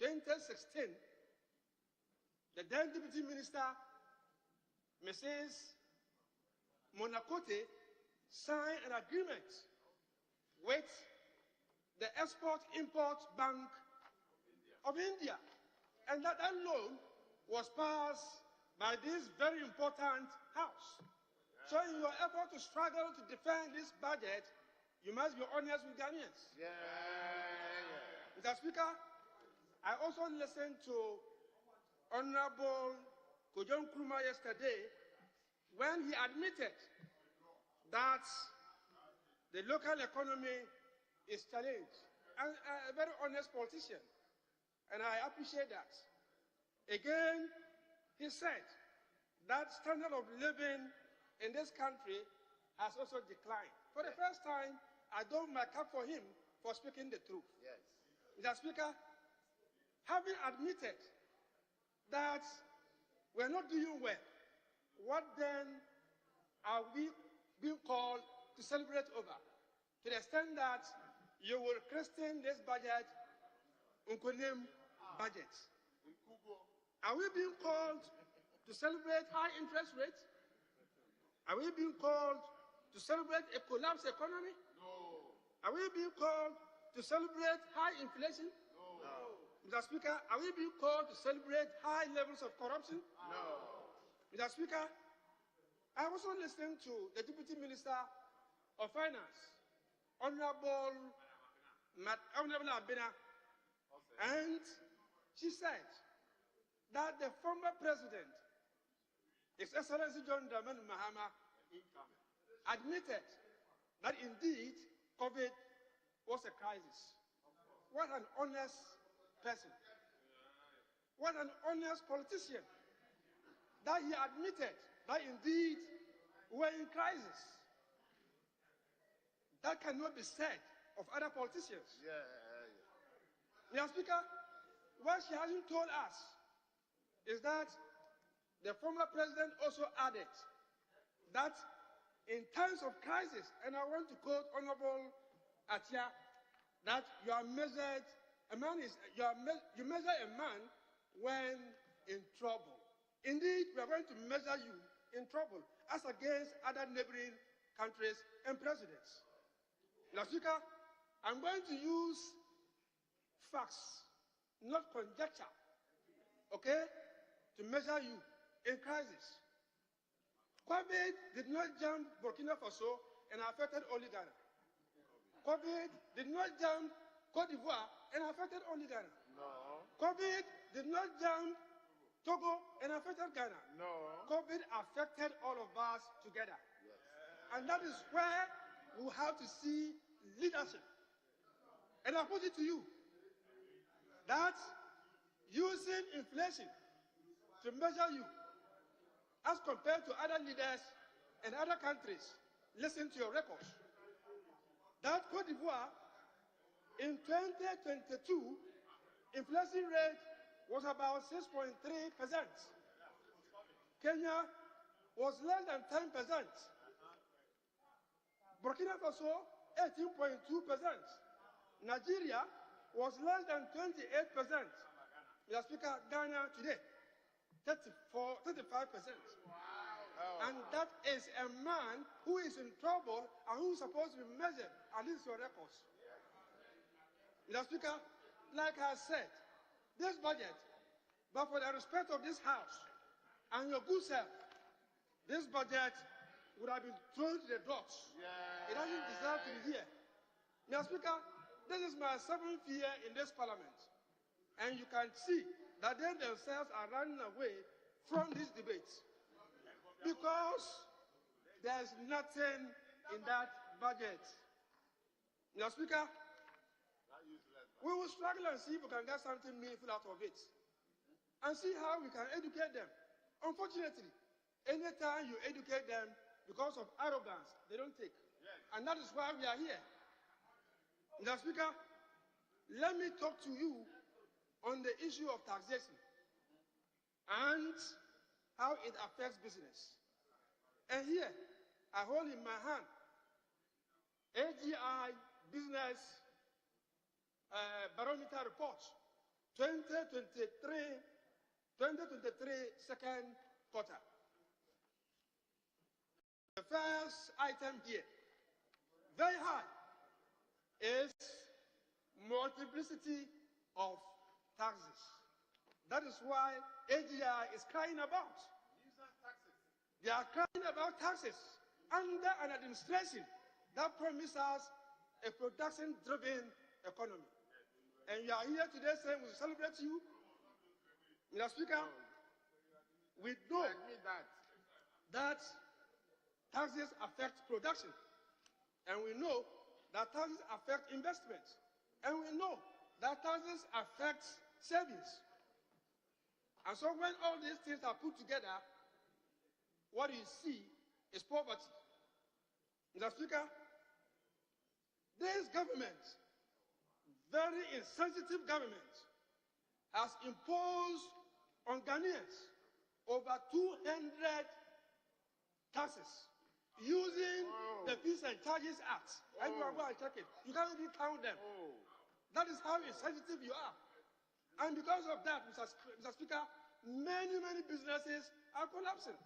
2016, the then Deputy Minister, Mrs. Monakote, signed an agreement with the Export-Import Bank of India, and that loan was passed by this very important house. So in your effort to struggle to defend this budget, you must be honest with Ghanaians. Mr. Speaker, I also listened to Honorable Kojon Nkrumah yesterday when he admitted that the local economy is challenged. And a very honest politician, and I appreciate that. Again, he said that standard of living in this country has also declined. For the first time, I don't my cap for him for speaking the truth. Yes. Mr. Speaker, having admitted that we're not doing well, what then are we being called to celebrate over? To the extent that you will christen this budget Unkunim budget. Are we being called to celebrate high interest rates? Are we being called to celebrate a collapsed economy? No. Are we being called to celebrate high inflation? No. Mr. Speaker, are we being called to celebrate high levels of corruption? No. Mr. Speaker, I also listened to the Deputy Minister of Finance, Honorable Abena, and she said that the former president, His Excellency John Dramani Mahama, admitted that indeed COVID was a crisis. What an honest person. What an honest politician. That he admitted that indeed we were in crisis. That cannot be said of other politicians. Mr. Speaker, what she hasn't told us is that the former president also added that in times of crisis, and I want to quote Honorable Atia, that you measure a man when in trouble. Indeed, we are going to measure you in trouble as against other neighboring countries and presidents. Mr. Speaker, I'm going to use facts, not conjecture, okay, to measure you in crisis. COVID did not jump Burkina Faso and affected only Ghana. COVID did not jump Cote d'Ivoire and affected only Ghana. No. COVID did not jump Togo and affected Ghana. No. COVID affected all of us together. Yes. And that is where we have to see leadership. And I put it to you that using inflation to measure you as compared to other leaders and other countries, listen to your records, that Cote d'Ivoire in 2022, inflation rate was about 6.3%. Kenya was less than 10%. Burkina Faso, 18.2%. Nigeria was less than 28%. Mr. Speaker, Ghana today, 35%. And that is a man who is in trouble and who is supposed to be measured, at least your records. Mr. Speaker, like I said, this budget, but for the respect of this House and your good self, this budget would have been thrown to the dogs. It doesn't deserve to be here. Mr. Speaker, this is my 7th year in this Parliament, and you can see that they themselves are running away from these debates because there's nothing in that budget. Mr. Speaker, we will struggle and see if we can get something meaningful out of it and see how we can educate them. Unfortunately, anytime you educate them because of arrogance, they don't take. And that is why we are here. Mr. Speaker, let me talk to you on the issue of taxation and how it affects business. And here, I hold in my hand AGI Business Barometer Report 2023 second quarter. The first item here, very high, is multiplicity of taxes. That is why AGI is crying about. They are crying about taxes under an administration that promises us a production-driven economy. And you are here today saying we celebrate you. Mr. Speaker, we know that taxes affect production, and we know that taxes affect investment, and we know that taxes affect savings. And so when all these things are put together, what you see is poverty. Mr. Speaker, this government, very insensitive government, has imposed on Ghanaians over 200 taxes using the Fees and Charges Act. Everyone go and check it. You can't even count them. That is how insensitive you are. And because of that, Mr. Speaker, many businesses are collapsing.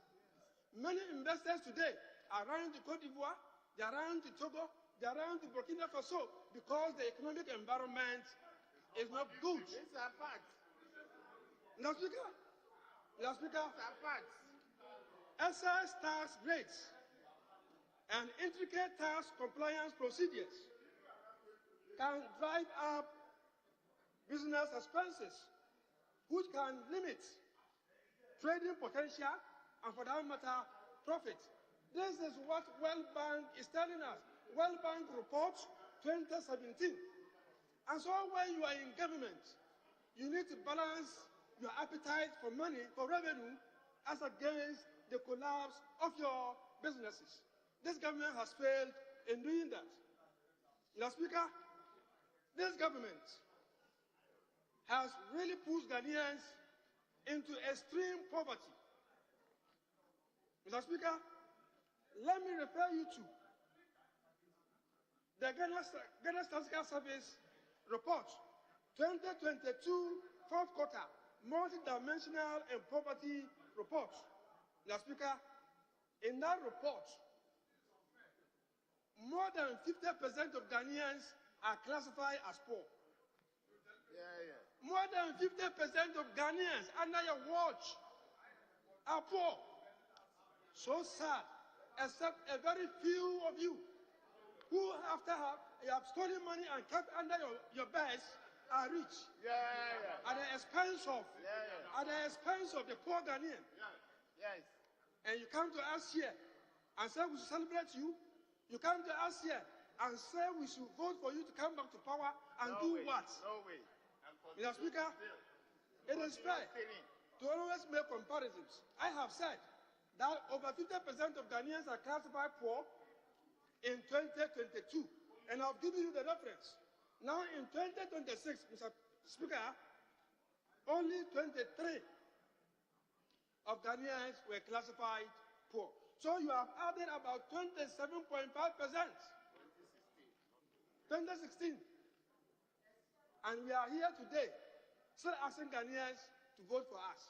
Many investors today are running to Cote d'Ivoire, they are running to Togo, they are running to Burkina Faso because the economic environment is not good. It's a fact. Mr. Speaker, excise tax rates and intricate tax compliance procedures can drive up business expenses, which can limit trading potential and, for that matter, profit. This is what World Bank is telling us. World Bank report 2017. And so when you are in government, you need to balance your appetite for money, for revenue, as against the collapse of your businesses. This government has failed in doing that. Mr. Speaker, this government has really pushed Ghanaians into extreme poverty. Mr. Speaker, let me refer you to the Ghana Statistical Service report, 2022 fourth quarter, multidimensional and poverty report. Mr. Speaker, in that report, more than 50% of Ghanaians are classified as poor. More than 50% of Ghanaians under your watch are poor. So sad, except a very few of you who, after you have stolen money and kept under your beds, are rich. At the expense of the poor Ghanaian. And you come to us here and say we should celebrate you. You come to us here and say we should vote for you to come back to power and do what? No way. Mr. Speaker, it is fair to always make comparisons. I have said that over 50% of Ghanaians are classified poor in 2022, and I've given you the reference. Now in 2026, Mr. Speaker, only 23 of Ghanaians were classified poor. So you have added about 27.5%. 2016. And we are here today still asking Ghanaians to vote for us.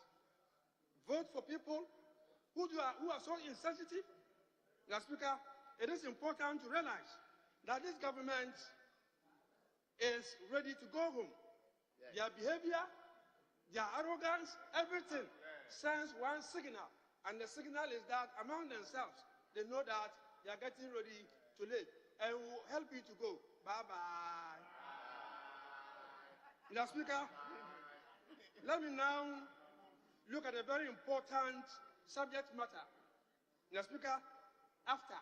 Vote for people who are so insensitive. Mr. Speaker, it is important to realize that this government is ready to go home. Their behavior, their arrogance, everything sends one signal. And the signal is that among themselves, they know that they are getting ready to leave. And will help you to go. Bye-bye. Mr. Speaker, let me now look at a very important subject matter. Mr. Speaker, after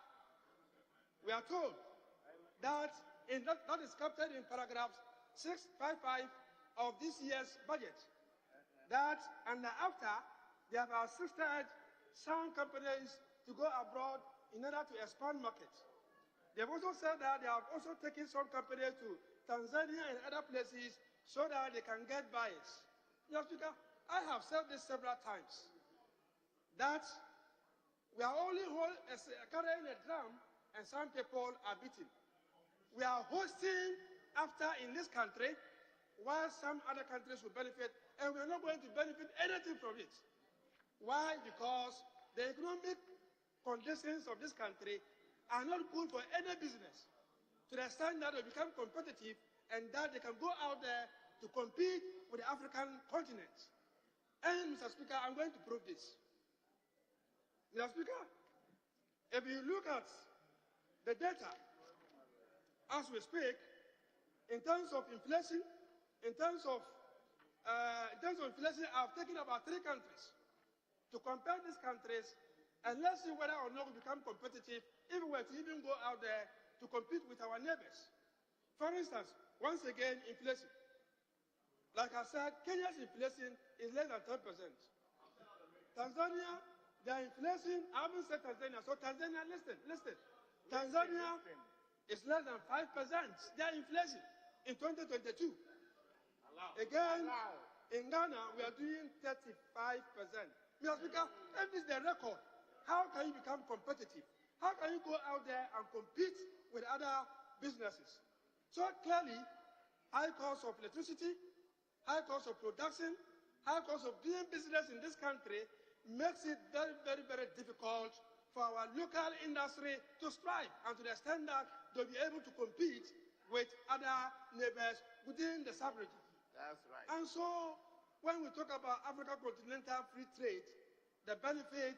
we are told that that is captured in paragraph 655 of this year's budget, that and after they have assisted some companies to go abroad in order to expand markets. They have also said that they have also taken some companies to Tanzania and other places so that they can get buyers. Mr. Speaker, I have said this several times, that we are only carrying a drum and some people are beating. We are hosting after in this country, while some other countries will benefit, and we are not going to benefit anything from it. Why? Because the economic conditions of this country are not good for any business, to the extent that they become competitive and that they can go out there to compete with the African continent. And, Mr. Speaker, I'm going to prove this. Mr. Speaker, if you look at the data as we speak, in terms of inflation, in terms of In terms of inflation, I've taken about 3 countries to compare these countries, and let's see whether or not we become competitive if we were to even go out there to compete with our neighbors. For instance, once again, inflation. Like I said, Kenya's inflation is less than 10%. Tanzania, their inflation, I haven't said Tanzania, so Tanzania, listen. Tanzania is less than 5%, their inflation in 2022. Again, in Ghana, we are doing 35%. Mr. Speaker, if this is the record, how can you become competitive? How can you go out there and compete with other businesses? So clearly, high cost of electricity, high cost of production, high cost of doing business in this country makes it very, very, very difficult for our local industry to strive, and to the extent that they'll be able to compete with other neighbors within the sub-region. That's right. And so, when we talk about Africa continental free trade, the benefit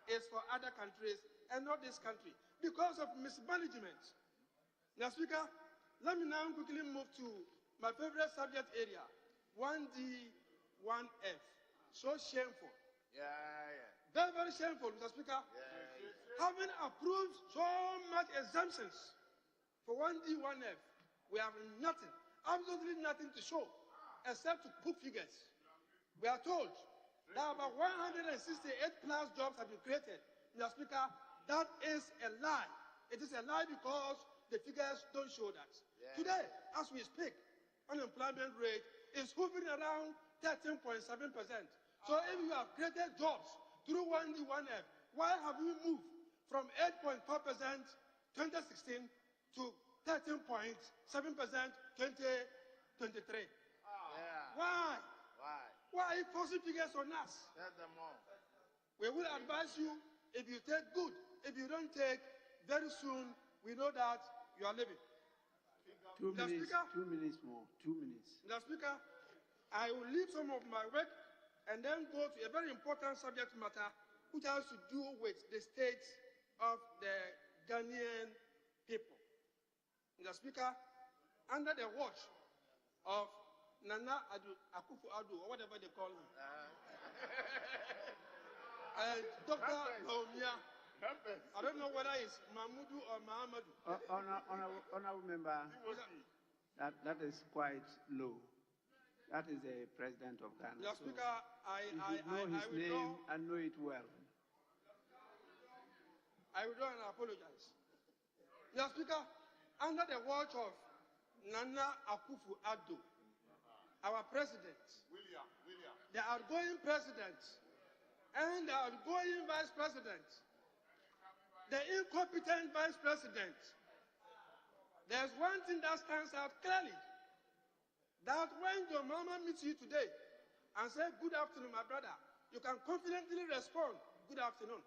is for other countries and not this country because of mismanagement. Now, Speaker, let me now quickly move to my favorite subject area, 1D, 1F. So shameful. Yeah. Very, very shameful, Mr. Speaker. Having approved so much exemptions for 1D, 1F, we have nothing, absolutely nothing to show except to put figures. We are told that about 168 plus jobs have been created. Mr. Speaker, that is a lie. It is a lie because the figures don't show that. Today, as we speak, unemployment rate is hovering around 13.7%. So if you have created jobs through 1D, 1F, why have we moved from 8.4% 2016 to 13.7% 2023? Why? Why are you forcing figures on us? Tell them all. We will advise you, if you take good. If you don't take, very soon we know that you are leaving. 2 minutes, Speaker, 2 minutes more, 2 minutes. Mr. Speaker, I will leave some of my work and then go to a very important subject matter which has to do with the state of the Ghanaian people. Mr. Speaker, under the watch of Nana Akufo-Addo, or whatever they call him, and Dr. Baumia, I don't know whether it's Mahmudu or Mahamadou. Honorable member, that is quite low. That is the president of Ghana. Mr. Speaker, you know his name and know it well. I will and apologize. Mr. Speaker, under the watch of Nana Akufo-Addo, our president, the outgoing president, and the outgoing vice president, the incompetent vice president, there's one thing that stands out clearly, that when your mama meets you today and says, "Good afternoon, my brother," you can confidently respond, "Good afternoon."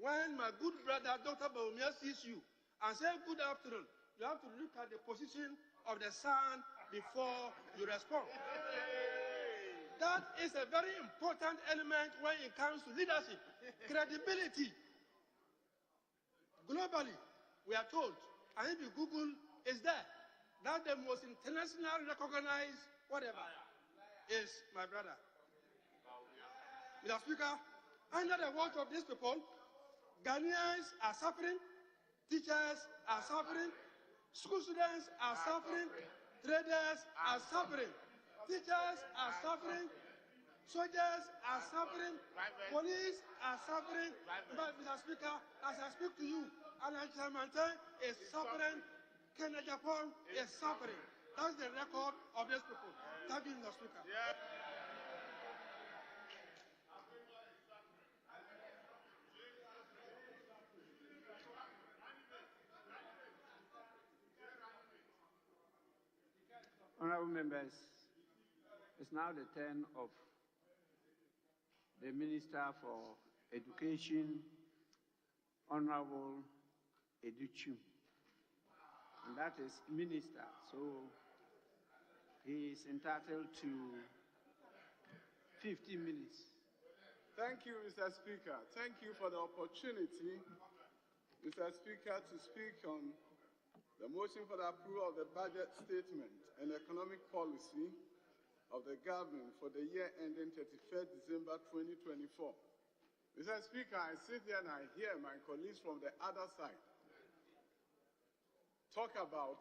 When my good brother, Dr. Baumia, sees you and says, "Good afternoon," you have to look at the position of the sun before you respond. That is a very important element when it comes to leadership, credibility. Globally, we are told, and if you Google, it's there, that the most internationally recognized whatever is my brother. Mr. Speaker, under the watch of these people, Ghanaians are suffering, teachers are suffering, school students are suffering, traders are suffering, teachers are suffering, soldiers are suffering, police are suffering. But, Mr. Speaker, as I speak to you, Alan Chamantan is suffering, Kenya Japan is suffering. That's the record of these people. Thank you, Mr. Speaker. Honorable members, it's now the turn of the Minister for Education, Honorable Educhu. And that is Minister, so he is entitled to 50 minutes. Thank you, Mr. Speaker. Thank you for the opportunity, Mr. Speaker, to speak on the motion for the approval of the budget statement and economic policy of the government for the year ending 31st December 2024. Mr. Speaker, I sit here and I hear my colleagues from the other side talk about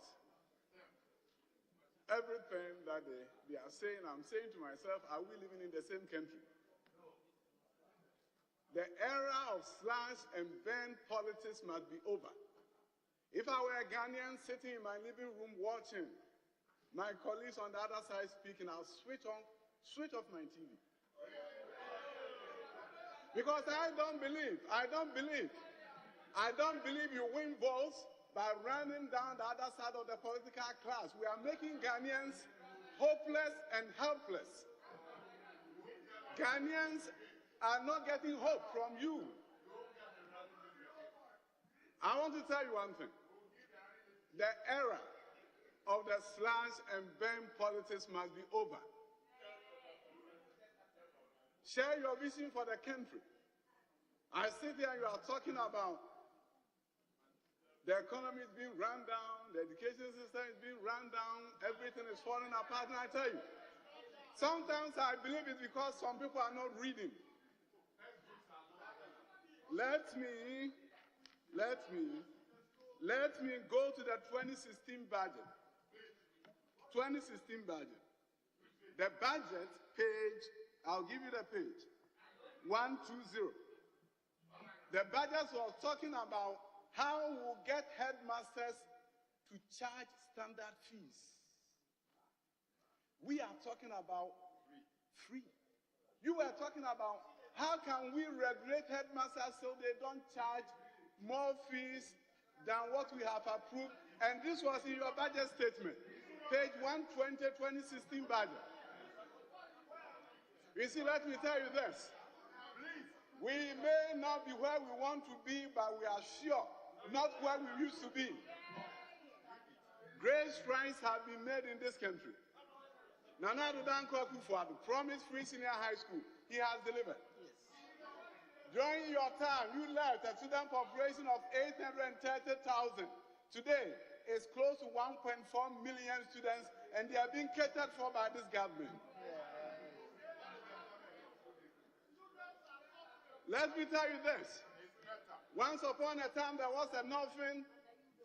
everything that they are saying. I'm saying to myself, are we living in the same country? The era of slash and burn politics must be over. If I were a Ghanaian sitting in my living room watching my colleagues on the other side speaking, I'll switch off my TV. Because I don't believe you win votes by running down the other side of the political class. We are making Ghanaians hopeless and helpless. Ghanaians are not getting hope from you. I want to tell you one thing. The era of the slash and burn politics must be over. Share your vision for the country. I sit here and you are talking about the economy is being run down, the education system is being run down, everything is falling apart, and I tell you, sometimes I believe it's because some people are not reading. Let me go to the 2016 budget. 2016 budget. The budget page, I'll give you the page, 120. The budget was talking about how we'll get headmasters to charge standard fees. We are talking about free. You were talking about how can we regulate headmasters so they don't charge more fees than what we have approved. And this was in your budget statement, page 120, 2016 budget. You see, let me tell you this. We may not be where we want to be, but we are sure not where we used to be. Great strides have been made in this country. Nana Addo Dankwa Akufo-Addo promised free senior high school. He has delivered. During your time, you left a student population of 830,000. Today, it's close to 1.4 million students, and they are being catered for by this government. Let me tell you this. Once upon a time, there was an orphan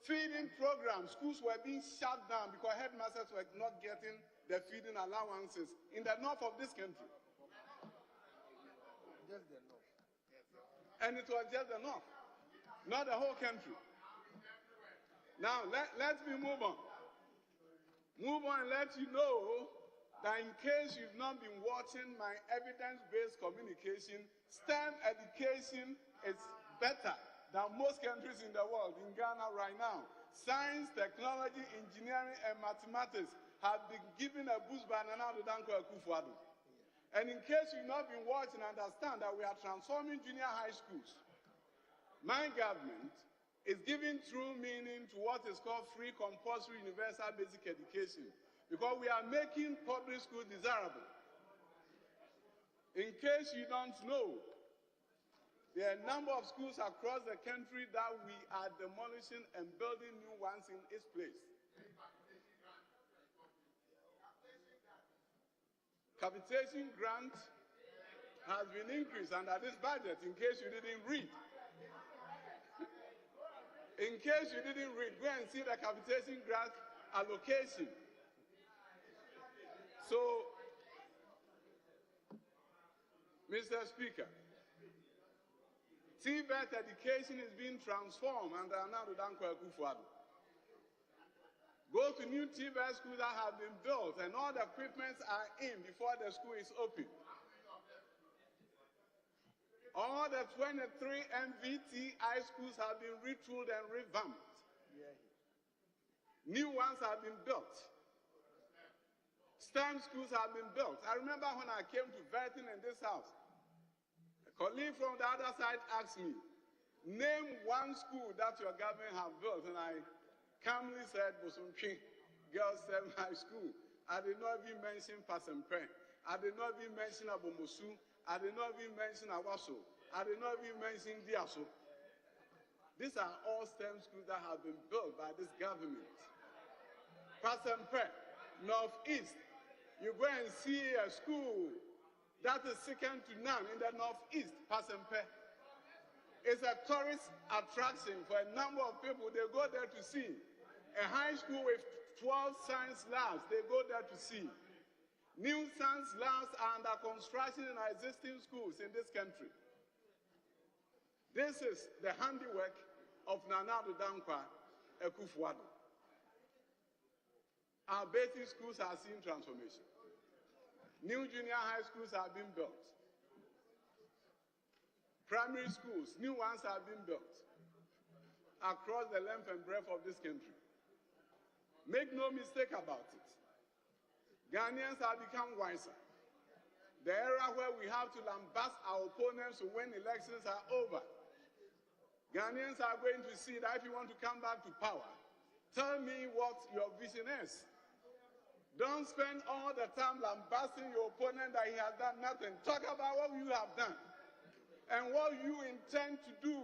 feeding program. Schools were being shut down because headmasters were not getting the feeding allowances in the north of this country. Just the north. And it was just the north, not the whole country. Now, let me move on. Move on and let you know that in case you've not been watching my evidence-based communication, STEM education is better than most countries in the world. In Ghana right now, science, technology, engineering, and mathematics have been given a boost by Nana Addo Dankwa Akufo-Addo. And in case you've not been watching, understand that we are transforming junior high schools. My government is giving true meaning to what is called free compulsory universal basic education, because we are making public school desirable. In case you don't know, there are a number of schools across the country that we are demolishing and building new ones in its place. Capitation grant has been increased under this budget, in case you didn't read. In case you didn't read, go and see the capitation grant allocation. So, Mr. Speaker, TVET education is being transformed under Nana Addo Dankwa Akufo-Addo. Go to new TVET schools that have been built and all the equipments are in before the school is open. All the 23 MVTI schools have been retooled and revamped. New ones have been built. STEM schools have been built. I remember when I came to vetting in this house, a colleague from the other side asked me, name one school that your government have built, and I calmly said, Bosuntwi Girls STEM High School. I did not even mention Pasempe. I did not even mention Abomosu. I did not even mention Awaso. I did not even mention Diaso. These are all STEM schools that have been built by this government. Pasempe, Northeast, You go and see a school that is second to none in the northeast, Pasempe. It's a tourist attraction for a number of people. They go there to see. A high school with 12 science labs, they go there to see. New science labs are under construction in our existing schools in this country. This is the handiwork of Nana Addo Dankwa Akufo-Addo. Our basic schools are seeing transformation. New junior high schools are being built. Primary schools, new ones are being built across the length and breadth of this country. Make no mistake about it. Ghanaians have become wiser. The era where we have to lambast our opponents when elections are over. Ghanaians are going to see that if you want to come back to power, tell me what your vision is. Don't spend all the time lambasting your opponent that he has done nothing. Talk about what you have done and what you intend to do.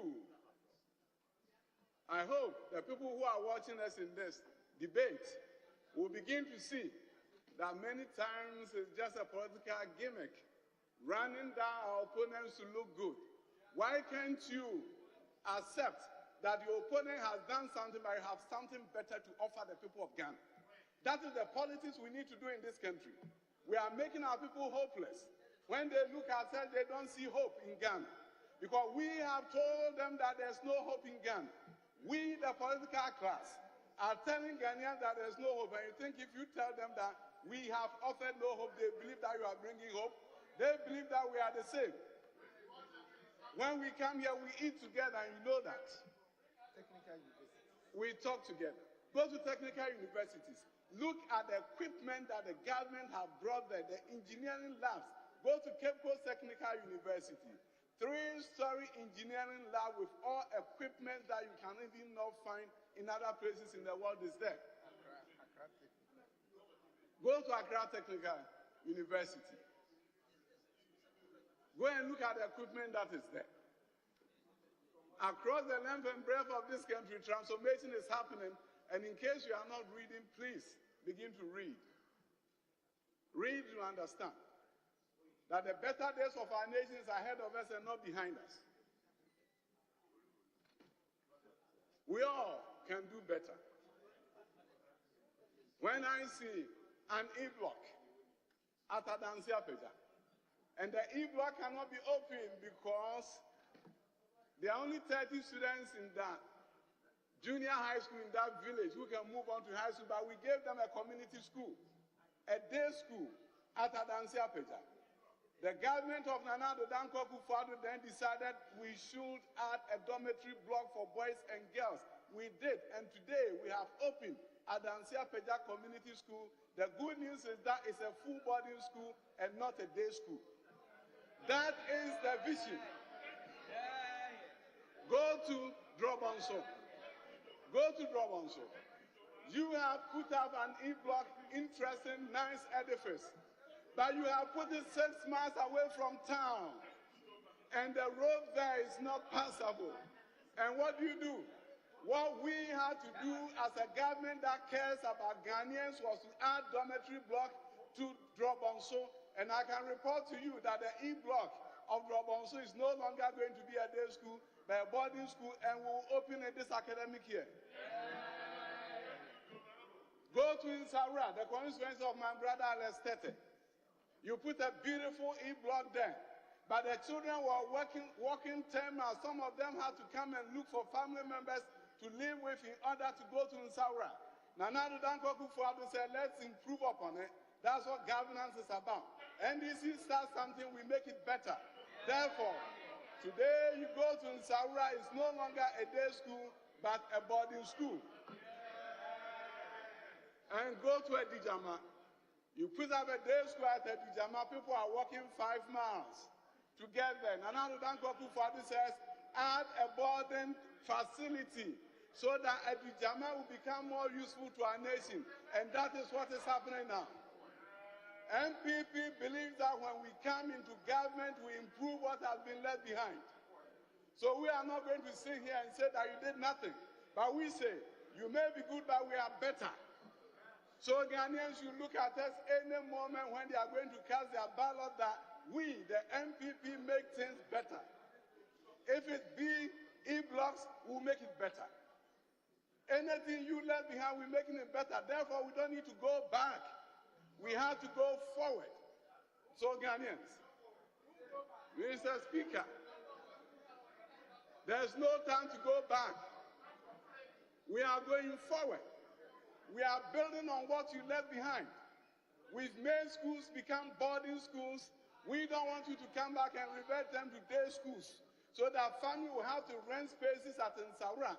I hope the people who are watching us in this debate will begin to see that many times it's just a political gimmick, running down our opponents to look good. Why can't you accept that your opponent has done something but you have something better to offer the people of Ghana? That is the politics we need to do in this country. We are making our people hopeless. When they look at us, they don't see hope in Ghana. Because we have told them that there's no hope in Ghana. We, the political class, are telling Ghanaians that there's no hope. And you think if you tell them that we have offered no hope, they believe that you are bringing hope. They believe that we are the same. When we come here, we eat together, and you know that. We talk together. Go to technical universities. Look at the equipment that the government have brought there, the engineering labs. Go to Cape Coast Technical University. 3-story engineering lab with all equipment that you can even not find in other places in the world is there. Go to Accra Technical University. Go and look at the equipment that is there. Across the length and breadth of this country, transformation is happening. And in case you are not reading, please begin to read. Read to understand that the better days of our nation is ahead of us and not behind us. We all can do better. When I see an E-block at Adansia Peja, and the E-block cannot be opened because there are only 30 students in that junior high school in that village who can move on to high school, but we gave them a community school, a day school at Adansia Peja. The government of Nana Addo Dankwa Akufo-Addo then decided we should add a dormitory block for boys and girls. We did, and today we have opened Adansia Peja Community School. The good news is that it's a full boarding school and not a day school. That is the vision. Go to Drobonso. Go to Drobonso. You have put up an E-block, interesting, nice edifice. But you have put it 6 miles away from town. And the road there is not passable. And what do? What we had to do as a government that cares about Ghanaians was to add dormitory block to Drobonso. And I can report to you that the E-block of Drobonso is no longer going to be a day school, but a boarding school, and we'll open it this academic year. Go to Insawra, the constituency of my brother Alestete. You put a beautiful E-block there. But the children were walking 10 miles. Some of them had to come and look for family members to live with in order to go to Insawra. Nana Addo Dankwa Akufo-Addo said, let's improve upon it. That's what governance is about. NDC starts something, we make it better. Therefore, today you go to Insawra, it's no longer a day school, but a boarding school. And go to Edijama. You put up a day school at Edijama, people are walking 5 miles to get there. Nana Addo Dankwa Akufo-Addo says, add a boarding facility so that Edijama will become more useful to our nation. And that is what is happening now. MPP believes that when we come into government, we improve what has been left behind. So we are not going to sit here and say that you did nothing. But we say, you may be good, but we are better. So Ghanaians should look at us any moment when they are going to cast their ballot that we, the MPP, make things better. If it be e-blocks, we'll make it better. Anything you left behind, we're making it better. Therefore, we don't need to go back. We have to go forward. So Ghanaians, Mr. Speaker, there's no time to go back. We are going forward. We are building on what you left behind. We've made schools become boarding schools. We don't want you to come back and revert them to day schools so that family will have to rent spaces at Nsaura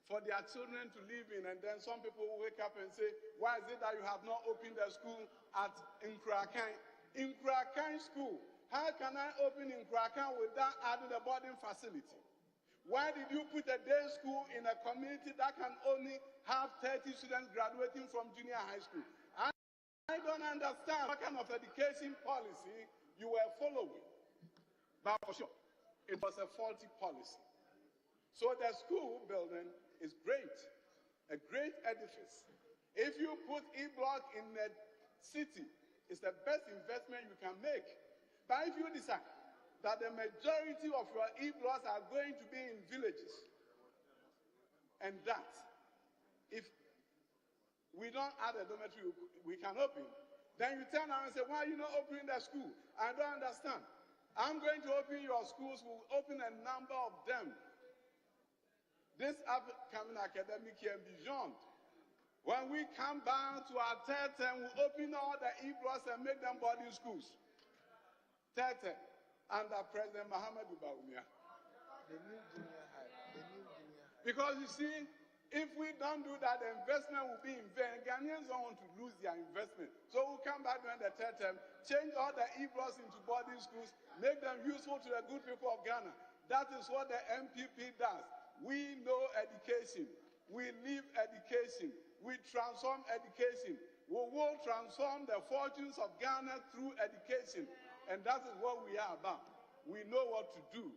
for their children to live in. And then some people will wake up and say, why is it that you have not opened a school at Nkrakan? Nkrakan school. How can I open Nkrakan without adding a boarding facility? Why did you put a day school in a community that can only have 30 students graduating from junior high school? I don't understand what kind of education policy you were following. But for sure, it was a faulty policy. So the school building is great, a great edifice. If you put e-block in a city, it's the best investment you can make. But if you decide that the majority of your e-blocks are going to be in villages, and that if we don't add a dormitory we can open, then you turn around and say, why are you not opening the school? I don't understand. I'm going to open your schools. We'll open a number of them this upcoming academic year and beyond. When we come back to our third term, we'll open all the e-blocks and make them boarding schools. Third term, under President Muhammadu Bawumia. The new junior high. Because you see, if we don't do that, the investment will be in vain. Ghanaians don't want to lose their investment. So we'll come back during the third term, change all the e-blocks into boarding schools, make them useful to the good people of Ghana. That is what the MPP does. We know education. We live education. We transform education. We will transform the fortunes of Ghana through education. And that is what we are about. We know what to do.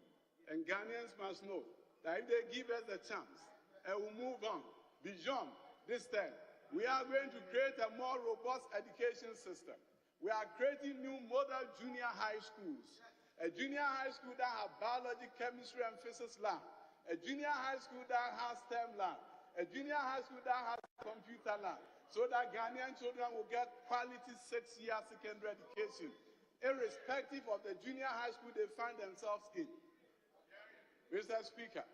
And Ghanaians must know that if they give us a chance, and we'll move on beyond this term, we are going to create a more robust education system. We are creating new model junior high schools. A junior high school that has biology, chemistry, and physics lab. A junior high school that has STEM lab. A junior high school that has computer lab. So that Ghanaian children will get quality 6-year secondary education, irrespective of the junior high school they find themselves in. Mr. Speaker,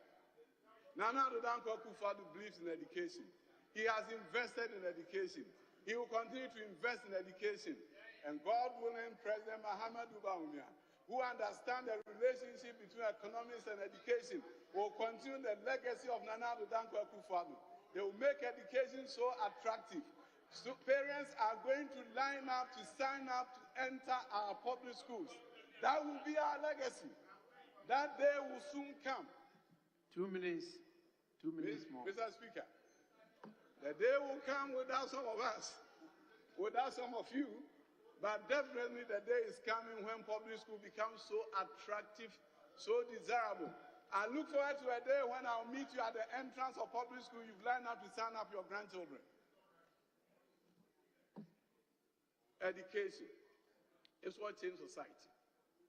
Nana Addo Dankwa Akufo-Addo believes in education. He has invested in education. He will continue to invest in education. And God willing, President Muhammadu Bawumia, who understands the relationship between economics and education, will continue the legacy of Nana Addo Dankwa Akufo-Addo. They will make education so attractive. So parents are going to line up to sign up to enter our public schools. That will be our legacy. That day will soon come. 2 minutes. 2 minutes more. Mr. Speaker, the day will come without some of us, without some of you, but definitely the day is coming when public school becomes so attractive, so desirable. I look forward to a day when I'll meet you at the entrance of public school. You've lined up to sign up your grandchildren. Education is what changed society.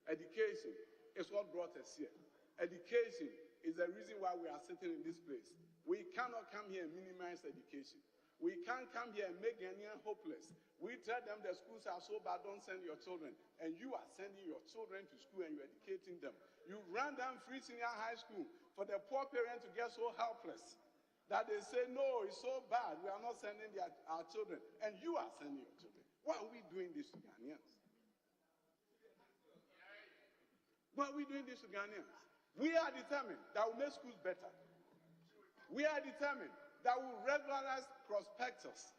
Education is what brought us here. Education is the reason why we are sitting in this place. We cannot come here and minimize education. We can't come here and make Ghanaians hopeless. We tell them the schools are so bad, don't send your children. And you are sending your children to school and you're educating them. You run down free senior high school for the poor parents to get so helpless that they say, no, it's so bad, we are not sending our children. And you are sending your children. Why are we doing this to Ghanaians? Why are we doing this to Ghanaians? We are determined that we'll make schools better. We are determined that we'll regularize prospectus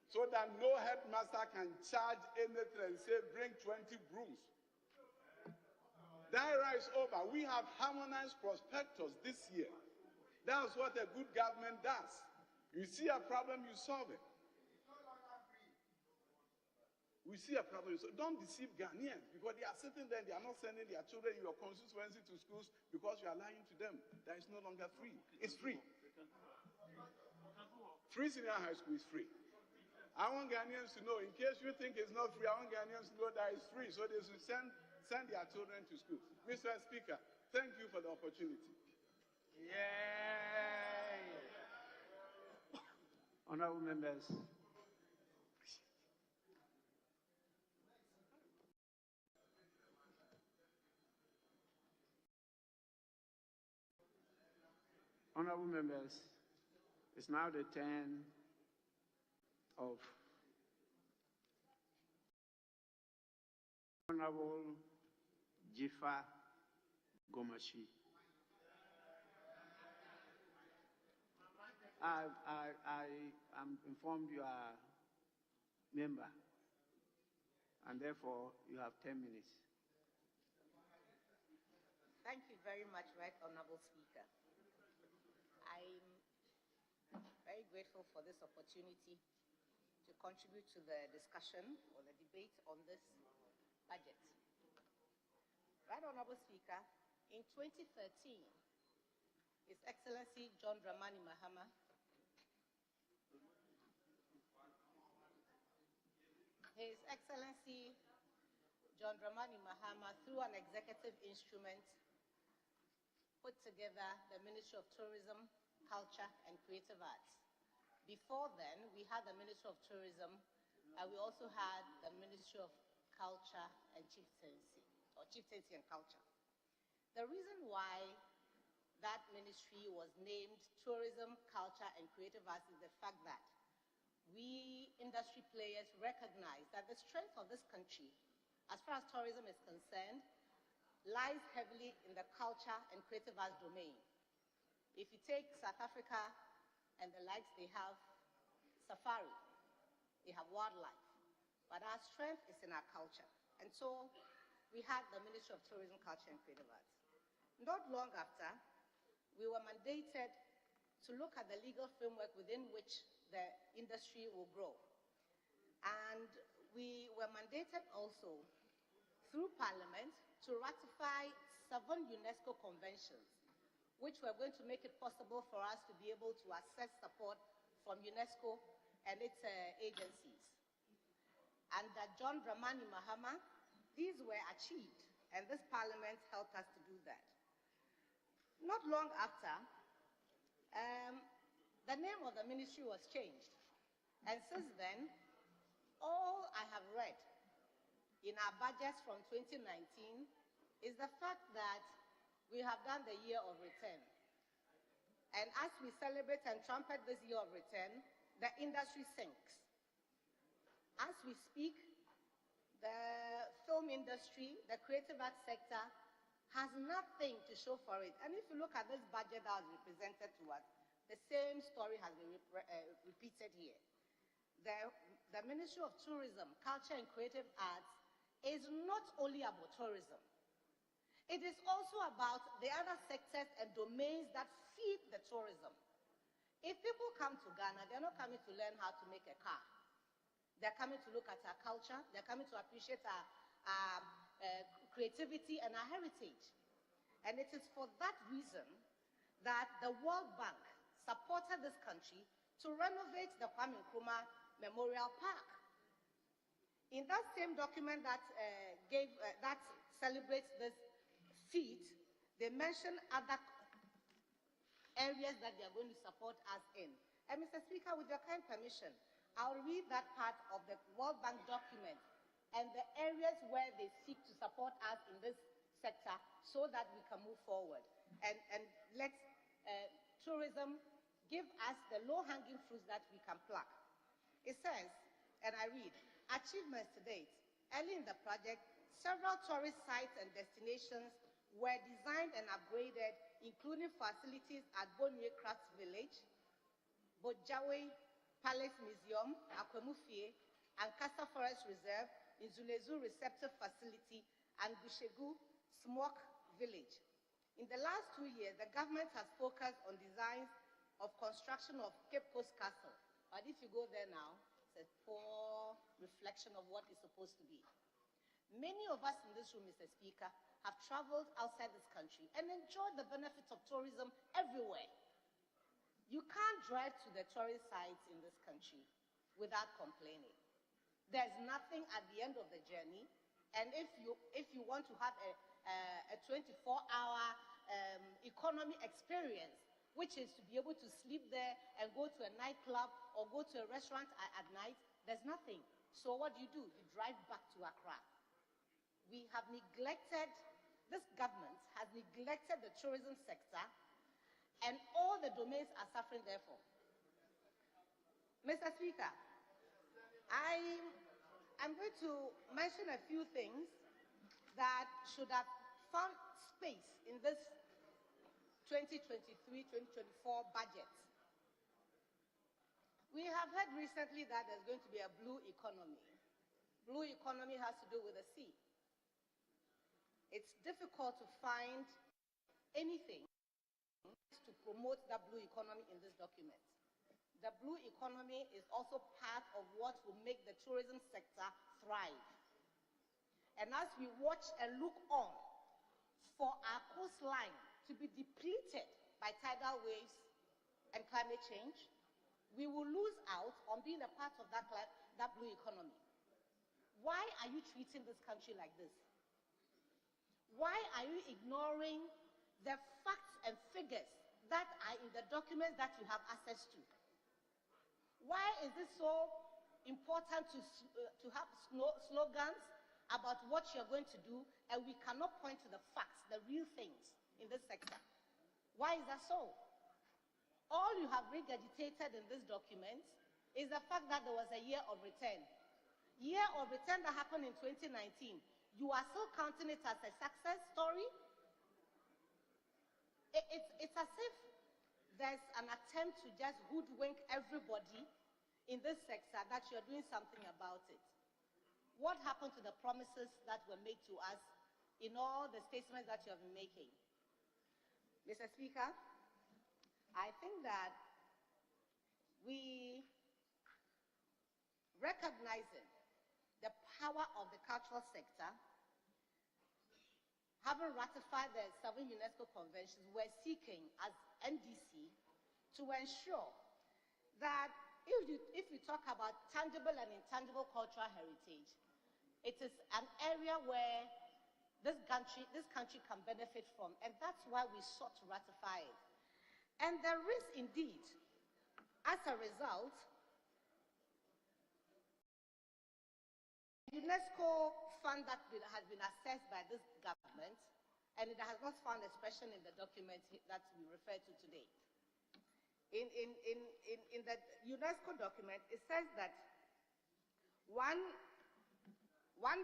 so that no headmaster can charge anything and say, bring 20 brooms. That era is over. We have harmonized prospectus this year. That's what a good government does. You see a problem, you solve it. We see a problem. So don't deceive Ghanaians because they are sitting there and they are not sending their children in your constituency to schools because you are lying to them. That is no longer free. It's free. Free senior high school is free. I want Ghanaians to know, in case you think it's not free, I want Ghanaians to know that it's free, so they should send their children to school. Mr. Speaker, thank you for the opportunity. Yay! Honorable members. Honorable members, it's now the turn of Honorable Jifa Gomashi. I am informed you are a member, and therefore you have 10 minutes. Thank you very much, Right Honorable Speaker. I'm very grateful for this opportunity to contribute to the discussion or the debate on this budget. Right Honorable Speaker, in 2013, His Excellency John Dramani Mahama through an executive instrument, put together the Ministry of Tourism, Culture, and Creative Arts. Before then, we had the Ministry of Tourism, and we also had the Ministry of Culture and Chieftaincy, or Chieftaincy and Culture. The reason why that ministry was named Tourism, Culture, and Creative Arts is the fact that we industry players recognize that the strength of this country, as far as tourism is concerned, lies heavily in the culture and creative arts domain. If you take South Africa and the likes, they have safari, they have wildlife, but our strength is in our culture. And so we had the Ministry of Tourism, Culture, and Creative Arts. Not long after, we were mandated to look at the legal framework within which the industry will grow. And we were mandated also through Parliament to ratify 7 UNESCO conventions, which were going to make it possible for us to be able to access support from UNESCO and its agencies. Under John Dramani Mahama, these were achieved, and this Parliament helped us to do that. Not long after, the name of the ministry was changed. And since then, all I have read in our budgets from 2019 is the fact that we have done the year of return. And as we celebrate and trumpet this year of return, the industry sinks. As we speak, the film industry, the creative arts sector, has nothing to show for it. And if you look at this budget that was represented to us, the same story has been repeated here. The Ministry of Tourism, Culture, and Creative Arts is not only about tourism. It is also about the other sectors and domains that feed the tourism. If people come to Ghana, they're not coming to learn how to make a car. They're coming to look at our culture. They're coming to appreciate our creativity and our heritage. And it is for that reason that the World Bank supported this country to renovate the Kwame Nkrumah Memorial Park. In that same document that celebrates this feat, they mention other areas that they are going to support us in. And Mr. Speaker, with your kind permission, I'll read that part of the World Bank document and the areas where they seek to support us in this sector so that we can move forward. And let tourism give us the low-hanging fruits that we can pluck. It says, and I read, achievements to date. Early in the project, several tourist sites and destinations were designed and upgraded, including facilities at Bonue Crafts Village, Bojawe Palace Museum, Akwemufie, and Kasa Forest Reserve, Nzulezu Receptive Facility, and Bushegu Smoke Village. In the last 2 years, the government has focused on designs of construction of Cape Coast Castle. But if you go there now, it's a poor reflection of what it's supposed to be. Many of us in this room, Mr. Speaker, have traveled outside this country and enjoyed the benefits of tourism everywhere. You can't drive to the tourist sites in this country without complaining. There's nothing at the end of the journey, and if you want to have a 24-hour economy experience, which is to be able to sleep there and go to a nightclub or go to a restaurant at night, there's nothing. So what do? You drive back to Accra. We have neglected, this government has neglected the tourism sector, and all the domains are suffering therefore. Mr. Speaker, I'm going to mention a few things that should have found space in this 2023-2024 budget. We have heard recently that there's going to be a blue economy. Blue economy has to do with the sea. It's difficult to find anything to promote that blue economy in this document. The blue economy is also part of what will make the tourism sector thrive. And as we watch and look on for our coastline to be depleted by tidal waves and climate change, we will lose out on being a part of that blue economy. Why are you treating this country like this? Why are you ignoring the facts and figures that are in the documents that you have access to? Why is it so important to have slogans about what you're going to do, and we cannot point to the facts, the real things in this sector? Why is that so? All you have regurgitated in this document is the fact that there was a year of return. Year of return that happened in 2019. You are still counting it as a success story? It's as if there's an attempt to just hoodwink everybody in this sector that you're doing something about it. What happened to the promises that were made to us in all the statements that you have been making? Mr. Speaker, I think that we, recognizing the power of the cultural sector, having ratified the 7 UNESCO conventions, we're seeking as NDC to ensure that if you talk about tangible and intangible cultural heritage, it is an area where this country can benefit from, and that's why we sought to ratify it. And there is indeed, as a result, UNESCO fund that has been assessed by this government, and it has not found expression in the document that we refer to today. In the UNESCO document, it says that $1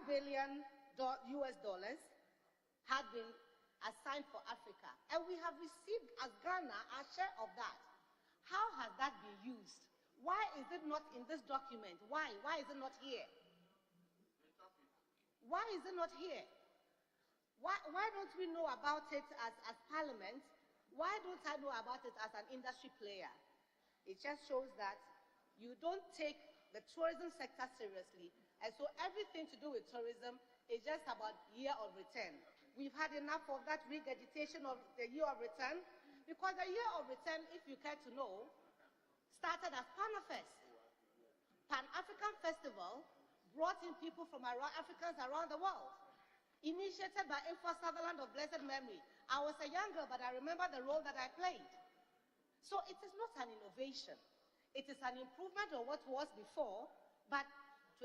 billion had been assigned for Africa, and we have received as Ghana our share of that. How has that been used? Why is it not in this document? Why is it not here? Why is it not here? Why don't we know about it as Parliament? Why don't I know about it as an industry player? It just shows that you don't take the tourism sector seriously, and so everything to do with tourism is just about year of return. We've had enough of that regurgitation of the year of return, because the year of return, if you care to know, started as Panafest, Pan-African Festival, brought in people from Africans around the world, initiated by Info Sutherland of blessed memory. I was a young girl, but I remember the role that I played. So it is not an innovation. It is an improvement of what was before, but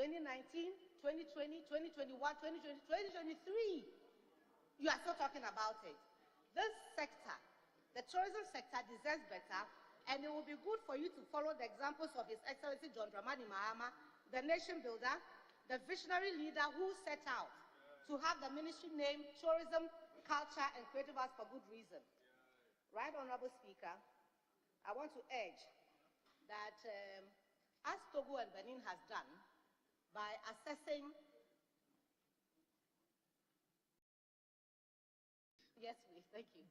2019, 2020, 2021, 2023, you are still talking about it. This sector, the tourism sector, deserves better, and it will be good for you to follow the examples of His Excellency John Dramani Mahama, the nation builder, the visionary leader who set out to have the ministry named Tourism, Culture and Creative Arts for good reason. Right, Honorable Speaker, I want to urge that as Togo and Benin has done by assessing, yes please, thank you,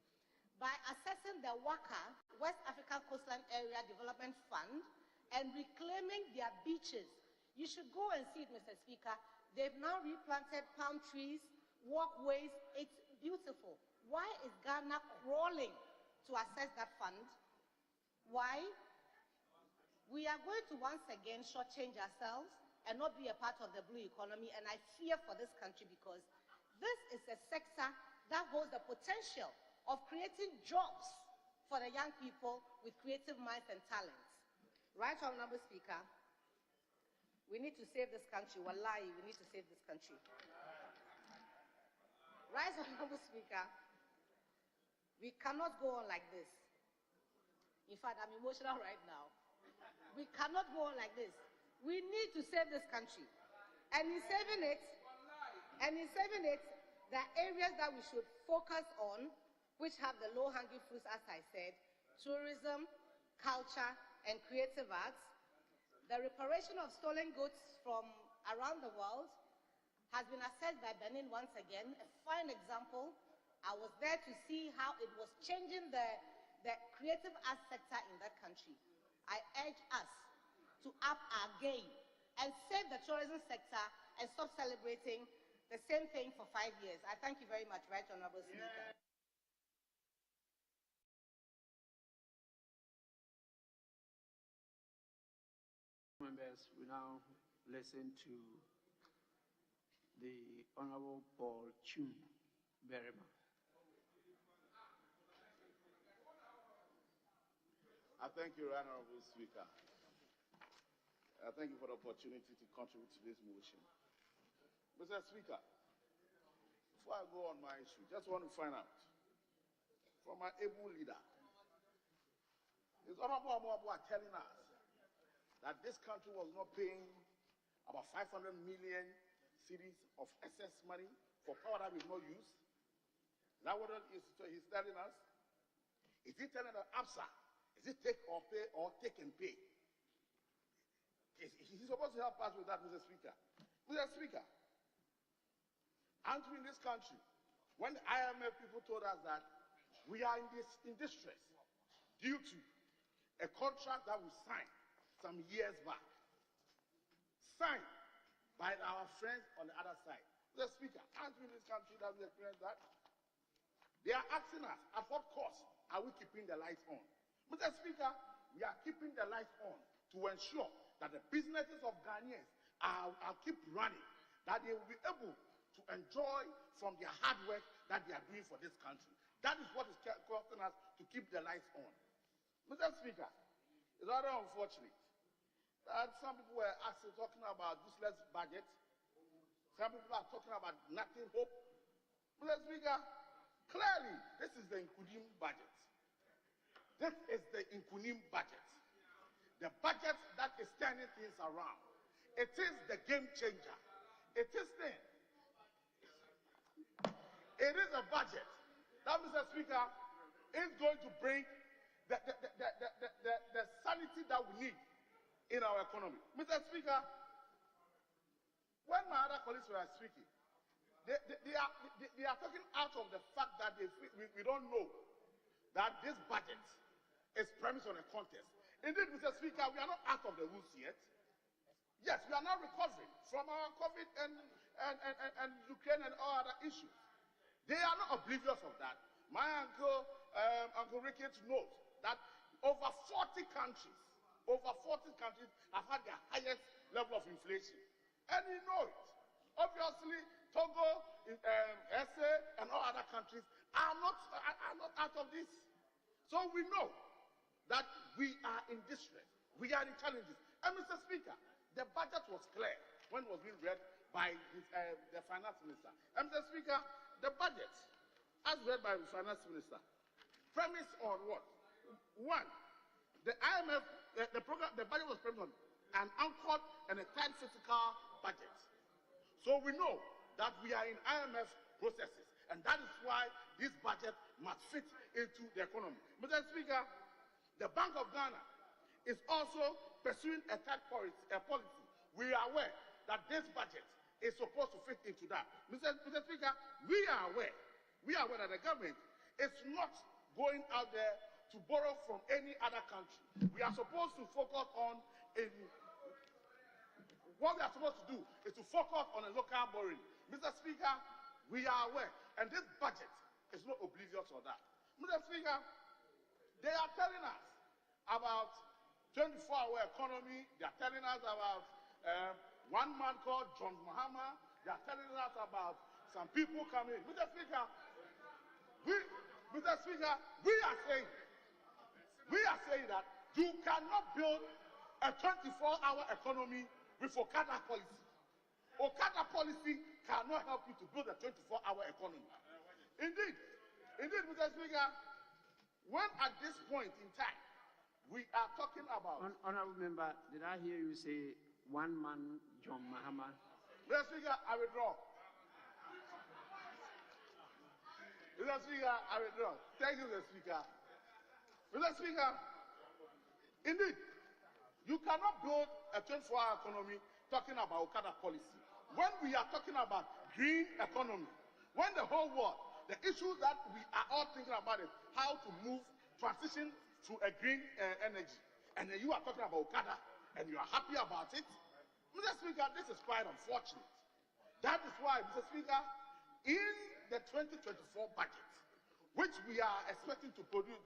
by assessing the WACA, West African Coastline Area Development Fund, and reclaiming their beaches. You should go and see it, Mr. Speaker. They've now replanted palm trees, walkways. It's beautiful. Why is Ghana crawling to assess that fund? Why? we are going to once again shortchange ourselves and not be a part of the blue economy. And I fear for this country because this is a sector that holds the potential of creating jobs for the young people with creative minds and talents. Right, Honorable Speaker, we need to save this country. Wallahi, we need to save this country. Right, Honorable Speaker, we cannot go on like this. In fact, I'm emotional right now. We cannot go on like this. We need to save this country. And in saving it, there are areas that we should focus on, which have the low-hanging fruits, as I said: tourism, culture, and creative arts. The reparation of stolen goods from around the world has been assessed by Benin once again, a fine example. I was there to see how it was changing the creative arts sector in that country. I urge us to up our game and save the tourism sector and stop celebrating the same thing for 5 years. I thank you very much, Right Honorable Speaker. Members, we now listen to the Honorable Paul Chu Berema. I thank you, Honorable Speaker. I thank you for the opportunity to contribute to this motion. Mr. Speaker, before I go on my issue, just want to find out from my able leader, is Honorable Amoabu telling us that this country was not paying about 500 million cedis of excess money for power that we've not used? Is that what he's telling us? Is he telling the APSA, is it take or pay or take and pay? He's supposed to help us with that, Mr. Speaker. Mr. Speaker, aren't we in this country when the IMF people told us that we are in distress due to a contract that we signed some years back, signed by our friends on the other side? Mr. Speaker, aren't we in this country that we experience that? They are asking us, at what cost are we keeping the lights on? Mr. Speaker, we are keeping the lights on to ensure that the businesses of Ghanaians are keep running, that they will be able to enjoy from their hard work that they are doing for this country. That is what is costing us to keep the lights on. Mr. Speaker, it's rather unfortunate that some people were talking about useless budget. Some people are talking about nothing hope. Mr. Speaker, clearly, this is the Nkunim budget. This is the Nkunim budget. The budget that is turning things around. It is the game changer. It is there. It is a budget that, Mr. Speaker, is going to bring the sanity that we need in our economy. Mr. Speaker, when my other colleagues were speaking, they are talking out of the fact that we don't know that this budget is premised on a contest. Indeed, Mr. Speaker, we are not out of the woods yet. Yes, we are now recovering from our COVID and Ukraine and all other issues. They are not oblivious of that. My uncle, Uncle Ricketts, knows that over 40 countries have had their highest level of inflation. And he knows it. Obviously, Togo, SA, and all other countries are not out of this. So we know that we are in distress. We are in challenges. And Mr. Speaker, the budget was clear when it was being read by the finance minister. And Mr. Speaker, the budget, as read by the finance minister, premised on what? One, the IMF, the budget was premised on an anchored and a tight fiscal budget. So we know that we are in IMF processes, and that is why this budget must fit into the economy. Mr. Speaker, the Bank of Ghana is also pursuing a tight policy. We are aware that this budget is supposed to fit into that. Mr. Speaker, we are aware that the government is not going out there to borrow from any other country. We are supposed to focus on what we are supposed to do is to focus on a local borrowing. Mr. Speaker, we are aware, and this budget is not oblivious of that. Mr. Speaker, they are telling us about 24-hour economy. They are telling us about one man called John Mahama. They are telling us about some people coming. Mr. Speaker, we are saying that you cannot build a 24-hour economy with Okada policy. Okada policy cannot help you to build a 24-hour economy. Indeed, Mr. Speaker, when at this point in time, we are talking about... Honorable Member, did I hear you say one man, John Mahama? Mr. Speaker, I withdraw. Mr. Speaker, I withdraw. Thank you, Mr. Speaker. Mr. Speaker, indeed, you cannot build a 24-hour economy talking about Okada policy. When we are talking about green economy, when the whole world, the issue that we are all thinking about is how to move, transition to a green energy. And then you are talking about Okada, and you are happy about it. Mr. Speaker, this is quite unfortunate. That is why, Mr. Speaker, in the 2024 budget, which we are expecting to produce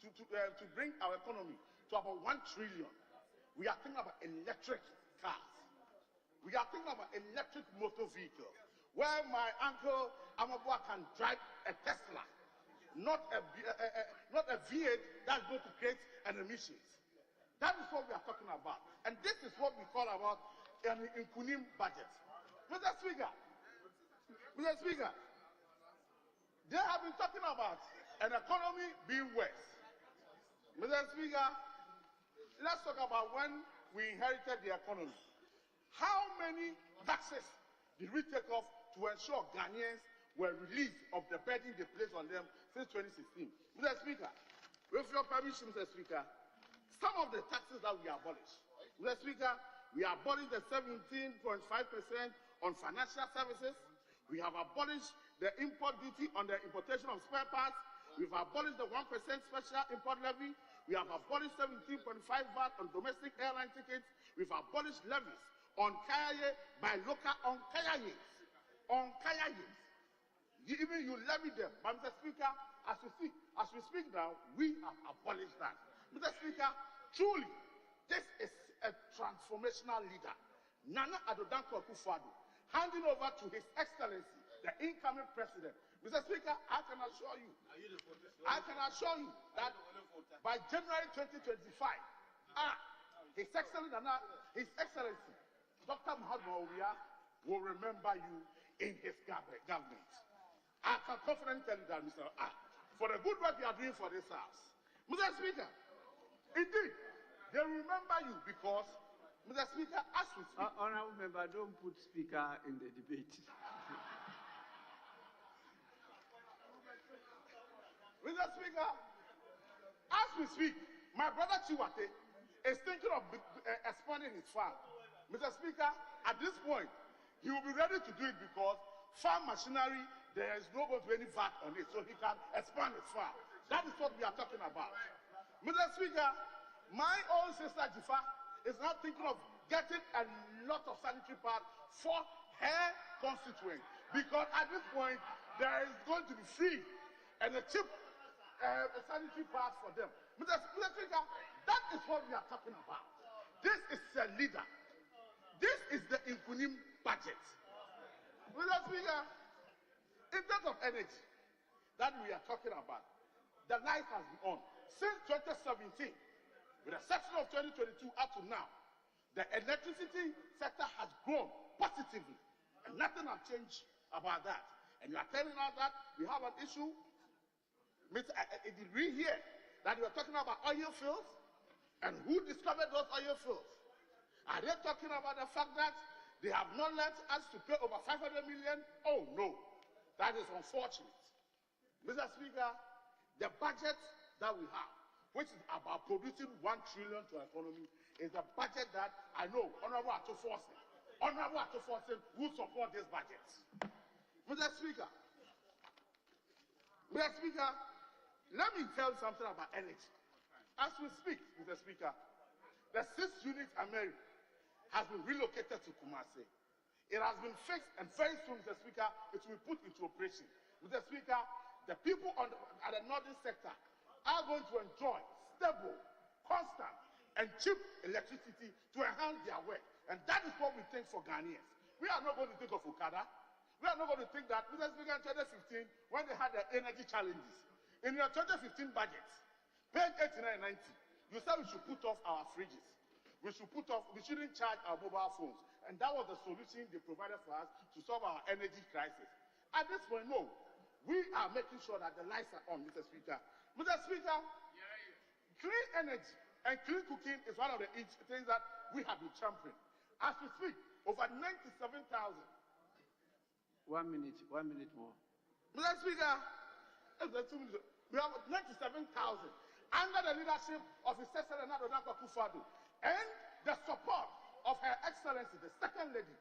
to bring our economy to about 1 trillion, we are thinking about electric cars. We are thinking about electric motor vehicles, where my uncle Amabua can drive a Tesla, not a V8 that's going to create an emissions. That is what we are talking about. And this is what we call about an Inkunim budget. Mr. Speaker, they have been talking about an economy being worse. Mr. Speaker, let's talk about when we inherited the economy. How many taxes did we take off to ensure Ghanaians were relieved of the burden they placed on them since 2016? Mr. Speaker, with your permission, Mr. Speaker, some of the taxes that we abolished. Mr. Speaker, we abolished the 17.5% on financial services. We have abolished the import duty on the importation of spare parts. We've abolished the 1% special import levy. We have abolished 17.5 VAT on domestic airline tickets. We've abolished levies on Kayaye by local on Kayaye. Even you levy them. But Mr. Speaker, as we speak now, we have abolished that. Mr. Speaker, truly, this is a transformational leader. Nana Addo Dankwa Akufo-Addo, handing over to His Excellency, the incoming president. Mr. Speaker, I can assure you that by January 2025, His Excellency, Dr. Muhammad Mawuya will remember you in his government. I can confidently tell you that, Mr. For the good work you are doing for this house. Mr. Speaker, indeed, they remember you because, Mr. Speaker, as we speak... Honorable Member, don't put speaker in the debate. Mr. Speaker, as we speak, my brother Chiwate is thinking of expanding his farm. Mr. Speaker, at this point, he will be ready to do it because farm machinery, there is no going to be any VAT on it, so he can expand his farm. That is what we are talking about. Mr. Speaker, my own sister Jifa is now thinking of getting a lot of sanitary pads for her constituent because at this point, there is going to be free and a cheap sanitary pads for them. Mr. Speaker, that is what we are talking about. This is a leader. This is the Inkunim budget. Mr. Speaker, in terms of energy that we are talking about, the light has been on. Since 2017, with the exception of 2022 up to now, the electricity sector has grown positively, and nothing has changed about that. And you are telling us that we have an issue. Did we hear that you are talking about oil fields? And who discovered those oil fields? Are they talking about the fact that they have not let us to pay over 500 million? Oh no, that is unfortunate. Mr. Speaker, the budget that we have, which is about producing 1 trillion to our economy, is a budget that I know Honorable Atto-Forsen will support this budget. Mr. Speaker, let me tell you something about energy. As we speak, Mr. Speaker, the 6th unit Ameri has been relocated to Kumasi. It has been fixed, and very soon, Mr. Speaker, it will be put into operation. Mr. Speaker, the people at the northern sector are going to enjoy stable, constant and cheap electricity to enhance their work. And that is what we think for Ghanaians. We are not going to think of Okada. We are not going to think that, Mr. Speaker, in 2015, when they had the energy challenges, in your 2015 budget, page 89 and 90, you said we should put off our fridges. We shouldn't charge our mobile phones. And that was the solution they provided for us to solve our energy crisis. At this point, no. We are making sure that the lights are on, Mr. Speaker. Mr. Speaker, clean energy and clean cooking is one of the things that we have been championing. As we speak, over 97,000. 1 minute more. Mr. Speaker, we have 97,000 under the leadership of His Excellency Nana Akufo-Addo and the support of Her Excellency, the Second Lady,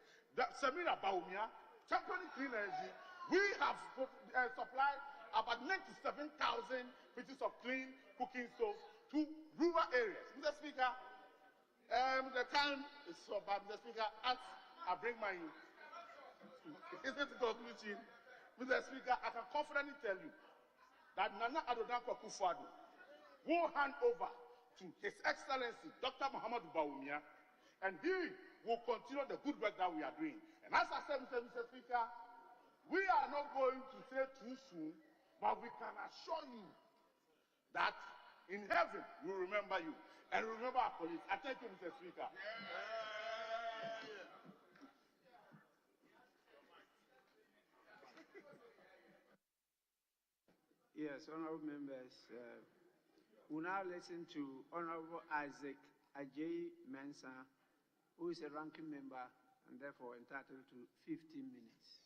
Samira Bawumia, championing clean energy. We have supplied about 97,000 pieces of clean cooking stoves to rural areas. Mr. Speaker, the time is so bad, Mr. Speaker, as I bring my conclusion, Mr. Speaker, I can confidently tell you that Nana Akufo-Addo will hand over to His Excellency Dr. Muhammadu Bawumia, and he will continue the good work that we are doing. And as I said, Mr. Speaker, we are not going to say too soon, but we can assure you that in heaven we will remember you and remember our colleagues. I thank you, Mr. Speaker. Yes, honorable members, we now listen to Honorable Isaac Ajay Mensah, who is a ranking member and therefore entitled to 15 minutes.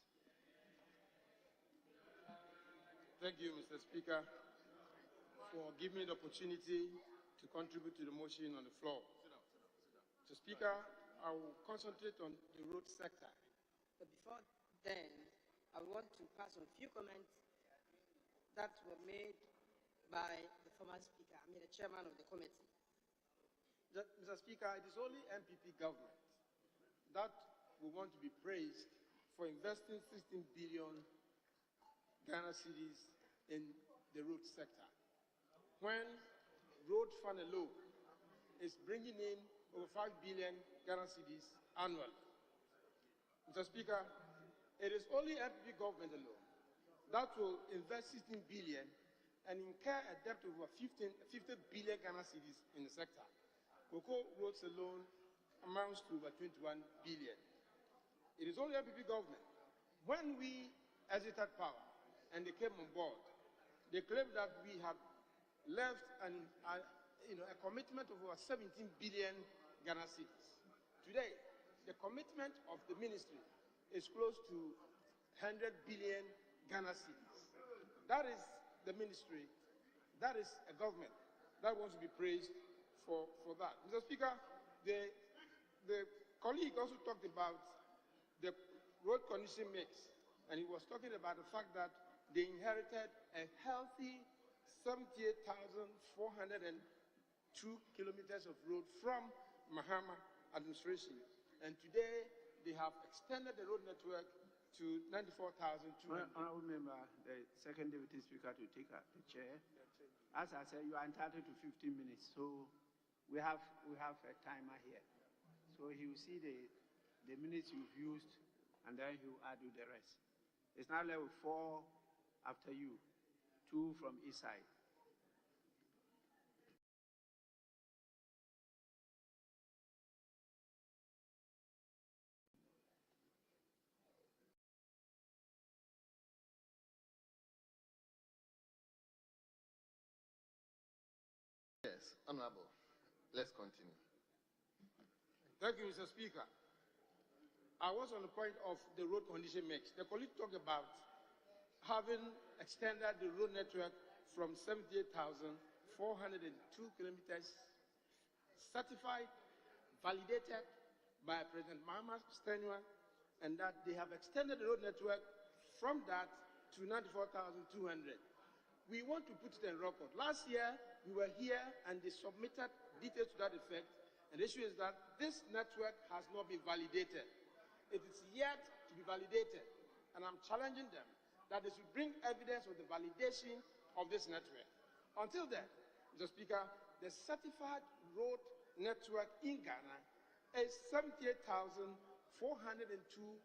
Thank you, Mr. Speaker, for giving me the opportunity to contribute to the motion on the floor. Mr. Speaker, I will concentrate on the road sector. But before then, I want to pass on a few comments that were made by the former speaker, the chairman of the committee. Mr. Speaker, it is only MPP government that we want to be praised for investing 16 billion Ghana cedis in the road sector, when road fund alone is bringing in over 5 billion Ghana cedis annually. Mr. Speaker, it is only MPP government alone that will invest 16 billion and incur a debt of over 50 billion Ghana cedis in the sector. Cocoa roads alone amounts to over 21 billion. It is only MPP government. When we exited power and they came on board, they claimed that we had left a commitment of over 17 billion Ghana cedis. Today, the commitment of the ministry is close to 100 billion Ghana cedis. That is the ministry, that is a government that wants to be praised for that. Mr. Speaker, the colleague also talked about the road condition mix, and he was talking about the fact that they inherited a healthy 78,402 kilometers of road from Mahama administration. And today, they have extended the road network to 94,200. Honorable member, the second deputy speaker to take the chair. As I said, you are entitled to 15 minutes, so we have a timer here. So he will see the minutes you've used, and then he will add you the rest. It's now level 4 after you, 2 from each side. Yes, Honorable. Let's continue. Thank you, Mr. Speaker. I was on the point of the road condition mix. The colleague talked about having extended the road network from 78,402 kilometers, certified, validated by President Mahama's tenure, and that they have extended the road network from that to 94,200. We want to put it in record. Last year, we were here and they submitted details to that effect, and the issue is that this network has not been validated. It is yet to be validated, and I'm challenging them that they should bring evidence of the validation of this network. Until then, Mr. Speaker, the certified road network in Ghana is 78,402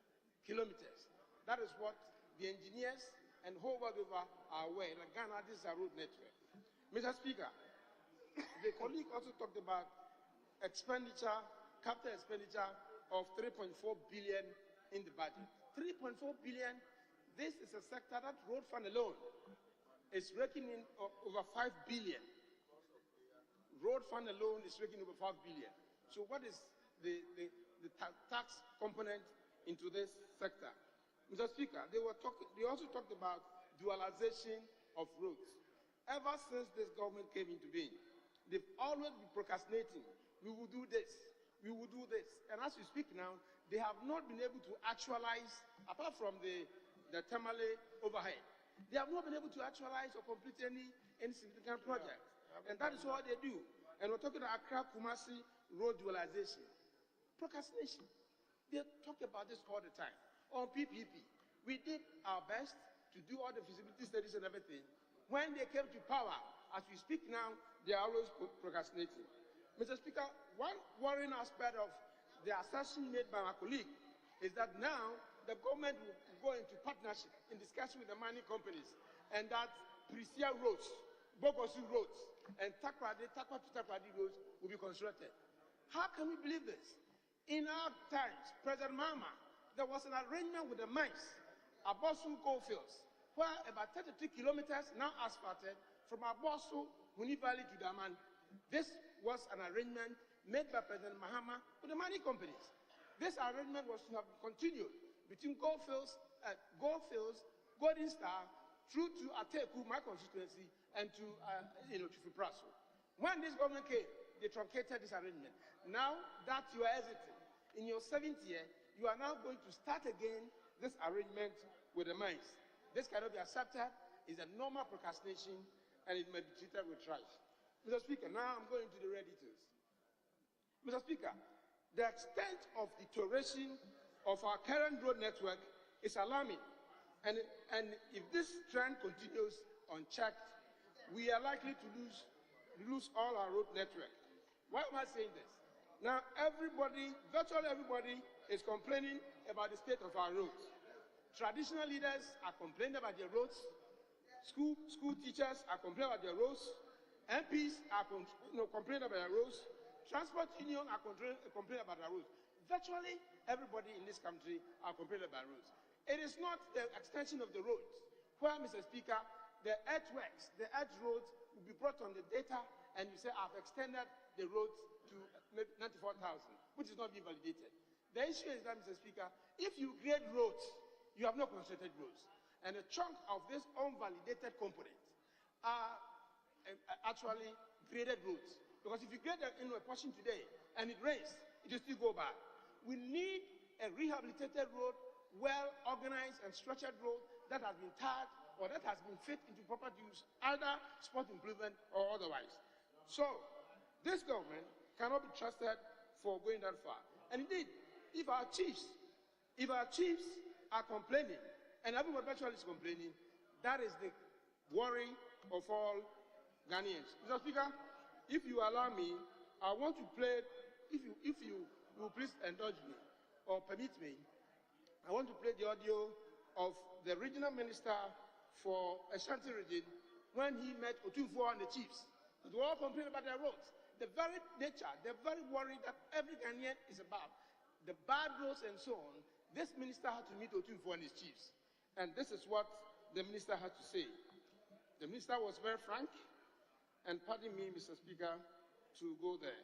kilometers. That is what the engineers and whole world over are aware that Ghana, this is a road network. Mr. Speaker, the colleague also talked about expenditure, capital expenditure of 3.4 billion in the budget. 3.4 billion, this is a sector that road fund alone is raking in over 5 billion. Road fund alone is raking over 5 billion. So what is the tax component into this sector? Mr. Speaker, they also talked about dualization of roads. Ever since this government came into being, they've always been procrastinating. We will do this, we will do this. And as we speak now, they have not been able to actualize, apart from the Tamale overhead, they have not been able to actualize or complete any significant project. And that is what they do. And we're talking about Accra-Kumasi road dualization. Procrastination. They talk about this all the time. On PPP, we did our best to do all the feasibility studies and everything. When they came to power, as we speak now, they are always procrastinating. Mr. Speaker, one worrying aspect of the assertion made by my colleague is that now the government will go into partnership in discussion with the mining companies, and that Prisia roads, Bogosu roads, and Takwa to Takrady roads will be constructed. How can we believe this? In our times, President Mahama, there was an arrangement with the mines, Abosu Goldfields, where about 33 kilometers now asphalted from Abosu, Huni Valley to Daman. This was an arrangement made by President Mahama with the mining companies. This arrangement was to have continued between Goldfields, Golden Star, through to Ateku, my constituency, and to Fipraso. When this government came, they truncated this arrangement. Now that you are exiting, in your 7th year, you are now going to start again this arrangement with the mines. This cannot be accepted. It's a normal procrastination, and it may be treated with trash. Mr. Speaker, now I'm going to the red details. Mr. Speaker, the extent of deterioration of our current road network is alarming. And if this trend continues unchecked, we are likely to lose all our road network. Why am I saying this? Now, virtually everybody is complaining about the state of our roads. Traditional leaders are complaining about their roads. School teachers are complaining about their roads. MPs are complaining about their roads. Transport unions are complaining about their roads. Virtually everybody in this country are complaining about roads. It is not the extension of the roads, where, Mr. Speaker, the earthworks, the earth roads will be brought on the data, and you say, I've extended the roads to 94,000, which is not being validated. The issue is that, Mr. Speaker, if you grade roads, you have not constructed roads. And a chunk of this unvalidated component are actually graded roads. Because if you grade them in a portion today, and it rains, it will still go bad. We need a rehabilitated road, well-organized and structured road that has been tarred or that has been fit into proper use, either spot improvement or otherwise. So, this government cannot be trusted for going that far. And indeed, if our chiefs are complaining, and everyone virtually is complaining, that is the worry of all Ghanaians. Mr. Speaker, if you allow me, I want to play, if you will please indulge me or permit me, I want to play the audio of the regional minister for Ashanti region when he met Otunfo and the chiefs. They were all complaining about their roads. The very nature, the very worry that every Ghanaian is about, the bad roads and so on. This minister had to meet Otunfo and his chiefs. And this is what the minister had to say. The minister was very frank, and pardon me, Mr. Speaker, to go there.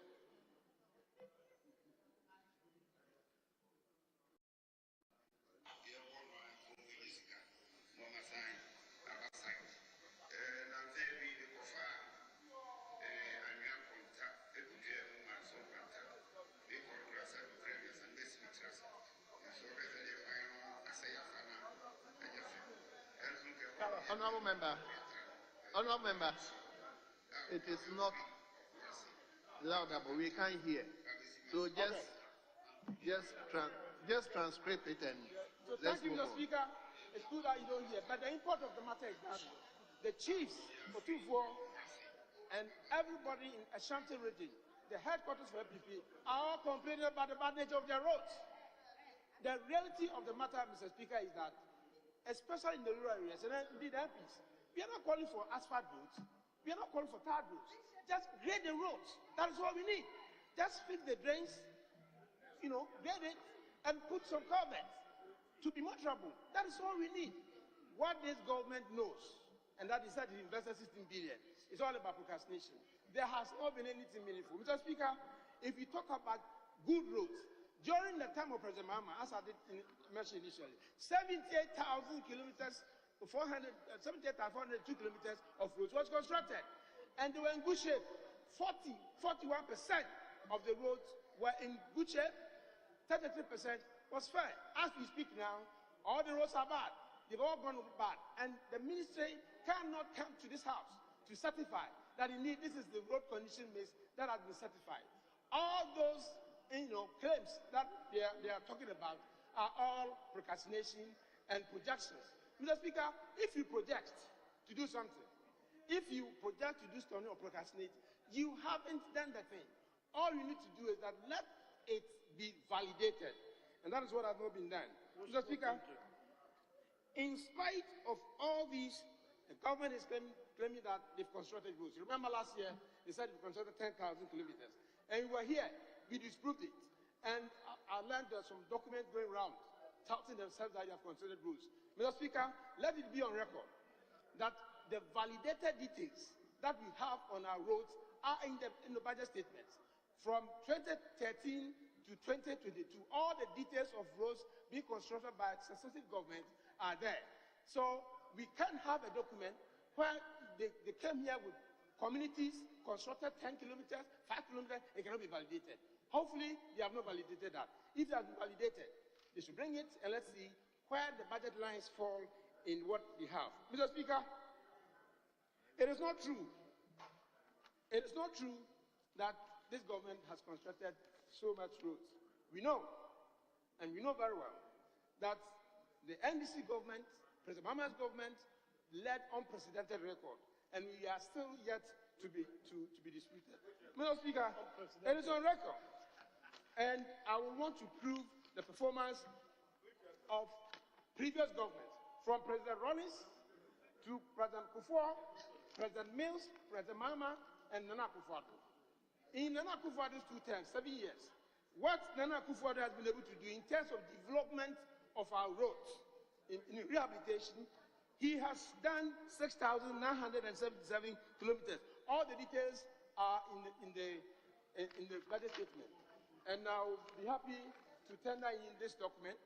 Honorable member, it is not louder, but we can't hear. So just transcribe it and so let's thank you, move Mr. on. Speaker. It's good that you don't hear, but the import of the matter is that the chiefs, Otunfo, and everybody in Ashanti region the headquarters for MPP are all complaining about the bad nature of their roads. The reality of the matter, Mr. Speaker, is that, especially in the rural areas, and indeed MPs, we are not calling for asphalt roads. We are not calling for tarred roads. Just grade the roads. That is all we need. Just fix the drains, grade it, and put some culverts to be more trouble. That is all we need. What this government knows, and that is that it invested 16 billion, is all about procrastination. There has not been anything meaningful. Mr. Speaker, if you talk about good roads, during the time of President Mahama, as I did mention initially, 78,000 kilometers, 78,402 kilometers of roads was constructed. And they were in good shape. 41% of the roads were in good shape, 33% was fair. As we speak now, all the roads are bad. They've all gone bad. And the ministry cannot come to this house to certify that indeed this is the road condition list that has been certified. All those claims that they are talking about are all procrastination and projections. Mr. Speaker, if you project to do something, if you project to do something or procrastinate, you haven't done the thing. All you need to do is that let it be validated. And that is what has not been done. Mr. Speaker, in spite of all these, the government is claiming that they've constructed roads. Remember last year, they said they've constructed 10,000 kilometers. And we were here, we disproved it. And I learned there's some documents going around, touting themselves that you have constructed roads. Mr. Speaker, let it be on record that the validated details that we have on our roads are in the budget statements. From 2013 to 2022, all the details of roads being constructed by successive governments are there. So we can't have a document where they came here with communities constructed 10 kilometers, 5 kilometers, it cannot be validated. Hopefully, they have not validated that. If they have been validated, they should bring it and let's see where the budget lines fall in what they have. Mr. Speaker, it is not true. It is not true that this government has constructed so much roads. We know, and we know very well, that the NDC government, President Mahama's government, led unprecedented record, and we are still yet to be disputed. Mr. Speaker, it is on record, and I will want to prove the performance of previous governments, from President Rollins to President Kufuor, President Mills, President Mahama, and Nana Akufo-Addo. In Nana Akufo-Addo's 2 terms, 7 years, what Nana Akufo-Addo has been able to do in terms of development of our roads, in rehabilitation, he has done 6,977 kilometers. All the details are in the budget statement. And I'll be happy to tender in this document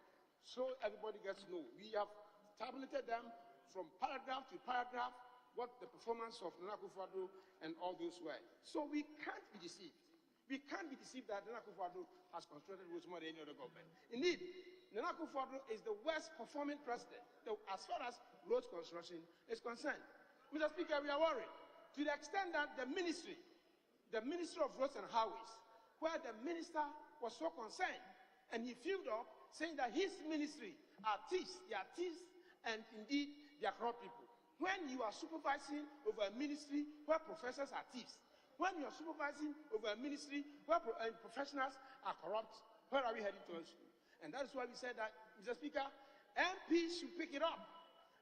so everybody gets to know. We have tabulated them from paragraph to paragraph, what the performance of Nana Akufo-Addo and all those were. So we can't be deceived. We can't be deceived that Nana Akufo-Addo has constructed roads more than any other government. Indeed, Nana Akufo-Addo is the worst performing president as far as roads construction is concerned. Mr. Speaker, we are worried to the extent that the Ministry of Roads and Highways, where the minister was so concerned, and he filled up saying that his ministry are thieves, they are thieves, and indeed they are corrupt people. When you are supervising over a ministry where professors are thieves, when you are supervising over a ministry where professionals are corrupt, where are we heading towards? And that is why we said that, Mr. Speaker, MPs should pick it up.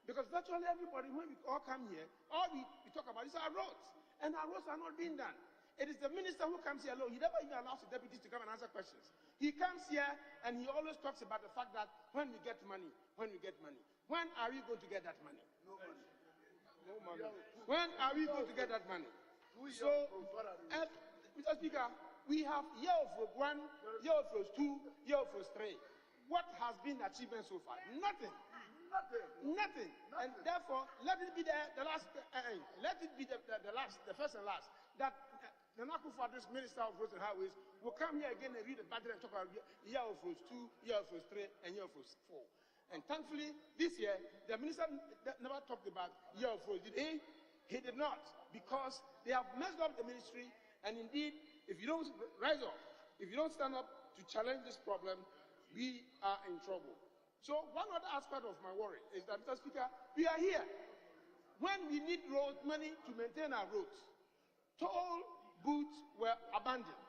Because virtually everybody, when we all come here, all we talk about is our roads. And our roads are not being done. It is the minister who comes here alone. He never even allows the deputies to come and answer questions. He comes here and he always talks about the fact that when we get money, when are we going to get that money? No money. No money. When are we going to get that money? So, Mr. Speaker, we have year of road 1, year of road 2, year of road 3. What has been the achievement so far? Nothing. Nothing. And therefore, let it be the last. Let it be the first and last. That Nana Akufo-Addo's Minister of Roads and Highways will come here again and read the budget and talk about year of roads 2, year of roads 3, and year of roads 4. And thankfully, this year, the minister never talked about year of roads. Did he? He did not, because they have messed up the ministry. And indeed, if you don't rise up, if you don't stand up to challenge this problem, we are in trouble. So one other aspect of my worry is that, Mr. Speaker, we are here when we need road money to maintain our roads. Toll booths were abandoned.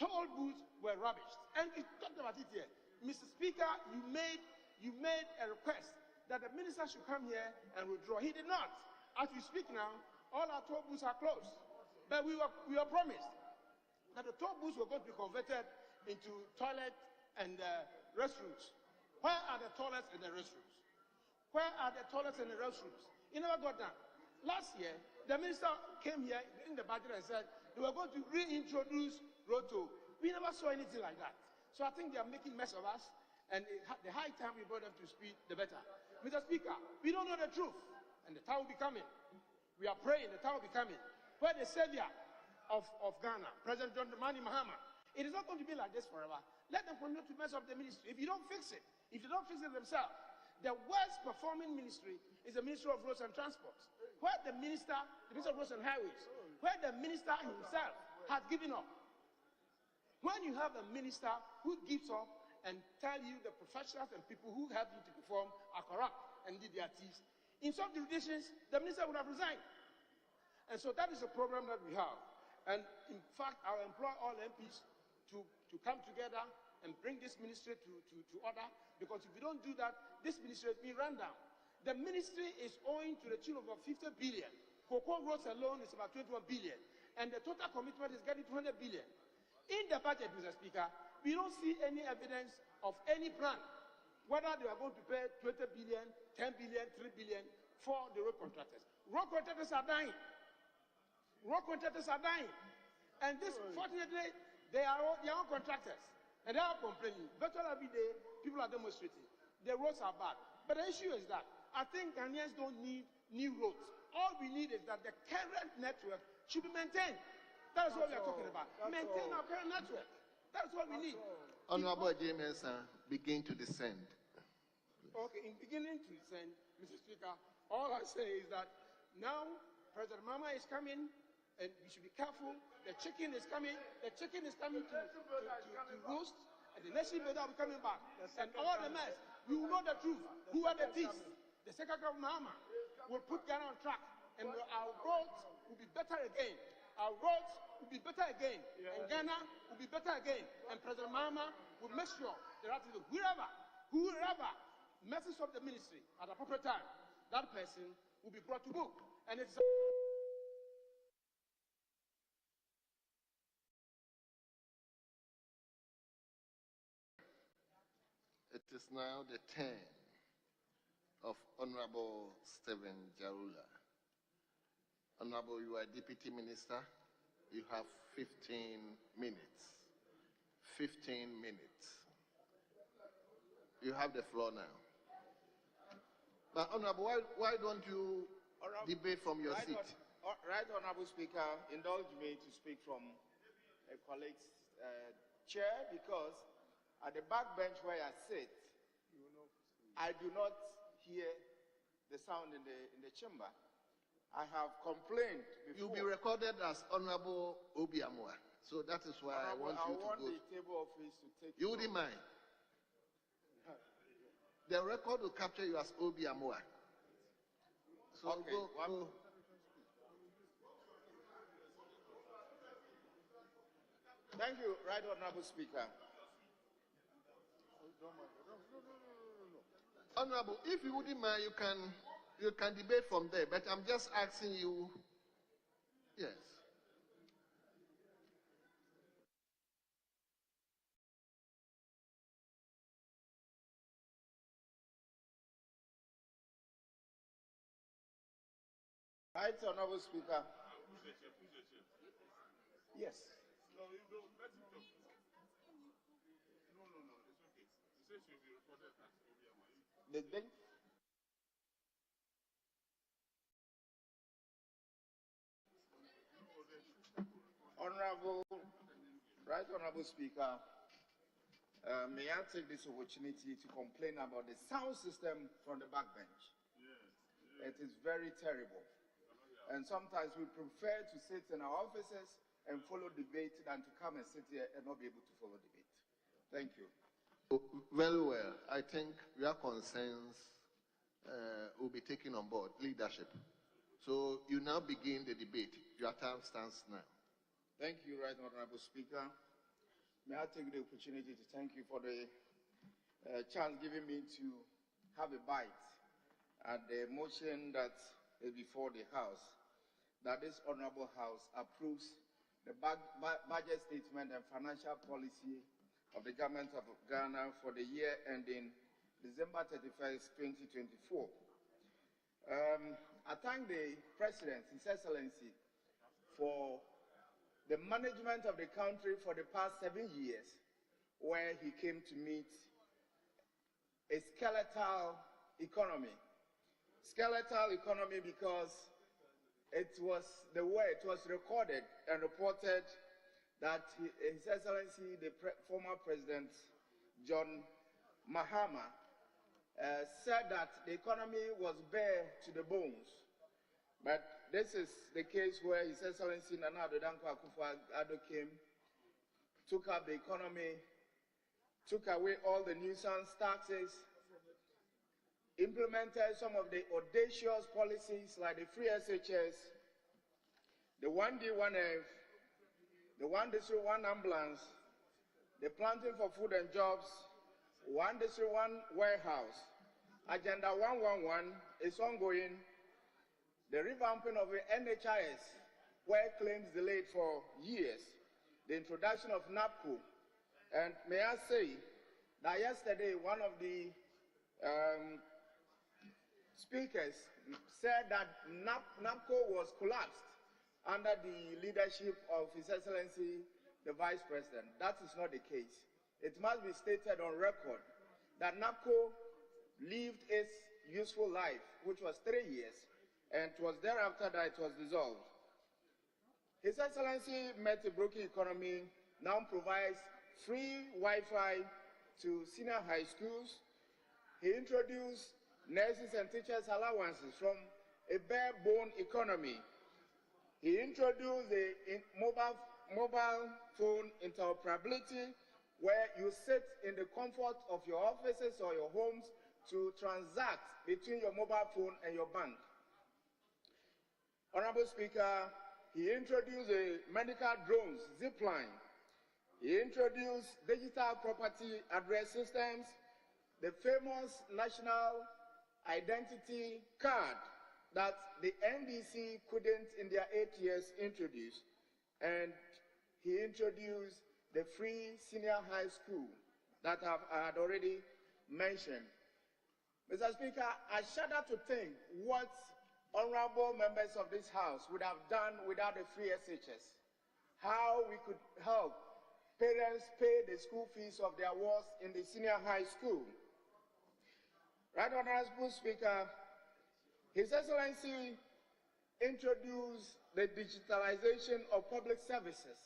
toll booths were rubbish. And we talked about it here. Mr. Speaker, you made a request that the minister should come here and withdraw. He did not. As we speak now, all our toll booths are closed. But we were promised that the toll booths were going to be converted into toilet and restrooms. Where are the toilets and the restrooms? Where are the toilets and the restrooms? It never got done. Last year, the minister came here in the budget and said they were going to reintroduce road toll. We never saw anything like that. So I think they are making mess of us, and the high time we brought them to speed, the better. Mr. Speaker, we don't know the truth, and the time will be coming. We are praying the time will be coming. Where the savior of Ghana, President John Dramani Mahama, it is not going to be like this forever. Let them continue to mess up the ministry. If you don't fix it, if they don't fix it themselves, the worst performing ministry is the Ministry of Roads and Transport, where the Minister of Roads and Highways, where the minister himself has given up. When you have a minister who gives up and tell you the professionals and people who help you to perform are corrupt and did their thieves, in some jurisdictions, the minister would have resigned. And so that is a problem that we have. And in fact, I'll employ all MPs to come together and bring this ministry to order, because if we don't do that, this ministry will be run down. The ministry is owing to the tune of about 50 billion. Cocoa roads alone is about 21 billion. And the total commitment is getting 200 billion. In the budget, Mr. Speaker, we don't see any evidence of any plan, whether they are going to pay 20 billion, 10 billion, 3 billion for the road contractors. Road contractors are dying. Road contractors are dying. And this, fortunately, they are all contractors. And they are complaining. Virtually every day, people are demonstrating. The roads are bad. But the issue is that I think Ghanaians don't need new roads. All we need is that the current network should be maintained. That's what we are talking about. Maintain our current network. That's what we need. Honorable James, begin to descend. Okay, in beginning to descend, Mr. Speaker, all I say is that now President Mama is coming, and we should be careful. The chicken is coming. The chicken is coming to roost, and the nation builder will be coming back. And all the mess, we will know the truth. Who are the thieves? The second of Mama will put Ghana on track, and our roads will be better again. Our roads will be better again, and Ghana will be better again. And President Mahama will make sure that whoever messes up the ministry at the proper time, that person will be brought to book. And it's It is now the turn of Honorable Stephen Jarula. Honorable, you are Deputy Minister. You have 15 minutes. 15 minutes. You have the floor now. But Honorable, why don't you debate from your seat? Right, Honorable Speaker, indulge me to speak from a colleague's chair, because at the back bench where I sit, I do not hear the sound in the chamber. I have complained before. You'll be recorded as Honorable Obiamwa. So that is why I want you to go. I want the table office to take. You wouldn't mind. The record will capture you as Obiamwa. So okay, go. Thank you, Right Honorable Speaker. Honorable, if you wouldn't mind, you can debate from there, but I'm just asking you, yes. Right, Honorable Speaker. Yes. No, you don't. Let him talk. No, it's okay. He says you'll be recorded as Obiamwa. The thing. Honorable Speaker, may I take this opportunity to complain about the sound system from the backbench? It is very terrible. And sometimes we prefer to sit in our offices and follow debate than to come and sit here and not be able to follow debate. Thank you. Very well. I think your concerns will be taken on board, leadership. So you now begin the debate. Your time starts now. Thank you, Right Honorable Speaker. May I take the opportunity to thank you for the chance given me to have a bite at the motion that is before the House, that this Honorable House approves the budget statement and financial policy of the Government of Ghana for the year ending December 31st, 2024. I thank the President, His Excellency, for the management of the country for the past 7 years, where he came to meet a skeletal economy. Skeletal economy because it was the way it was recorded and reported that His Excellency, the former President John Mahama, said that the economy was bare to the bones. But this is the case where His Excellency Nana Addo Dankwa Akufo-Addo came, took up the economy, took away all the nuisance taxes, implemented some of the audacious policies like the free SHS, the 1D, 1F, the 1 district, 1 ambulance, the planting for food and jobs, 1 district, 1 warehouse. Agenda 111 is ongoing. The revamping of the NHIS, where claims delayed for years. The introduction of NAPCO. And may I say that yesterday one of the speakers said that NAPCO was collapsed under the leadership of His Excellency, the Vice President. That is not the case. It must be stated on record that NAPCO lived its useful life, which was 3 years, and it was thereafter that it was dissolved. His Excellency met a broken economy, now provides free Wi-Fi to senior high schools. He introduced nurses and teachers allowances from a bare-bone economy. He introduced the mobile phone interoperability, where you sit in the comfort of your offices or your homes to transact between your mobile phone and your bank. Honorable Speaker, he introduced the medical drones, zipline. He introduced digital property address systems, the famous national identity card that the NDC couldn't in their 8 years introduce. And he introduced the free senior high school that I had already mentioned. Mr. Speaker, I shudder to think what honorable members of this House would have done without the free SHS. How we could help parents pay the school fees of their wards in the senior high school. Right, Honorable Speaker, His Excellency introduced the digitalization of public services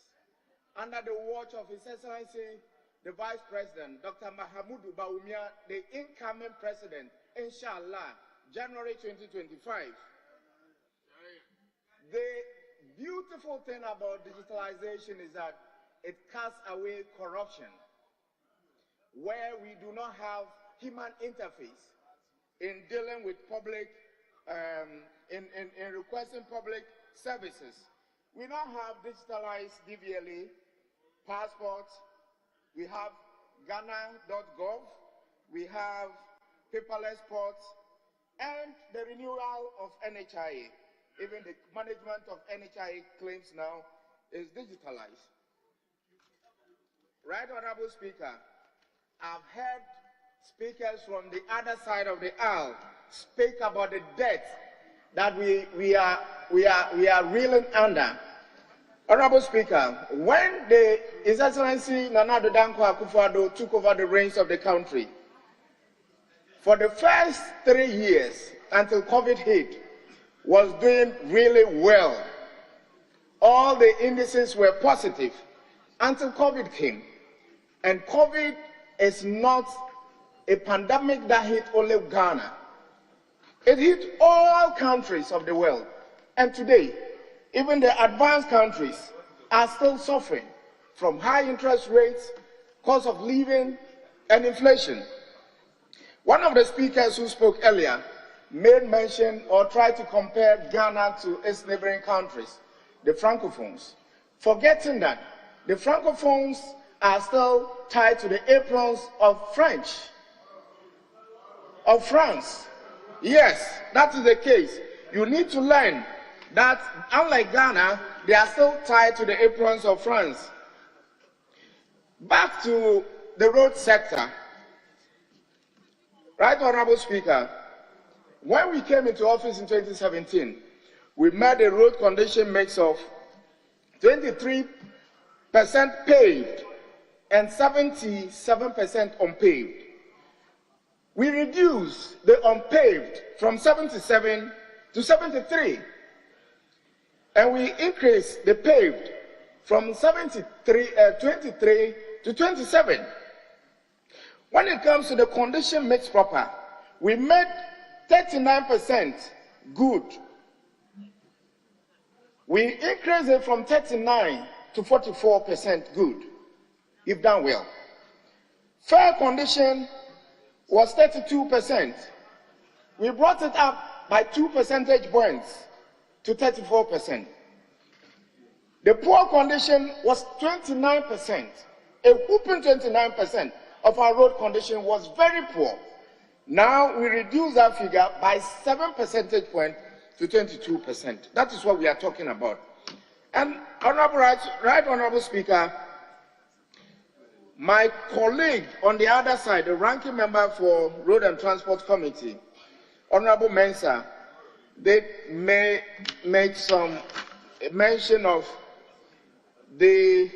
under the watch of His Excellency, the Vice President, Dr. Mahamudu Bawumia, the incoming President, inshallah, January 2025. The beautiful thing about digitalization is that it casts away corruption, where we do not have human interface in dealing with public, in requesting public services. We now have digitalized DVLA, passports, we have Ghana.gov, we have paperless ports, and the renewal of NHIA. Even the management of NHIA claims now is digitalized. Right, Honorable Speaker, I've heard speakers from the other side of the aisle speak about the debt that we are reeling under. Honorable Speaker, when His Excellency Nana Addo Dankwa Akufo-Addo took over the reins of the country, for the first 3 years until COVID hit, was doing really well. All the indices were positive until COVID came. And COVID is not a pandemic that hit only Ghana. It hit all countries of the world. And today, even the advanced countries are still suffering from high interest rates, cost of living, and inflation. One of the speakers who spoke earlier made mention or tried to compare Ghana to its neighboring countries, the Francophones, forgetting that the Francophones are still tied to the aprons of France. Yes, that is the case. You need to learn that unlike Ghana, they are still tied to the aprons of France. Back to the road sector. Right Honorable Speaker, when we came into office in 2017, we made a road condition mix of 23% paved and 77% unpaved. We reduced the unpaved from 77 to 73, and we increased the paved from 23 to 27. When it comes to the condition mix proper, we made 39% good. We increased it from 39 to 44% good, if done well. Fair condition was 32%. We brought it up by 2 percentage points to 34%. The poor condition was 29%. A whooping 29% of our road condition was very poor. Now we reduce that figure by 7 percentage points to 22%. That is what we are talking about. And Honorable Speaker, my colleague on the other side, the ranking member for Road and Transport Committee, Honorable Mensah, they may make some mention of the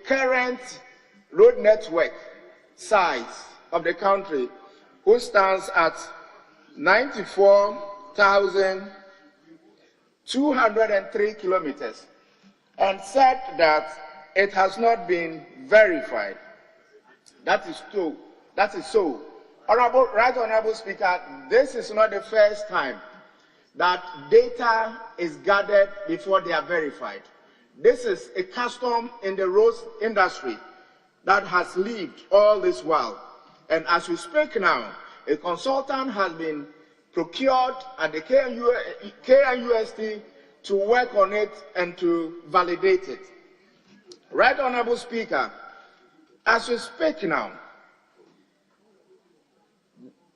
current road network size of the country, which stands at 94,203 kilometers, and said that it has not been verified. That is true. That is so. Honorable Speaker, this is not the first time that data is gathered before they are verified. This is a custom in the roads industry that has lived all this while. And as we speak now, a consultant has been procured at the KNUST to work on it and to validate it. Right Honorable Speaker, as we speak now,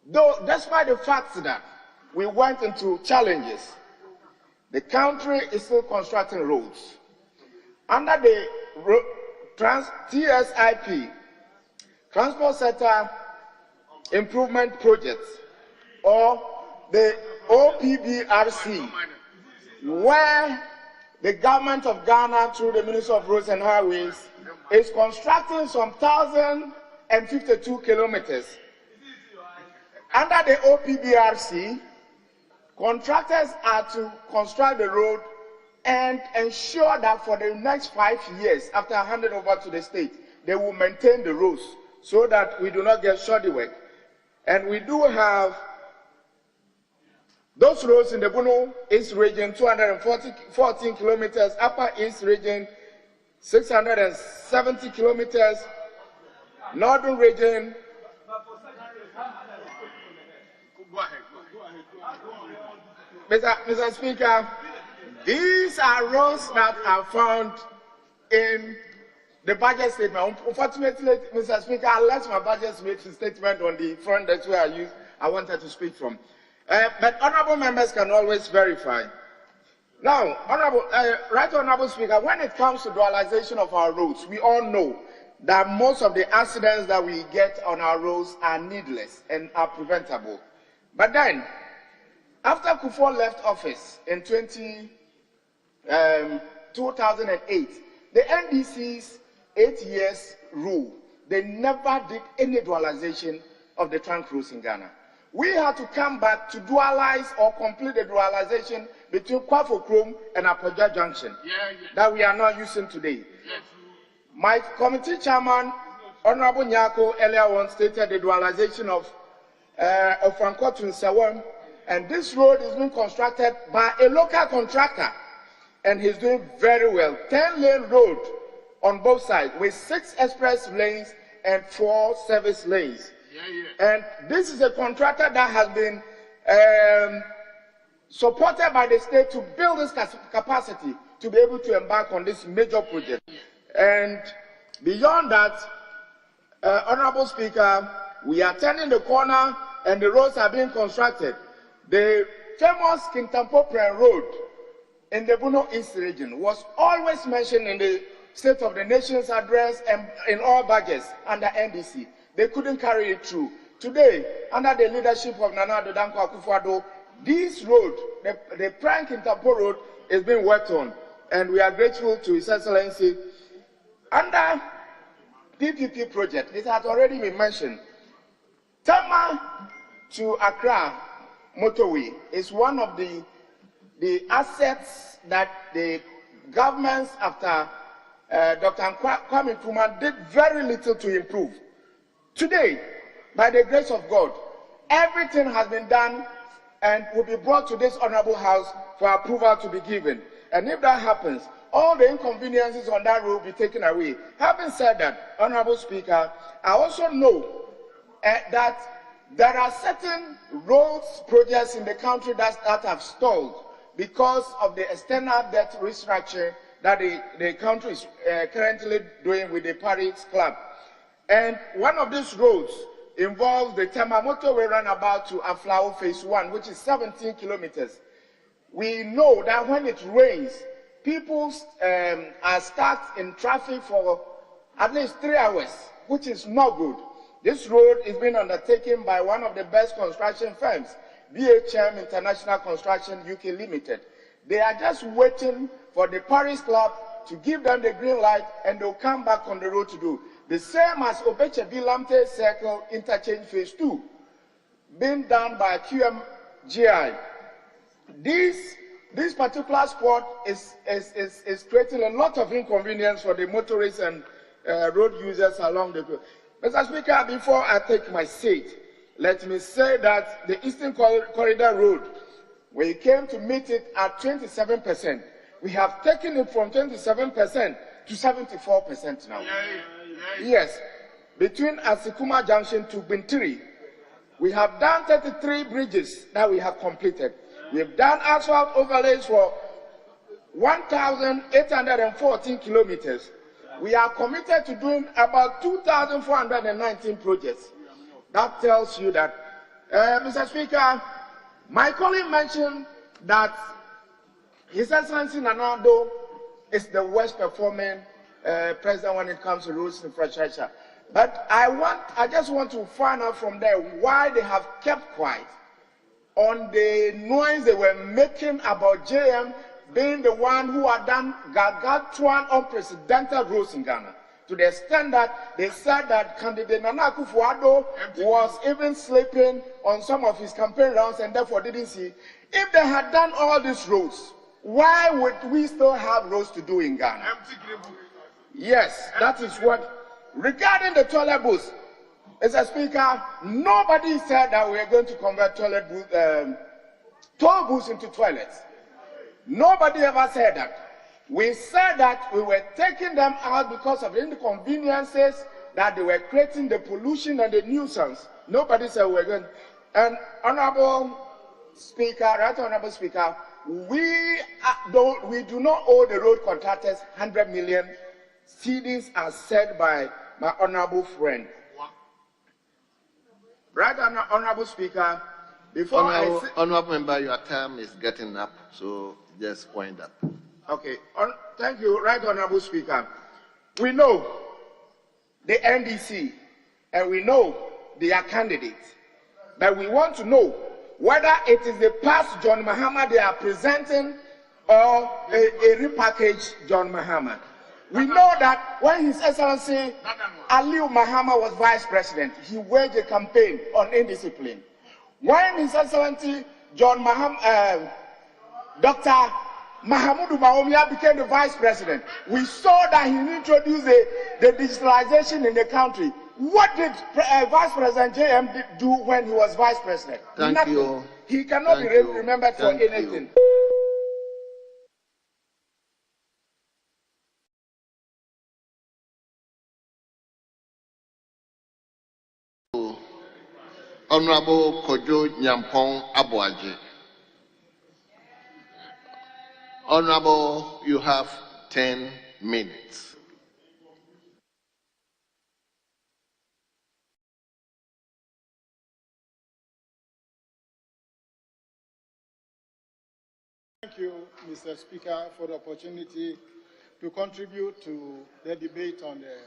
though despite the fact that we went into challenges, the country is still constructing roads. Under the TSIP, Transport Sector Improvement Projects, or the OPBRC, where the government of Ghana, through the Ministry of Roads and Highways, is constructing some 1,052 kilometers. Under the OPBRC, contractors are to construct the road and ensure that for the next 5 years, after handing over to the state, they will maintain the roads so that we do not get shoddy work. And we do have those roads in the Bunu East region, 214 kilometers, Upper East region, 670 kilometers, Northern region, Mr. Speaker, these are roads that are found in the budget statement. Unfortunately, Mr. Speaker, I left my budget statement on the front. That's where I wanted to speak from. But honorable members can always verify. Now, Right Honorable Speaker, when it comes to dualization of our roads, we all know that most of the accidents that we get on our roads are needless and are preventable. But then, after Kufuor left office in 2008, the NDC's 8 years rule, they never did any dualization of the trunk roads in Ghana. We had to come back to dualize or complete the dualization between Kwafo Krom and Apoja Junction that we are not using today. My committee chairman, Honorable Nyako, earlier on stated the dualization of Franco to Nsawam, and this road is being constructed by a local contractor, and he's doing very well. 10-lane road on both sides with 6 express lanes and 4 service lanes. And this is a contractor that has been supported by the state to build this capacity to be able to embark on this major project. And beyond that, Honorable Speaker, we are turning the corner and the roads are being constructed. The famous Kintampo-Pren Road in the Bono East region was always mentioned in the State of the Nation's address and in all budgets under NDC. They couldn't carry it through. Today, under the leadership of Nana Addo Dankwa Akufo-Addo, this road, the Pren Kintampo Road, is being worked on. And we are grateful to His Excellency. Under PPP project, it has already been mentioned. Tama to Accra motorway is one of the assets that the governments after Dr. Kwame Nkrumah did very little to improve. Today, by the grace of God, everything has been done and will be brought to this honorable house for approval to be given. And if that happens, all the inconveniences on that road will be taken away. Having said that, Honorable Speaker, I also know that there are certain roads projects in the country that have stalled because of the external debt restructure that the country is currently doing with the Paris Club. And one of these roads involves the Tema motorway runabout to Aflao Phase 1, which is 17 kilometers. We know that when it rains, people are stuck in traffic for at least 3 hours, which is not good. This road is being undertaken by one of the best construction firms, BHM International Construction UK Limited. They are just waiting for the Paris Club to give them the green light, and they'll come back on the road to do. The same as Obeche Lamte Circle Interchange Phase 2, being done by QMGI. This particular spot is creating a lot of inconvenience for the motorists and road users along the road. Mr. Speaker, before I take my seat, let me say that the Eastern Corridor Road, we came to meet it at 27%. We have taken it from 27% to 74% now. Yes, between Asikuma Junction to Bintiri, we have done 33 bridges that we have completed. We have done asphalt overlays for 1,814 kilometers. We are committed to doing about 2,419 projects. That tells you that, Mr. Speaker, my colleague mentioned that His Excellency Nana Addo is the worst performing president when it comes to roads infrastructure. But I just want to find out from there why they have kept quiet on the noise they were making about JM being the one who had done gargantuan unprecedented roads in Ghana, to the extent that they said that candidate Nana Akufo-Addo was even sleeping on some of his campaign rounds and therefore didn't see. If they had done all these roads, why would we still have roads to do in Ghana? Yes, that is what. Regarding the toilet booths, Mr. Speaker, nobody said that we are going to convert toll booths into toilets. Nobody ever said that. We said that we were taking them out because of the inconveniences that they were creating, the pollution and the nuisance. Nobody said we were going. And Honorable Speaker, Right Honorable Speaker, we do not owe the road contractors 100 million cedis as said by my honorable friend. Right Honorable Speaker, before Honorable Member, your time is getting up, so just wind up. Okay, thank you, Right Honorable Speaker. We know the NDC and we know their candidates, but we want to know whether it is the past John Mahama they are presenting or a repackaged John Mahama. We know that when His Excellency Aliu Mahama was Vice President, he waged a campaign on indiscipline. When His Excellency John Mahama, Dr. Mahamudu Bawumia became the Vice President, we saw that he introduced the digitalization in the country. What did Vice President JM do when he was Vice President? Thank you. He cannot be remembered for anything. Honorable Kojo Nyampong Abuaji. Honorable, you have 10 minutes. Thank you, Mr. Speaker, for the opportunity to contribute to the debate on the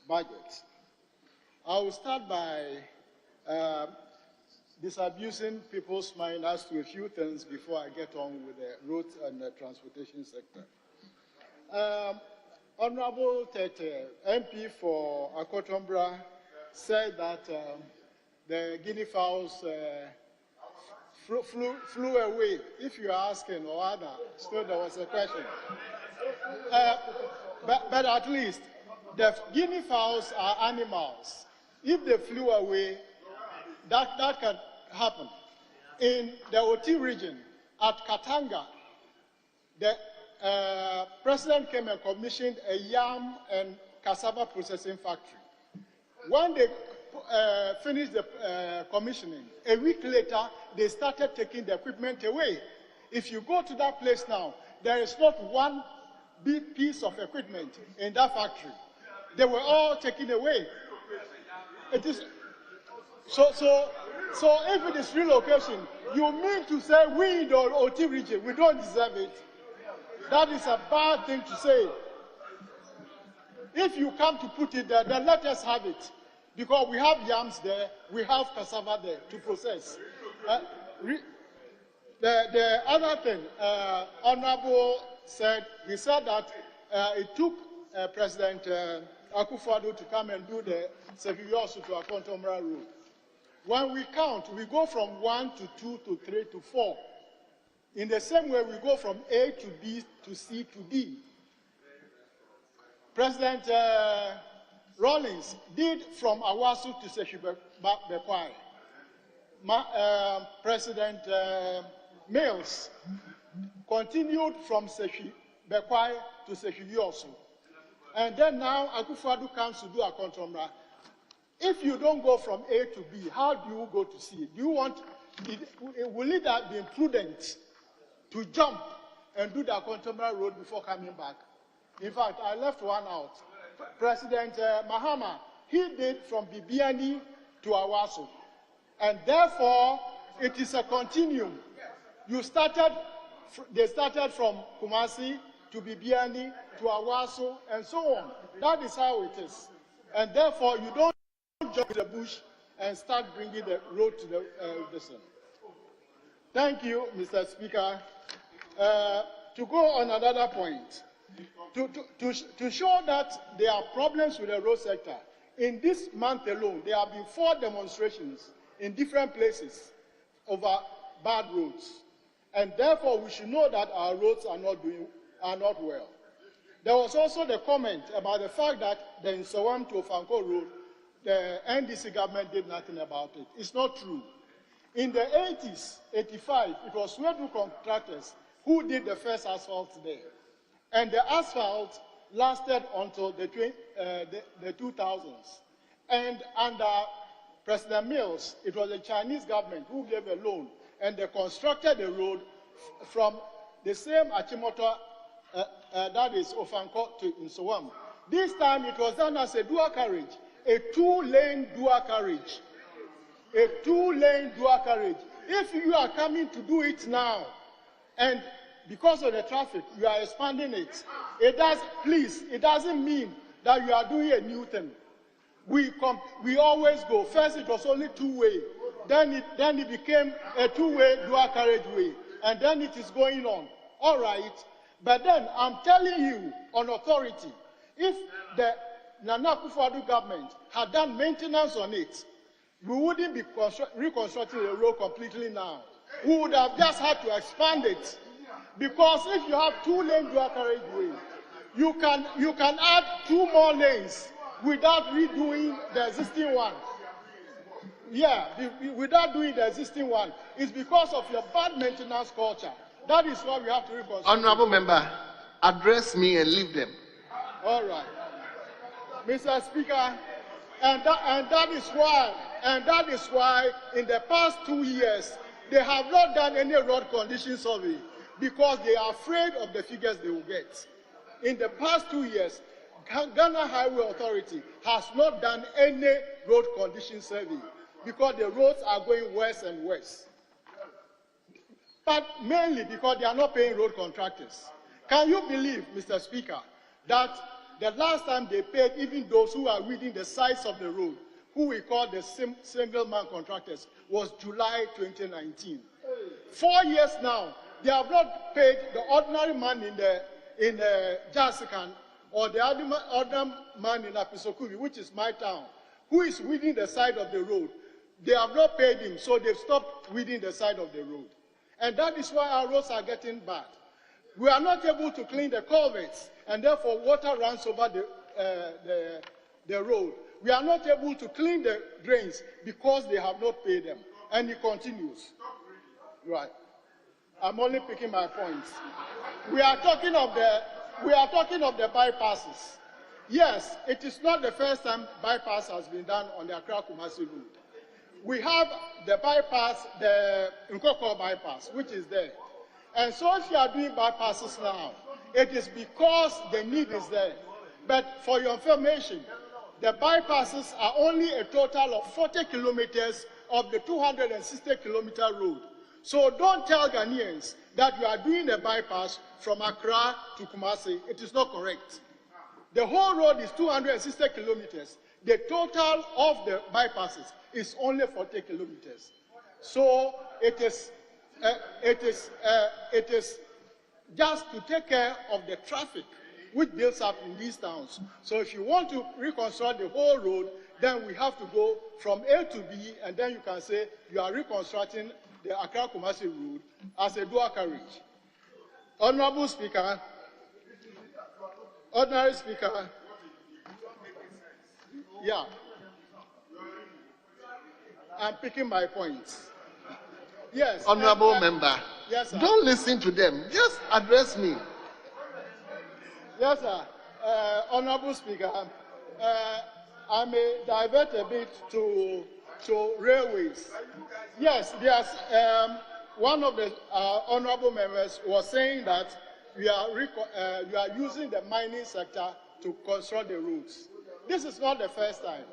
budget. I will start by disabusing people's mind as to a few things before I get on with the road and the transportation sector. Honorable Tete, MP for Akotombra, said that the guinea fowls flew away. If you are asking, or other, still there was a question. But at least the guinea fowls are animals. If they flew away, that can happen. In the Oti region, at Katanga, the president came and commissioned a yam and cassava processing factory. When they finished the commissioning, a week later, they started taking the equipment away. If you go to that place now, there is not one big piece of equipment in that factory. They were all taken away. It is so if it is relocation, you mean to say we in the OT region, we don't deserve it? That is a bad thing to say. If you come to put it there, then let us have it. Because we have yams there, we have cassava there to process. The other thing, Honorable said, he said that it took President Akufo-Addo to come and do the Sekiriosu to Akontomra Road. When we count, we go from 1 to 2 to 3 to 4. In the same way, we go from A to B to C to D. President Rawlings did from Awasu to Seshi-Bekwai. President Mills continued from Seshi-Bekwai to Seshi-Yosu. And then now Akufo-Addo comes to do Akontomra. If you don't go from A to B, how do you go to C? Do you want, will it have been prudent to jump and do the Akontomra Road before coming back? In fact, I left one out. President Mahama, he did from Bibiani to Awasu. And therefore, it is a continuum. They started from Kumasi to Bibiani to Awasu and so on. That is how it is. And therefore, you don't jump the bush and start bringing the road to the sun. Thank you, Mr. Speaker. To go on another point, to show that there are problems with the road sector, in this month alone, there have been 4 demonstrations in different places over bad roads. And therefore, we should know that our roads are not well. There was also the comment about the fact that the Nsawam to Ofanko Road, the NDC government did nothing about it. It's not true. In the 80s, 85, it was Swedu contractors who did the first asphalt there. And the asphalt lasted until the 2000s. And under President Mills, it was the Chinese government who gave a loan, and they constructed the road from the same Achimota, that is Ofanko, to Nsawam. This time it was done as a dual carriage, a 2-lane dual carriage. A 2-lane dual carriage. If you are coming to do it now, and because of the traffic, you are expanding it, it doesn't mean that you are doing a new thing. We always go. First, it was only 2-way. Then it became a 2-way dual carriageway. And then it is going on. All right. But then I'm telling you on authority, if the Nana Akufo-Addo government had done maintenance on it, we wouldn't be reconstructing the road completely now. We would have just had to expand it. Because if you have 2-lane dual carriageway, you can add 2 more lanes without redoing the existing one. Yeah, without doing the existing one. It's because of your bad maintenance culture. That is why we have to reconstruct. Honorable member, address me and leave them. All right. Mr. Speaker, and that is why in the past 2 years, they have not done any road condition survey. because they are afraid of the figures they will get. In the past 2 years, Ghana Highway Authority has not done any road condition survey because the roads are going worse and worse. But mainly because they are not paying road contractors. Can you believe, Mr. Speaker, that the last time they paid even those who are within the size of the road, who we call the single-man contractors, was July 2019. 4 years now, they have not paid the ordinary man in Jasikan or the other man in Apisokubi, which is my town, who is within the side of the road. They have not paid him, so they've stopped within the side of the road. And that is why our roads are getting bad. We are not able to clean the culverts, and therefore water runs over the road. We are not able to clean the drains because they have not paid them. And it continues. Right. I'm only picking my points. We are talking of the bypasses. Yes, it is not the first time bypass has been done on the Accra-Kumasi route. We have the bypass, the Nkoko bypass, which is there. And so if you are doing bypasses now, it is because the need is there. But for your information, the bypasses are only a total of 40 kilometers of the 260-kilometer road. So don't tell Ghanaians that you are doing a bypass from Accra to Kumasi. It is not correct. The whole road is 260 kilometers. The total of the bypasses is only 40 kilometers. So it is just to take care of the traffic which builds up in these towns. So if you want to reconstruct the whole road, then we have to go from A to B, and then you can say you are reconstructing the Accra-Kumasi route as a dual carriage. Honorable Speaker, Ordinary Speaker, yeah, I'm picking my points. Yes. Honorable member, yes, sir. Don't listen to them. Just address me. Yes, sir. Honorable Speaker, I may divert a bit to railways. Yes, there's one of the honorable members was saying that you are using the mining sector to construct the roads. This is not the first time.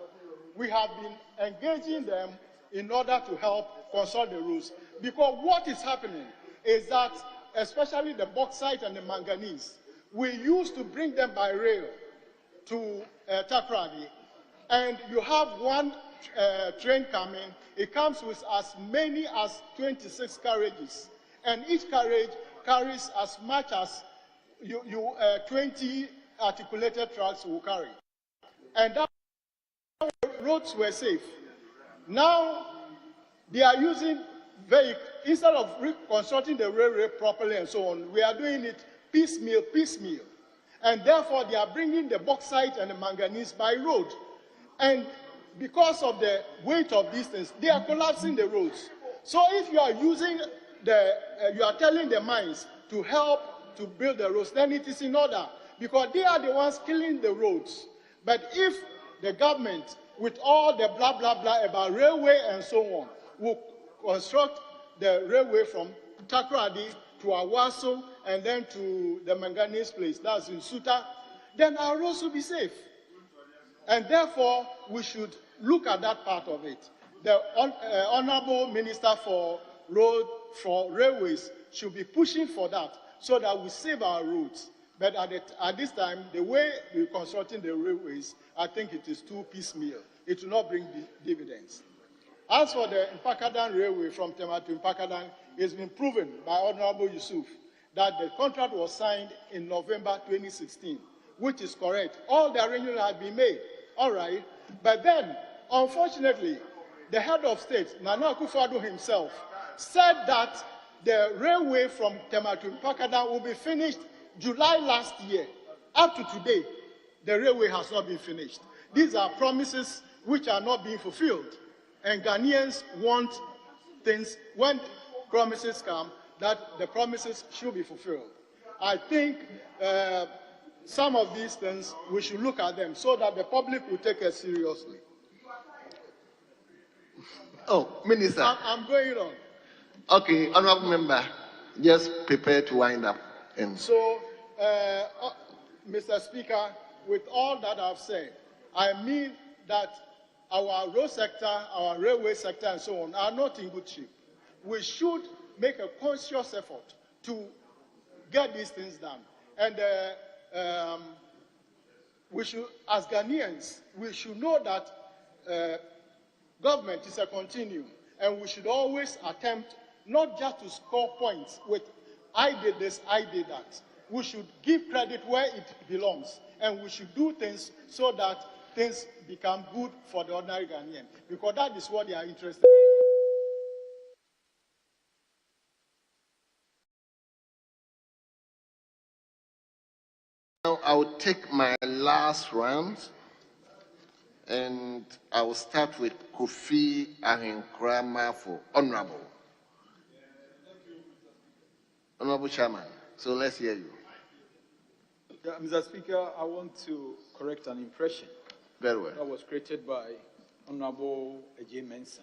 We have been engaging them in order to help construct the roads. Because what is happening is that, especially the bauxite and the manganese, we used to bring them by rail to Takoradi, and you have one train coming. It comes with as many as 26 carriages, and each carriage carries as much as 20 articulated trucks will carry. And that roads were safe. Now they are using instead of reconstructing the railway properly and so on, we are doing it piecemeal. And therefore they are bringing the bauxite and the manganese by road. And because of the weight of these things, they are collapsing the roads. So if you are using you are telling the mines to help to build the roads, then it is in order, because they are the ones killing the roads. But if the government, with all the blah, blah, blah about railway and so on, will construct the railway from Takoradi to Awaso and then to the manganese place, that's in Suta, then our roads will be safe. And therefore, we should look at that part of it. The Honorable Minister for Railways should be pushing for that so that we save our roads. But at this time, the way we're constructing the railways, I think it is too piecemeal. It will not bring dividends. As for the Mpakadan Railway from Tema to Mpakadan, it's been proven by Honorable Yusuf that the contract was signed in November 2016, which is correct. All the arrangements have been made, all right. But then, unfortunately, the head of state, Nana Akufo-Addo himself, said that the railway from Tema to Mpakadan will be finished July last year. Up to today, the railway has not been finished. These are promises which are not being fulfilled. And Ghanaians want things, when promises come, that the promises should be fulfilled. I think some of these things, we should look at them so that the public will take us seriously. Oh, Minister. I'm going on. Okay, Honorable Member. Just prepare to wind up. So, Mr. Speaker, with all that I've said, I mean that our road sector, our railway sector, and so on are not in good shape. We should make a conscious effort to get these things done. And we should, as Ghanaians, we should know that government is a continuum, and we should always attempt not just to score points with I did this, I did that. We should give credit where it belongs, and we should do things so that things become good for the ordinary Ghanaian, because that is what they are interested in. Now I will take my last round, and I will start with Kofi Ahinkrama for Honorable. Honorable Chairman, so let's hear you. Yeah, Mr. Speaker, I want to correct an impression. Very well. That was created by Honorable Ejie Mensah.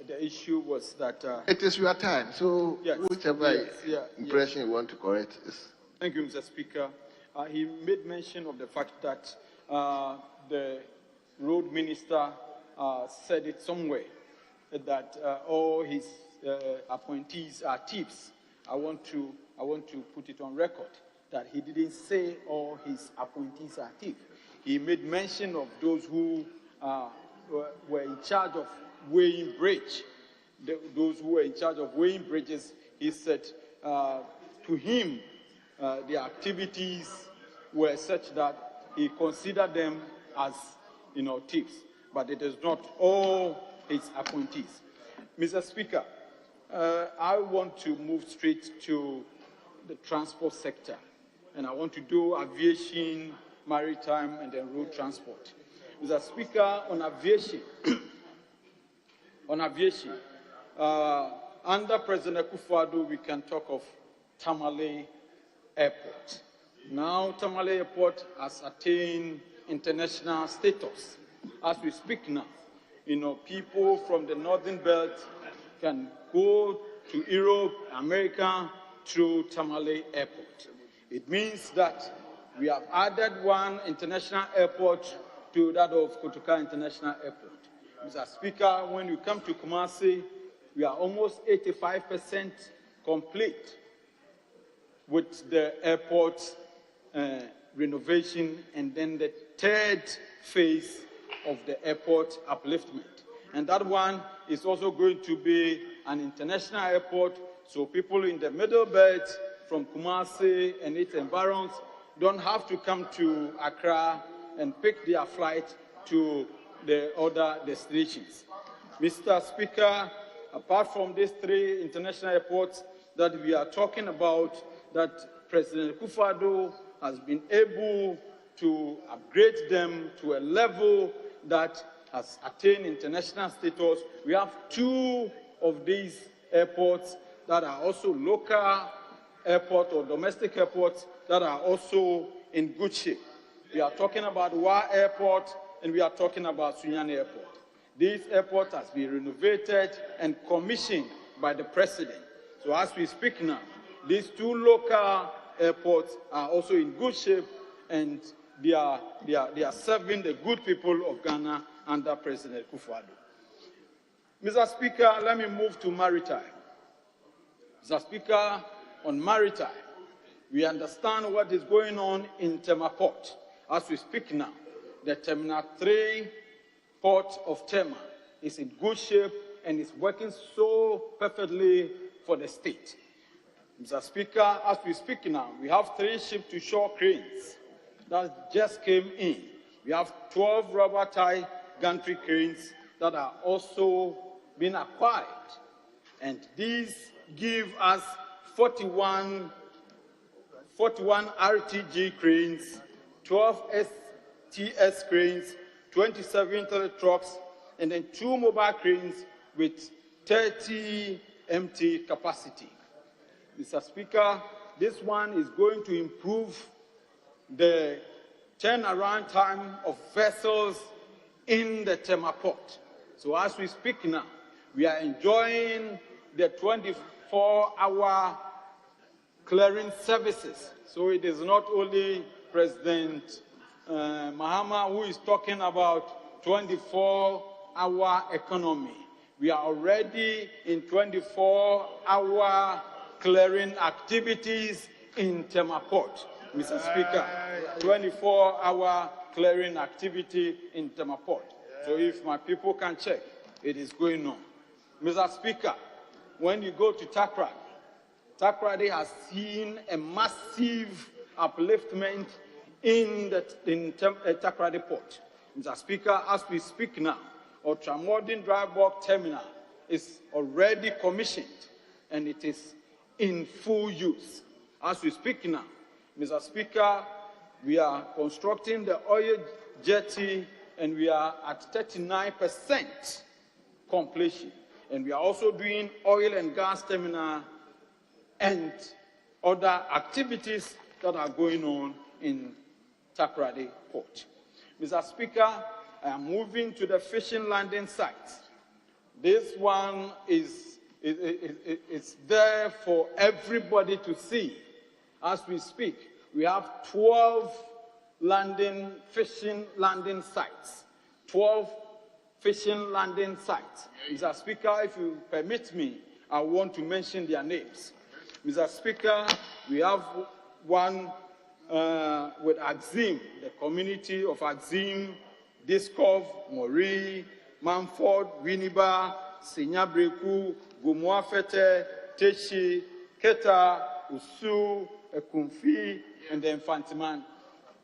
The issue was that... it is your time, so yes, whichever impression you want to correct is... Thank you, Mr. Speaker. He made mention of the fact that the road minister said it somewhere, that all his appointees are thieves. I want to put it on record that he didn't say all his appointees are thieves. He made mention of those who were in charge of weighing bridge. Those who were in charge of weighing bridges, he said to him, the activities were such that he considered them as, thieves. But it is not all his appointees. Mr. Speaker, I want to move straight to the transport sector, and I want to do aviation, maritime, and then road transport. Mr. Speaker, on aviation, under President Akufo-Addo, we can talk of Tamale Airport. Now, Tamale Airport has attained international status. As we speak now, people from the Northern Belt can go to Europe, America, through Tamale Airport. It means that we have added one international airport to that of Kotoka International Airport. Mr. Speaker, when you come to Kumasi, we are almost 85% complete with the airport renovation, and then the third phase of the airport upliftment. And that one is also going to be an international airport, so people in the Middle Belt from Kumasi and its environs don't have to come to Accra and pick their flight to the other destinations. Mr. Speaker, apart from these three international airports that we are talking about, that President Akufo-Addo has been able to upgrade them to a level that has attained international status. We have two of these airports that are also local airports or domestic airports that are also in good shape. We are talking about Wa Airport and we are talking about Sunyani Airport. These airports has been renovated and commissioned by the President. So as we speak now, these two local airports are also in good shape, and they are serving the good people of Ghana under President Akufo-Addo. Mr. Speaker, let me move to maritime. Mr. Speaker, on maritime, we understand what is going on in Tema Port. As we speak now, the Terminal 3 port of Tema is in good shape and is working so perfectly for the state. Mr. Speaker, as we speak now, we have 3 ship-to-shore cranes that just came in. We have 12 rubber-tie gantry cranes that are also being acquired. And these give us 41 RTG cranes, 12 STS cranes, 27 trucks, and then 2 mobile cranes with 30 MT capacity. Mr. Speaker, this one is going to improve the turnaround time of vessels in the Tema Port. So as we speak now, we are enjoying the 24-hour clearing services. So it is not only President Mahama who is talking about 24-hour economy. We are already in 24-hour clearing activities in Tema Port, Mr. Speaker. 24-hour clearing activity in Tema Port. So if my people can check, it is going on. Mr. Speaker, when you go to Takoradi has seen a massive upliftment in Takoradi Port. Mr. Speaker, as we speak now, ultra-modern dry bulk terminal is already commissioned and it is in full use. As we speak now, Mr. Speaker, we are constructing the oil jetty and we are at 39% completion. And we are also doing oil and gas terminal and other activities that are going on in Takoradi Port. Mr. Speaker, I am moving to the fishing landing site. This one is there for everybody to see. As we speak, we have 12 fishing landing sites. 12 fishing landing sites. Mr. Speaker, if you permit me, I want to mention their names. Mr. Speaker, we have one with Axim, the community of Axim, Diskov, Mori, Manford, Winneba, Sinyabreku, Gumuafete, Teshi, Keta, Usu, Ekumfi, and the Infantiman.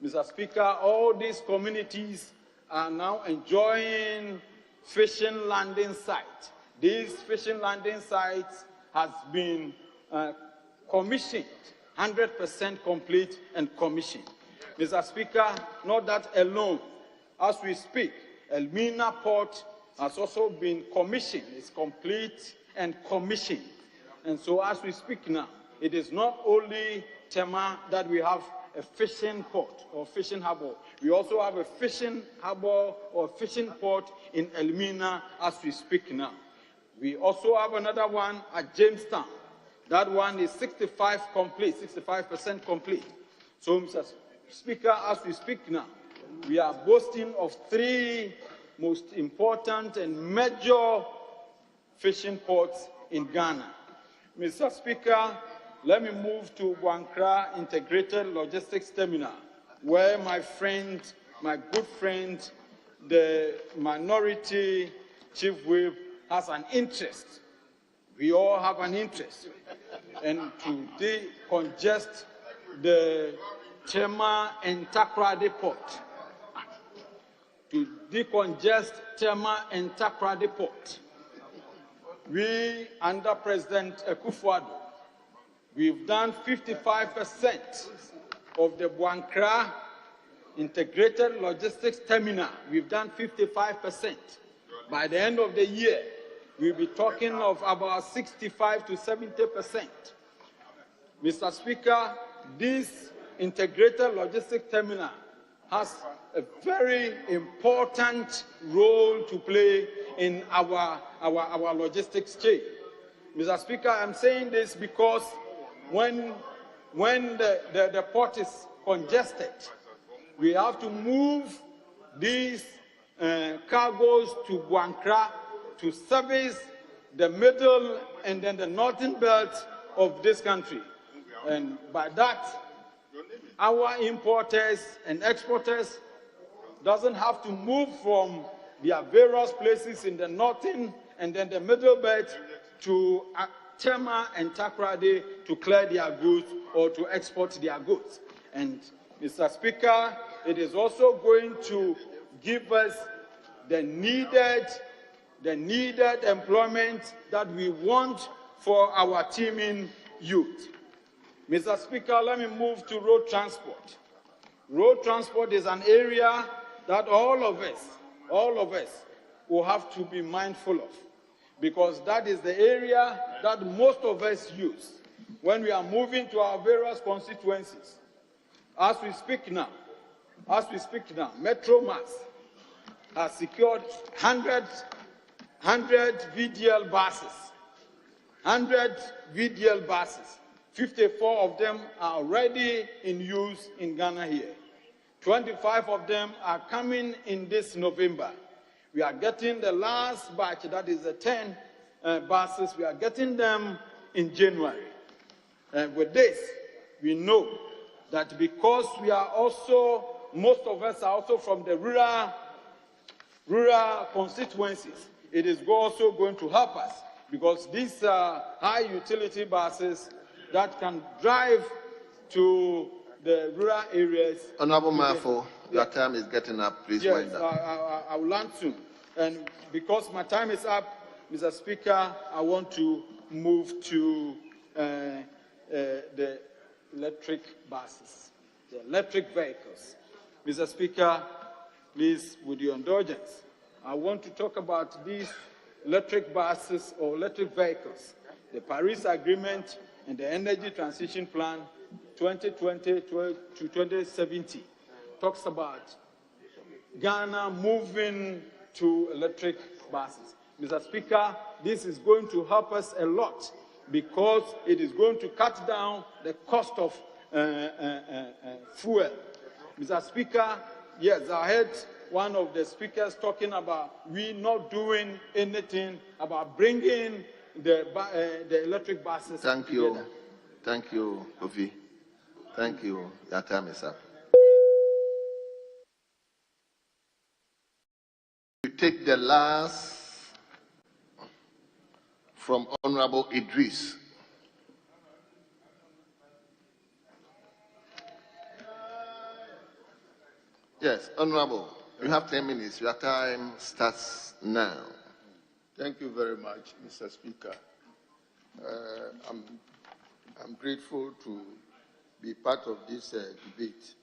Mr. Speaker, all these communities are now enjoying fishing landing sites. These fishing landing sites has been commissioned, 100% complete and commissioned. Mr. Speaker, not that alone. As we speak, Elmina Port has also been commissioned. It's complete and commissioned. And so as we speak now, it is not only Tema that we have a fishing port or fishing harbor. We also have a fishing harbor or fishing port in Elmina as we speak now. We also have another one at Jamestown. That one is 65% complete. So, Mr. Speaker, as we speak now, we are boasting of 3 most important and major fishing ports in Ghana. Mr. Speaker, let me move to Wankra Integrated Logistics Terminal, where my good friend, the Minority Chief Whip, has an interest. We all have an interest. And to decongest the Tema and Takoradi Port. To decongest Tema and Takoradi Port. We, under President Akufo-Addo, we've done 55% of the Wankra Integrated Logistics Terminal. We've done 55%. By the end of the year, we'll be talking of about 65 to 70%. Mr. Speaker, this integrated logistics terminal has a very important role to play in our logistics chain. Mr. Speaker, I'm saying this because when the port is congested, we have to move these cargoes to Wankra to service the middle and then the northern belt of this country. And by that, our importers and exporters doesn't have to move from their various places in the northern and then the middle belt to Tema and Takoradi to clear their goods or to export their goods. And Mr. Speaker, it is also going to give us the needed employment that we want for our teeming youth. Mr. Speaker, let me move to road transport. Road transport is an area that all of us will have to be mindful of, because that is the area that most of us use when we are moving to our various constituencies. As we speak now, Metro Mass has secured 100 VDL buses, 100 VDL buses. 54 of them are already in use in Ghana here. 25 of them are coming in this November. We are getting the last batch, that is the 10 buses, we are getting them in January. With this, we know that because we are also, most of us are also from the rural constituencies, it is also going to help us because these are high utility buses that can drive to the rural areas. Honorable Mafo, your time is getting up. Please wind up. I will land soon. And because my time is up, Mr. Speaker, I want to move to the electric buses, the electric vehicles. Mr. Speaker, please, with your indulgence, I want to talk about these electric buses or electric vehicles. The Paris Agreement and the Energy Transition Plan 2020 to 2070 talks about Ghana moving to electric buses. Mr. Speaker, this is going to help us a lot because it is going to cut down the cost of fuel. Mr. Speaker, yes, I heard one of the speakers talking about we not doing anything about bringing the electric buses Thank together. you. Thank you, Kofi. Thank you. Your time is up. We take the last from Honorable Idris. Yes, Honorable, you have 10 minutes. Your time starts now. Thank you very much, Mr. Speaker. I'm grateful to be part of this debate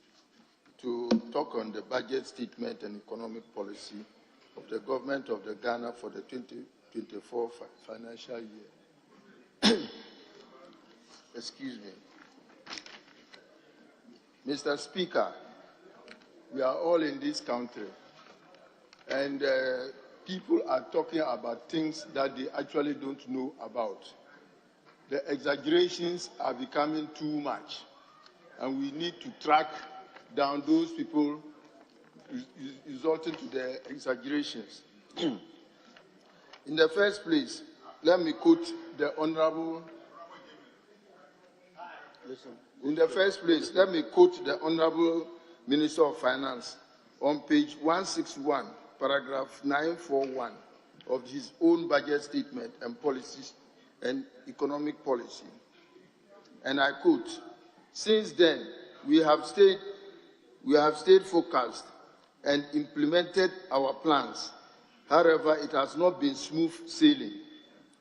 to talk on the budget statement and economic policy of the government of the Ghana for the 2024 financial year. Excuse me. Mr. Speaker, we are all in this country, and people are talking about things that they actually don't know about. The exaggerations are becoming too much, and we need to track down those people resulting to the exaggerations. In the first place, let me quote the Honorable. In the first place, let me quote the Honorable Minister of Finance on page 161, paragraph 941 of his own budget statement and policies and economic policy. And I quote, "Since then, we have stayed focused and implemented our plans. However, it has not been smooth sailing.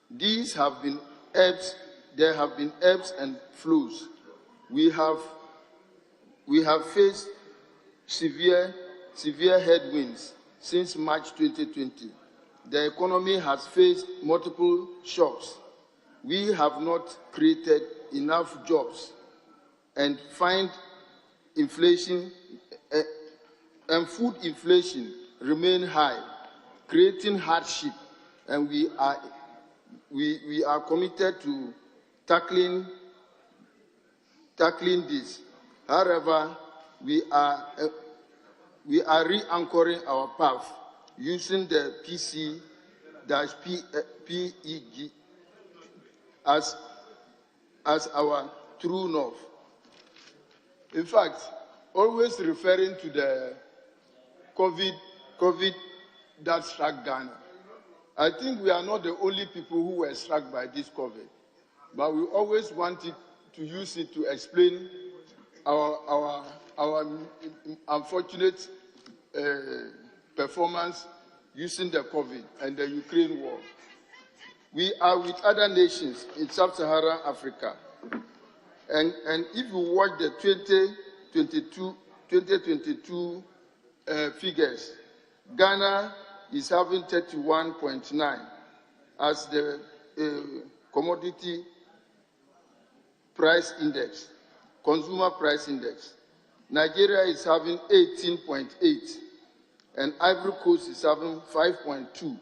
There have been ebbs and flows. We have faced severe headwinds since March 2020. The economy has faced multiple shocks. We have not created enough jobs and food inflation remain high, creating hardship, and we are committed to tackling this. However, we are re-anchoring our path using the PC-PEG as our true north. In fact, always referring to the COVID that struck Ghana. I think we are not the only people who were struck by this COVID, but we always wanted to use it to explain our unfortunate performance using the COVID and the Ukraine war. We are with other nations in sub-Saharan Africa. And if you watch the 2022 figures, Ghana is having 31.9 as the commodity price index, consumer price index. Nigeria is having 18.8, and Ivory Coast is having 5.2.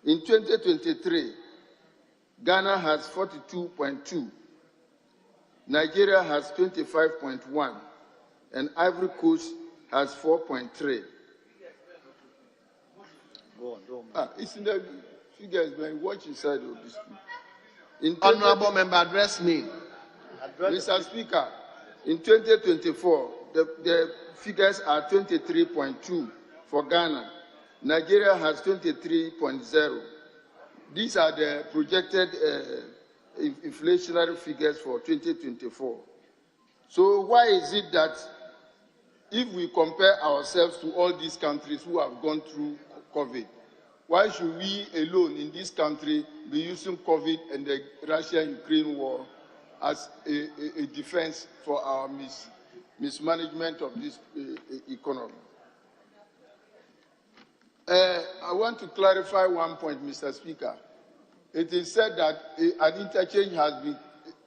In 2023, Ghana has 42.2, Nigeria has 25.1, and Ivory Coast has 4.3. It's in the figures, man. Watch inside of this. Honorable member, address me. Mr. Speaker, in 2024, the figures are 23.2 for Ghana. Nigeria has 23.0. These are the projected inflationary figures for 2024. So why is it that if we compare ourselves to all these countries who have gone through COVID, why should we alone in this country be using COVID and the Russia-Ukraine war as a defense for our mismanagement of this economy? I want to clarify one point, Mr. Speaker. It is said that an interchange has been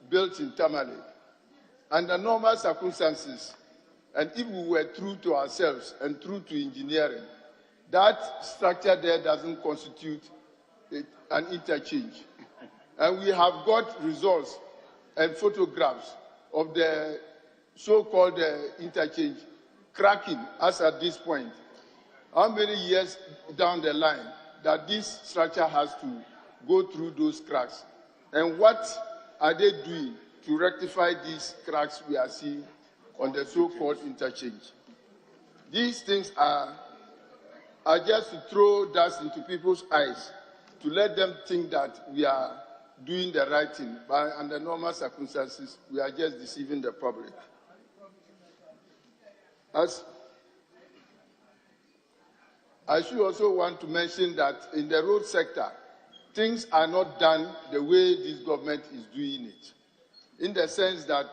built in Tamale. Under normal circumstances, and if we were true to ourselves and true to engineering, that structure there doesn't constitute an interchange. And we have got results and photographs of the so-called interchange cracking as at this point. How many years down the line that this structure has to go through those cracks? And what are they doing to rectify these cracks we are seeing on the so-called interchange? These things are just to throw dust into people's eyes, to let them think that we are doing the right thing, but under normal circumstances, we are just deceiving the public. I should also want to mention that in the road sector, things are not done the way this government is doing it, in the sense that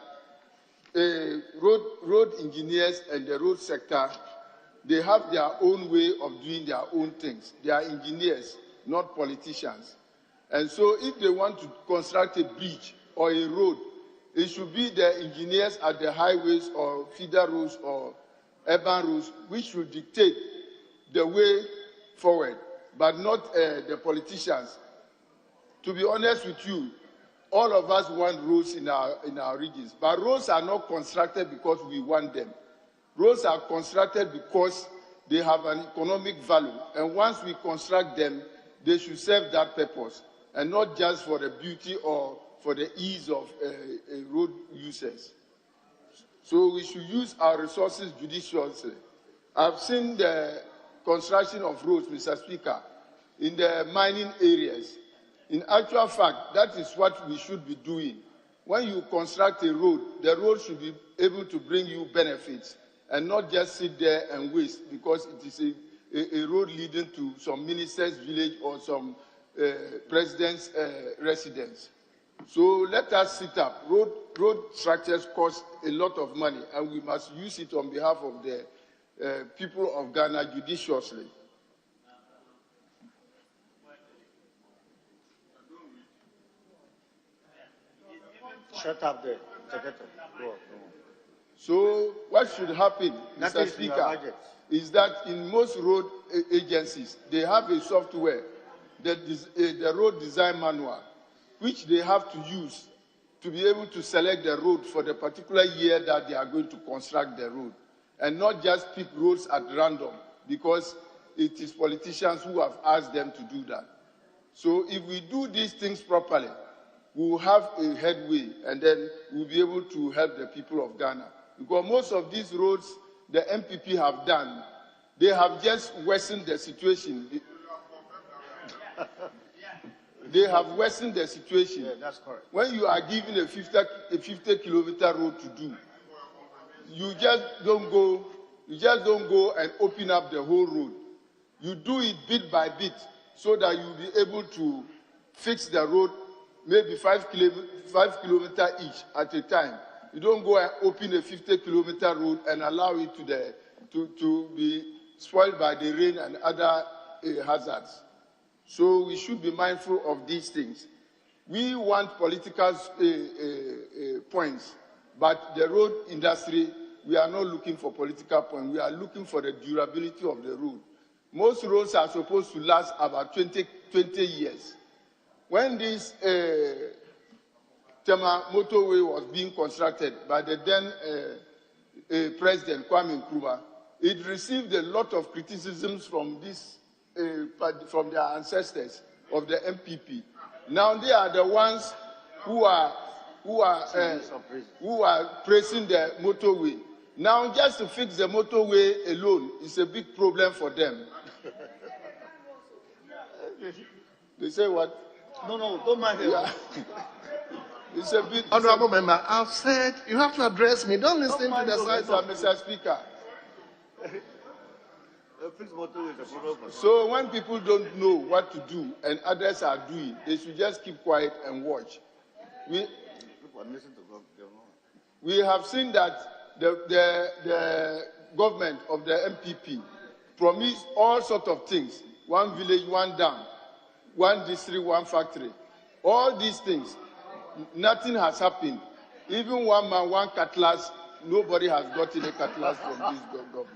road engineers and the road sector, they have their own way of doing their own things. They are engineers, not politicians. And so if they want to construct a bridge or a road, it should be the engineers at the highways or feeder roads or urban roads which should dictate the way forward, but not the politicians. To be honest with you, all of us want roads in our regions, but roads are not constructed because we want them. Roads are constructed because they have an economic value, and once we construct them, they should serve that purpose, and not just for the beauty or for the ease of road users. So we should use our resources judiciously. I've seen the construction of roads, Mr. Speaker, in the mining areas. In actual fact, that is what we should be doing. When you construct a road, the road should be able to bring you benefits and not just sit there and waste because it is a road leading to some minister's village or some president's residence. So let us sit up. Road structures cost a lot of money, and we must use it on behalf of the people of Ghana judiciously. Shut up there, Secretary. Go on. So what should happen, Mr. Speaker, is that in most road agencies, they have a software, the road design manual, which they have to use to be able to select the road for the particular year that they are going to construct the road, and not just pick roads at random, because it is politicians who have asked them to do that. So if we do these things properly, we will have a headway, and then we'll be able to help the people of Ghana. Because most of these roads the MPP have done, they have just worsened the situation. They have worsened the situation. Yeah, that's correct. When you are given a 50-kilometer road to do, you just don't go and open up the whole road. You do it bit by bit so that you'll be able to fix the road maybe 5 kilometers each at a time. You don't go and open a 50-kilometer road and allow it to be spoiled by the rain and other hazards. So we should be mindful of these things. We want political points, but the road industry, we are not looking for political points. We are looking for the durability of the road. Most roads are supposed to last about 20 years. when this Tema motorway was being constructed by the then President Kwame Nkrumah, it received a lot of criticisms from from their ancestors of the MPP. Now they are the ones who are praising the motorway. Now just to fix the motorway alone is a big problem for them. They say what? No, don't mind him. Yeah. It's a bit. Honorable member, I've said you have to address me. Don't listen to the side of Mr. Speaker. So when people don't know what to do and others are doing, they should just keep quiet and watch. We have seen that the government of the MPP promised all sorts of things: one village, one dam, one district, one factory. All these things, nothing has happened. Even one man, one cutlass, nobody has gotten a cutlass from this government.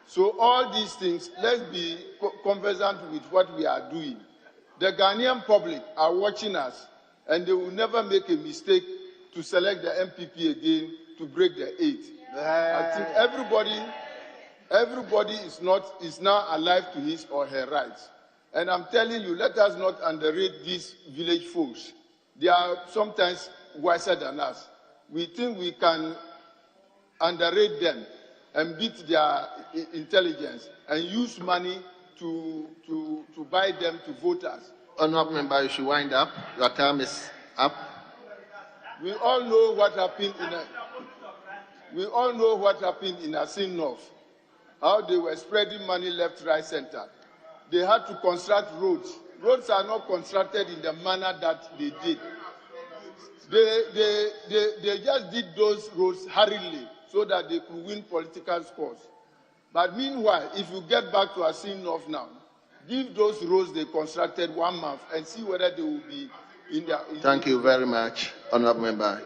So all these things, let's be conversant with what we are doing. The Ghanaian public are watching us, and they will never make a mistake to select the MPP again to break the 8. I think everybody is now alive to his or her rights. And I'm telling you, let us not underrate these village folks. They are sometimes wiser than us. We think we can underrate them and beat their intelligence and use money to buy them to vote us. Honorable member, you should wind up. Your time is up. We all know what happened in Asin North, how they were spreading money left, right, center. They had to construct roads. Roads are not constructed in the manner that they did. They just did those roads hurriedly so that they could win political scores. But meanwhile, if you get back to Asin North now, give those roads they constructed 1 month and see whether they will be in their... Thank you very much, honorable member.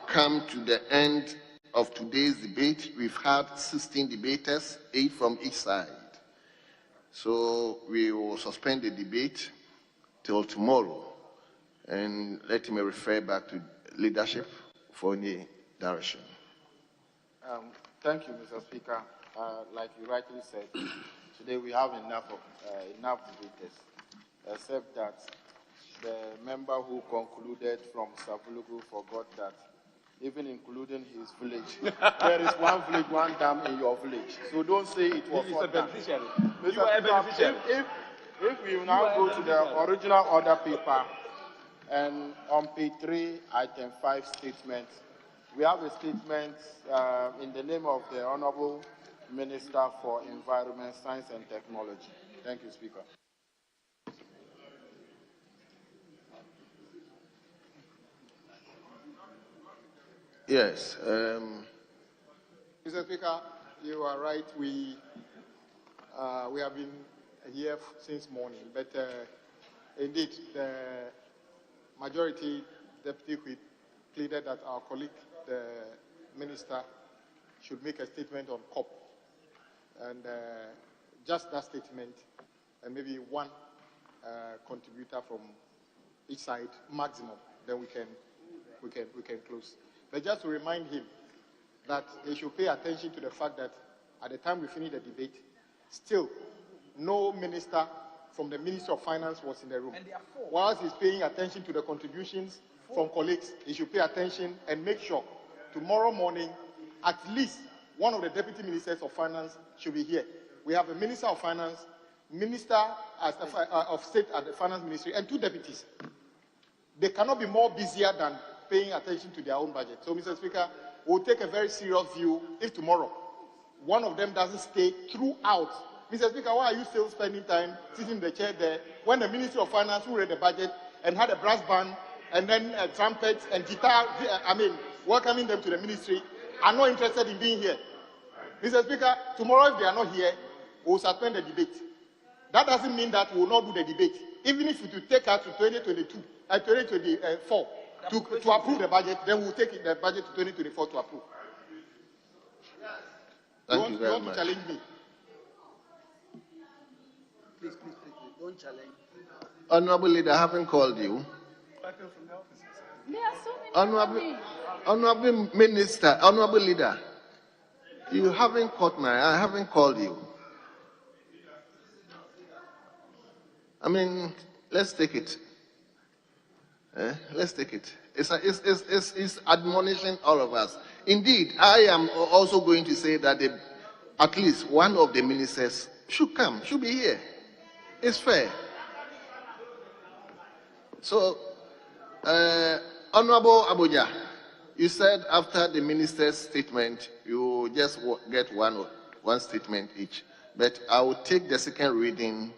Come to the end of today's debate. We've had 16 debaters, 8 from each side. So we will suspend the debate till tomorrow and let me refer back to leadership for any direction. Thank you, Mr. Speaker. Like you rightly said, today we have enough debaters, except that the member who concluded from Savulugu forgot that even including his village, there is one village, one dam in your village. So don't say it was a beneficiary. You are a beneficiary. If we now go to the original order paper, and on page 3, item 5 statement, we have a statement in the name of the Honorable Minister for Environment, Science and Technology. Thank you, Speaker. Yes. Mr. Speaker, you are right. We have been here since morning, but indeed, the majority deputy whip pleaded that our colleague, the minister, should make a statement on COP, and just that statement, and maybe one contributor from each side, maximum. Then we can close. But just to remind him that he should pay attention to the fact that at the time we finished the debate, still no minister from the Ministry of Finance was in the room. Whilst he's paying attention to the contributions from colleagues, he should pay attention and make sure tomorrow morning at least one of the deputy ministers of finance should be here. We have a minister of finance, minister of state at the finance ministry, and 2 deputies. They cannot be more busier than paying attention to their own budget. So, Mr. Speaker, we'll take a very serious view if tomorrow one of them doesn't stay throughout. Mr. Speaker, why are you still spending time sitting in the chair there when the Ministry of Finance, who read the budget and had a brass band and then trumpets and guitar, welcoming them to the ministry, are not interested in being here? Mr. Speaker, tomorrow if they are not here, we'll suspend the debate. That doesn't mean that we will not do the debate. Even if it will take us to 2024 to approve the budget, then we'll take the budget to 2024 to approve. Thank you very want much. to challenge me? Please, don't challenge. Honorable Leader, I haven't called you. There are so many. Honorable Minister, Honorable Leader, you haven't caught I haven't called you. I mean, let's take it. Let's take it. It's admonishing all of us. Indeed, I am also going to say that at least one of the ministers should be here. It's fair. So, Honorable Abuja, you said after the minister's statement, you just get one statement each. But I will take the second reading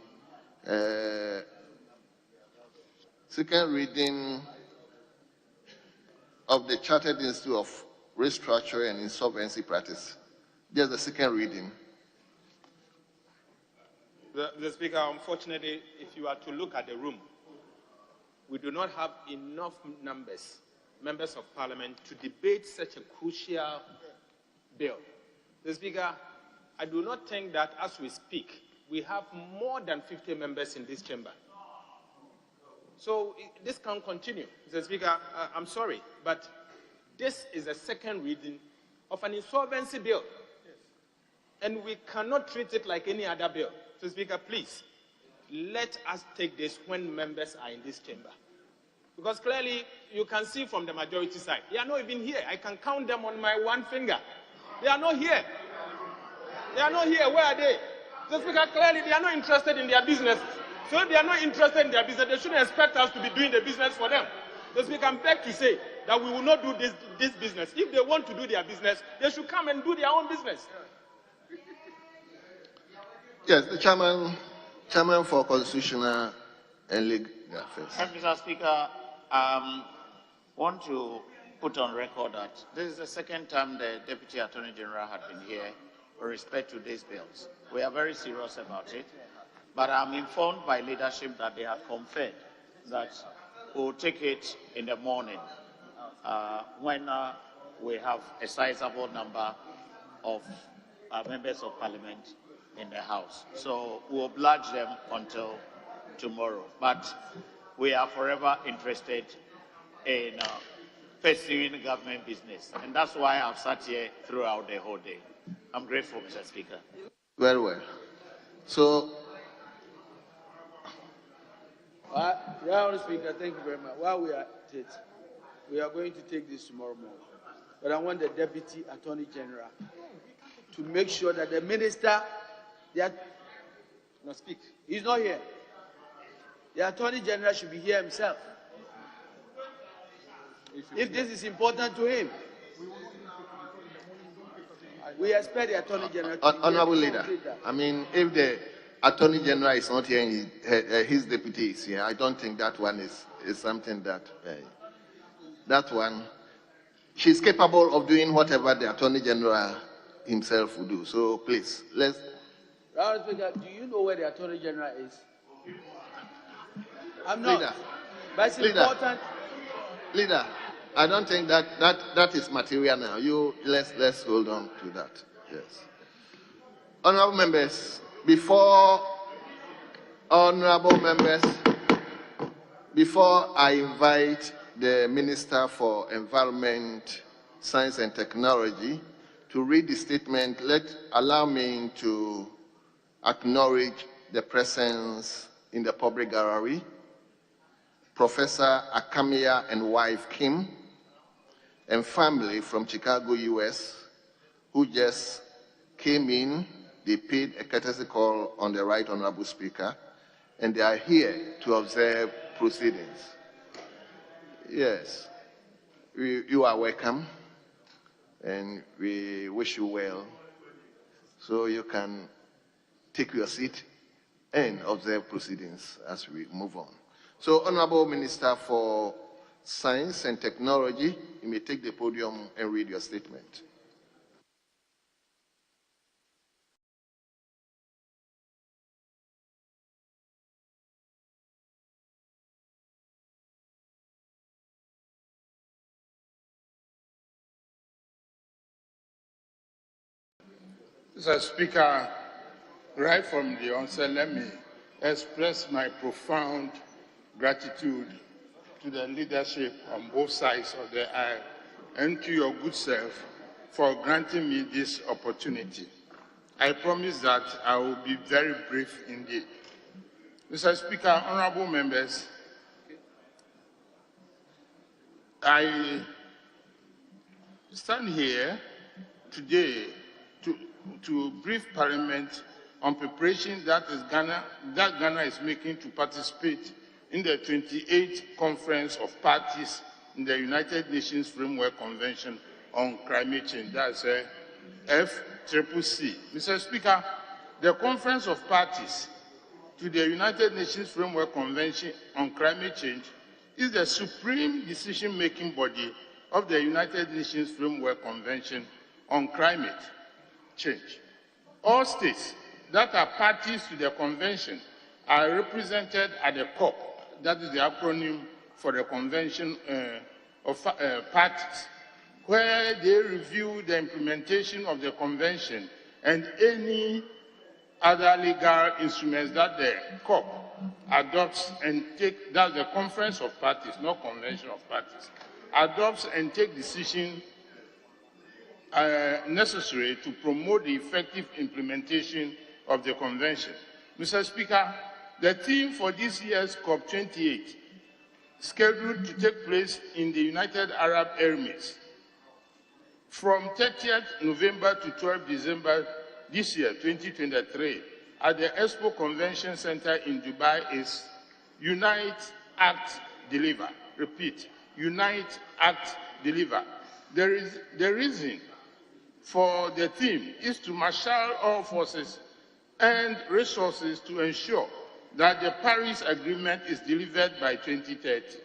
of the Chartered Institute of Restructuring and Insolvency Practice. Just the second reading. The Speaker, unfortunately, if you are to look at the room, we do not have enough members of Parliament, to debate such a crucial bill. The Speaker, I do not think that as we speak, we have more than 50 members in this chamber. So this can't continue. Mr. Speaker, I'm sorry, but this is a second reading of an insolvency bill. And we cannot treat it like any other bill. Mr. Speaker, please, let us take this when members are in this chamber. Because clearly, you can see from the majority side, they are not even here. I can count them on my one finger. They are not here. They are not here. Where are they? Mr. Speaker, clearly, they are not interested in their business. So if they are not interested in their business, they shouldn't expect us to be doing the business for them. The Speaker, I beg to say that we will not do this business. If they want to do their business, they should come and do their own business. Yes, the chairman for Constitutional and Legal Affairs. Mr. Speaker, want to put on record that this is the second time the Deputy Attorney General had been here with respect to these bills. We are very serious about it, but I'm informed by leadership that they have conferred that we'll take it in the morning when we have a sizable number of members of Parliament in the House. So we'll oblige them until tomorrow. But we are forever interested in pursuing government business. And that's why I've sat here throughout the whole day. I'm grateful, Mr. Speaker. Very well. So, Honourable Speaker, thank you very much. While we are at it, we are going to take this tomorrow morning. But I want the Deputy Attorney General to make sure that the minister, no, speak. He's not here. The Attorney General should be here himself. If this is important to him, we expect the Attorney General to be Honorable here. Leader, I mean, if the Attorney General is not here and his deputy is here, I don't think that one is something that, that one, she's capable of doing whatever the Attorney General himself will do. So please, let's... Honourable Speaker, do you know where the Attorney General is? I'm not. Leader, But it's important. Leader, I don't think that is material now. Let's hold on to that. Yes. Honorable members, before I invite the Minister for Environment, Science and Technology to read the statement, allow me to acknowledge the presence in the public gallery Professor Akamia and wife Kim, and family from Chicago, US, who just came in. They paid a courtesy call on the Right Honorable Speaker, and they are here to observe proceedings. Yes, you are welcome, and we wish you well. So you can take your seat and observe proceedings as we move on. So, Honorable Minister for Science and Technology, you may take the podium and read your statement. Mr. Speaker, right from the onset, let me express my profound gratitude to the leadership on both sides of the aisle and to your good self for granting me this opportunity. I promise that I will be very brief indeed. Mr. Speaker, honorable members, I stand here today to brief Parliament on preparation that Ghana is making to participate in the 28th Conference of Parties in the United Nations Framework Convention on Climate Change, that's FCCC. Mr. Speaker, the Conference of Parties to the United Nations Framework Convention on Climate Change is the supreme decision-making body of the United Nations Framework Convention on Climate Change. All states that are parties to the convention are represented at the COP, that is the acronym for the Convention of Parties, where they review the implementation of the convention and any other legal instruments that the COP adopts and take, that's the Conference of Parties, not Convention of Parties, adopts and take decisions necessary to promote the effective implementation of the convention. Mr. Speaker, the theme for this year's COP28, scheduled to take place in the United Arab Emirates from 30th November to 12th December this year, 2023, at the Expo Convention Center in Dubai is Unite, Act, Deliver. Repeat, Unite, Act, Deliver. The reason for the theme is to marshal all forces and resources to ensure that the Paris Agreement is delivered by 2030.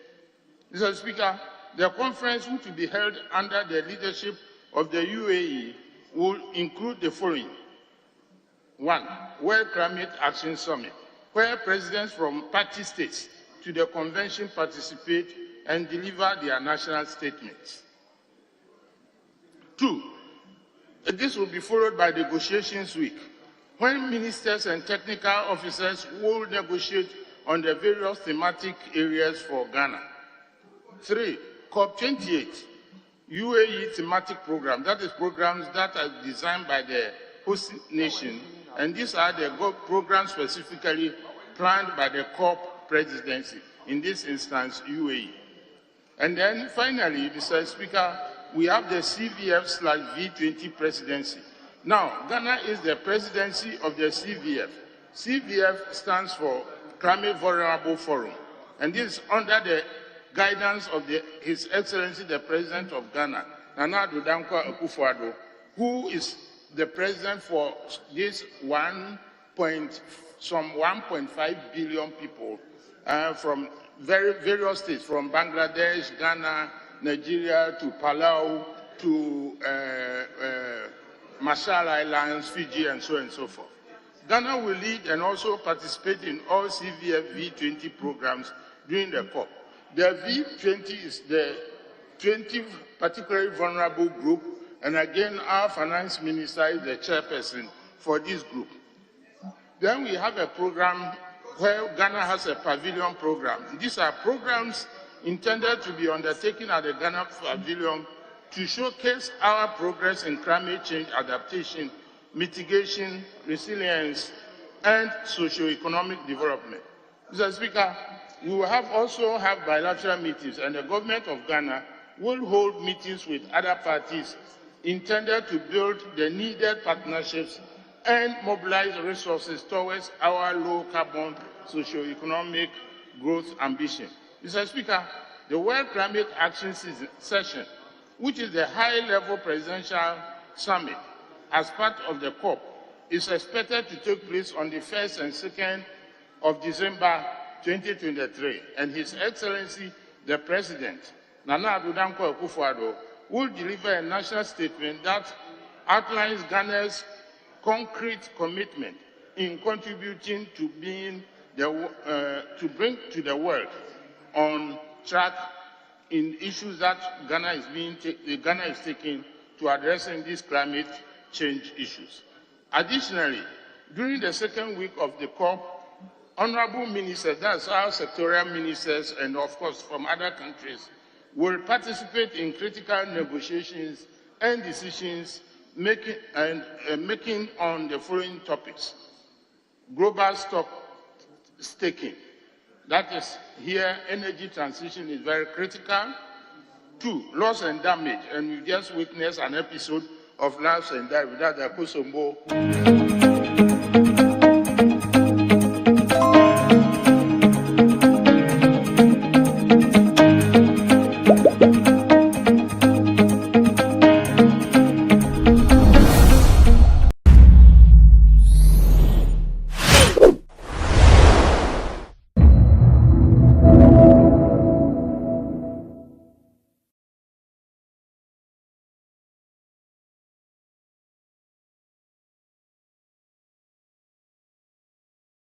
Mr. Speaker, the conference, which will be held under the leadership of the UAE, will include the following. 1. World Climate Action Summit, where presidents from party states to the convention participate and deliver their national statements. 2. This will be followed by Negotiations Week, when ministers and technical officers will negotiate on the various thematic areas for Ghana. 3. COP28, UAE thematic program, that is programs that are designed by the host nation, and these are the programs specifically planned by the COP presidency, in this instance, UAE. And then finally, Mr. Speaker, we have the CVF/V20 presidency. Now, Ghana is the presidency of the CVF. CVF stands for Climate Vulnerable Forum, and this is under the guidance of His Excellency the President of Ghana, Nana Addo Dankwa Akufo-Addo, who is the president for this 1.5 billion people from various states, from Bangladesh, Ghana, Nigeria, to Palau, to Marshall Islands, Fiji, and so on and so forth. Ghana will lead and also participate in all CVF V20 programs during the COP. The V20 is the 20 particularly vulnerable group, and again, our finance minister is the chairperson for this group. Then we have a program where Ghana has a pavilion program. These are programs intended to be undertaken at the Ghana Pavilion to showcase our progress in climate change adaptation, mitigation, resilience, and socio-economic development. Mr. Speaker, we will also have bilateral meetings, and the government of Ghana will hold meetings with other parties intended to build the needed partnerships and mobilize resources towards our low-carbon socio-economic growth ambition. Mr. Speaker, the World Climate Action Session, which is the high-level presidential summit as part of the COP, is expected to take place on the 1st and 2nd of December 2023, and His Excellency the President, Nana Addo Dankwa Akufo-Addo, will deliver a national statement that outlines Ghana's concrete commitment in contributing to bring to the world on track in issues that Ghana is taking to addressing these climate change issues. Additionally, during the second week of the COP, honorable ministers, that's our sectorial ministers, and of course from other countries, will participate in critical negotiations and decisions making on the following topics: global stock staking. That is, here energy transition is very critical. 2, loss and damage, and we just witnessed an episode of loss and damage. That's the Kosombo